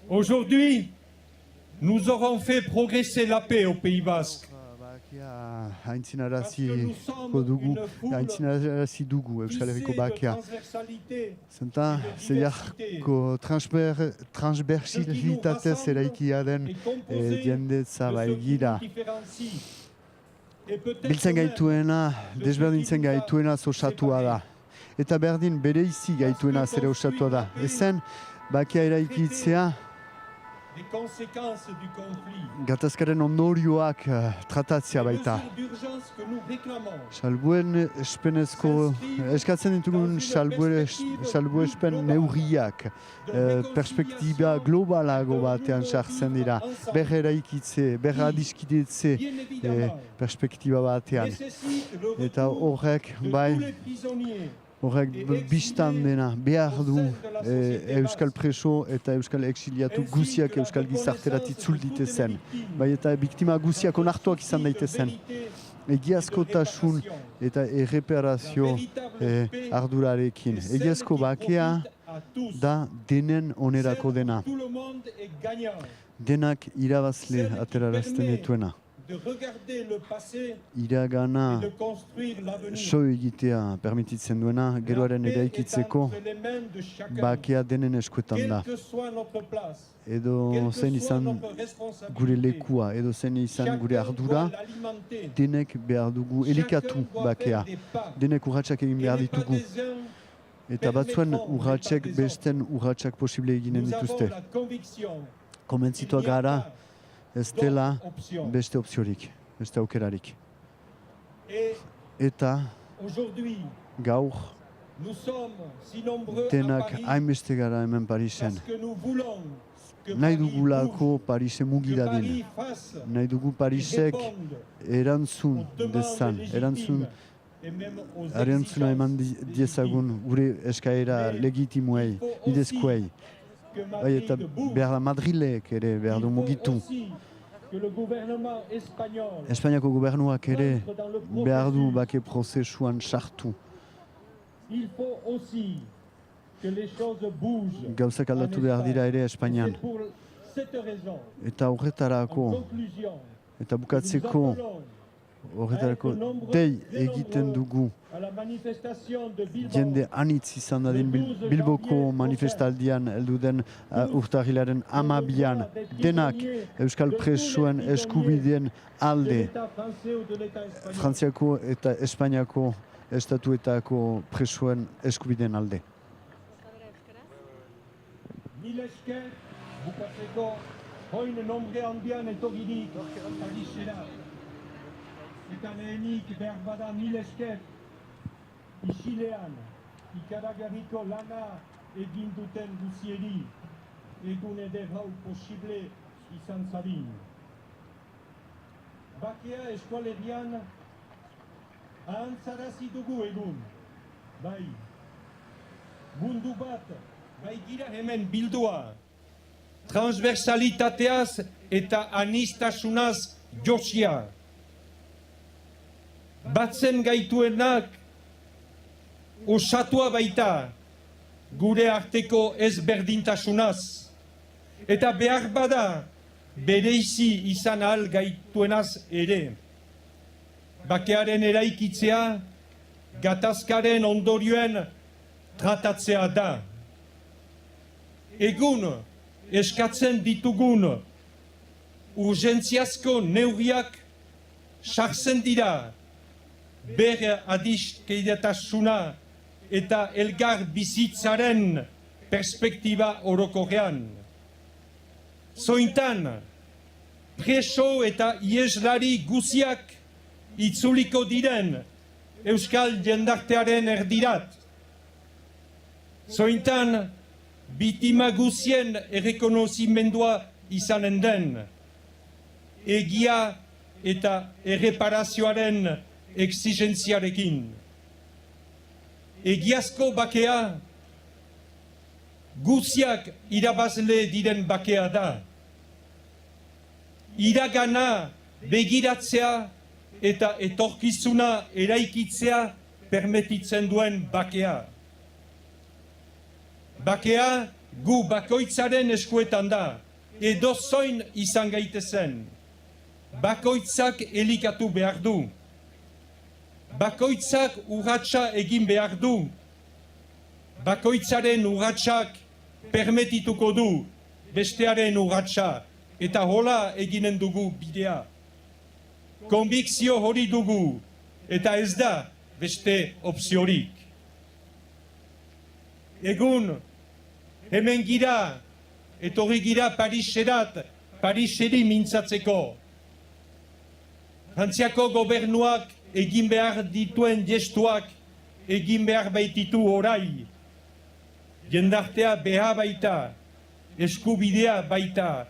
[SPEAKER 10] Aujourd'hui, nous aurons fait progresser la paix au Pays Basque.
[SPEAKER 13] Haintzinarazi dugu Euskal Herriko bakea. Zenta, zeiarko transbertsilitatez eraikia den jendetza baigira. Biltzen gaituena, desberdintzen gaituena osatua da. Eta berdin bereizi gaituena zere osatua da. Ezen, bakea eraikitzea, gatazkaren ondorioak tratatzea baita. Salbuen espenezko, eskatzen ditugun salbuespen neurriak, perspektiba globalago batean sartzen dira, berra eraikitze, berra adiskidetze perspektiba batean. Eta horrek, bai, horrek biztan dena behar du Euskal preso eta Euskal exiliatu guziak Euskal gizarterat itzul ditezen. Bai eta biktima guziak onartuak izan daitezen. Egiazkotasun eta erreparazio ardurarekin. Egiazko bakea da denen onerako dena. Denak irabazle aterarazten dituena. Iragana so egitea permititzen duena, geroaren eraikitzeko bakea denen eskuetan da. Edo zen izan gure lekua, edo zen izan gure ardura, denek behar dugu elikatu bakea. Denek urratsak egin behar ditugu. Eta batzuen urratsek besten urratsak posible eginen dituzte. Komentzitua gara, ez dela beste opziorik, beste aukerarik. Eta gaur denak hainbeste gara hemen Parisen. Nahi dugulako Parisen mugi dadin. Nahi dugu Parisek erantzun dezan, erantzuna eman diezagun gure eskaera legitimuei, bidezkoei. Eta behar da Madrilek ere behar du mugitu. Espainiako gobernuak ere behar du bake prozesuan sartu. Gauzak aldatu behar dira ere Espainian. Eta horretarako, eta bukatzeko, horretarako dei egiten dugu. Jende anitz izan dadin Bilboko manifestaldian heldu den urtarrilaren 12an denak Euskal Presoen eskubideen alde, Frantziako eta Espainiako estatuetako presoen eskubideen alde.
[SPEAKER 10] Mila esker, bukatzeko, hoin nombre handian etorgirik Parisera. Eta lehenik behar bada mila esker, isilean, ikaragarriko lana egin duten guzieri, egun eder hau posible izan zadin. Bakea eskualerian ahantzarazi dugu egun, bai. Mundu bat, bai gira hemen bildua, transversalitateaz eta anistasunaz josia. Batzen gaituenak osatua baita gure arteko ezberdintasunaz. Eta behar bada bereizi izan ahal gaituenaz ere. Bakearen eraikitzea, gatazkaren ondorioen tratatzea da. Egun eskatzen ditugun urgentziazko neurriak sartzen dira ber adiskeidetasuna eta elgar bizitzaren perspektiba orokorrean. Zointan, preso eta ieslari guziak itzuliko diren Euskal jendartearen erdirat. Zointan, bitima guzien errekonozimendua izanen den. Egia eta erreparazioaren exigentziarekin. Egiazko bakea, guziak irabazle diren bakea da. Iragana begiratzea eta etorkizuna eraikitzea permetitzen duen bakea. Bakea gu bakoitzaren eskuetan da, edozoin izan gaitezen. Bakoitzak elikatu behar du. Bakoitzak urratsa egin behar du. Bakoitzaren urratsak permetituko du bestearen urratsa, eta hola eginen dugu bidea. Konbikzio hori dugu, eta ez da beste opziorik. Egun, hemen gira, etorri gira Pariserat, Pariseri mintzatzeko. Frantziako gobernuak egin behar dituen gestuak egin behar baititu orai. Jendartea beha baita, eskubidea baita,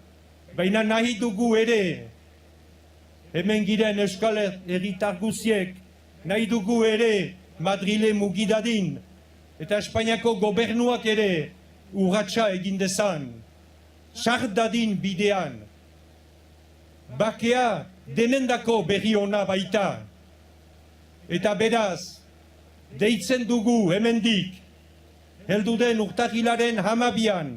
[SPEAKER 10] baina nahi dugu ere. Hemen giren Euskal Herritar guziek, nahi dugu ere Madrile mugidadin, eta Espainiako gobernuak ere urratsa egin dezan. Sar dadin bidean. Bakea denendako berri ona baita. Eta beraz, deitzen dugu hemendik, heldu den urtarrilaren 12an,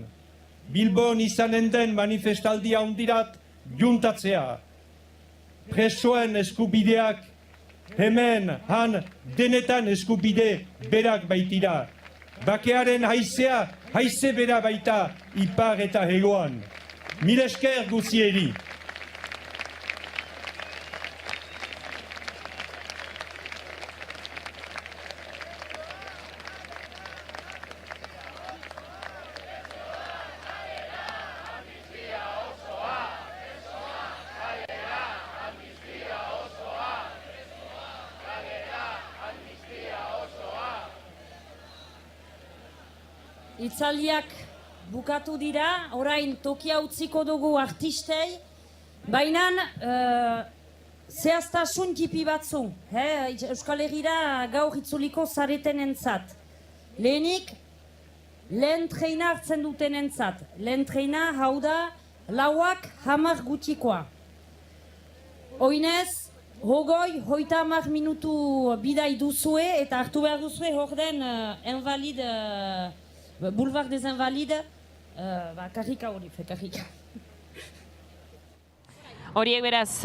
[SPEAKER 10] Bilbon izanen den manifestaldia hundirat juntatzea. Presoen eskubideak hemen, han, denetan eskubide berak baitira. Bakearen haizea, haize bera baita ipar eta hegoan. Mil esker guzieri.
[SPEAKER 17] Hitzaldiak bukatu dira, orain tokia utziko dugu artistei, baina zehaztasun tipi batzu, Euskal Herrira gaur itzuliko zareten entzat. Lehenik, lehen treina hartzen duten entzat. Lehen treina hau da 9:10 gutxikoa.
[SPEAKER 16] Oinez, hogeita 10 minutu bidai duzue eta hartu behar duzue hor den Boulevard des Invalides, karrika hori, karrika.
[SPEAKER 1] Horiek beraz,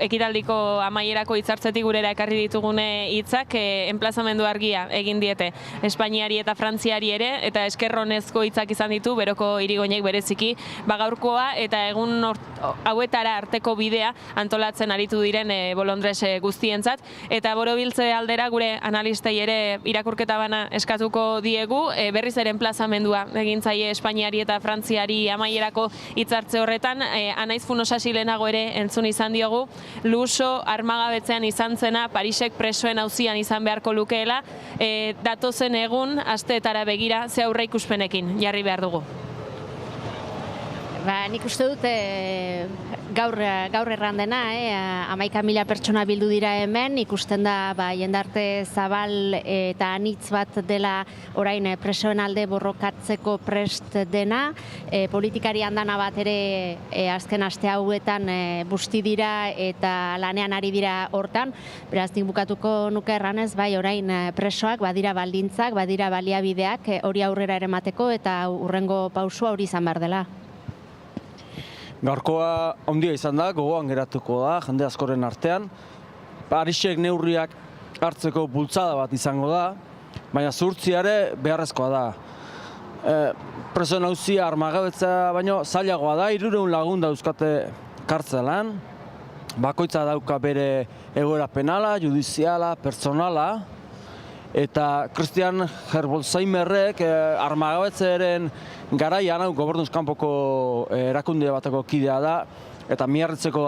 [SPEAKER 1] ekitaldiko amaierako hitzartzetik gurera ekarri ditugune hitzak, enplazamendu argia egin diete Espainiari eta Frantziari ere, eta eskerronezko hitzak izan ditu, beroko irigoinek bereziki, gaurkoa eta egun hauetara arteko bidea antolatzen aritu diren bolondres guztientzat, eta borobiltze aldera gure analistei ere irakurketa bana eskatuko diegu, berriz ere enplazamendua egin zaie Espainiari eta Frantziari amaierako hitzartze horretan, Anaiz Funosasi lehenago ere entzun izan diogu, Luso armagabetzean izan zena, Parisek presoen auzian izan beharko lukeela, datozen egun, asteetara begira, ze aurre ikuspenekin jarri behar dugu.
[SPEAKER 19] Nik uste dut gaur errandena, 11.000 pertsona bildu dira hemen, ikusten da jendarte zabal eta anitz bat dela orain presoen alde borrokatzeko prest dena, politikari handana bat ere azken aste hauetan busti dira eta lanean ari dira hortan, beraz nik bukatuko nuke erranez, orain presoak badira baldintzak, badira baliabideak hori aurrera eramateko eta hurrengo pausua hori izan behar dela.
[SPEAKER 5] Gaurkoa ondia izan da, gogoan geratuko da, jende askoren artean. Parisek neurriak hartzeko bultzada bat izango da, baina zuhurtziare beharrezkoa da. Presoen auzia armagabetza baino zailagoa da, 300 lagun dauzkate kartzelan. Bakoitza dauka bere egoera penala, judiziala, pertsonala. Eta Christian Herbolzheimerrek armagabetzearen garaian, gobernuz kanpoko erakunde bateko kidea da, eta Miarritzeko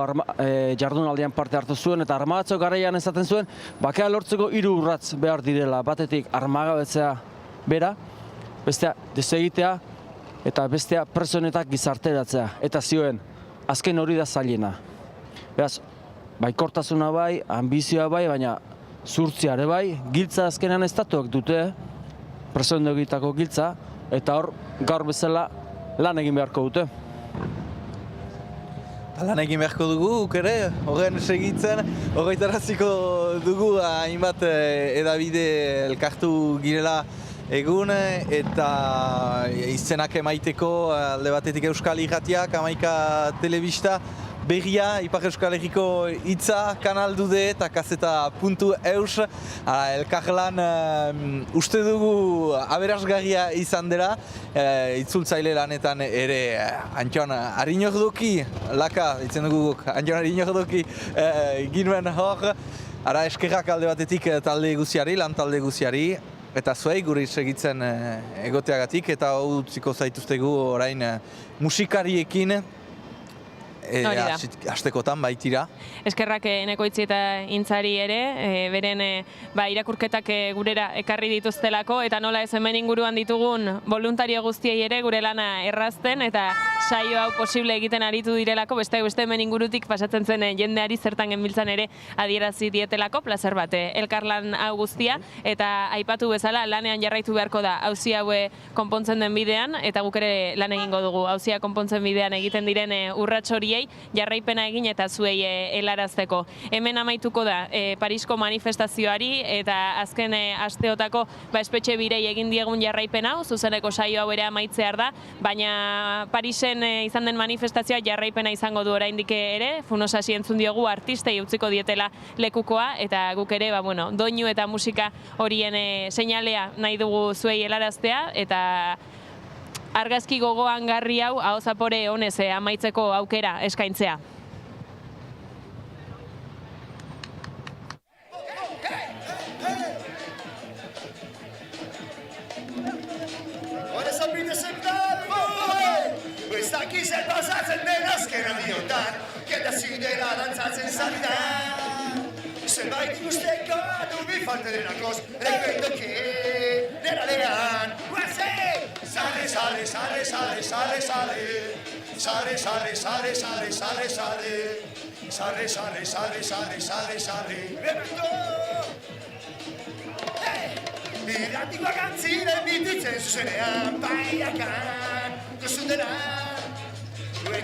[SPEAKER 5] jardunaldian parte hartu zuen, eta armagabetzeko garaian esaten zuen, bakea lortzeko 3 urrats behar direla, batetik armagabetzea bera, bestea desegitea, eta bestea presoenetak gizarteratzea, eta zioen, azken hori da zailena. Beraz, baikortasuna bai, ambizioa bai, baina zuhurtziare bai, giltza azkenean estatuak dute, presoen egitako giltza, eta hor, gaur bezala lan egin beharko dute.
[SPEAKER 2] Lan egin beharko dugu, ere, horren segitzen, horretaraziko dugu hainbat edabide elkartu girela egun, eta izenak emaiteko alde batetik Euskal Irratiak, 11 telebista, berria, Ipar Euskal Herriko hitza, kanal dude eta kaseta.eus. Elkarlan uste dugu aberasgarria izan dela, itzultzaile lanetan ere Antxon Ariñordoki, laka, ditzen dugu Antxon Ariñordoki ginuen hor. Eskerrak alde batetik talde guziari, lan talde guziari, eta zuei guri segitzen egoteagatik, eta hau utziko zaituztegu orain musikariekin, hastekotan baitira.
[SPEAKER 1] Eskerrak Nekoitzi eta Intzari ere, beren irakurketak gurera ekarri dituztelako, eta nola ez hemen inguruan ditugun voluntario guztiei ere gure lana errazten, eta saio hau posible egiten aritu direlako, beste hemen ingurutik pasatzen zen jendeari zertan genbiltzan ere adierazi dietelako, plazer bat, elkarlan hau guztia, eta aipatu bezala lanean jarraitu beharko da auzi haue konpontzen den bidean, eta guk ere lan egingo dugu auzia konpontzen bidean egiten diren urrats horiei jarraipena egin eta zuei helarazteko. Hemen amaituko da Parisko manifestazioari eta azken asteotako espetxe birei egin diegun jarraipen hau, zuzeneko saio hau ere amaitzear da, baina Parisen izan den manifestazioa jarraipena izango du oraindik ere, Funosasi entzun diogu artistei utziko dietela lekukoa, eta guk ere doinu eta musika horien seinalea nahi dugu zuei helaraztea, eta argazki gogoan garri hau aho zapore honez amaitzeko aukera eskaintzea.
[SPEAKER 18] Ez dakiz pasatzen den azken aldiotan, jende zidera dantzatzen zari da. Zerbait ikusteko du bi falte denakoz, recuerdoke nera lean. Sale, sale, sale, sale, sale, sale. Sale, sale, sale, sale, sale, sale. Sale, sale, sale, sale, sale, sale. Rebendo! Irratikoak antziren bititzen zuzenean, baiakan, duzun dena.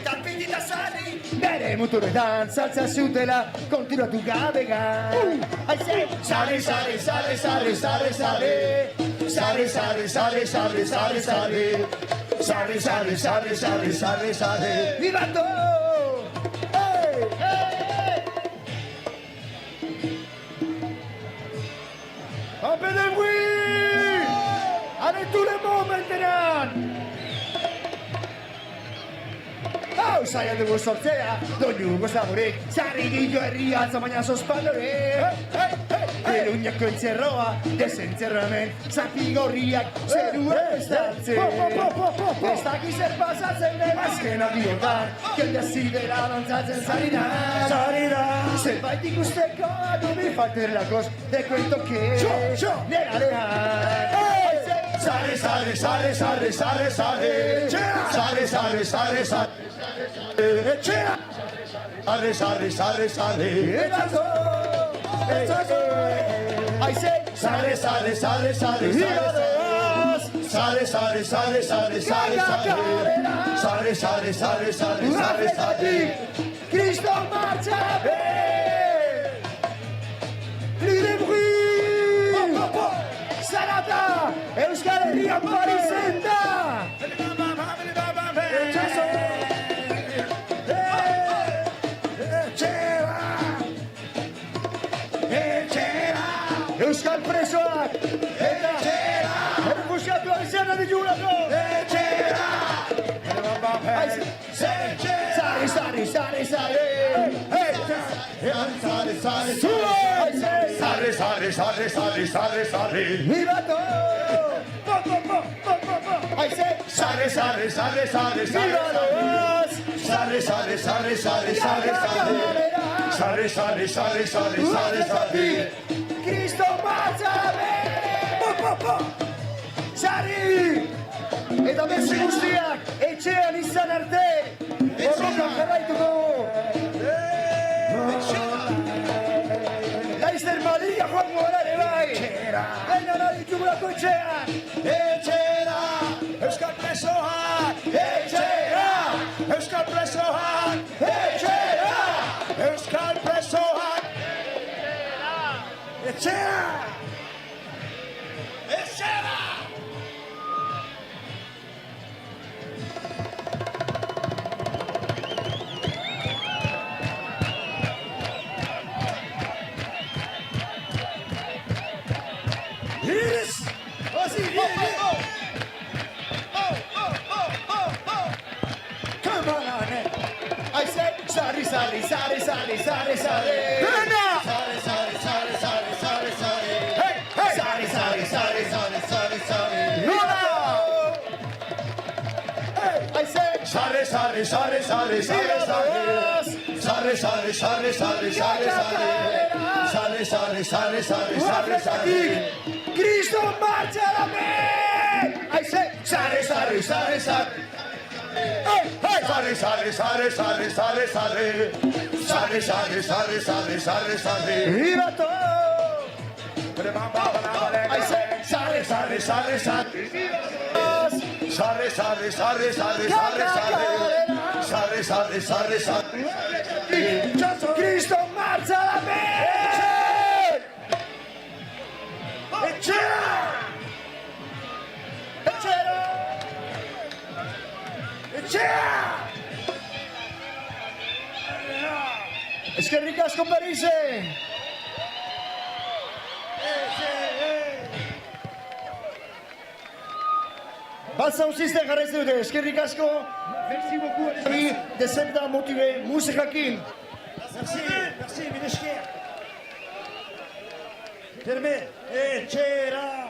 [SPEAKER 18] Eta pitita zari bere muturretan saltza zutela konturatu gabegan. Sare, sare, sare, sare, sare, sare. Sare, sare, sare, sare, sare, sare. Sare, sare, sare, sare, sare, sare. Vivato! Hey, hey, hey! Un peu de bruit! Allez, tout le monde maintenant! Saia dugu sortzea, doinu gozaburik, zarrigillo herriatza baina sospaldore. Beruñako entzerroa, desentzerramen, zapigorriak, zerua estaltzen. Ez dakiz zer pasatzen den azken aldiotan, jendea zidera dantzatzen zarira. Zerbait ikusteko adubi falterlakoz, de cuento que nera dejan. Sare, sare, sare, sare, sare, sare. Sare, sare, sare, sare. Etxea! Sare, sare, sare, sare. Etxazo! Etxazo! Aize! Sare, sare, sare, sare, sare. Sare, sare, sare, sare, sare, sare. Sare, sare, sare, sare, sare, sare. Cristo marcha ben! Lire bruit! Zarata! Euskal Herrian Parisen da! Etxazo! Euskal presoak eta errefusiatuak izan ditugulako. Sare, sare, sare, sare. Sare, sare, sare, sare, sare, sare, sare, sare. Vivato! Sare, sare, sare, sare, sare. Sare, sare, sare, sare, sare, sare. Sare, sare, sare, sare, sare, sare. Cristo marcha ben! Sari! Eta beste guztiak etxean izan arte borrokan jarraituko! Laizzer Maria joango gara ere bai! Baina nahi ditugulako etxean! Etxera! Euskal presoak! Etxera! Euskal presoak! Etxera! Euskal presoak! Etxera! Etxera! Iris! Osi, Come on, I said, sorry, sorry, sorry, sorry, sorry, sorry. Sorry, sorry, sorry, sorry, sorry, sorry. Hey, hey. Sorry, sorry, sorry, sorry, sorry, sorry. Hey, I said, sorry, sorry, sorry, sorry, sorry, sorry. Sorry, sorry, sorry, sorry, sorry, sorry. Sorry, sorry, sorry, sorry, sorry, sorry. Cristo marcha la men. I said, sorry, sorry, sorry, sorry. Hey, hey! Sorry, sorry, sorry, sorry, sorry, sorry. Sorry, sorry, sorry, sorry, sorry, sorry. Vivato! I say, sorry, sorry, sorry, sorry. Sorry, sorry, sorry, sorry, sorry, sorry. Sorry, sorry, sorry, sorry. Cristo marcha la men! Etxera! Etxera! Etxea! Eskerrik asko Parise! Balsa uzizten jarraitzen dute, eskerrik asko! Merci beaucoup! Dezenta motive musikakin! Merci, merci, mil esker! Terme, etxera!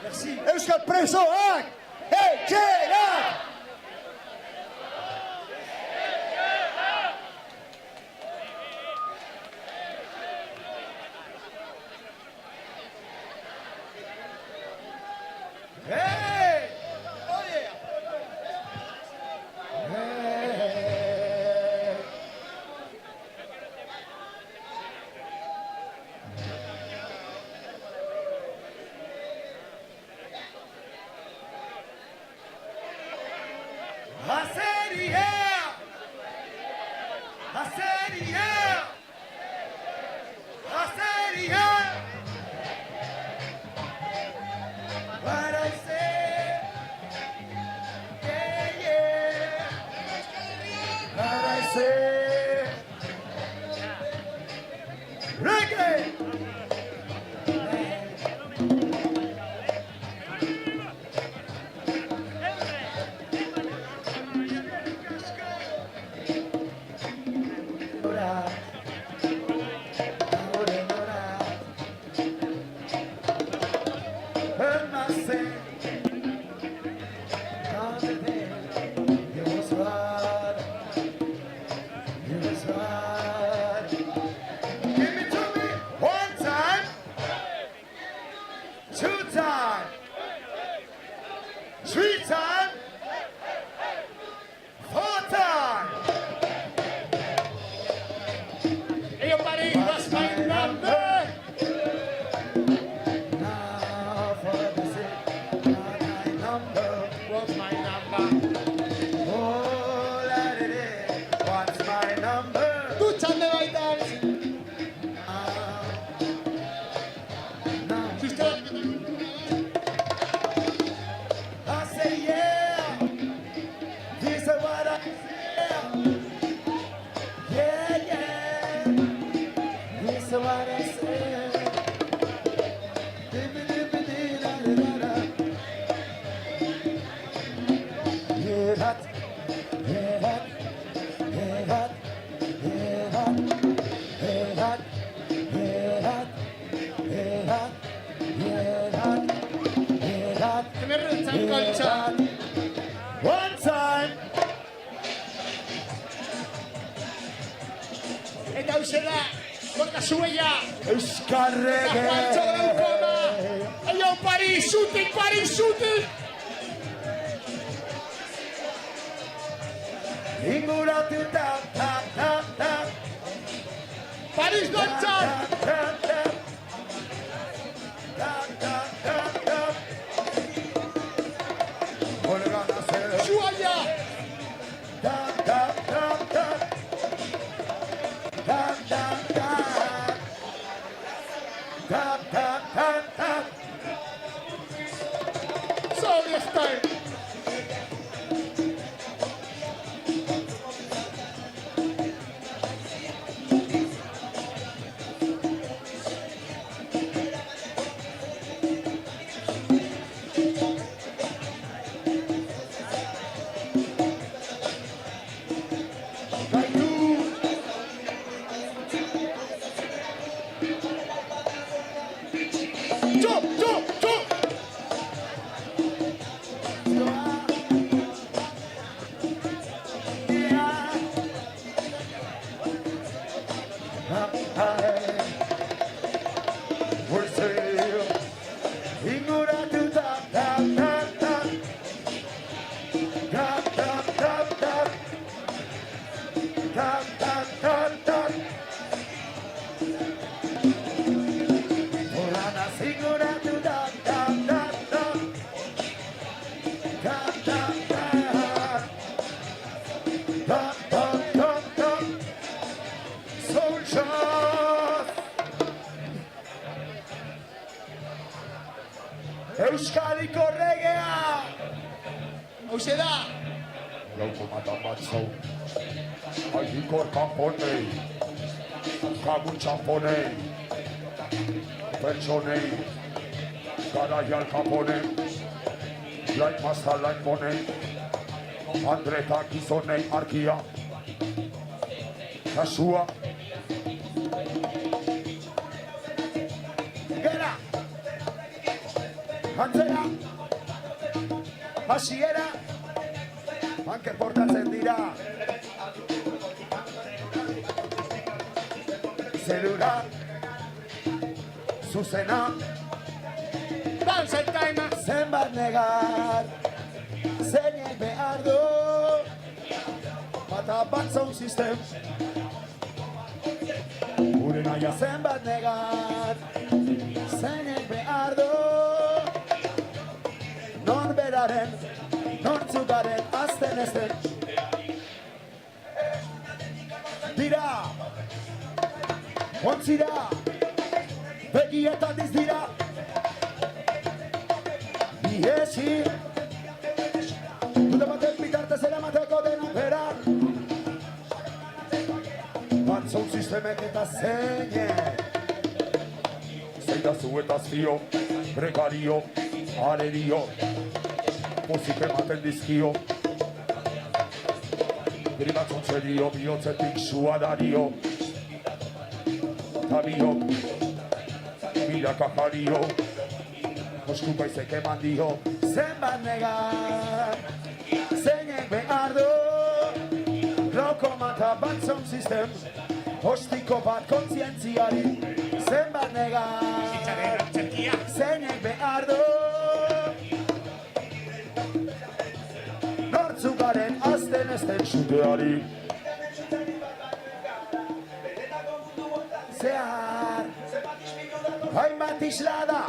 [SPEAKER 18] Merci! Euskal presoak! Etxera! Hey! Oh yeah! Hey! two time, three time, four time. Hey, buddy, what's my number? Now for the sake, my number. What's my number? Oh, la-di-di, what's my number? Escúchame bailar. I say yeah, this is what I feel. Yeah, yeah, this is what I say. Di-bi-di-bi-di-da-da-da-da. Yeah, that, yeah, that, yeah, that, yeah, that, yeah, that, yeah, that, yeah, that, yeah, that. One time. Eta usela, corta su huella. Euskal Reggae. Eyo, Paris, shooting, Paris, shooting. Inguratu tap, tap, tap, tap. Paris, don't tap. Tap, tap, tap, tap, tap, tap. Chuaya. Tap, tap, tap, tap. Tap, tap, tap. Tap, tap, tap, tap. So this time. Euskaliko reggaea! Hauxe da! Lauko matan bat zau, aigikor kanponei, kabun txamponei, pertsonei, garaial kaponei, lain mazta lain bonei, Andreta gizonei arkia, kasua, gera! Antzera, hasiera, hanke portatzen dira. Zerura, zuzena, Dancing time! Zenbat negar, zeinek behar du, bata bat sound system. Gure naia zenbat negar, zeinek behar du, non beraren, non zugaren, azten ezten. Dira, ontzira, begietan dizdira. Iesi, dute baten bitartez eramateko dena bera. Batzon sistemek eta zeinek. Zeitazu eta zio, pregario, arerio, pozik ematen dizkio. Gribatzon zerio, bihotzetik suadario. Tabiok, miraka jario. Osku baizek eman dio, zenbat negar, zeinek behar du. Roko mata bat sound system, ostiko bat kontzientziari, zenbat negar. zeinek behar du. Nortzuk garen azten ezten suteari. Zehar, hainbat isla da.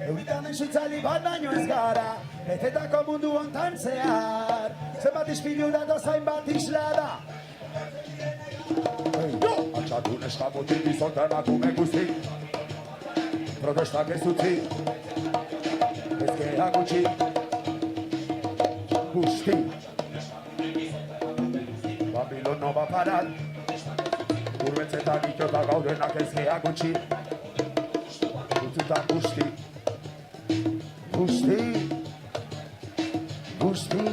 [SPEAKER 18] Euritamen suitzali bat baino ez gara, betetako mundu hontan zehar. Zenbat ispilu datoz hainbat isla da. Atxatu neska mutil bizontan emakume guzti, protestak ez utzi, ezkera gutxi, guzti. Babilon no va parar, urbetzetan itota gaudenak ezkera gutxi, gutzutan guzti, guzti, guzti.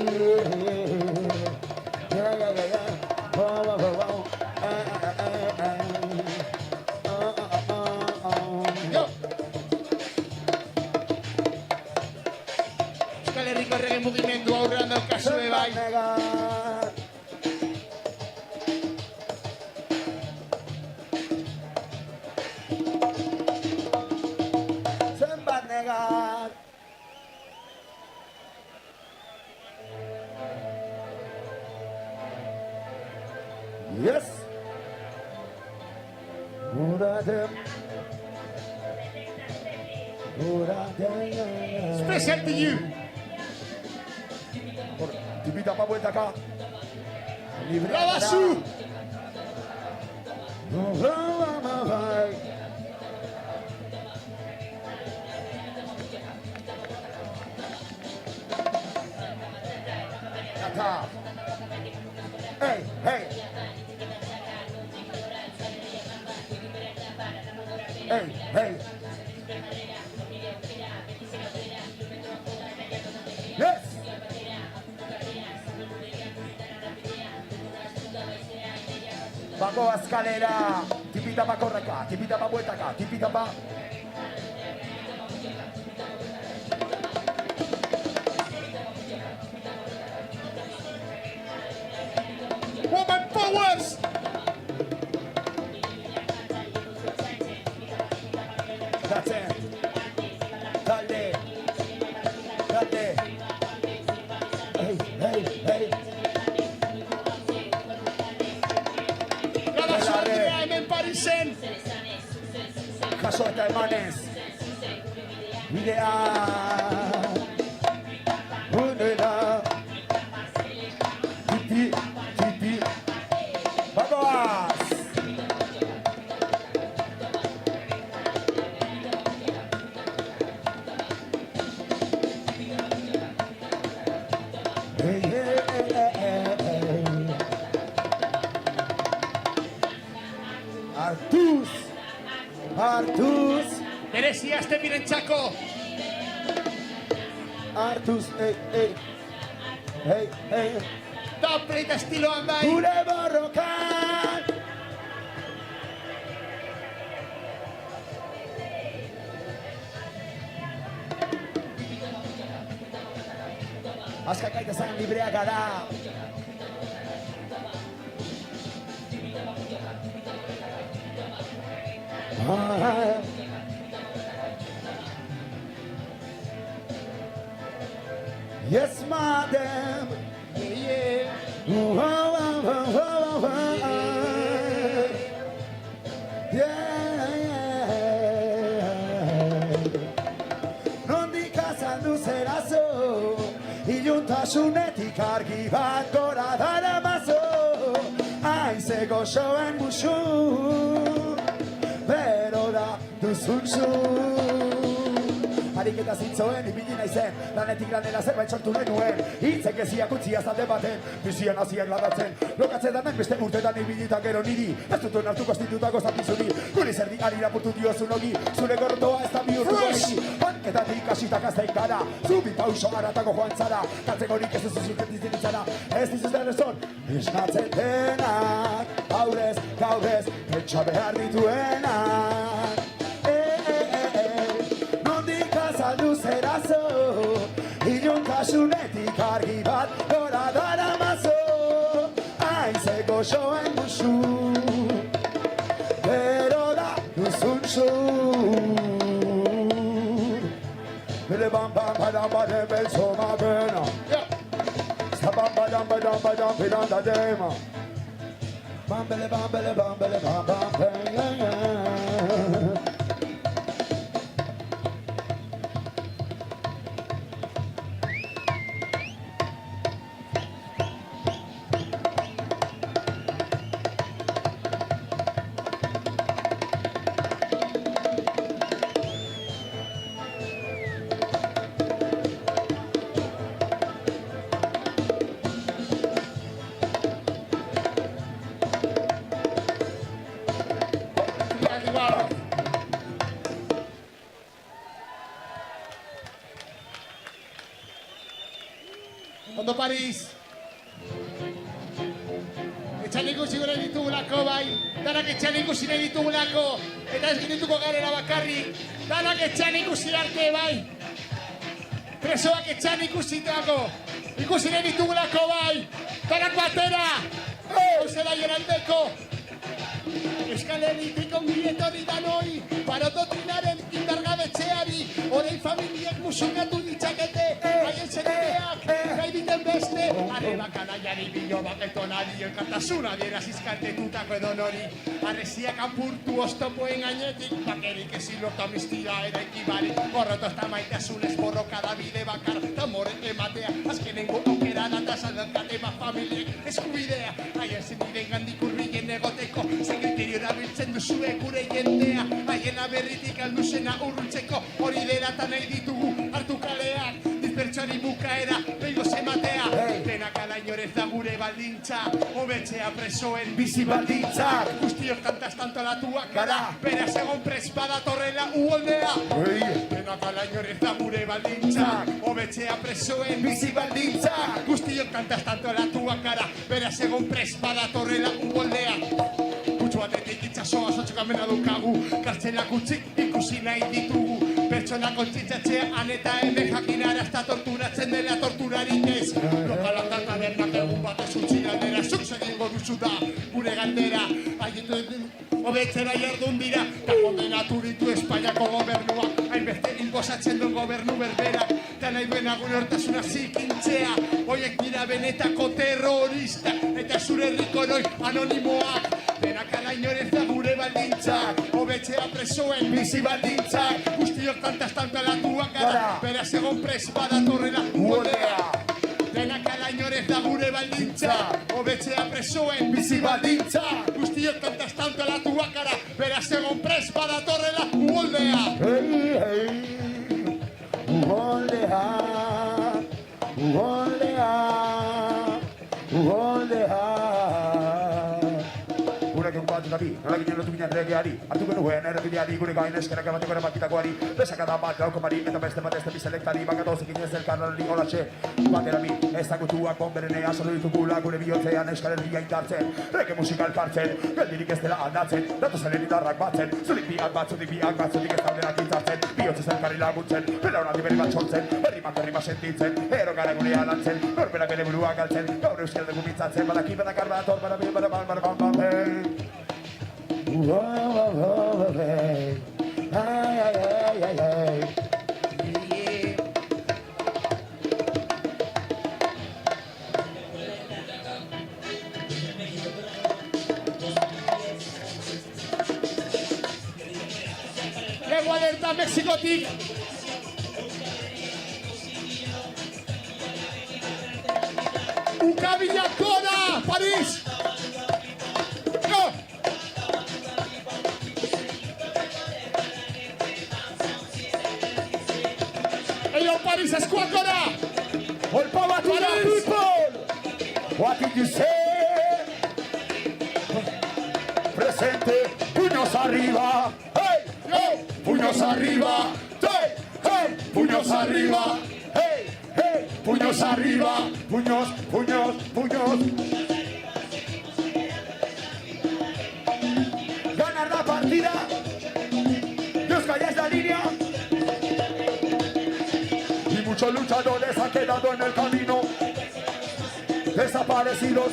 [SPEAKER 8] Euskal Herriko errege mugimendu aurrean daukazue bai.
[SPEAKER 18] Zenbat negar. Yes. Muradem.
[SPEAKER 8] Special to you.
[SPEAKER 18] Tipita pa bueltaka.
[SPEAKER 8] Labazu!
[SPEAKER 18] Nata. Hey, hey. Hey, hey. Yes. Bago azkalera, tipita pa korreka, tipita pa bueltaka, tipita pa.
[SPEAKER 8] Woman powers!
[SPEAKER 18] That's it. Dale. Dale. Hey, hey, hey.
[SPEAKER 8] Labazu Andrea hemen Parisen!
[SPEAKER 18] Kaso eta emanez. Bidea. Unera. Titi, titi. Bagoaz. Hey, hey, hey, hey. Artuz. Artuz.
[SPEAKER 8] Berezia azte birentzako!
[SPEAKER 18] Artuz, hey, hey. Hey, hey.
[SPEAKER 8] Dopleit estiloan bai!
[SPEAKER 18] Gure borrokan! Azkak gaita zan librea gara! Yes, madam. Yeah. Nondik azaldu zerazo, iluntasunetik argi bat gora daramazo, haize gozoen musu, bero da duzun zu. Ariketa zintzoen ibili naizen, lanetik lanera zerbait sortu nahi nuen, hitzek eziak utzi azalde baten, bizian hasiak ladatzen, lokatzen danen beste urtetan ibilita gero niri, ez dutuen hartuko stitutako zatizuni, gure zerdi ari rapurtu diozun ogi, zure gorrotoa ez da bihurtuko egi, hanketatik asitak azteik gara, zubi pauso haratako joan zara, katzegorik ez duzuzik ditzara, ez dizuzten ezon, esnatzen denak, aurrez, gaurrez, etxa behar dituenak. Azaldu zerazo, iluntasunetik argi bat gora daramazo, haize gozoen musu, bero da duzun zu. Bele bam bam badam badem ben soma bena. Sabam badam badam badam bidan da dema. Bam bele bam bele bam bele bam bam ben.
[SPEAKER 11] Ondo Paris. Etxan ikusi gure ditugulako bai, danak etxan ikusi nahi ditugulako, eta ez ginituko garela bakarrik, danak etxan ikusi arte bai. Presoak etxan ikusi nahi ditugulako bai, danak batera, hauzela joraldeko. Euskal Herritik ongi etorri danoi, parototrinaren indargabetxeari, orain familiek musukatu ditzakete, haien senideak, nahi diten beste, arrebak anaiari bilobak etonari, elkartasuna dieraziz kaltetutako edonori, arreziak apurtu oztopoen gainetik, bakerik ezin lortu amnistia eraiki bari, gorroto ez da maitasunez borrokada bide bakar, tamoren ematea, azkenengo aukera data saldakat ema familiek eskubidea, haien zeniden gandik urbilen egoteko, zengriterio erabiltzen duzue gure jendea, haien aberritik alduzena urruntzeko, hori derata nahi ditugu hartu kaleak, dispertsuari bukaera, behigo zematea, denak alainorez da gure baldintza, hobetzea presoen bizi baldintzak, guztiok tantaz tantolatuak gara, beraz egon pres badatorrela uholdea, denak alainorez da gure baldintzak, hobetzea presoen bizi baldintzak, guztiok tantaz tantolatuak gara, beraz egon pres badatorrela uholdea. Batetik itxasoa sotxokamena dukagu, kartzelak utzik ikusi nahi ditugu, pertsona kontzitzatzea aneta hemen jakinara ezta torturatzen dela torturarik ez. Lokalak da tabernak egun batez utxinaldera, zuk segingo duzu da gure galdera, haietu hobetzera jardun dira, eta kondenatu ditu Espainiako gobernuak, hainbeste inposatzen duen gobernu berbera, eta nahi duen agun hortasuna zikintzea, hoiek dira benetako terrorista, eta zure herriko noi anonimoak, denak alainorez da gure baldintzak, hobetzea presoen bizi baldintzak, guztiok tantaz tantalatuak gara, beraz egon pres badatorrela uholdea. Denak alainorez da gure baldintzak, hobetzea presoen bizi baldintzak, guztiok tantaz tantalatuak gara, beraz egon pres badatorrela uholdea.
[SPEAKER 18] Uholdea, uholdea, uholdea. Nola ginen lotu ginen regeari, hartuko nuen errepideari, gure gain eskerak emateko erabakitakoari, besakada bat gaukomari, eta beste bat ez bizelektari, bakatozik inez elkarrari holatxe, batera bi, ezagutuak bonberenea, solo ditugula gure bihotzean Euskal Herria indartzen, reke musika elkartzen, geldirik ez dela aldatzen, datozen eritarrak batzen, zudik biak batzutik ez daudenak intzartzen, bihotzez elkarri laguntzen, belaunaldi berri bat sortzen, herri bat sentitzen, ero gara gurea lantzen, norberak bere burua galtzen, gaur euskal dugu mintzatzen, badaki badakar badator,
[SPEAKER 11] Lego alerta Mexikotik. Ukabilak gora, Paris! Go! Eyo, Paris, eskuak gora!
[SPEAKER 18] All power to the people! What did you say? Presente, puños arriba! Hey, hey, puños arriba! Hey, hey, puños arriba! Hey, hey, puños arriba! Puños, puños, puños! Ganar la partida! Dios calles la línea! Y muchos luchadores han quedado en el camino, desaparecidos.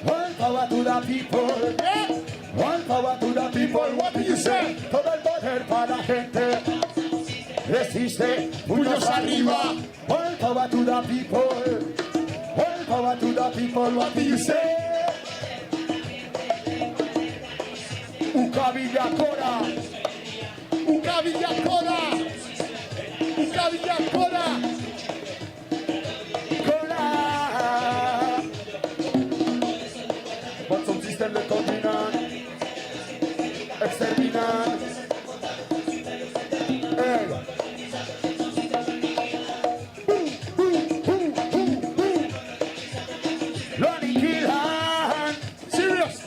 [SPEAKER 18] One power to the people, one power power to the people, what do you say? Todo el poder para la gente. Resiste, puños arriba. All power to the people. All power to the people, what do you say? Ukavillacora. Ukavillacora. Ukavillacora. Cola. Con son système de continent. Exterminant. Hey. Lonnie Kilhan. Serious.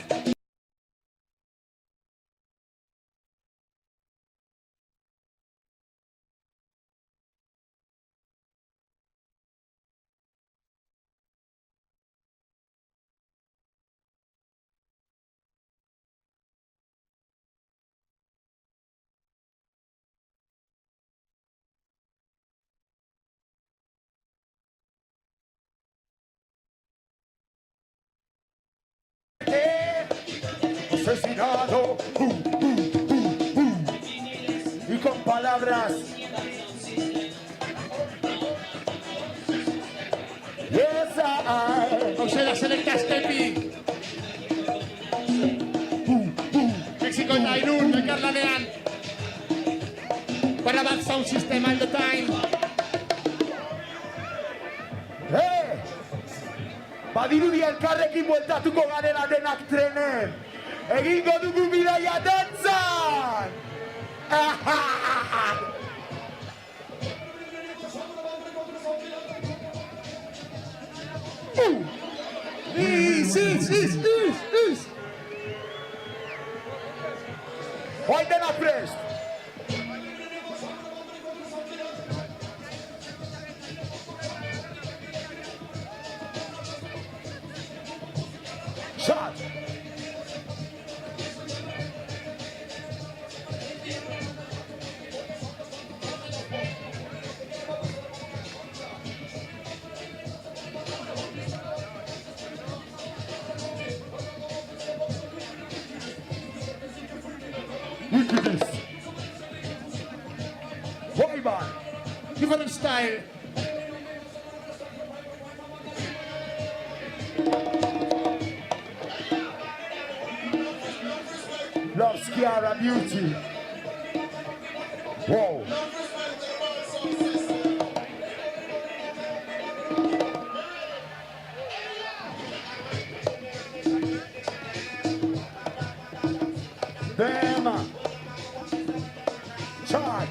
[SPEAKER 18] Asesinado y con palabras yes I José la selecta Stepi México eta Irún elkarlanean para bat sound system all the time badirudi elkarrekin bueltatuko garela denak trenen egingo dugu bidaia dantzan! Is! Hoy dena prest! Shot! Wickedness. Boyban. Different style. Love Sciara Beauty. Whoa. Damn. Charge.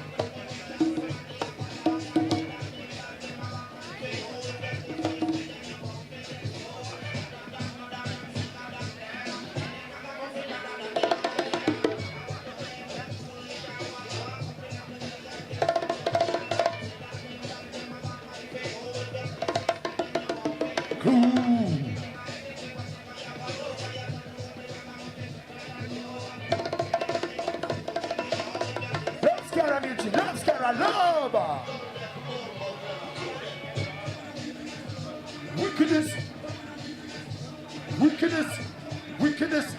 [SPEAKER 18] Wickedness. Wickedness. Wickedness.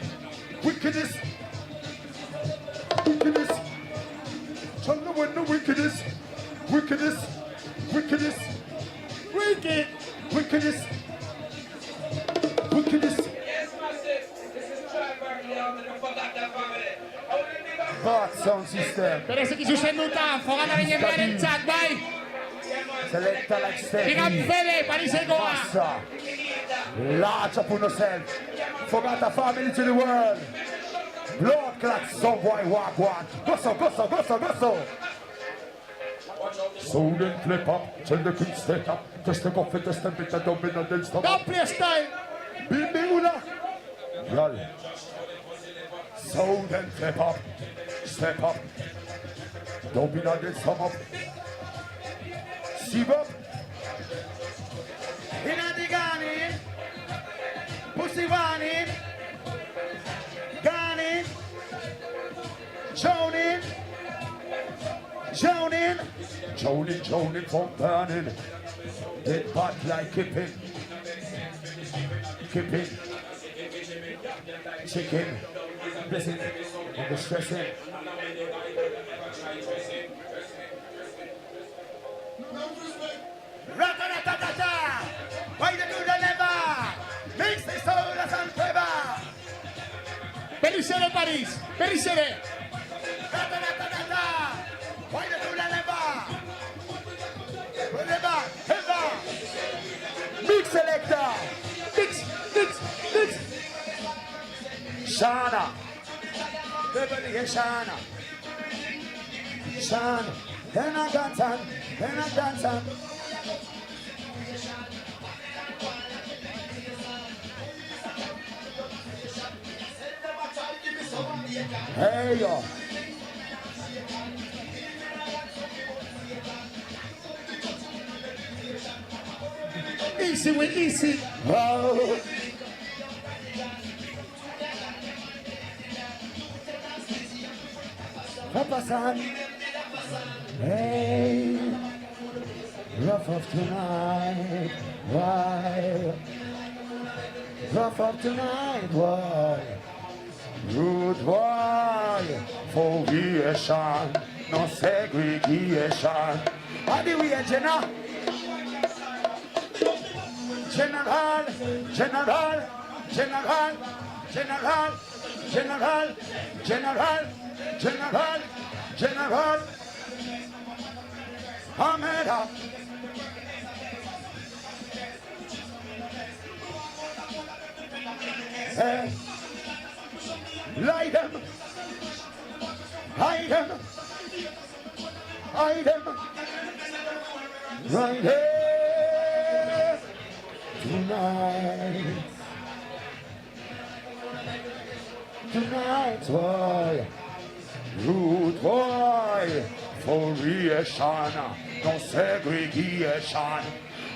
[SPEAKER 18] Wickedness. Wickedness. Turn the window, wickedness. Wickedness. Wickedness. Wicked. Wickedness. Wickedness. Bat sound system.
[SPEAKER 11] Bereziki zuzenduta, fogataren jendearen txat, bai!
[SPEAKER 18] Selecta like Stepi.
[SPEAKER 11] Digan Fede, Parisekoa!
[SPEAKER 18] Massa. Large upon yourself. Fogata family to the world. Blood clot, some boy walk. Gosso. Soul and flip up, tell the king step up. Just step off it, step it, don't be no stop.
[SPEAKER 11] Don't play style!
[SPEAKER 18] Bimbi una. Yal. Soul and flip up. Step up. Don't be no stop up. Sieve up.
[SPEAKER 11] Inadigani! Pusivani! Gani!
[SPEAKER 18] Jonin from burning. Dead bad like kipping. Chicken. Listen, I'm just stressing. Rata-rata-ta-ta! Why the do the never? Mix the soul as and prueba!
[SPEAKER 11] Berriz ere Paris, berriz ere!
[SPEAKER 18] Rata-rata-ta-ta! Why the do the never? Never, never! Mix selector! Mix! Shana! Beverly Shana! Shana! Then I dance. Hey yo!
[SPEAKER 11] Easy with easy.
[SPEAKER 18] Oh. Papa San. Hey, rough of tonight, why? Rough of tonight, why? Rude, why? Foliation, no segregation. How do we General? Amera. Hey, light them, hide them, right here tonight, boy, rude boy, foliation, no segregation,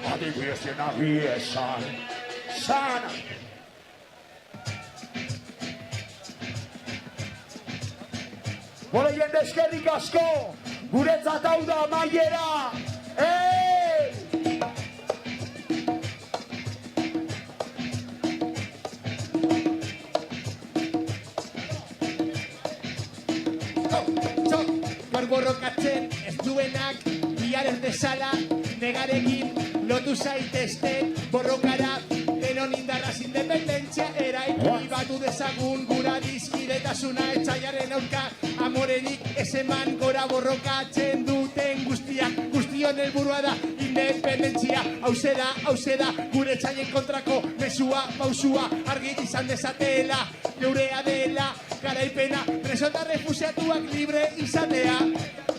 [SPEAKER 18] adequation, aviation, son. Bora jende eskerrik asko, guretzat hau da amaiera,
[SPEAKER 11] Borrokatzen ez duenak biaren desala negarekin lotu zaitezte borrokara denon indarraz independentzia eraiki batu dezagun gura dizkidetasuna etxaiaren aurka amorerik ez eman gora borrokatzen duten guztiak guztion helburua da independentzia hauze da gure etxaien kontrako mesua pausua argi izan dezatela geurea dela garaipena preso eta refusiatuak libre izatea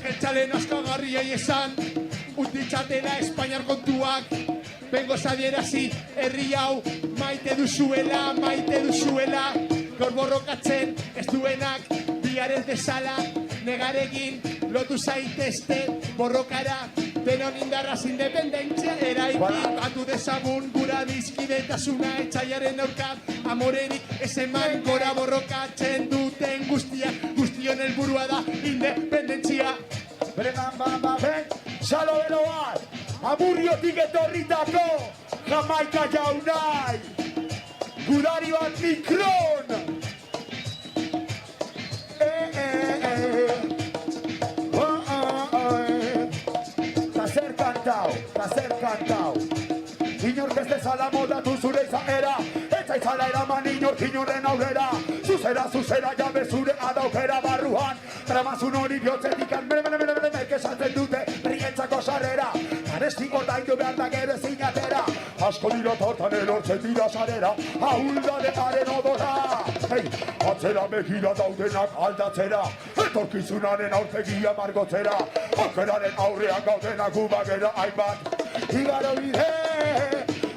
[SPEAKER 11] jeltzalen askagarriei esan utitzatela Espainiar kontuak bengo zadierazi herri hau maite duzuela gaur borrokatzen ez duenak biaren desala negaregin lotu zaitezte borrokara denon indarraz independentzia eraiki batu dezagun gura dizkidetasuna etxaiaren aurka amorerik ez eman gora borrokatzen duten guztion helburua da independentzia.
[SPEAKER 18] Ben, salo beroan, amurriotik etorritako Jamaika jaunai, gudari bat mikron. Tazer kantau, inork ez dezala modatu zure izaera, eta izala eraman inork inorren aurrera, zuzera jabe zure adaukera barruan, tramazun hori bihotzetik merke esatzen dute berrientzako sarrera, garesti ordaindu behar da gero ezin atera, asko dira tortan erortzen dira sarera, ahuldadearen odora, atzera begira daudenak aldatzera, etorkizunaren aurpegia margotzera, okeraren aurrean gaudenak ubagera hainbat, igaro bide,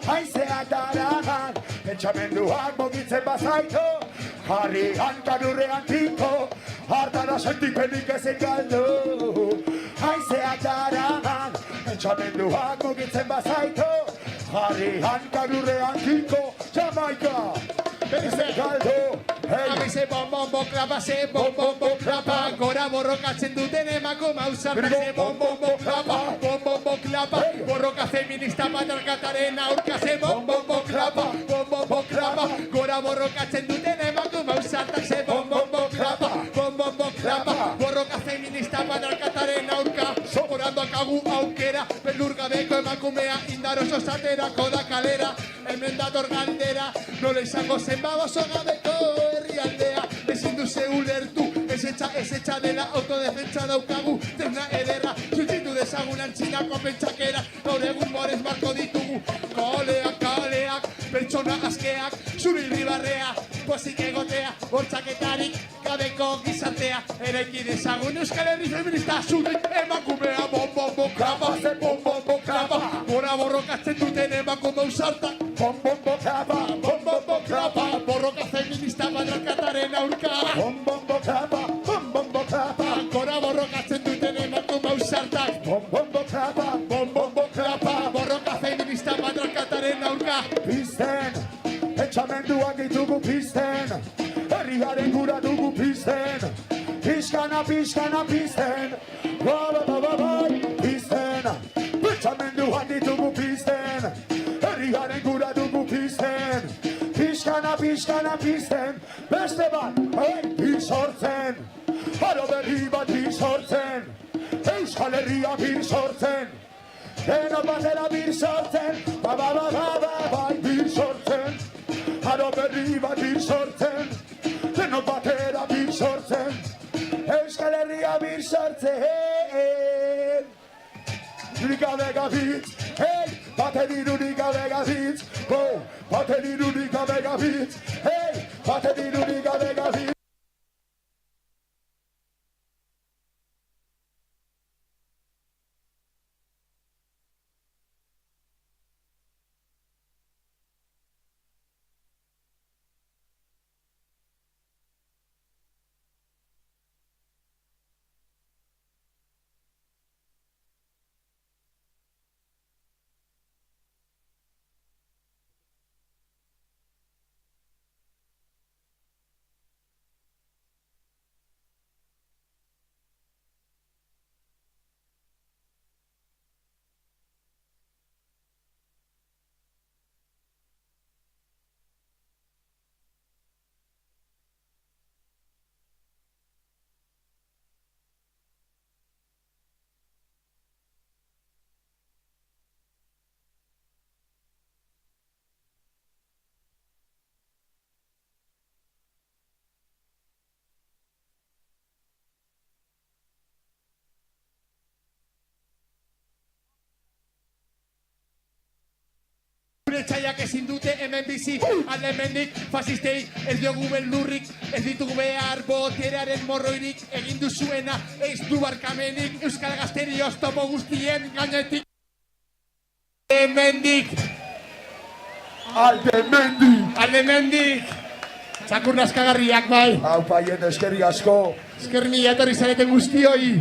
[SPEAKER 18] haizeak daragan, pentsamenduak mogitzen bazaitu, jarri hankanurrean tiko, hartara sentipenik ezin galdu, haizeak daragan, pentsamenduak mogitzen bazaitu, jarri hankanurrean tiko, Jamaika!
[SPEAKER 11] Abize bom klapa, ze bom klapa, gora borrokatzen duten emako mauza, ze bom klapa, borroka feminista patriarkataren aurka, ze bom klapa, gora borrokatzen duten emako mauza, ze bom dugu aukera, beldur gabeko emakumea indaroso zaterako da kalera, hemen dator galdera, nola izango zen bagozo gabeko herrialdea, ezin duze ulertu, ez etxa dela autodefentsa daukagu, tresna ederra, zutzitu dezagun antzinako pentsakera, gaur egun morez barko ditugu, kaleak, pertsona askeak, zuri ribarrea, pozik egotea, bortxaketarik gabeko gizartea, eraiki dezagun Euskal Herri feminista zure emakumea, bom, krapa, gora borrokatzen duten emakume ausartak, bom, krapa, borroka feminista patriarkataren aurka, bom, krapa, gora borrokatzen duten emakume ausartak, bom, krapa, borroka feminista patriarkataren aurka,
[SPEAKER 18] Pizten, etxamenduak ditugu pizten, herriaren gura dugu pizten, pizkana pizten, bai, pizten, etxamenduak ditugu pizten, herriaren gura dugu pizten, pizkana pizten, beste bat, bizortzen, aro berri bat bizortzen, Euskal Herria bizortzen, deno batera bizortzen, bai bizortzen, aro berri bat bizortzen, deno batera bizortzen, Euskal Herria bizortzen. Ligabe gabitz, hey, bateniru ligabe gabitz, go, bateniru ligabe gabitz, hey, bateniru ligabe gabitz.
[SPEAKER 11] Txaiak ezin dute hemen bizi, alde hemendik fasistei ez diogu beldurrik, ez ditugu behar boterearen morroirik, egin duzuena ez du barkamenik, Euskal Gazteri oztopo guztien gainetik. Alde hemendik, txakur naskagarriak bai.
[SPEAKER 18] Hau paien eskerri asko.
[SPEAKER 11] Eskerri mila etorri zareten guztioi.